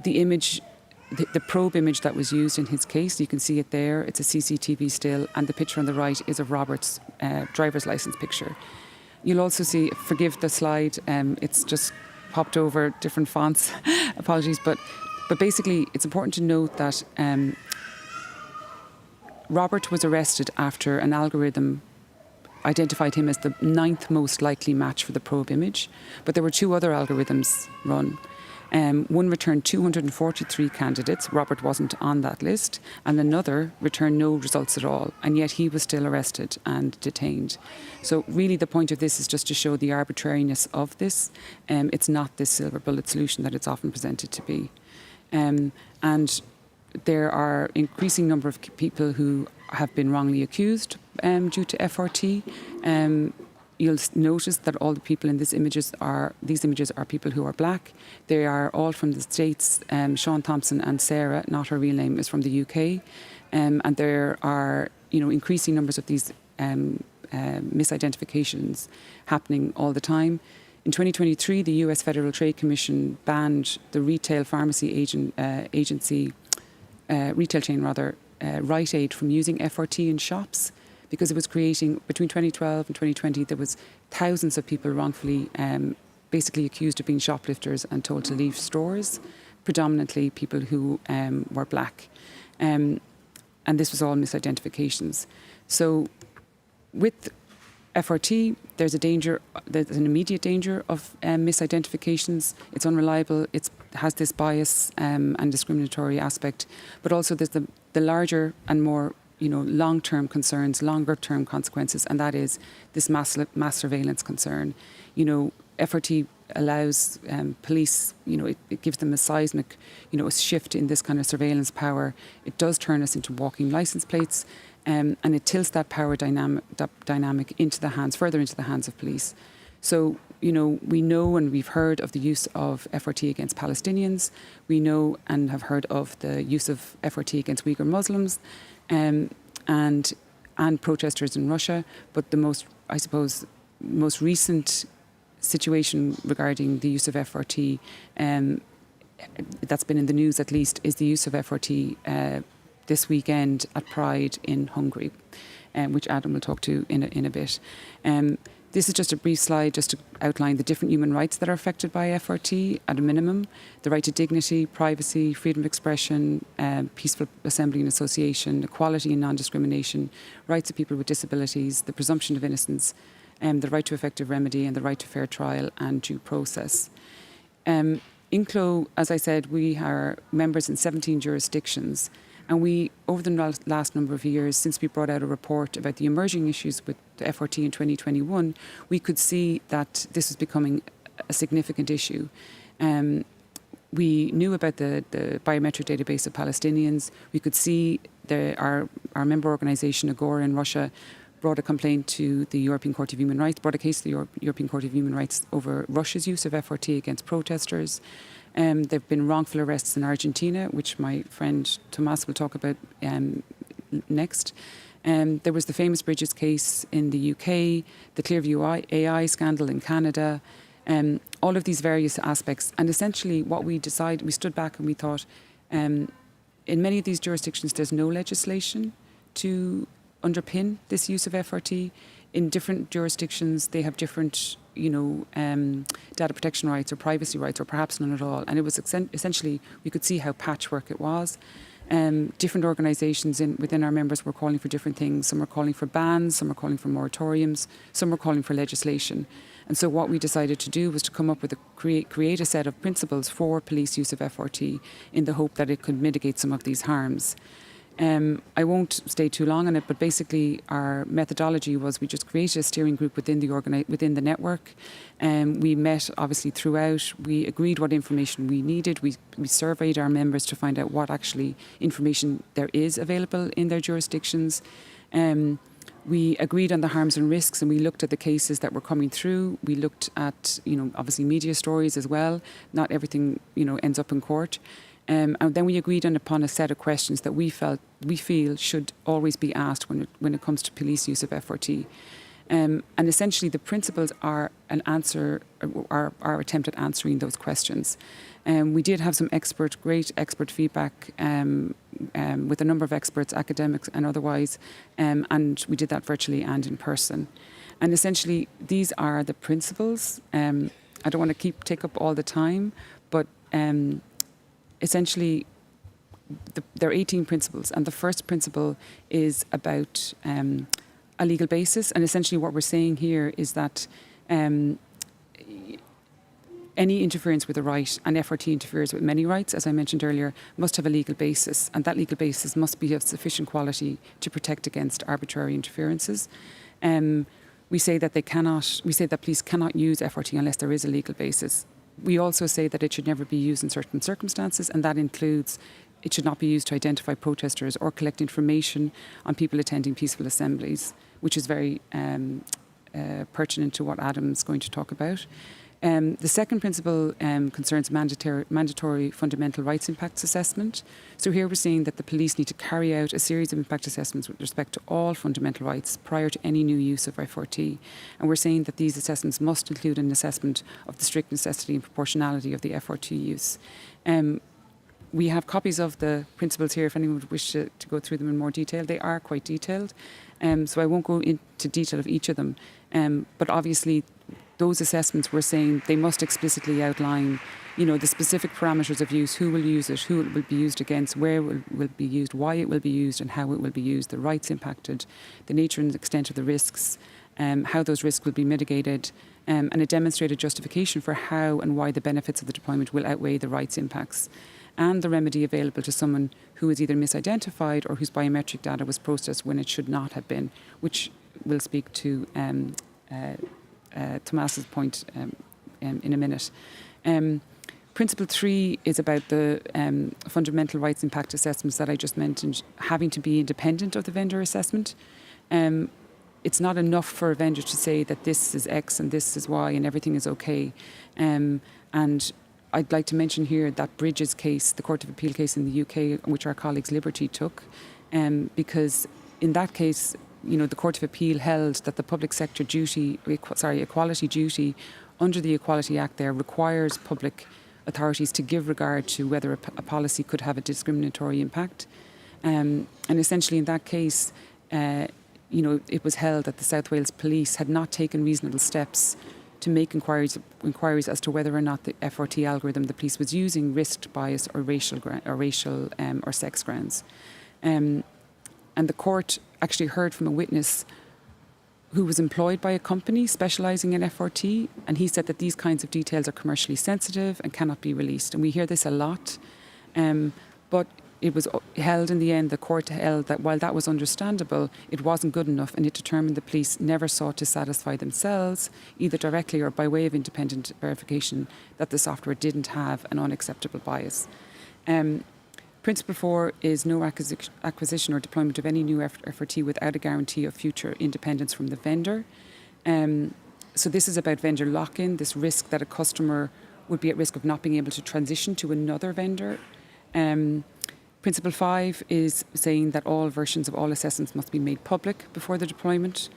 the image, the probe image that was used in his case. You can see it there. It's a CCTV still, and the picture on the right is of Robert's driver's license picture. You'll also see, forgive the slide, it's just popped over different fonts, apologies, but basically it's important to note that Robert was arrested after an algorithm identified him as the 9th most likely match for the probe image, but there were 2 other algorithms run. One returned 243 candidates. Robert wasn't on that list, and another returned no results at all, and yet he was still arrested and detained. So really the point of this is just to show the arbitrariness of this. It's not this silver bullet solution that it's often presented to be. And there are increasing number of people who have been wrongly accused due to FRT. You'll notice that all the people in these images are people who are black. They are all from the States. Sean Thompson and Sarah, not her real name, is from the UK. And there are increasing numbers of these misidentifications happening all the time. In 2023, the US Federal Trade Commission banned the retail pharmacy retail chain Rite Aid from using FRT in shops, because it was creating, between 2012 and 2020, there was thousands of people wrongfully basically accused of being shoplifters and told to leave stores, predominantly people who were black. And this was all misidentifications. So with FRT, there's an immediate danger of misidentifications. It's unreliable, it has this bias and discriminatory aspect, but also there's the larger and more long-term concerns, longer-term consequences, and that is this mass surveillance concern. FRT allows police, it gives them a seismic, a shift in this kind of surveillance power. It does turn us into walking license plates, and it tilts that power dynamic further into the hands of police. So, you know, we know and we've heard of the use of FRT against Palestinians. We know and have heard of the use of FRT against Uyghur Muslims and protesters in Russia. But the most recent situation regarding the use of FRT that's been in the news at least is the use of FRT this weekend at Pride in Hungary, which Adam will talk to in a bit. This is just a brief slide just to outline the different human rights that are affected by FRT at a minimum. The right to dignity, privacy, freedom of expression, peaceful assembly and association, equality and non-discrimination, rights of people with disabilities, the presumption of innocence, the right to effective remedy and the right to fair trial and due process. INCLO, as I said, we are members in 17 jurisdictions, and we, over the last number of years, since we brought out a report about the emerging issues with the FRT in 2021, we could see that this was becoming a significant issue. We knew about the biometric database of Palestinians. We could see our member organisation, Agora in Russia, brought a complaint to the European Court of Human Rights, brought a case to the European Court of Human Rights over Russia's use of FRT against protesters. There have been wrongful arrests in Argentina, which my friend Tomas will talk about next. There was the famous Bridges case in the UK, the Clearview AI scandal in Canada, all of these various aspects. And essentially what we decided, we stood back and we thought, in many of these jurisdictions there's no legislation to underpin this use of FRT. In different jurisdictions, they have different, data protection rights or privacy rights, or perhaps none at all. And it was essentially, we could see how patchwork it was. Different organisations within our members were calling for different things. Some were calling for bans, some were calling for moratoriums, some were calling for legislation. And so what we decided to do was to come up with create a set of principles for police use of FRT in the hope that it could mitigate some of these harms. I won't stay too long on it, but basically our methodology was we just created a steering group within the network. We met obviously throughout. We agreed what information we needed. We surveyed our members to find out what actually information there is available in their jurisdictions. We agreed on the harms and risks, and we looked at the cases that were coming through. We looked at, obviously media stories as well. Not everything, ends up in court. And then we agreed upon a set of questions that we feel should always be asked when it comes to police use of FRT. And essentially the principles are our attempt at answering those questions. We did have some great expert feedback with a number of experts, academics and otherwise, and we did that virtually and in person. And essentially these are the principles. I don't want to take up all the time, but essentially, there are 18 principles, and the first principle is about a legal basis. And essentially what we're saying here is that any interference with a right, and FRT interferes with many rights, as I mentioned earlier, must have a legal basis, and that legal basis must be of sufficient quality to protect against arbitrary interferences. We say that police cannot use FRT unless there is a legal basis. We also say that it should never be used in certain circumstances, and that includes it should not be used to identify protesters or collect information on people attending peaceful assemblies, which is very pertinent to what Adam's going to talk about. The second principle concerns mandatory fundamental rights impacts assessment. So here we're saying that the police need to carry out a series of impact assessments with respect to all fundamental rights prior to any new use of FRT. And we're saying that these assessments must include an assessment of the strict necessity and proportionality of the FRT use. We have copies of the principles here if anyone would wish to go through them in more detail. They are quite detailed, so I won't go into detail of each of them. But obviously, those assessments, we're saying they must explicitly outline, the specific parameters of use, who will use it, who it will be used against, where it will be used, why it will be used, and how it will be used, the rights impacted, the nature and extent of the risks, how those risks will be mitigated, and a demonstrated justification for how and why the benefits of the deployment will outweigh the rights impacts, and the remedy available to someone who is either misidentified or whose biometric data was processed when it should not have been, which we'll speak to Tomas's point in a minute. Principle 3 is about the fundamental rights impact assessments that I just mentioned, having to be independent of the vendor assessment. it's not enough for a vendor to say that this is X and this is Y and everything is okay. And I'd like to mention here that Bridges case, the Court of Appeal case in the UK, which our colleagues Liberty took, because in that case, the Court of Appeal held that the public sector equality duty under the Equality Act there requires public authorities to give regard to whether a policy could have a discriminatory impact. And essentially in that case, it was held that the South Wales Police had not taken reasonable steps to make inquiries as to whether or not the FRT algorithm the police was using risked bias or racial or sex grounds. And the court actually heard from a witness who was employed by a company specialising in FRT, and he said that these kinds of details are commercially sensitive and cannot be released. And we hear this a lot, but it was held in the end, the court held that while that was understandable, it wasn't good enough, and it determined the police never sought to satisfy themselves, either directly or by way of independent verification, that the software didn't have an unacceptable bias. Principle 4 is no acquisition or deployment of any new FRT without a guarantee of future independence from the vendor. So this is about vendor lock-in, this risk that a customer would be at risk of not being able to transition to another vendor. Principle 5 is saying that all versions of all assessments must be made public before the deployment.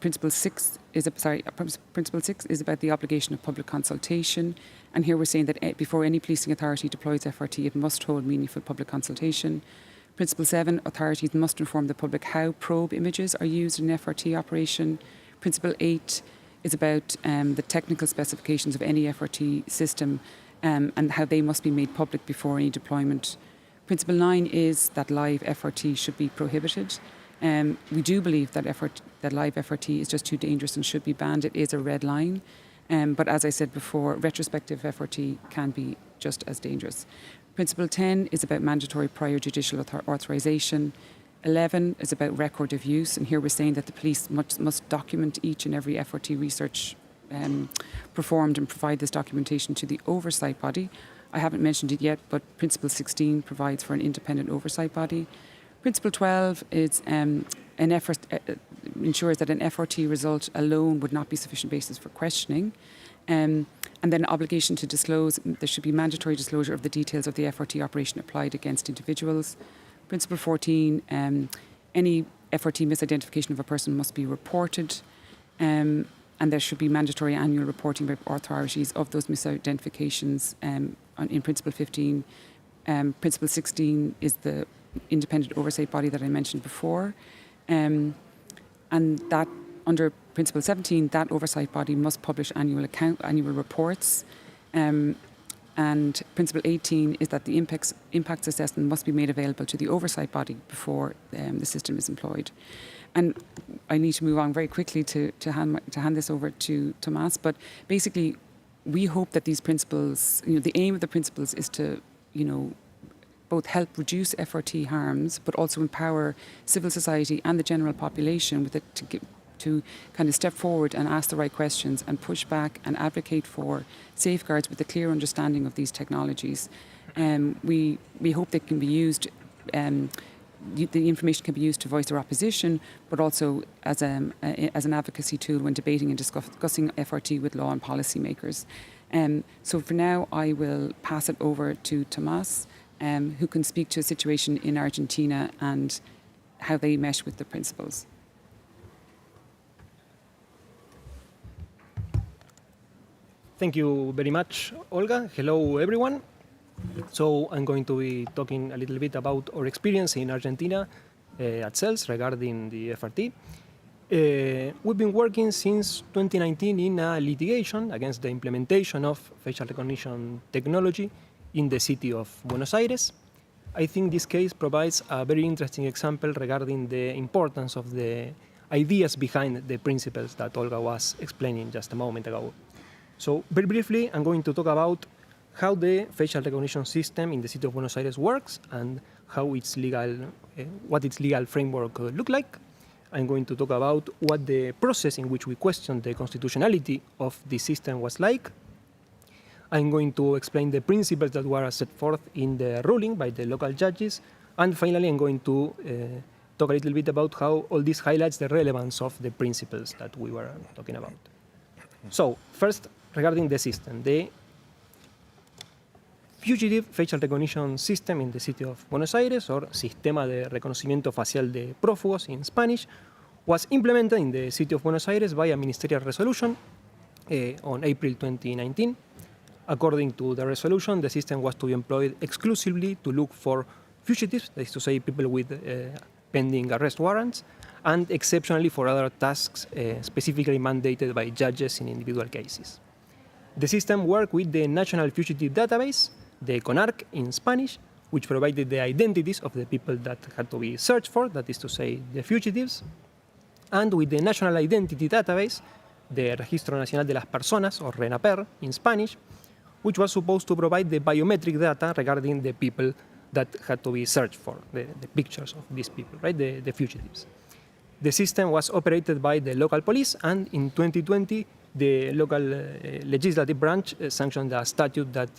Principle 6 is about the obligation of public consultation. And here we're saying that before any policing authority deploys FRT, it must hold meaningful public consultation. Principle 7, authorities must inform the public how probe images are used in an FRT operation. Principle 8 is about the technical specifications of any FRT system and how they must be made public before any deployment. Principle 9 is that live FRT should be prohibited. We do believe that live FRT is just too dangerous and should be banned. It is a red line. But as I said before, retrospective FRT can be just as dangerous. Principle 10 is about mandatory prior judicial authorisation. 11 is about record of use, and here we're saying that the police must document each and every FRT research performed and provide this documentation to the oversight body. I haven't mentioned it yet, but Principle 16 provides for an independent oversight body. Principle 12 is ensures that an FRT result alone would not be sufficient basis for questioning. And then obligation to disclose, there should be mandatory disclosure of the details of the FRT operation applied against individuals. Principle 14, any FRT misidentification of a person must be reported. And there should be mandatory annual reporting by authorities of those misidentifications in Principle 15. Principle 16 is the independent oversight body that I mentioned before. And that under Principle 17, that oversight body must publish annual reports. And Principle 18 is that the impacts assessment must be made available to the oversight body before the system is employed. And I need to move on very quickly to hand this over to Tomas. But basically, we hope that these principles, the aim of the principles is to, both help reduce FRT harms, but also empower civil society and the general population with it to kind of step forward and ask the right questions and push back and advocate for safeguards with a clear understanding of these technologies. We hope they can be used. The information can be used to voice their opposition, but also as an advocacy tool when debating and discussing FRT with law and policymakers. So for now, I will pass it over to Tomas, who can speak to a situation in Argentina and how they mesh with the principles. Thank you very much, Olga. Hello, everyone. So I'm going to be talking a little bit about our experience in Argentina at CELS regarding the FRT. We've been working since 2019 in a litigation against the implementation of facial recognition technology in the city of Buenos Aires. I think this case provides a very interesting example regarding the importance of the ideas behind the principles that Olga was explaining just a moment ago. So very briefly, I'm going to talk about how the facial recognition system in the city of Buenos Aires works and how its legal, what its legal framework look like. I'm going to talk about what the process in which we question the constitutionality of the system was like. I'm going to explain the principles that were set forth in the ruling by the local judges. And finally, I'm going to talk a little bit about how all this highlights the relevance of the principles that we were talking about. So, first, regarding the system, the Fugitive Facial Recognition System in the city of Buenos Aires, or Sistema de Reconocimiento Facial de Prófugos in Spanish, was implemented in the city of Buenos Aires by a ministerial resolution on April 2019. According to the resolution, the system was to be employed exclusively to look for fugitives, that is to say people with pending arrest warrants, and exceptionally for other tasks specifically mandated by judges in individual cases. The system worked with the National Fugitive Database, the CONARC in Spanish, which provided the identities of the people that had to be searched for, that is to say, the fugitives, and with the National Identity Database, the Registro Nacional de las Personas, or RENAPER in Spanish, which was supposed to provide the biometric data regarding the people that had to be searched for, the pictures of these people, right, the fugitives. The system was operated by the local police, and in 2020, the local legislative branch sanctioned a statute that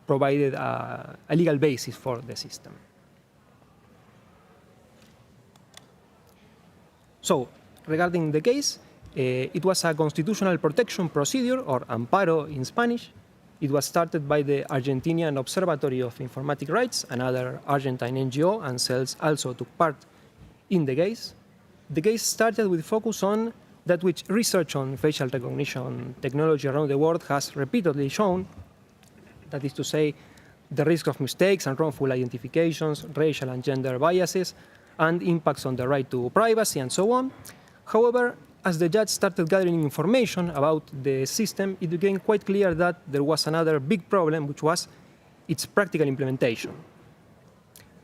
provided a legal basis for the system. So, regarding the case, it was a constitutional protection procedure, or amparo in Spanish. It was started by the Argentinian Observatory of Informatic Rights, another Argentine NGO, and CELS also took part in the case. The case started with focus on that which research on facial recognition technology around the world has repeatedly shown, that is to say, the risk of mistakes and wrongful identifications, racial and gender biases, and impacts on the right to privacy, and so on. However, as the judge started gathering information about the system, it became quite clear that there was another big problem, which was its practical implementation.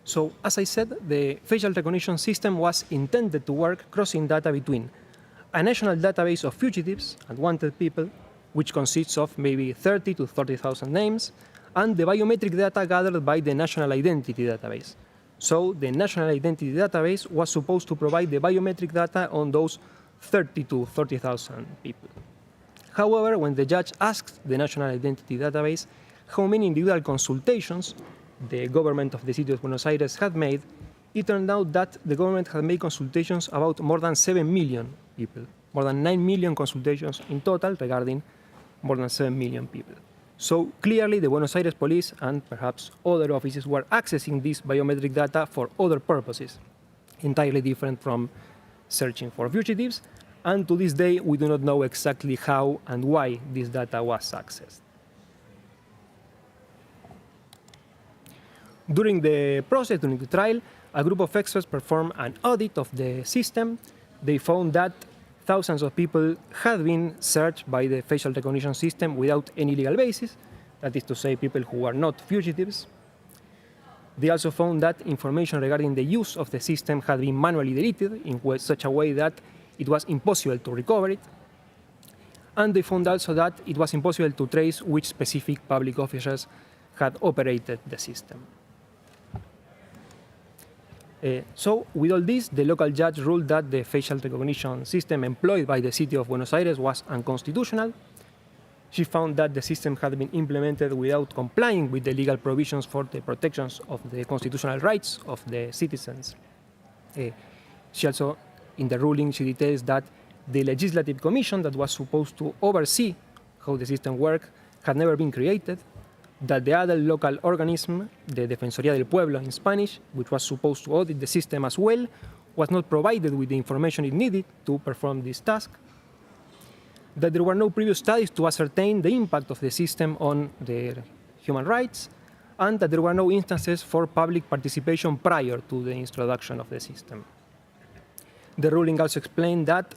So, as I said, the facial recognition system was intended to work crossing data between a national database of fugitives and wanted people, which consists of maybe 30 to 30,000 names, and the biometric data gathered by the National Identity Database. So, the National Identity Database was supposed to provide the biometric data on those 30 to 30,000 people. However, when the judge asked the National Identity Database how many individual consultations the government of the city of Buenos Aires had made, it turned out that the government had made consultations about more than 7 million people, more than 9 million consultations in total regarding more than 7 million people. So clearly the Buenos Aires police and perhaps other offices were accessing this biometric data for other purposes, entirely different from searching for fugitives, and to this day we do not know exactly how and why this data was accessed. During the process, during the trial, a group of experts performed an audit of the system. They found that thousands of people had been searched by the facial recognition system without any legal basis, that is to say, people who were not fugitives. They also found that information regarding the use of the system had been manually deleted in such a way that it was impossible to recover it. And they found also that it was impossible to trace which specific public officers had operated the system. So, with all this, the local judge ruled that the facial recognition system employed by the city of Buenos Aires was unconstitutional. She found that the system had been implemented without complying with the legal provisions for the protections of the constitutional rights of the citizens. She also, in the ruling, she details that the legislative commission that was supposed to oversee how the system worked had never been created, that the other local organism, the Defensoría del Pueblo in Spanish, which was supposed to audit the system as well, was not provided with the information it needed to perform this task, that there were no previous studies to ascertain the impact of the system on the human rights, and that there were no instances for public participation prior to the introduction of the system. The ruling also explained that,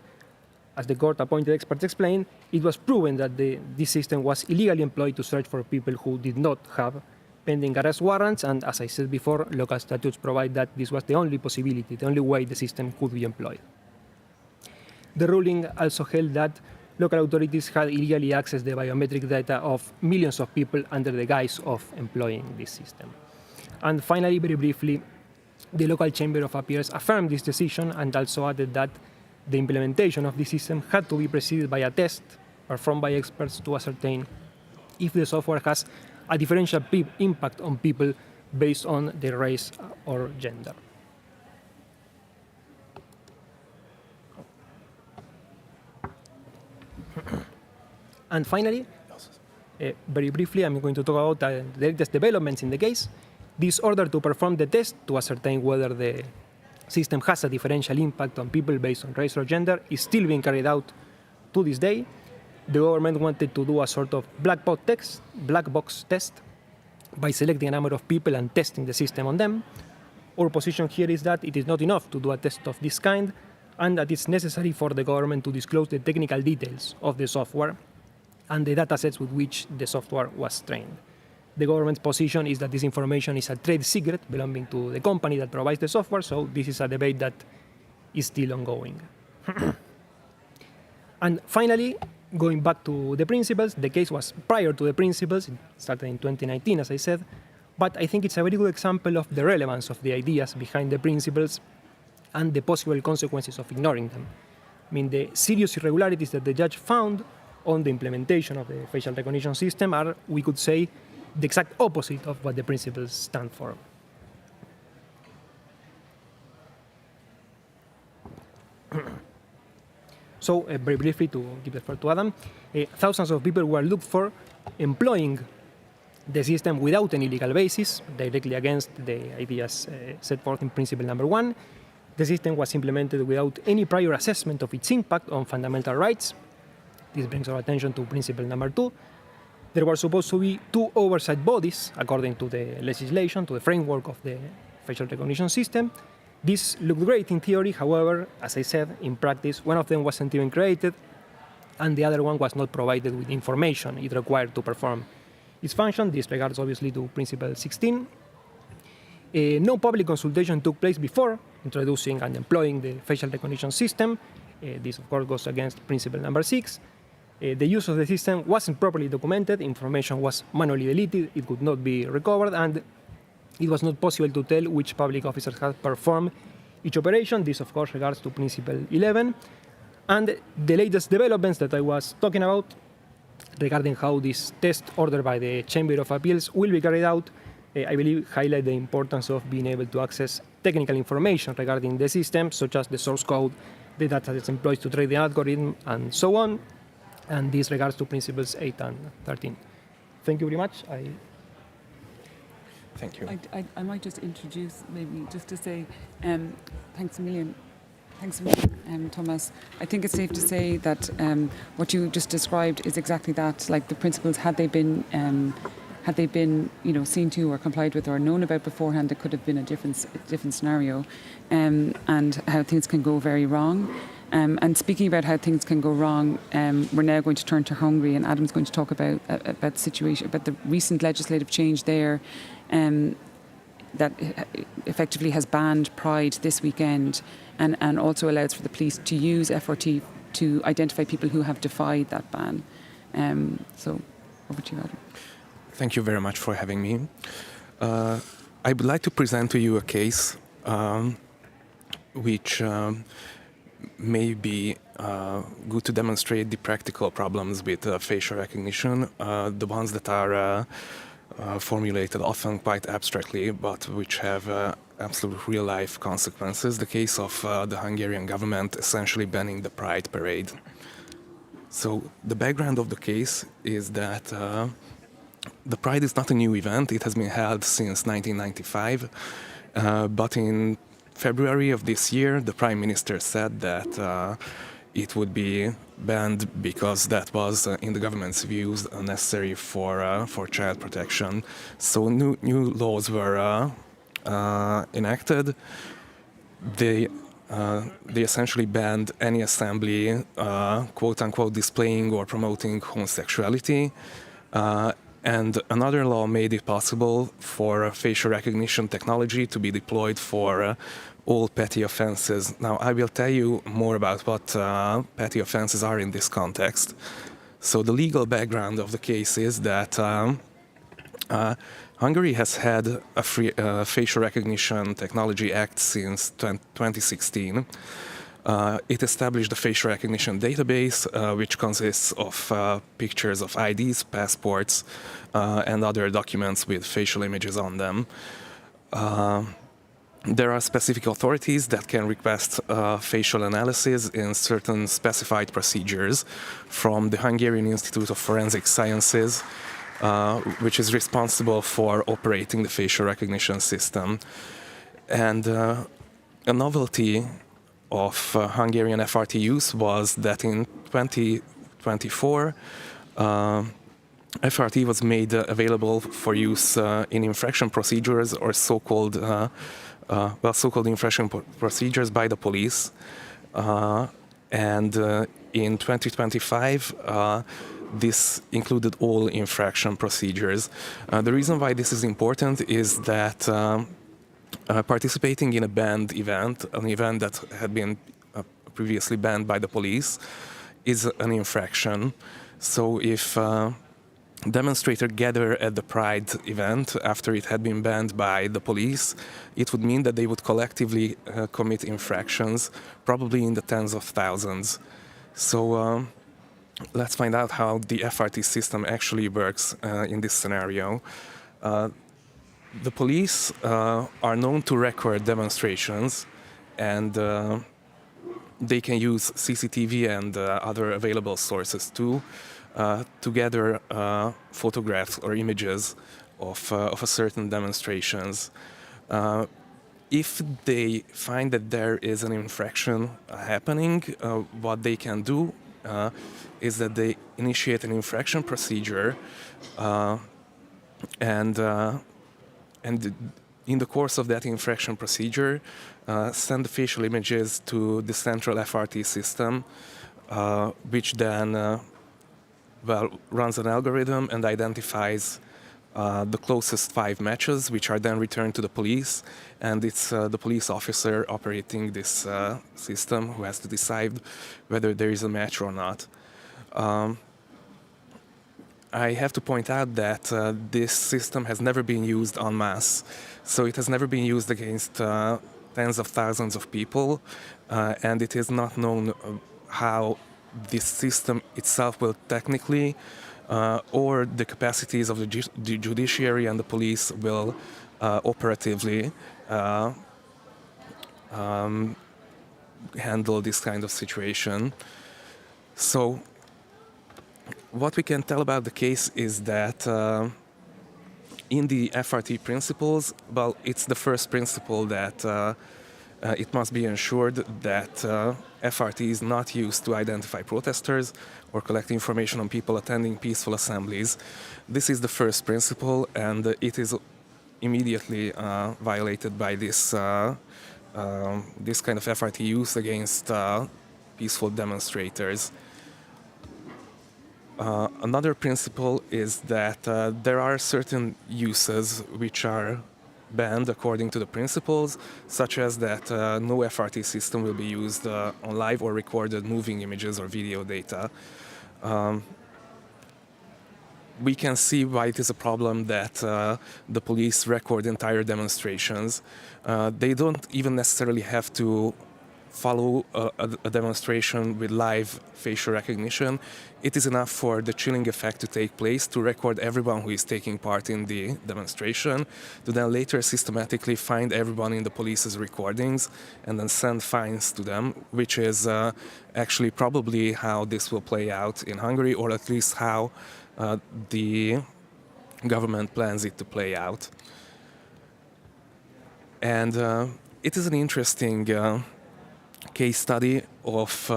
as the court-appointed experts explained, it was proven that this system was illegally employed to search for people who did not have pending arrest warrants, and as I said before, local statutes provide that this was the only possibility, the only way the system could be employed. The ruling also held that local authorities had illegally accessed the biometric data of millions of people under the guise of employing this system. And finally, very briefly, the local Chamber of Appeals affirmed this decision and also added that the implementation of this system had to be preceded by a test performed by experts to ascertain if the software has a differential impact on people based on their race or gender. And finally, very briefly, I'm going to talk about the latest developments in the case. This order to perform the test to ascertain whether the system has a differential impact on people based on race or gender is still being carried out to this day. The government wanted to do a sort of black box test by selecting a number of people and testing the system on them. Our position here is that it is not enough to do a test of this kind, and that it's necessary for the government to disclose the technical details of the software and the datasets with which the software was trained. The government's position is that this information is a trade secret belonging to the company that provides the software, so this is a debate that is still ongoing. And finally, going back to the principles, the case was prior to the principles. It started in 2019, as I said, but I think it's a very good example of the relevance of the ideas behind the principles and the possible consequences of ignoring them. I mean, the serious irregularities that the judge found on the implementation of the facial recognition system are, we could say, the exact opposite of what the principles stand for. So, very briefly, to give the floor to Adam, thousands of people were looked for employing the system without any legal basis, directly against the ideas set forth in principle number 1. The system was implemented without any prior assessment of its impact on fundamental rights. This brings our attention to principle number 2. There were supposed to be 2 oversight bodies, according to the legislation, to the framework of the facial recognition system. This looked great in theory, however, as I said, in practice, one of them wasn't even created, and the other one was not provided with information it required to perform its function. This regards obviously to principle 16. No public consultation took place before introducing and employing the facial recognition system. This, of course, goes against principle number 6. The use of the system wasn't properly documented. Information was manually deleted. It could not be recovered, and it was not possible to tell which public officers had performed each operation. This, of course, regards to principle 11. And the latest developments that I was talking about regarding how this test ordered by the Chamber of Appeals will be carried out, I believe highlight the importance of being able to access technical information regarding the system, such as the source code, the data that's employed to train the algorithm, and so on. And this regards to principles 8 and 13. Thank you very much. Thank you. I might just introduce, maybe just to say, thanks a million, Thomas. I think it's safe to say that what you just described is exactly that. Like the principles, had they been, seen to or complied with or known about beforehand, there could have been a different scenario, and how things can go very wrong. And speaking about how things can go wrong, we're now going to turn to Hungary, and Adam's going to talk about the situation, about the recent legislative change there, that effectively has banned Pride this weekend, and also allows for the police to use FRT to identify people who have defied that ban. So, over to you, Adam. Thank you very much for having me. I would like to present to you a case which may be good to demonstrate the practical problems with facial recognition, the ones that are formulated often quite abstractly, but which have absolute real-life consequences. The case of the Hungarian government essentially banning the Pride parade. So the background of the case is that the Pride is not a new event. It has been held since 1995, but in February of this year, the Prime Minister said that it would be banned because that was, in the government's views, necessary for child protection. So new laws were enacted. They essentially banned any assembly, quote-unquote, displaying or promoting homosexuality. And another law made it possible for facial recognition technology to be deployed for all petty offenses. Now, I will tell you more about what petty offenses are in this context. So the legal background of the case is that Hungary has had a Facial Recognition Technology Act since 2016. It established a facial recognition database, which consists of pictures of IDs, passports, and other documents with facial images on them. there are specific authorities that can request facial analysis in certain specified procedures from the Hungarian Institute of Forensic Sciences, which is responsible for operating the facial recognition system. And a novelty of Hungarian FRT use was that in 2024, FRT was made available for use in infraction procedures or so-called so-called infraction procedures by the police. And in 2025, this included all infraction procedures. The reason why this is important is that participating in a banned event, an event that had been previously banned by the police, is an infraction. So if demonstrators gather at the Pride event after it had been banned by the police, it would mean that they would collectively commit infractions, probably in the tens of thousands. So let's find out how the FRT system actually works in this scenario. The police are known to record demonstrations, and they can use CCTV and other available sources too to gather photographs or images of a certain demonstrations. If they find that there is an infraction happening, what they can do is that they initiate an infraction procedure, and in the course of that infraction procedure, send the facial images to the central FRT system, which then runs an algorithm and identifies the closest 5 matches, which are then returned to the police, and it's the police officer operating this system who has to decide whether there is a match or not. I have to point out that this system has never been used en masse, so it has never been used against tens of thousands of people, and it is not known how this system itself will technically or the capacities of the judiciary and the police will operatively handle this kind of situation. So what we can tell about the case is that in the FRT principles, well, it's the first principle that it must be ensured that FRT is not used to identify protesters or collect information on people attending peaceful assemblies. This is the first principle, and it is immediately violated by this this kind of FRT use against peaceful demonstrators. Another principle is that there are certain uses which are banned according to the principles, such as that no FRT system will be used on live or recorded moving images or video data. We can see why it is a problem that the police record entire demonstrations. They don't even necessarily have to follow a demonstration with live facial recognition. It is enough for the chilling effect to take place to record everyone who is taking part in the demonstration, to then later systematically find everyone in the police's recordings and then send fines to them, which is actually probably how this will play out in Hungary, or at least how the government plans it to play out. And it is an interesting case study of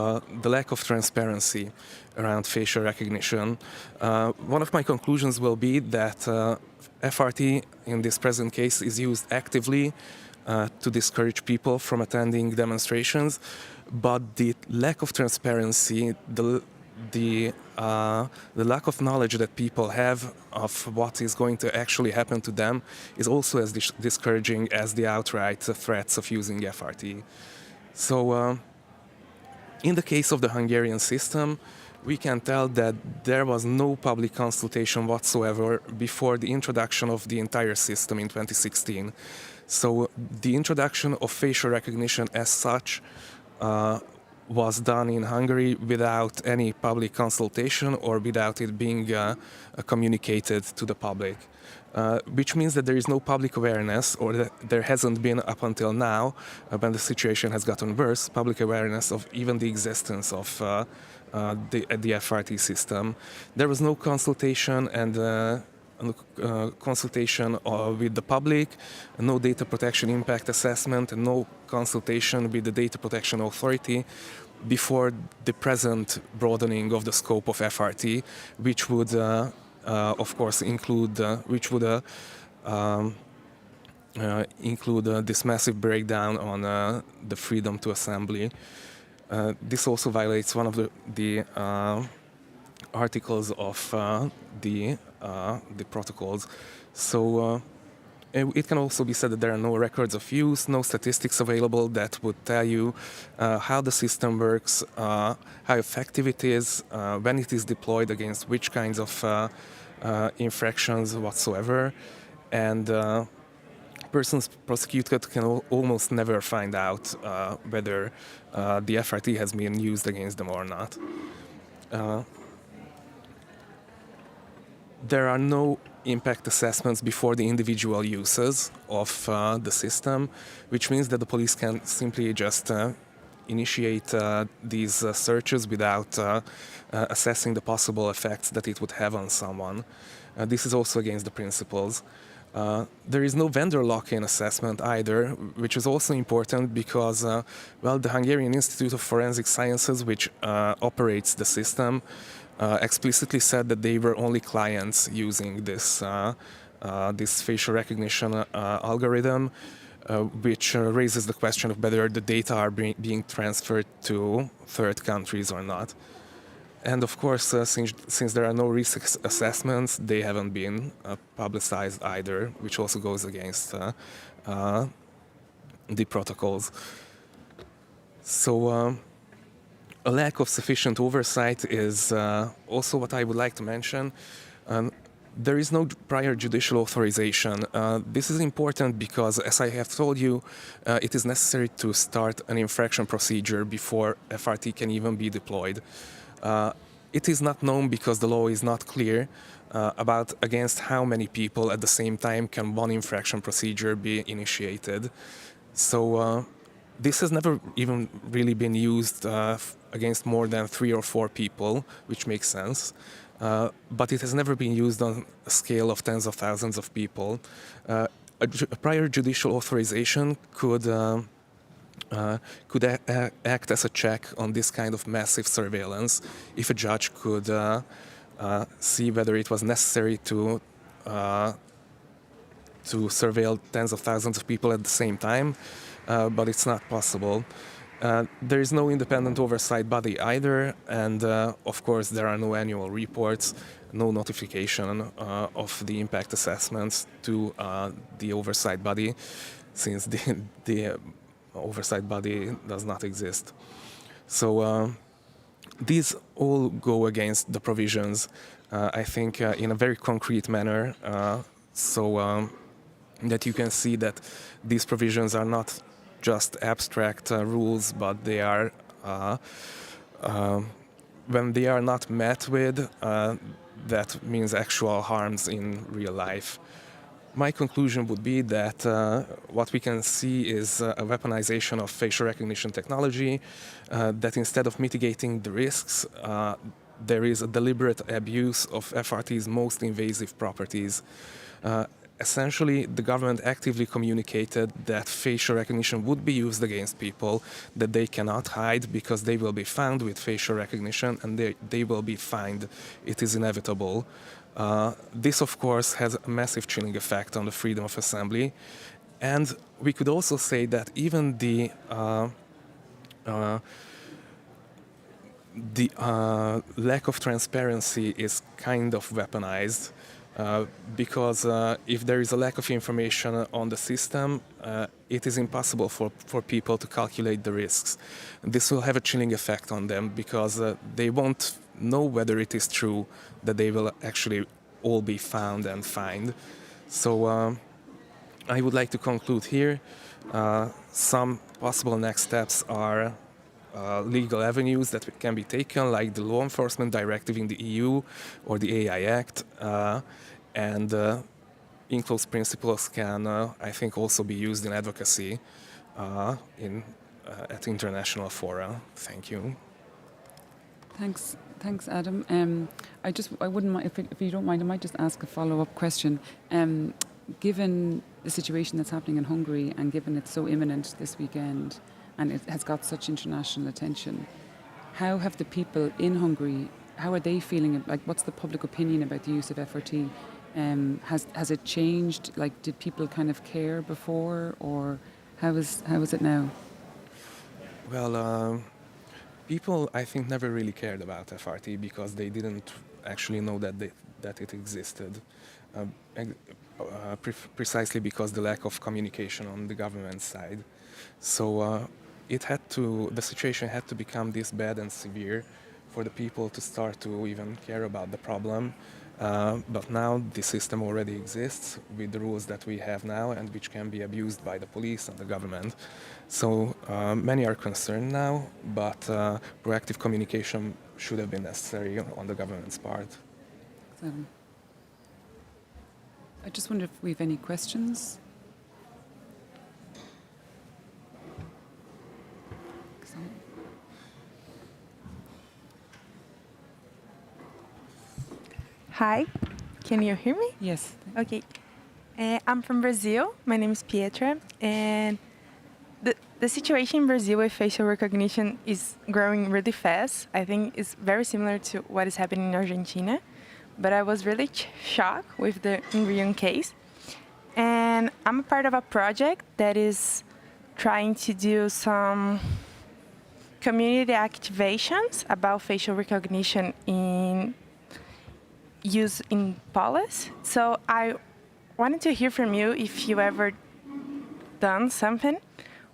the lack of transparency around facial recognition. One of my conclusions will be that FRT in this present case is used actively to discourage people from attending demonstrations, but the lack of transparency, the lack of knowledge that people have of what is going to actually happen to them is also as discouraging as the outright threats of using FRT. So in the case of the Hungarian system, we can tell that there was no public consultation whatsoever before the introduction of the entire system in 2016. So the introduction of facial recognition as such was done in Hungary without any public consultation or without it being communicated to the public. which means that there is no public awareness, or that there hasn't been up until now, when the situation has gotten worse, public awareness of even the existence of the FRT system. There was no consultation and consultation with the public, no data protection impact assessment, and no consultation with the Data Protection Authority before the present broadening of the scope of FRT, which would, of course, include this massive breakdown on the freedom to assembly. This also violates one of the articles of the protocols. So it can also be said that there are no records of use, no statistics available that would tell you how the system works, how effective it is, when it is deployed against which kinds of infractions whatsoever. And persons prosecuted can almost never find out whether the FRT has been used against them or not. There are no impact assessments before the individual uses of the system, which means that the police can simply just initiate these searches without assessing the possible effects that it would have on someone. This is also against the principles. There is no vendor lock-in assessment either, which is also important because, well, the Hungarian Institute of Forensic Sciences, which operates the system, explicitly said that they were only clients using this facial recognition algorithm, which raises the question of whether the data are being transferred to third countries or not. And of course, since there are no risk assessments, they haven't been publicized either, which also goes against the protocols. So a lack of sufficient oversight is also what I would like to mention. There is no prior judicial authorization. This is important because, as I have told you, it is necessary to start an infraction procedure before FRT can even be deployed. It is not known because the law is not clear about against how many people at the same time can one infraction procedure be initiated. So this has never even really been used against more than 3 or 4 people, which makes sense. But it has never been used on a scale of tens of thousands of people. A prior judicial authorization could act as a check on this kind of massive surveillance if a judge could see whether it was necessary to surveil tens of thousands of people at the same time, but it's not possible. There is no independent oversight body either, and of course there are no annual reports, no notification of the impact assessments to the oversight body, since the oversight body does not exist. So these all go against the provisions, I think, in a very concrete manner, so that you can see that these provisions are not just abstract rules, but they are, when they are not met with, that means actual harms in real life. My conclusion would be that what we can see is a weaponization of facial recognition technology, that instead of mitigating the risks, there is a deliberate abuse of FRT's most invasive properties. Essentially, the government actively communicated that facial recognition would be used against people that they cannot hide because they will be found with facial recognition and they will be fined. It is inevitable. This, of course, has a massive chilling effect on the freedom of assembly. And we could also say that even the lack of transparency is kind of weaponized. Because if there is a lack of information on the system, it is impossible for people to calculate the risks. This will have a chilling effect on them because they won't know whether it is true that they will actually all be found and fined. So I would like to conclude here. Some possible next steps are legal avenues that can be taken, like the law enforcement directive in the EU or the AI Act. And in-close principles can, I think, also be used in advocacy at international fora. Thank you. Thanks, Adam. I wouldn't mind, if you don't mind, I might just ask a follow-up question. Given the situation that's happening in Hungary, and given it's so imminent this weekend, and it has got such international attention, how have the people in Hungary, how are they feeling? Like, what's the public opinion about the use of FRT? Has it changed? Like, did people kind of care before, or how is it now? Well, people, I think, never really cared about FRT because they didn't actually know that it existed. Precisely because the lack of communication on the government side. So the situation had to become this bad and severe for the people to start to even care about the problem. But now the system already exists with the rules that we have now and which can be abused by the police and the government. So many are concerned now, but proactive communication should have been necessary on the government's part. I just wonder if we have any questions. Hi, can you hear me? Yes. Okay. I'm from Brazil. My name is Pietra, and the situation in Brazil with facial recognition is growing really fast. I think it's very similar to what is happening in Argentina, but I was really shocked with the Hungarian case. And I'm a part of a project that is trying to do some community activations about facial recognition in use in police. So I wanted to hear from you if you ever done something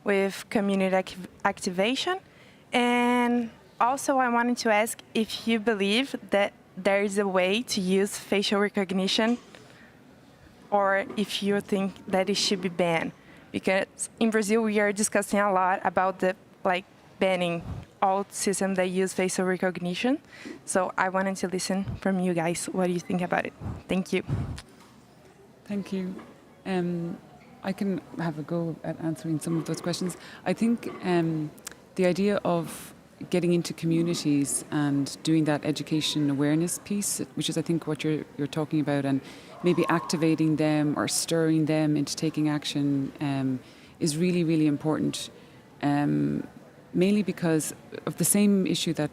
with community activation. And also I wanted to ask if you believe that there is a way to use facial recognition, or if you think that it should be banned. Because in Brazil we are discussing a lot about banning all systems that use facial recognition. So I wanted to listen from you guys. What do you think about it? Thank you. Thank you. I can have a go at answering some of those questions. I think the idea of getting into communities and doing that education awareness piece, which is I think what you're talking about, and maybe activating them or stirring them into taking action is really, really important. Mainly because of the same issue that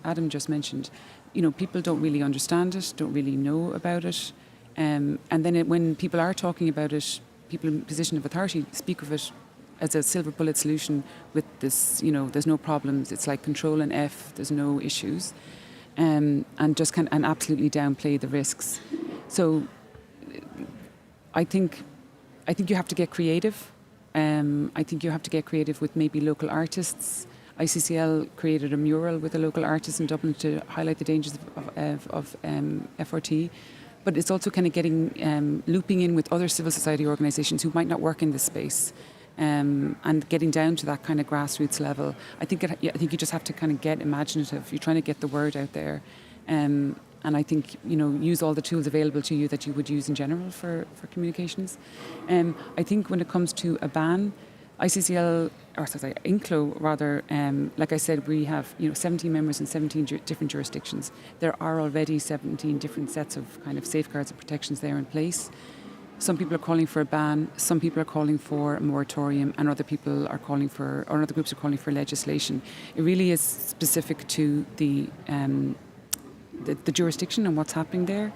Adam just mentioned. You know, people don't really understand it, don't really know about it. And then when people are talking about it, people in position of authority speak of it as a silver bullet solution with this, you know, there's no problems, it's like control and F, there's no issues. And just and absolutely downplay the risks. So I think you have to get creative. I think you have to get creative with maybe local artists. ICCL created a mural with a local artist in Dublin to highlight the dangers of FRT. But it's also kind of getting, looping in with other civil society organisations who might not work in this space, and getting down to that kind of grassroots level. I think you just have to kind of get imaginative. You're trying to get the word out there. And I think, you know, use all the tools available to you that you would use in general for communications. I think when it comes to a ban, INCLO rather, like I said, we have 17 members in 17 different jurisdictions. There are already 17 different sets of kind of safeguards and protections there in place. Some people are calling for a ban, some people are calling for a moratorium, and other people are calling for, or other groups are calling for legislation. It really is specific to the jurisdiction and what's happening there.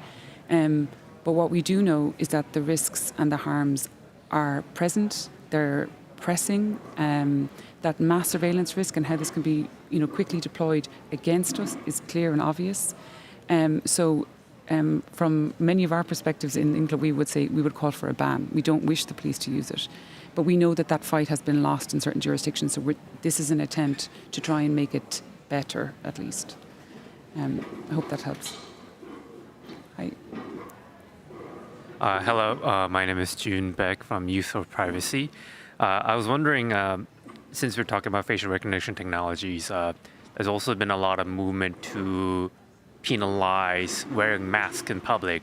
But what we do know is that the risks and the harms are present, they're pressing, that mass surveillance risk and how this can be quickly deployed against us is clear and obvious. So from many of our perspectives in INCLO, we would call for a ban. We don't wish the police to use it. But we know that fight has been lost in certain jurisdictions, so this is an attempt to try and make it better, at least. I hope that helps. Hi. Hello, my name is June Beck from Youth for Privacy. I was wondering, since we're talking about facial recognition technologies, there's also been a lot of movement to penalize wearing masks in public.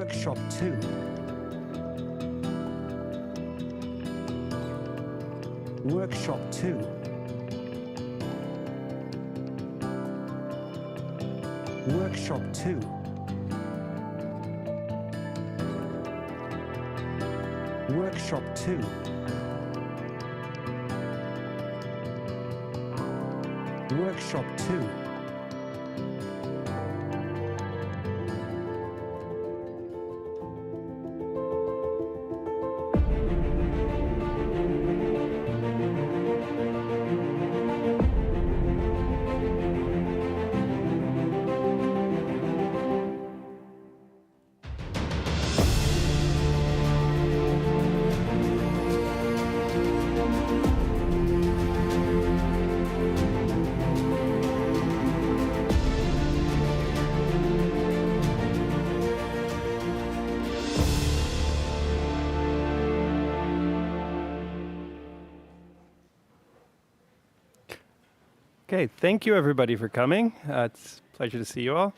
Workshop 2. Workshop 2. Workshop 2. Workshop 2. Workshop 2. Okay, thank you everybody for coming. It's a pleasure to see you all.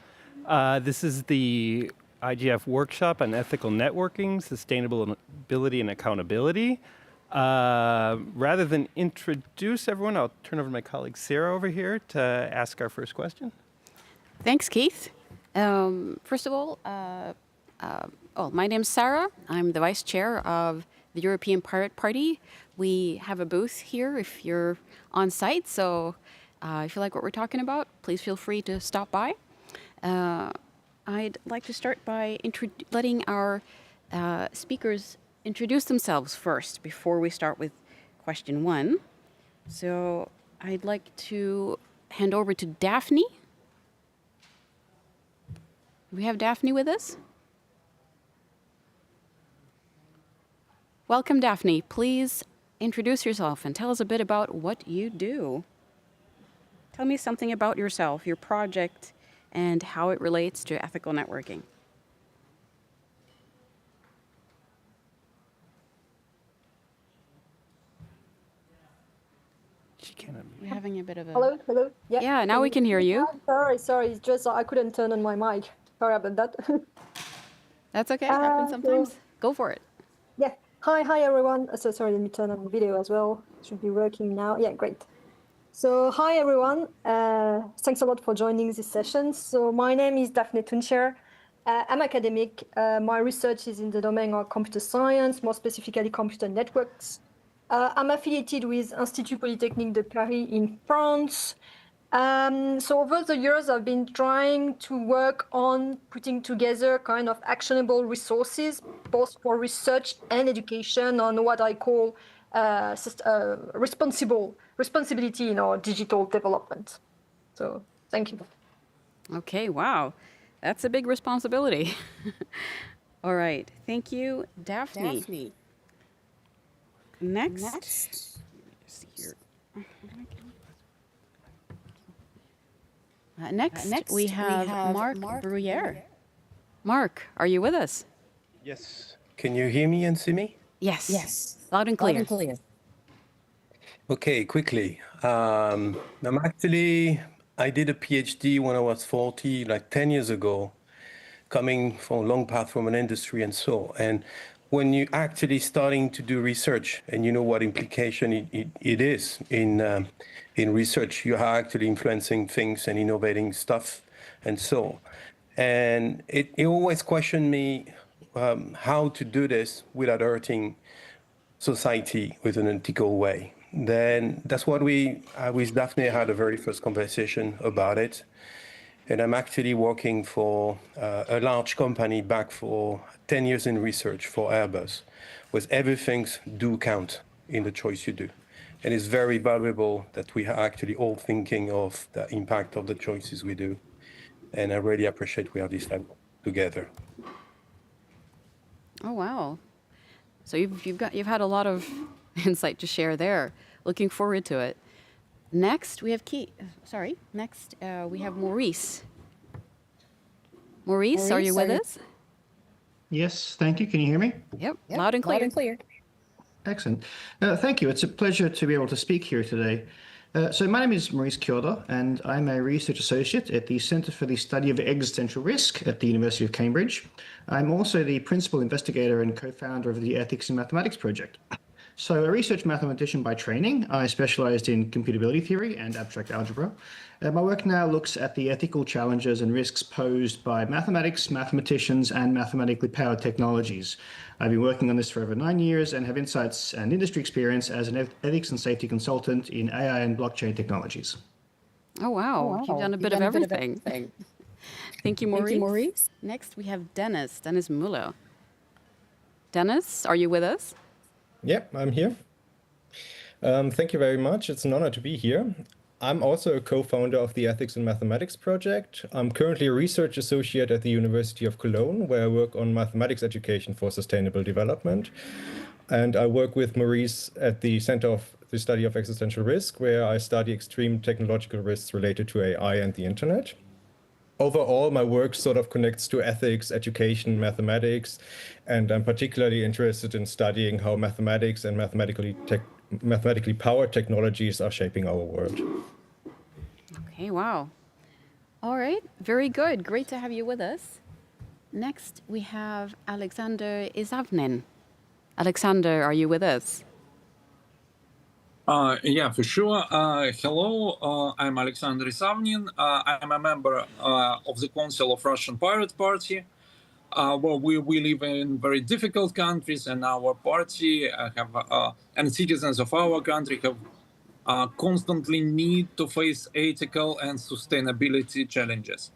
This is the IGF workshop on ethical networking, sustainability and accountability. Rather than introduce everyone, I'll turn over to my colleague Sarah over here to ask our first question. Thanks, Keith. First of all, my name's Sarah. I'm the vice chair of the European Pirate Party. We have a booth here if you're on site, so if you like what we're talking about, please feel free to stop by. I'd like to start by letting our speakers introduce themselves first before we start with question 1. So I'd like to hand over to Daphne. Do we have Daphne with us? Welcome, Daphne. Please introduce yourself and tell us a bit about what you do. Tell me something about yourself, your project, and how it relates to ethical networking. We're having a bit of a... Hello? Yeah, now we can hear you. Sorry, it's just I couldn't turn on my mic. Sorry about that. That's okay, it happens sometimes. Go for it. Yeah, hi everyone. So sorry, let me turn on the video as well. It should be working now. Yeah, great. So hi everyone, thanks a lot for joining this session. So my name is Daphne Tuncher. I'm academic. My research is in the domain of computer science, more specifically computer networks. I'm affiliated with Institut Polytechnique de Paris in France. So over the years, I've been trying to work on putting together kind of actionable resources, both for research and education on what I call responsibility in our digital development. So thank you. Okay, wow. That's a big responsibility. All right, thank you, Daphne. Next. Let's see here. Next, we have Marc Bruyère. Marc, are you with us? Yes. Can you hear me and see me? Yes. Loud and clear. Okay, quickly. I did a PhD when I was 40, like 10 years ago, coming from a long path from an industry and so. And when you're actually starting to do research and you know what implication it is in research, you are actually influencing things and innovating stuff and so. And it always questioned me how to do this without hurting society with an ethical way. Then that's what with Daphne had a very first conversation about it. And I'm actually working for a large company back for 10 years in research for Airbus, where everything do count in the choice you do. And it's very valuable that we are actually all thinking of the impact of the choices we do. And I really appreciate we have this time together. Oh, wow. So you've had a lot of insight to share there. Looking forward to it. Next, we have we have Maurice. Maurice, are you with us? Yes, thank you. Can you hear me? Yep, loud and clear. Excellent. Thank you. It's a pleasure to be able to speak here today. So my name is Maurice Kjorda, and I'm a research associate at the Centre for the Study of Existential Risk at the University of Cambridge. I'm also the principal investigator and co-founder of the Ethics in Mathematics project. So a research mathematician by training, I specialized in computability theory and abstract algebra. My work now looks at the ethical challenges and risks posed by mathematics, mathematicians, and mathematically powered technologies. I've been working on this for over 9 years and have insights and industry experience as an ethics and safety consultant in AI and blockchain technologies. Oh, wow. You've done a bit of everything. Thank you, Maurice. Next, we have Dennis Muller. Dennis, are you with us? Yep, I'm here. Thank you very much. It's an honor to be here. I'm also a co-founder of the Ethics in Mathematics project. I'm currently a research associate at the University of Cologne, where I work on mathematics education for sustainable development. And I work with Maurice at the Center of the Study of Existential Risk, where I study extreme technological risks related to AI and the internet. Overall, my work sort of connects to ethics, education, mathematics, and I'm particularly interested in studying how mathematics and mathematically powered technologies are shaping our world. Okay, wow. All right, very good. Great to have you with us. Next, we have Alexander Izavnin. Alexander, are you with us? Yeah, for sure. Hello, I'm Alexander Isavnin. I'm a member of the Council of Russian Pirate Party. Well, we live in very difficult countries, and our party and citizens of our country have constantly need to face ethical and sustainability challenges.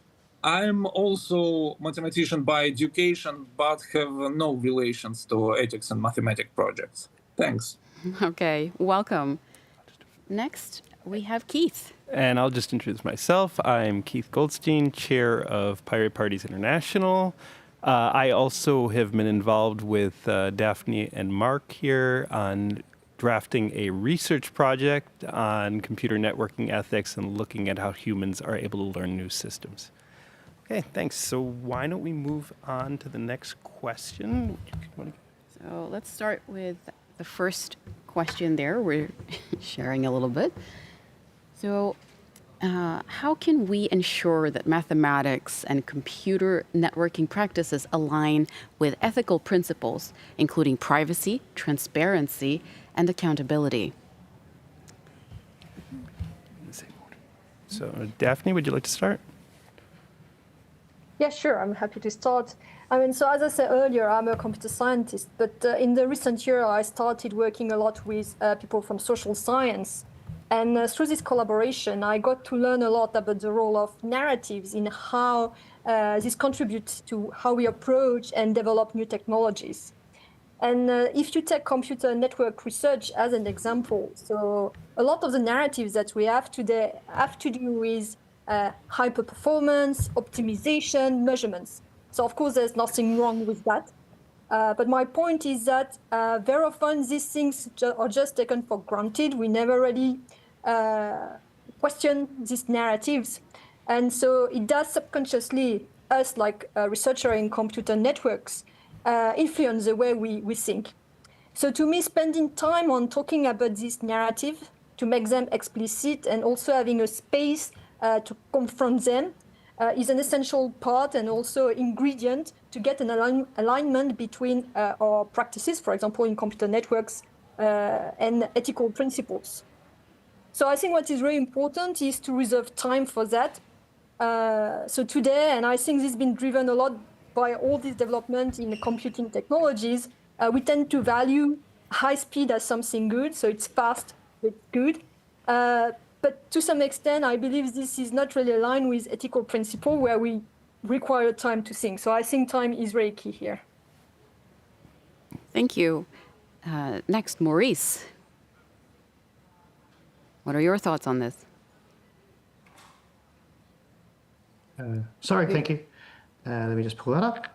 I'm also mathematician by education, but have no relations to ethics and mathematics projects. Thanks. Okay, welcome. Next, we have Keith. And I'll just introduce myself. I'm Keith Goldstein, chair of Pirate Parties International. I also have been involved with Daphne and Mark here on drafting a research project on computer networking ethics and looking at how humans are able to learn new systems. Okay, thanks. So why don't we move on to the next question? So let's start with the first question there. We're sharing a little bit. So how can we ensure that mathematics and computer networking practices align with ethical principles, including privacy, transparency, and accountability? So Daphne, would you like to start? Yeah, sure. I'm happy to start. I mean, so as I said earlier, I'm a computer scientist, but in the recent year, I started working a lot with people from social science. And through this collaboration, I got to learn a lot about the role of narratives in how this contributes to how we approach and develop new technologies. And if you take computer network research as an example, so a lot of the narratives that we have today have to do with hyper performance, optimization, measurements. So of course, there's nothing wrong with that. But my point is that very often these things are just taken for granted. We never really question these narratives. And so it does subconsciously, us like researchers in computer networks, influence the way we think. So to me, spending time on talking about this narrative, to make them explicit and also having a space to confront them, is an essential part and also ingredient to get an alignment between our practices, for example, in computer networks, and ethical principles. So I think what is very important is to reserve time for that. So today, and I think this has been driven a lot by all this development in the computing technologies, we tend to value high speed as something good, so it's fast, but good. But to some extent, I believe this is not really aligned with ethical principle where we require time to think. So I think time is very key here. Thank you. Next, Maurice. What are your thoughts on this? Sorry, thank you. Let me just pull that up.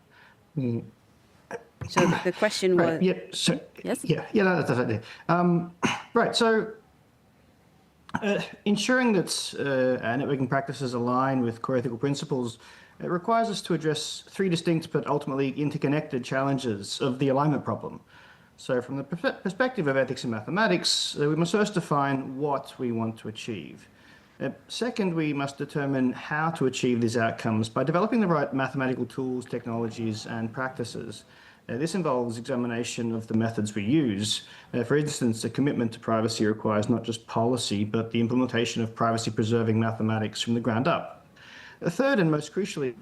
So the question was... Right, yeah, so, yes? Yeah, that's definitely. Right, so ensuring that networking practices align with core ethical principles, it requires us to address three distinct but ultimately interconnected challenges of the alignment problem. So from the perspective of ethics in mathematics, we must first define what we want to achieve. Second, we must determine how to achieve these outcomes by developing the right mathematical tools, technologies, and practices. This involves examination of the methods we use. For instance, a commitment to privacy requires not just policy, but the implementation of privacy-preserving mathematics from the ground up. Third, and most crucially,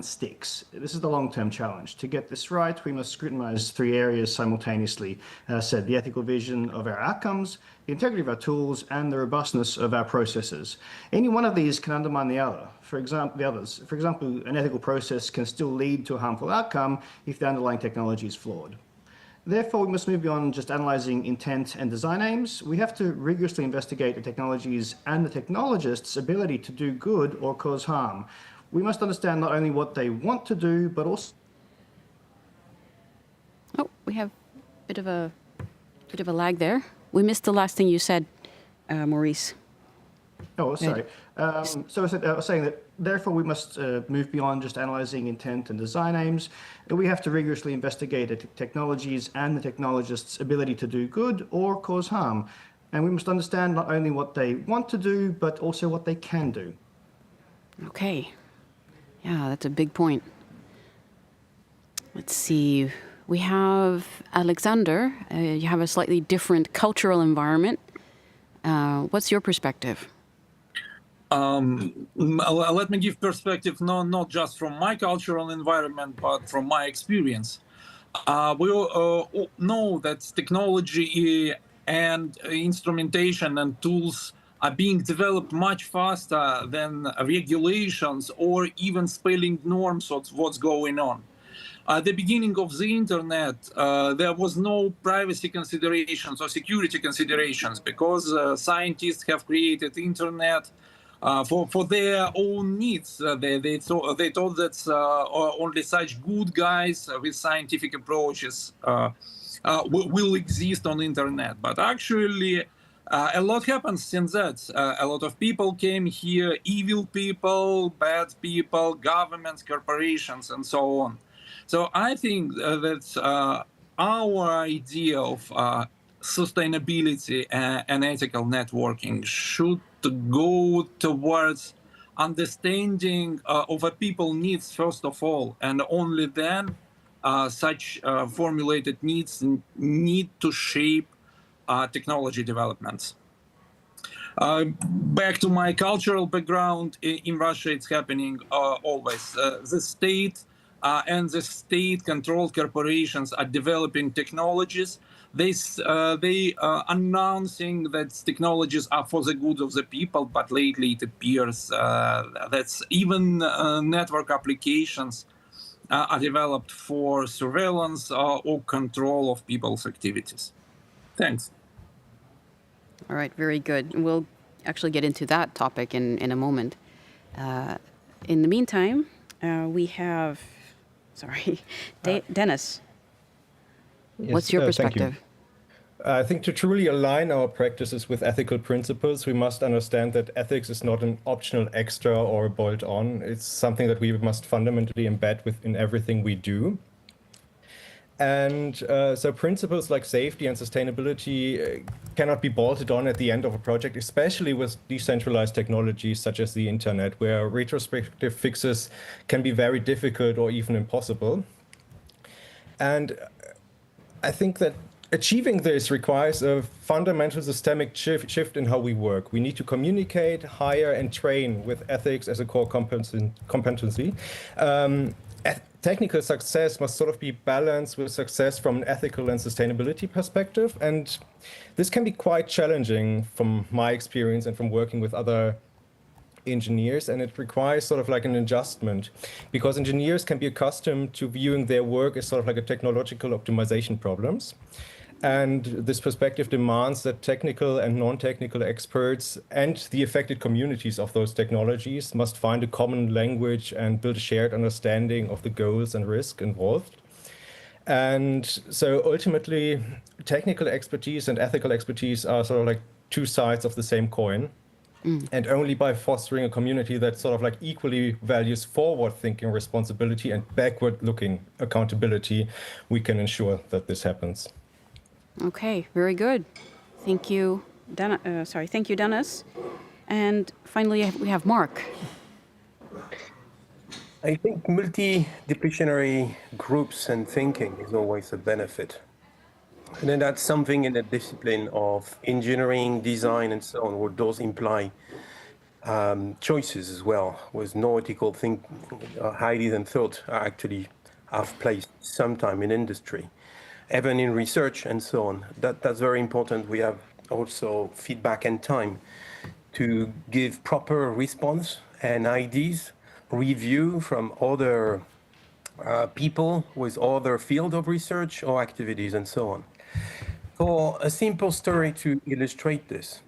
sticks. This is the long-term challenge. To get this right, we must scrutinize three areas simultaneously. As I said, the ethical vision of our outcomes, the integrity of our tools, and the robustness of our processes. Any one of these can undermine the other. For example, an ethical process can still lead to a harmful outcome if the underlying technology is flawed. Therefore, we must move beyond just analyzing intent and design aims. We have to rigorously investigate the technologies and the technologists' ability to do good or cause harm. We must understand not only what they want to do, but also... Oh, we have a bit of a lag there. We missed the last thing you said, Maurice. Oh, sorry. So I was saying that therefore we must move beyond just analyzing intent and design aims. We have to rigorously investigate the technologies and the technologists' ability to do good or cause harm. And we must understand not only what they want to do, but also what they can do. Okay. Yeah, that's a big point. Let's see. We have Alexander. You have a slightly different cultural environment. What's your perspective? Let me give perspective, not just from my cultural environment, but from my experience. We all know that technology and instrumentation and tools are being developed much faster than regulations or even spelling norms of what's going on. At the beginning of the internet, there was no privacy considerations or security considerations because scientists have created internet for their own needs. They thought that only such good guys with scientific approaches will exist on the internet. But actually, a lot happened since that. A lot of people came here, evil people, bad people, governments, corporations, and so on. So I think that our idea of sustainability and ethical networking should go towards understanding of a people's needs first of all, and only then such formulated needs need to shape technology developments. Back to my cultural background, in Russia it's happening always. The state and the state-controlled corporations are developing technologies. They announcing that technologies are for the good of the people, but lately it appears that even network applications are developed for surveillance or control of people's activities. Thanks. All right, very good. We'll actually get into that topic in a moment. In the meantime, we have, Dennis. Yes, what's your perspective? Thank you. I think to truly align our practices with ethical principles, we must understand that ethics is not an optional extra or a bolt-on. It's something that we must fundamentally embed within everything we do. And so principles like safety and sustainability cannot be bolted on at the end of a project, especially with decentralized technologies such as the internet, where retrospective fixes can be very difficult or even impossible. And I think that achieving this requires a fundamental systemic shift in how we work. We need to communicate, hire, and train with ethics as a core competency. Technical success must sort of be balanced with success from an ethical and sustainability perspective. And this can be quite challenging from my experience and from working with other engineers. And it requires sort of like an adjustment, because engineers can be accustomed to viewing their work as sort of like a technological optimization problems. And this perspective demands that technical and non-technical experts and the affected communities of those technologies must find a common language and build a shared understanding of the goals and risk involved. And so ultimately, technical expertise and ethical expertise are sort of like two sides of the same coin. And only by fostering a community that sort of like equally values forward-thinking responsibility and backward-looking accountability, we can ensure that this happens. Okay, very good. Thank you, thank you, Dennis. And finally, we have Mark. I think multidisciplinary groups and thinking is always a benefit. And then that's something in the discipline of engineering, design, and so on, where those imply choices as well, with nautical think, ideas and thought actually have place sometime in industry, even in research and so on. That's very important. We have also feedback and time to give proper response and ideas, review from other people with other field of research or activities and so on. For a simple story to illustrate this,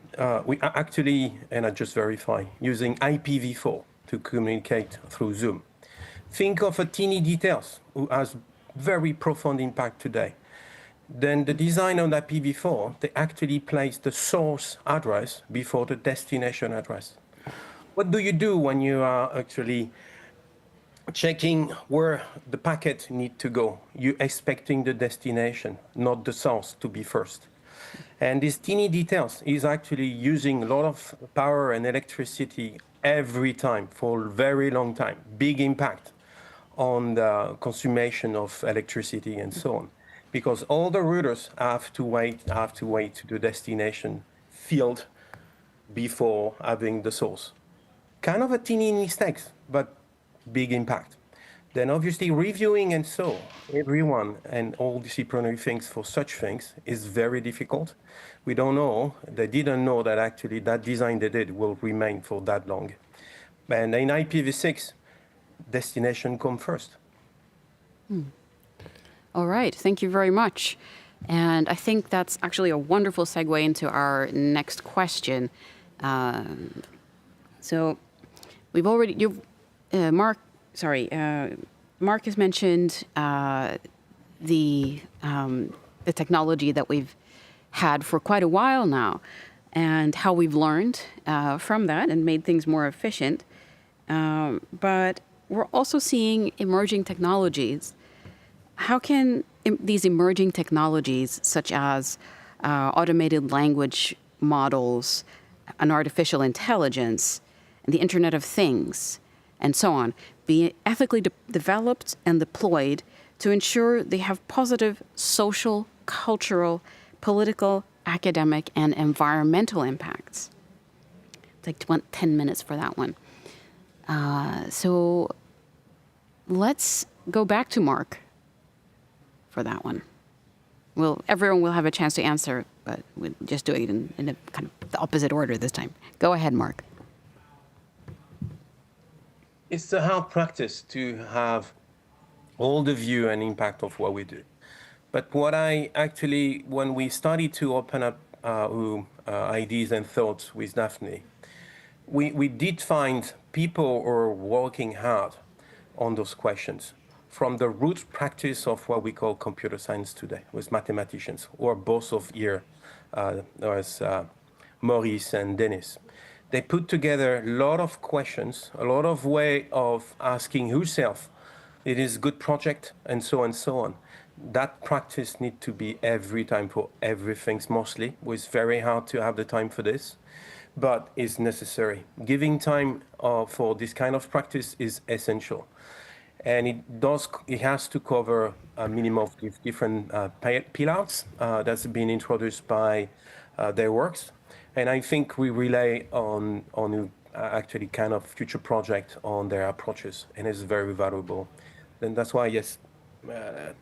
we are actually, and I just verify, using IPv4 to communicate through Zoom. Think of a teeny details who has very profound impact today. Then the design on IPv4, they actually place the source address before the destination address. What do you do when you are actually checking where the packet need to go? You're expecting the destination, not the source, to be first. And these teeny details is actually using a lot of power and electricity every time for a very long time. Big impact on the consumption of electricity and so on. Because all the routers have to wait to the destination field before having the source. Kind of a teeny mistake, but big impact. Then obviously reviewing and so everyone and all disciplinary things for such things is very difficult. We don't know, they didn't know that actually that design they did will remain for that long. And in IPv6, destination come first. All right, thank you very much. And I think that's actually a wonderful segue into our next question. So we've already, Mark has mentioned the technology that we've had for quite a while now and how we've learned from that and made things more efficient. But we're also seeing emerging technologies. How can these emerging technologies, such as automated language models, and artificial intelligence, and the Internet of Things, and so on, be ethically developed and deployed to ensure they have positive social, cultural, political, academic, and environmental impacts? It's like 10 minutes for that one. So let's go back to Mark for that one. Well, everyone will have a chance to answer, but we'll just do it in a kind of the opposite order this time. Go ahead, Mark. It's a hard practice to have all the view and impact of what we do. But what I actually, when we started to open up ideas and thoughts with Daphne, we did find people who are working hard on those questions from the root practice of what we call computer science today with mathematicians, or both of here, as Maurice and Dennis. They put together a lot of questions, a lot of way of asking yourself, it is a good project, and so on. That practice need to be every time for everything mostly. It's very hard to have the time for this, but it's necessary. Giving time for this kind of practice is essential. And it has to cover a minimum of different pillars that's been introduced by their works. And I think we rely on actually kind of future project on their approaches, and it's very valuable. And that's why, yes, I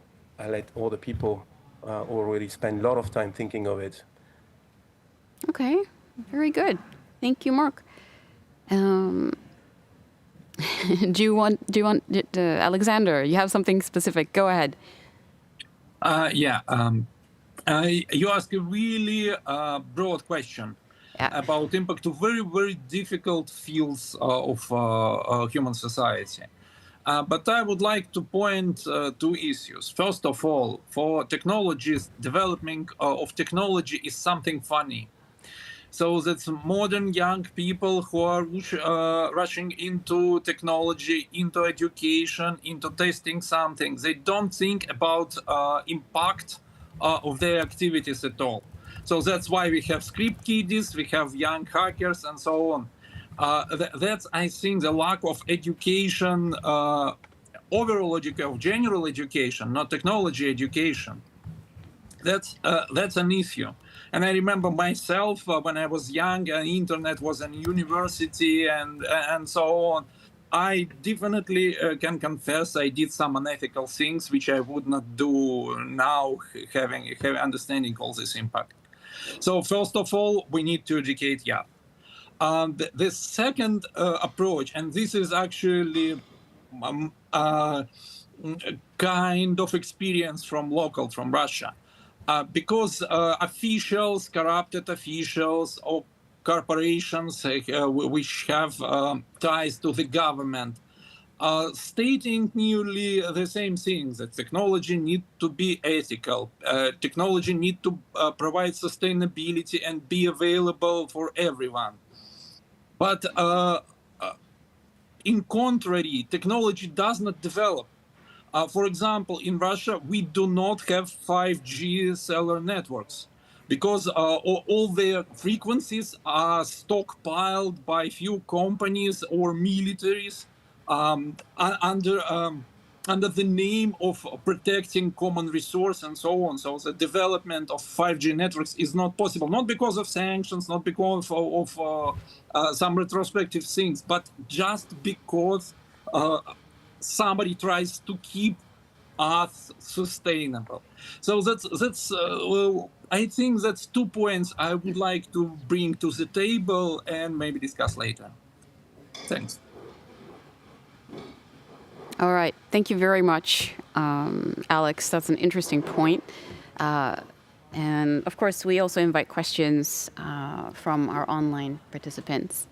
let all the people already spend a lot of time thinking of it. Okay, very good. Thank you, Mark. Do you want, Alexander, you have something specific? Go ahead. You ask a really broad question about impact of very, very difficult fields of human society. But I would like to point two issues. First of all, for technologies, development of technology is something funny. So that's modern young people who are rushing into technology, into education, into testing something. They don't think about impact of their activities at all. So that's why we have script kiddies, we have young hackers, and so on. That's, I think, the lack of education, overall education, general education, not technology education. That's an issue. And I remember myself when I was young, internet was in university and so on. I definitely can confess I did some unethical things which I would not do now, having understanding all this impact. So first of all, we need to educate young. The second approach, and this is actually kind of experience from Russia, because officials, corrupted officials, or corporations which have ties to the government, stating nearly the same thing, that technology need to be ethical, technology need to provide sustainability and be available for everyone. But in contrary, technology does not develop. For example, in Russia, we do not have 5G cellular networks because all their frequencies are stockpiled by few companies or militaries under the name of protecting common resource and so on. So the development of 5G networks is not possible, not because of sanctions, not because of some retrospective things, but just because somebody tries to keep us sustainable. So that's I think that's 2 points I would like to bring to the table and maybe discuss later. Thanks. All right. Thank you very much, Alex. That's an interesting point. And of course, we also invite questions from our online participants.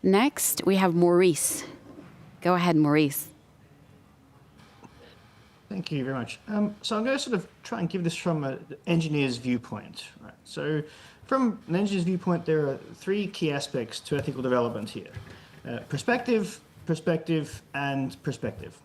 Next, we have Maurice. Go ahead, Maurice. Thank you very much. So I'm going to sort of try and give this from an engineer's viewpoint. Right? So from an engineer's viewpoint, there are three key aspects to ethical development here. Perspective, and perspective.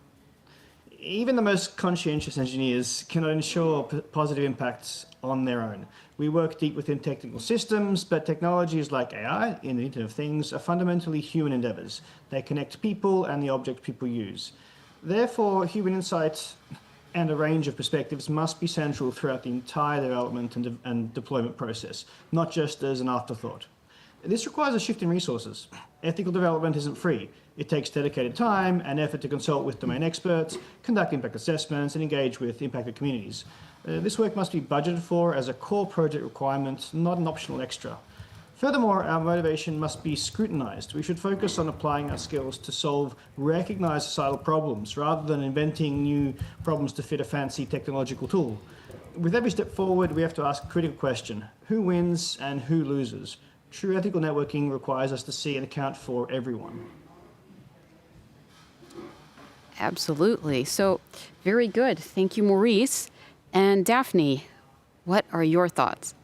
Even the most conscientious engineers cannot ensure positive impacts on their own. We work deep within technical systems, but technologies like AI in the Internet of Things are fundamentally human endeavors. They connect people and the objects people use. Therefore, human insights and a range of perspectives must be central throughout the entire development and deployment process, not just as an afterthought. This requires a shift in resources. Ethical development isn't free. It takes dedicated time and effort to consult with domain experts, conduct impact assessments, and engage with impacted communities. This work must be budgeted for as a core project requirement, not an optional extra. Furthermore, our motivation must be scrutinized. We should focus on applying our skills to solve recognized societal problems rather than inventing new problems to fit a fancy technological tool. With every step forward, we have to ask a critical question: who wins and who loses? True ethical networking requires us to see and account for everyone. Absolutely. So, very good. Thank you, Maurice. And Daphne, what are your thoughts?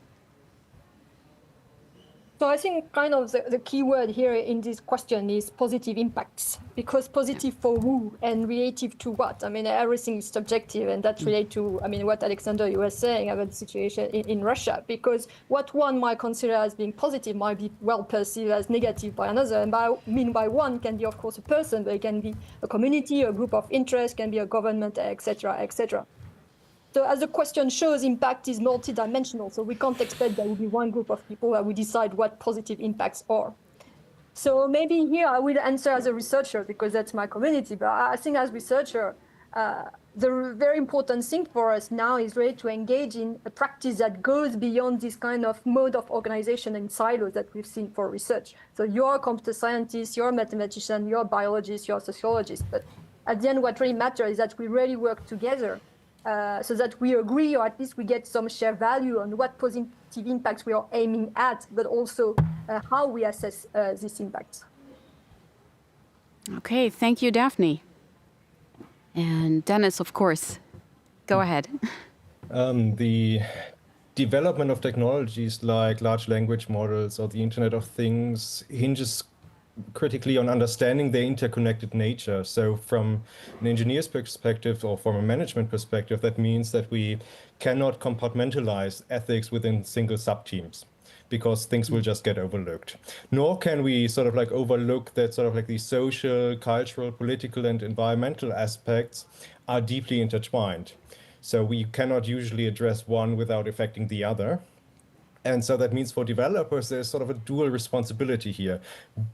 So I think kind of the key word here in this question is positive impacts, because positive for who and relative to what? I mean, everything is subjective, and that's related to, I mean, what Alexander, you were saying about the situation in Russia, because what one might consider as being positive might be well perceived as negative by another. And by one can be, of course, a person, but it can be a community, a group of interest, can be a government, etc., etc. So as the question shows, impact is multidimensional. So we can't expect there will be one group of people that will decide what positive impacts are. So maybe here I will answer as a researcher because that's my community. But I think as researcher, the very important thing for us now is really to engage in a practice that goes beyond this kind of mode of organization and silos that we've seen for research. So you're a computer scientist, you're a mathematician, you're a biologist, you're a sociologist. But at the end, what really matters is that we really work together. So that we agree, or at least we get some shared value on what positive impacts we are aiming at, but also how we assess these impacts. Okay, thank you, Daphne. And Dennis, of course, go ahead. The development of technologies like large language models or the Internet of Things hinges critically on understanding their interconnected nature. So from an engineer's perspective or from a management perspective, that means that we cannot compartmentalize ethics within single sub-teams, because things will just get overlooked. Nor can we sort of like overlook that sort of like the social, cultural, political, and environmental aspects are deeply intertwined. So we cannot usually address one without affecting the other. And so that means for developers, there's sort of a dual responsibility here,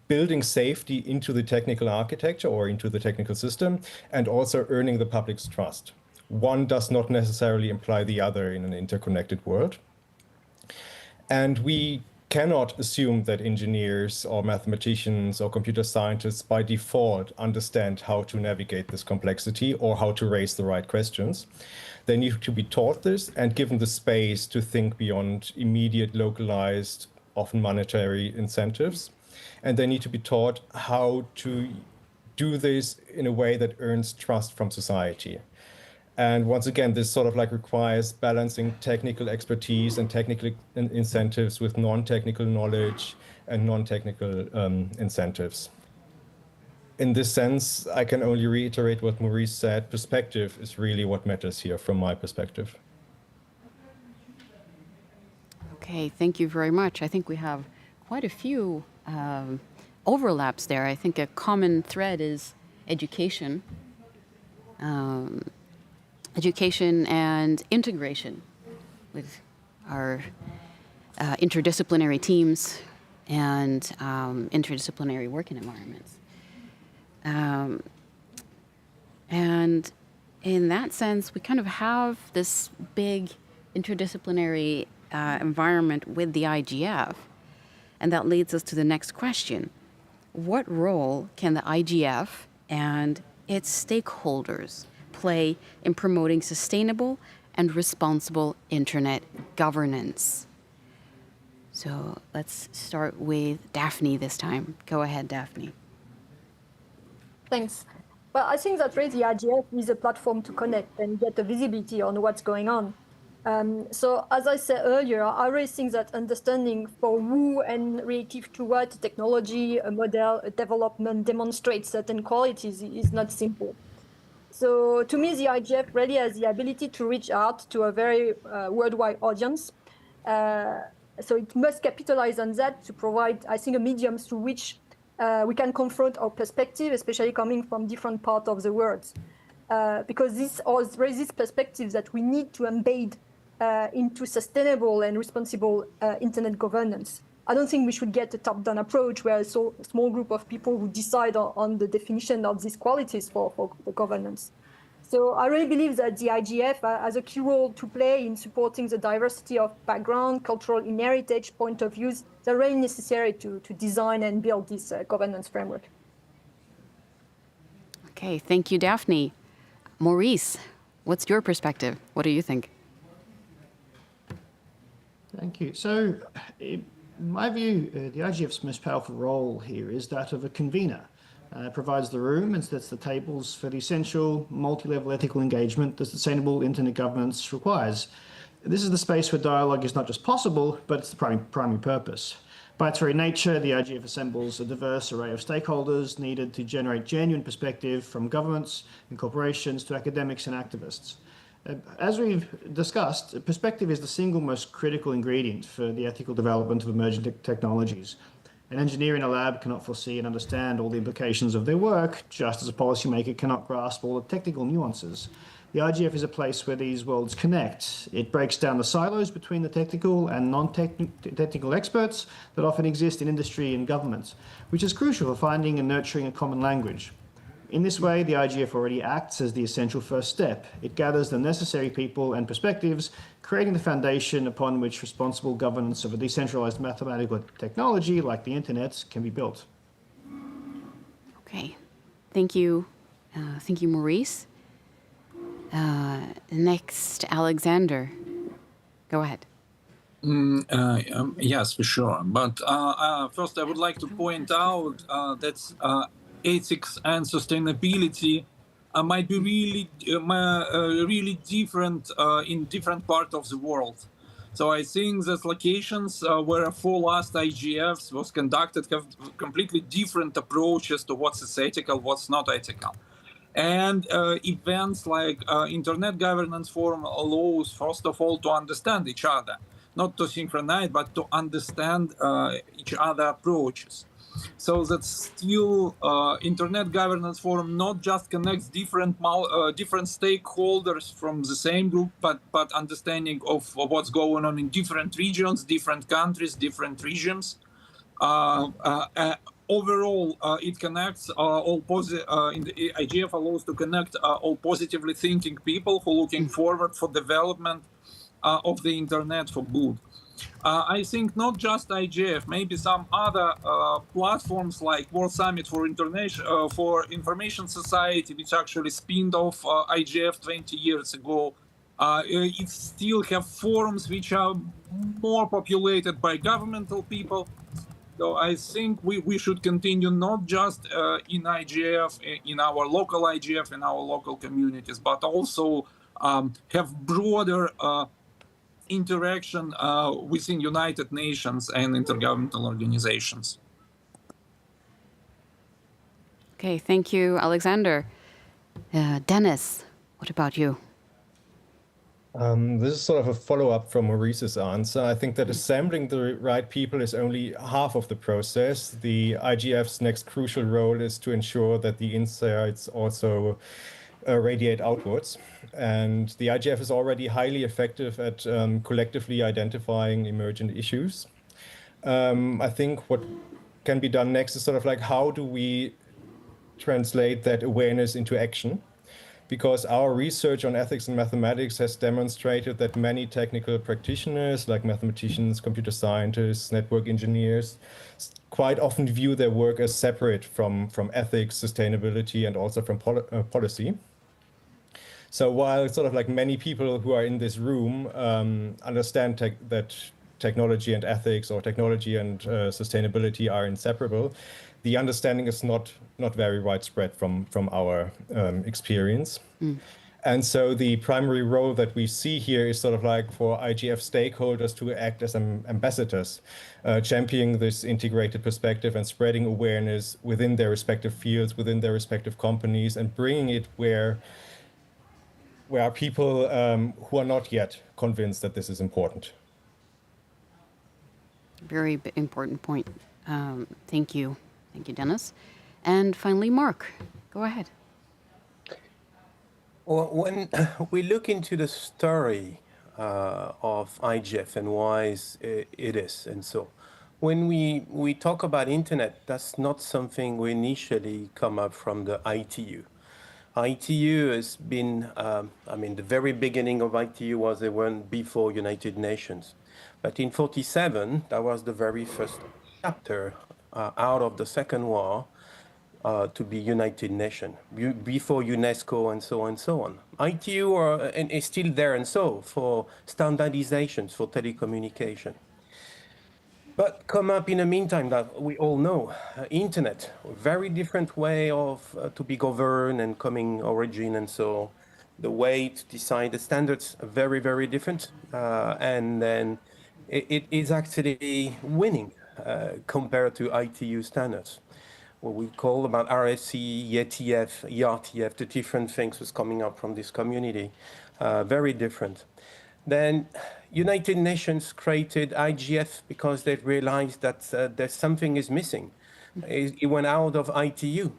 building safety into the technical architecture or into the technical system, and also earning the public's trust. One does not necessarily imply the other in an interconnected world. And we cannot assume that engineers or mathematicians or computer scientists by default understand how to navigate this complexity or how to raise the right questions. They need to be taught this and given the space to think beyond immediate, localized, often monetary incentives. And they need to be taught how to do this in a way that earns trust from society. And once again, this sort of like requires balancing technical expertise and technical incentives with non-technical knowledge and non-technical incentives. In this sense, I can only reiterate what Maurice said. Perspective is really what matters here from my perspective. Okay, thank you very much. I think we have quite a few overlaps there. I think a common thread is education. Education and integration with our interdisciplinary teams and interdisciplinary working environments. And in that sense, we kind of have this big interdisciplinary environment with the IGF. And that leads us to the next question. What role can the IGF and its stakeholders play in promoting sustainable and responsible internet governance? So let's start with Daphne this time. Go ahead, Daphne. Thanks. Well, I think that really the IGF is a platform to connect and get a visibility on what's going on. So as I said earlier, I really think that understanding for who and relative to what technology, a model, a development demonstrates certain qualities is not simple. So to me, the IGF really has the ability to reach out to a very worldwide audience. So it must capitalize on that to provide, I think, a medium through which we can confront our perspective, especially coming from different parts of the world. Because these are these perspectives that we need to embed into sustainable and responsible internet governance. I don't think we should get a top-down approach where a small group of people who decide on the definition of these qualities for the governance. So I really believe that the IGF has a key role to play in supporting the diversity of background, cultural and heritage point of views that are really necessary to design and build this governance framework. Okay, thank you, Daphne. Maurice, what's your perspective? What do you think? Thank you. So, in my view, the IGF's most powerful role here is that of a convener. It provides the room and sets the tables for the essential multi-level ethical engagement that sustainable internet governance requires. This is the space where dialogue is not just possible, but it's the primary purpose. By its very nature, the IGF assembles a diverse array of stakeholders needed to generate genuine perspective from governments and corporations to academics and activists. As we've discussed, perspective is the single most critical ingredient for the ethical development of emerging technologies. An engineer in a lab cannot foresee and understand all the implications of their work, just as a policymaker cannot grasp all the technical nuances. The IGF is a place where these worlds connect. It breaks down the silos between the technical and non-technical experts that often exist in industry and government, which is crucial for finding and nurturing a common language. In this way, the IGF already acts as the essential first step. It gathers the necessary people and perspectives, creating the foundation upon which responsible governance of a decentralized mathematical technology like the internet can be built. Okay, thank you. Thank you, Maurice. Next, Alexander. Go ahead. Yes, for sure. But first, I would like to point out that ethics and sustainability might be really different in different parts of the world. So I think that locations where 4 last IGFs was conducted have completely different approaches to what's ethical, what's not ethical. And events like Internet Governance Forum allows, first of all, to understand each other, not to synchronize, but to understand each other approaches. So that still Internet Governance Forum not just connects different stakeholders from the same group, but understanding of what's going on in different regions, different countries, different regions. Overall, it connects all in the IGF allows to connect all positively thinking people who are looking forward for development of the internet for good. I think not just IGF, maybe some other platforms like World Summit for Information Society, which actually spinned off IGF 20 years ago. It still have forums which are more populated by governmental people. So I think we should continue not just in IGF, in our local IGF, in our local communities, but also have broader interaction within United Nations and intergovernmental organizations. Okay, thank you, Alexander. Dennis, what about you? This is sort of a follow-up from Maurice's answer. I think that assembling the right people is only half of the process. The IGF's next crucial role is to ensure that the insights also radiate outwards. And the IGF is already highly effective at collectively identifying emergent issues. I think what can be done next is sort of like, how do we translate that awareness into action? Because our research on ethics and mathematics has demonstrated that many technical practitioners, like mathematicians, computer scientists, network engineers, quite often view their work as separate from ethics, sustainability, and also from policy. So while sort of like many people who are in this room understand that technology and ethics or technology and sustainability are inseparable, the understanding is not very widespread from our experience. And so the primary role that we see here is sort of like for IGF stakeholders to act as ambassadors, championing this integrated perspective and spreading awareness within their respective fields, within their respective companies, and bringing it where are people who are not yet convinced that this is important. Very important point. Thank you. Thank you, Dennis. And finally, Mark, go ahead. Well, when we look into the story of IGF and why it is, and so when we talk about internet, that's not something we initially come up from the ITU. ITU has been, the very beginning of ITU was the one before United Nations. But in 1947, that was the very first chapter out of the Second War to be United Nations, before UNESCO and so on and so on. ITU is still there and so for standardizations for telecommunication. But come up in the meantime that we all know, internet, a very different way of to be governed and coming origin, and so the way to decide the standards are very, very different. And then it is actually winning compared to ITU standards. What we call about RSC, ETF, ERTF, the different things was coming up from this community, very different. Then United Nations created IGF because they realized that there's something is missing. It went out of ITU.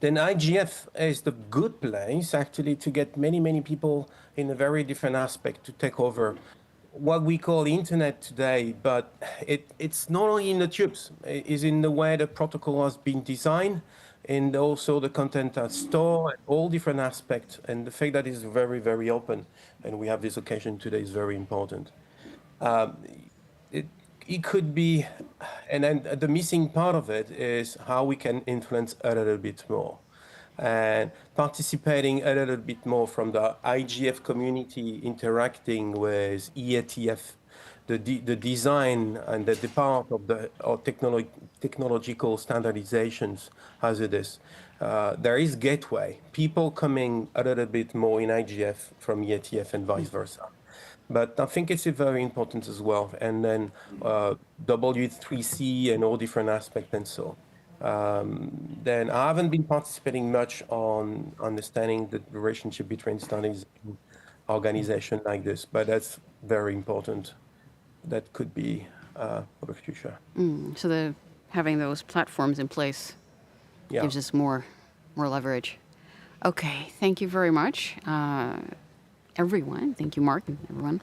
Then IGF is the good place actually to get many people in a very different aspect to take over what we call internet today, but it's not only in the tubes, it is in the way the protocol has been designed, and also the content that's stored, all different aspects, and the fact that it's very, very open, and we have this occasion today is very important. It could be, and then the missing part of it is how we can influence a little bit more. And participating a little bit more from the IGF community, interacting with EATF, the design and the part of the technological standardizations as it is. There is gateway, people coming a little bit more in IGF from EATF and vice versa. But I think it's very important as well. And then W3C and all different aspects and so. Then I haven't been participating much on understanding the relationship between studies and organization like this, but that's very important. That could be for the future. So having those platforms in place gives us more leverage. Okay, thank you very much, everyone. Thank you, Mark, and everyone.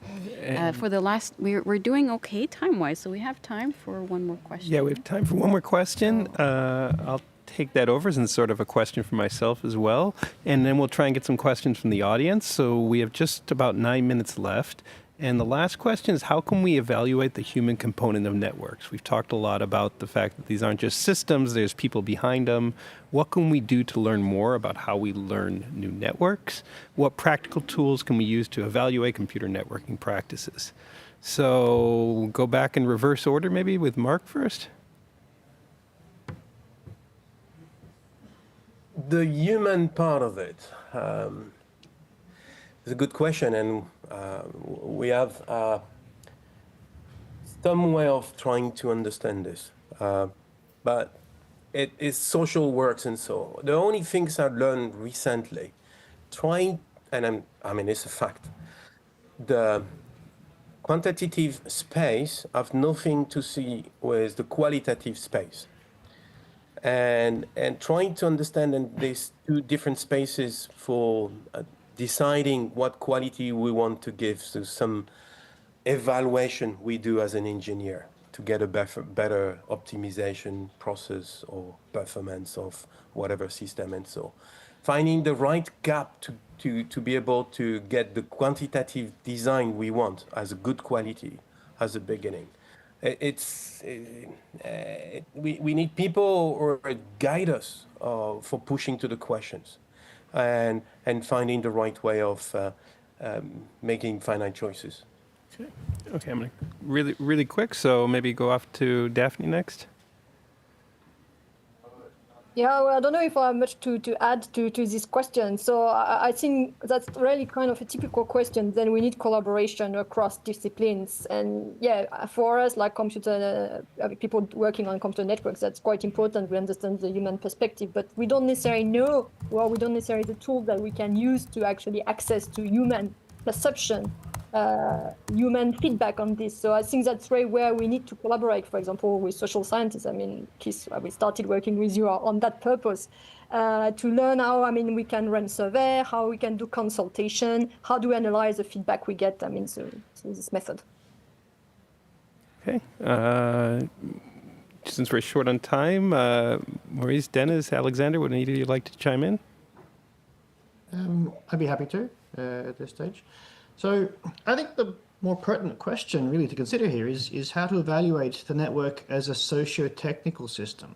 For the last, we're doing okay time-wise, so we have time for one more question. Yeah, we have time for one more question. I'll take that over as sort of a question for myself as well, and then we'll try and get some questions from the audience. So we have just about 9 minutes left. And the last question is, how can we evaluate the human component of networks? We've talked a lot about the fact that these aren't just systems, there's people behind them. What can we do to learn more about how we learn new networks? What practical tools can we use to evaluate computer networking practices? So we'll go back in reverse order, maybe with Mark first. The human part of it is a good question, and we have some way of trying to understand this, but it is social works and so. The only things I've learned recently, I mean, it's a fact, the quantitative space have nothing to see with the qualitative space. And trying to understand these two different spaces for deciding what quality we want to give to some evaluation we do as an engineer to get a better optimization process or performance of whatever system and so. Finding the right gap to be able to get the quantitative design we want as a good quality as a beginning. We need people who guide us for pushing to the questions and finding the right way of making finite choices. Okay, I'm going to really quick, so maybe go off to Daphne next. Yeah, well, I don't know if I have much to add to this question. So I think that's really kind of a typical question. Then we need collaboration across disciplines. And yeah, for us, like people working on computer networks, that's quite important. We understand the human perspective, but we don't necessarily know, well, we don't necessarily the tools that we can use to actually access to human perception, human feedback on this. So I think that's really where we need to collaborate, for example, with social scientists. I mean, Keith, we started working with you on that purpose to learn how, I mean, we can run survey, how we can do consultation, how do we analyze the feedback we get, I mean, so this method. Okay. Since we're short on time, Maurice, Dennis, Alexander, would either of you like to chime in? I'd be happy to at this stage. So I think the more pertinent question really to consider here is how to evaluate the network as a socio-technical system.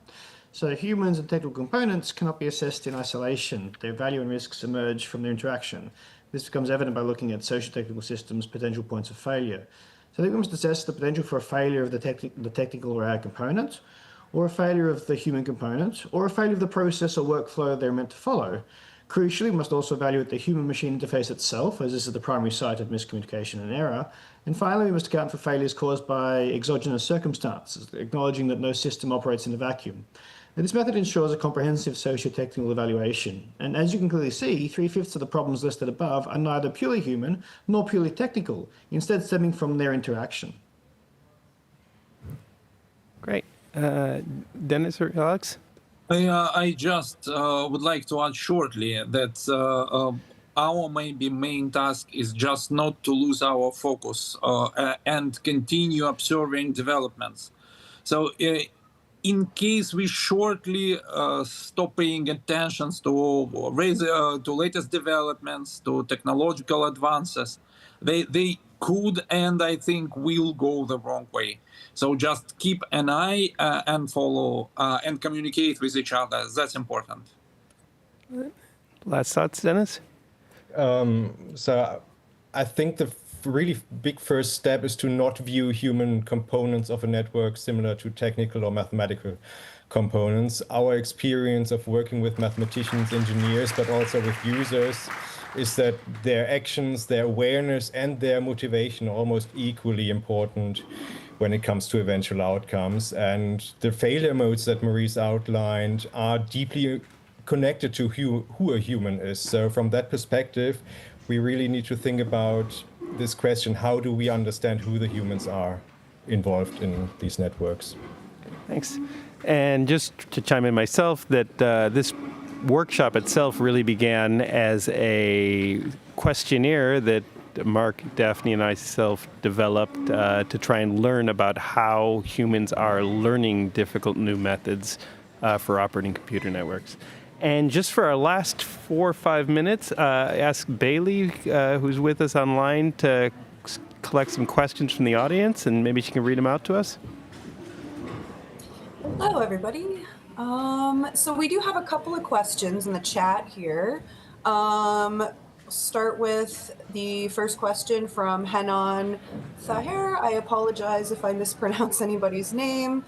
So humans and technical components cannot be assessed in isolation. Their value and risks emerge from their interaction. This becomes evident by looking at socio-technical systems' potential points of failure. So I think we must assess the potential for a failure of the technical or AI component, or a failure of the human component, or a failure of the process or workflow they're meant to follow. Crucially, we must also evaluate the human-machine interface itself, as this is the primary site of miscommunication and error. And finally, we must account for failures caused by exogenous circumstances, acknowledging that no system operates in a vacuum. And this method ensures a comprehensive socio-technical evaluation. And as you can clearly see, 3/5 of the problems listed above are neither purely human nor purely technical, instead stemming from their interaction. Great. Dennis or Alex? I just would like to add shortly that our main task is just not to lose our focus and continue observing developments. So in case we shortly stop paying attention to latest developments, to technological advances, they could and I think will go the wrong way. So just keep an eye and follow and communicate with each other. That's important. Last thoughts, Dennis? So I think the really big first step is to not view human components of a network similar to technical or mathematical components. Our experience of working with mathematicians, engineers, but also with users is that their actions, their awareness, and their motivation are almost equally important when it comes to eventual outcomes. And the failure modes that Maurice outlined are deeply connected to who a human is. So from that perspective, we really need to think about this question: how do we understand who the humans are involved in these networks? Thanks. And just to chime in myself, that this workshop itself really began as a questionnaire that Mark, Daphne, and myself developed to try and learn about how humans are learning difficult new methods for operating computer networks. And just for our last 4 or 5 minutes, ask Bailey, who's with us online, to collect some questions from the audience, and maybe she can read them out to us. Hello, everybody. So we do have a couple of questions in the chat here. Start with the first question from Hanan Thaher. I apologize if I mispronounce anybody's name.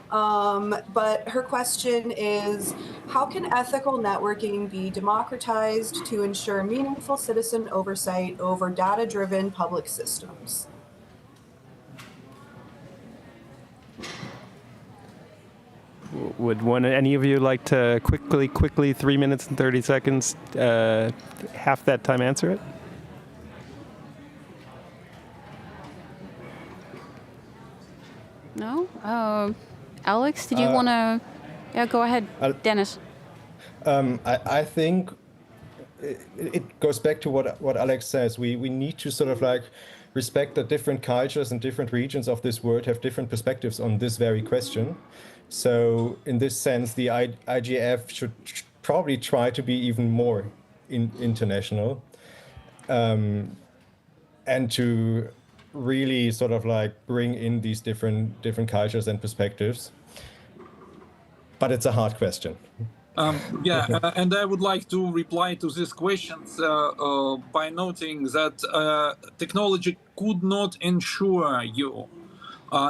But her question is, how can ethical networking be democratized to ensure meaningful citizen oversight over data-driven public systems? Would any of you like to quickly, 3 minutes and 30 seconds, half that time answer it? No? Alex, did you want to? Yeah, go ahead, Dennis. I think it goes back to what Alex says. We need to sort of like respect that different cultures and different regions of this world have different perspectives on this very question. So in this sense, the IGF should probably try to be even more international, and to really sort of like bring in these different cultures and perspectives. But it's a hard question. And I would like to reply to these questions by noting that technology could not ensure you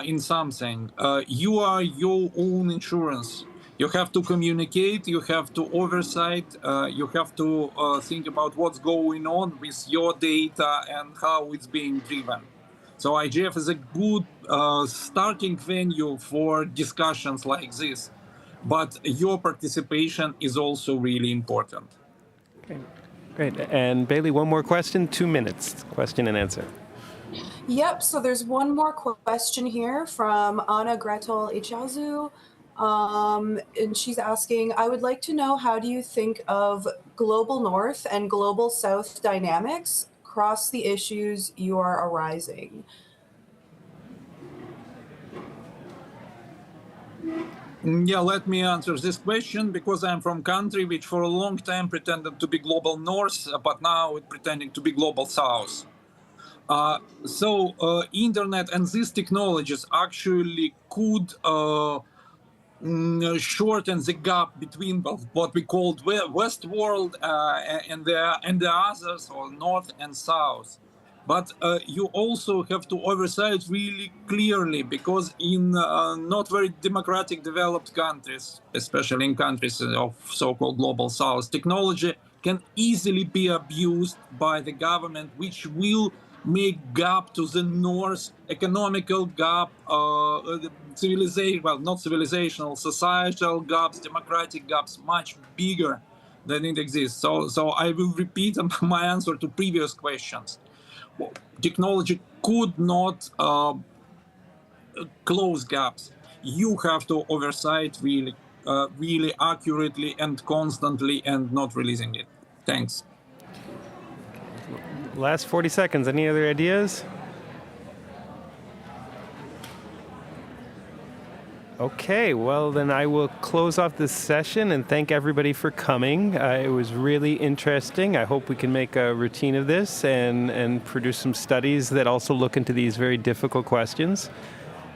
in something. You are your own insurance. You have to communicate, you have to oversight, you have to think about what's going on with your data and how it's being driven. So IGF is a good starting venue for discussions like this. But your participation is also really important. Okay, great. And Bailey, one more question, 2 minutes, question and answer. Yep, so there's one more question here from Anna Gretel Ichazu. And she's asking, I would like to know, how do you think of global north and global south dynamics across the issues you are arising? Yeah, let me answer this question, because I'm from a country which for a long time pretended to be global north, but now it's pretending to be global south. So internet and these technologies actually could shorten the gap between what we called West world and the others, or North and South. But you also have to oversight really clearly, because in not very democratic developed countries, especially in countries of so-called global South, technology can easily be abused by the government, which will make gap to the North, economical gap, civilization, well, not civilizational, societal gaps, democratic gaps, much bigger than it exists. So I will repeat my answer to previous questions. Technology could not close gaps. You have to oversight really, really accurately and constantly, and not releasing it. Thanks. Last 40 seconds, any other ideas? Okay, well then I will close off this session and thank everybody for coming. It was really interesting. I hope we can make a routine of this and produce some studies that also look into these very difficult questions.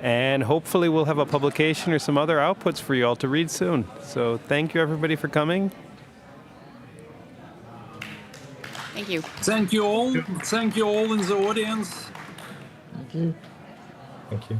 And hopefully we'll have a publication or some other outputs for you all to read soon. So thank you everybody for coming. Thank you. Thank you all. Thank you all in the audience. Thank you. Thank you.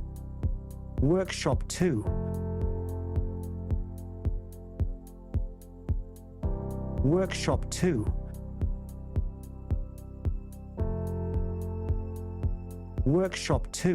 Workshop 2. Workshop 2. Workshop 2.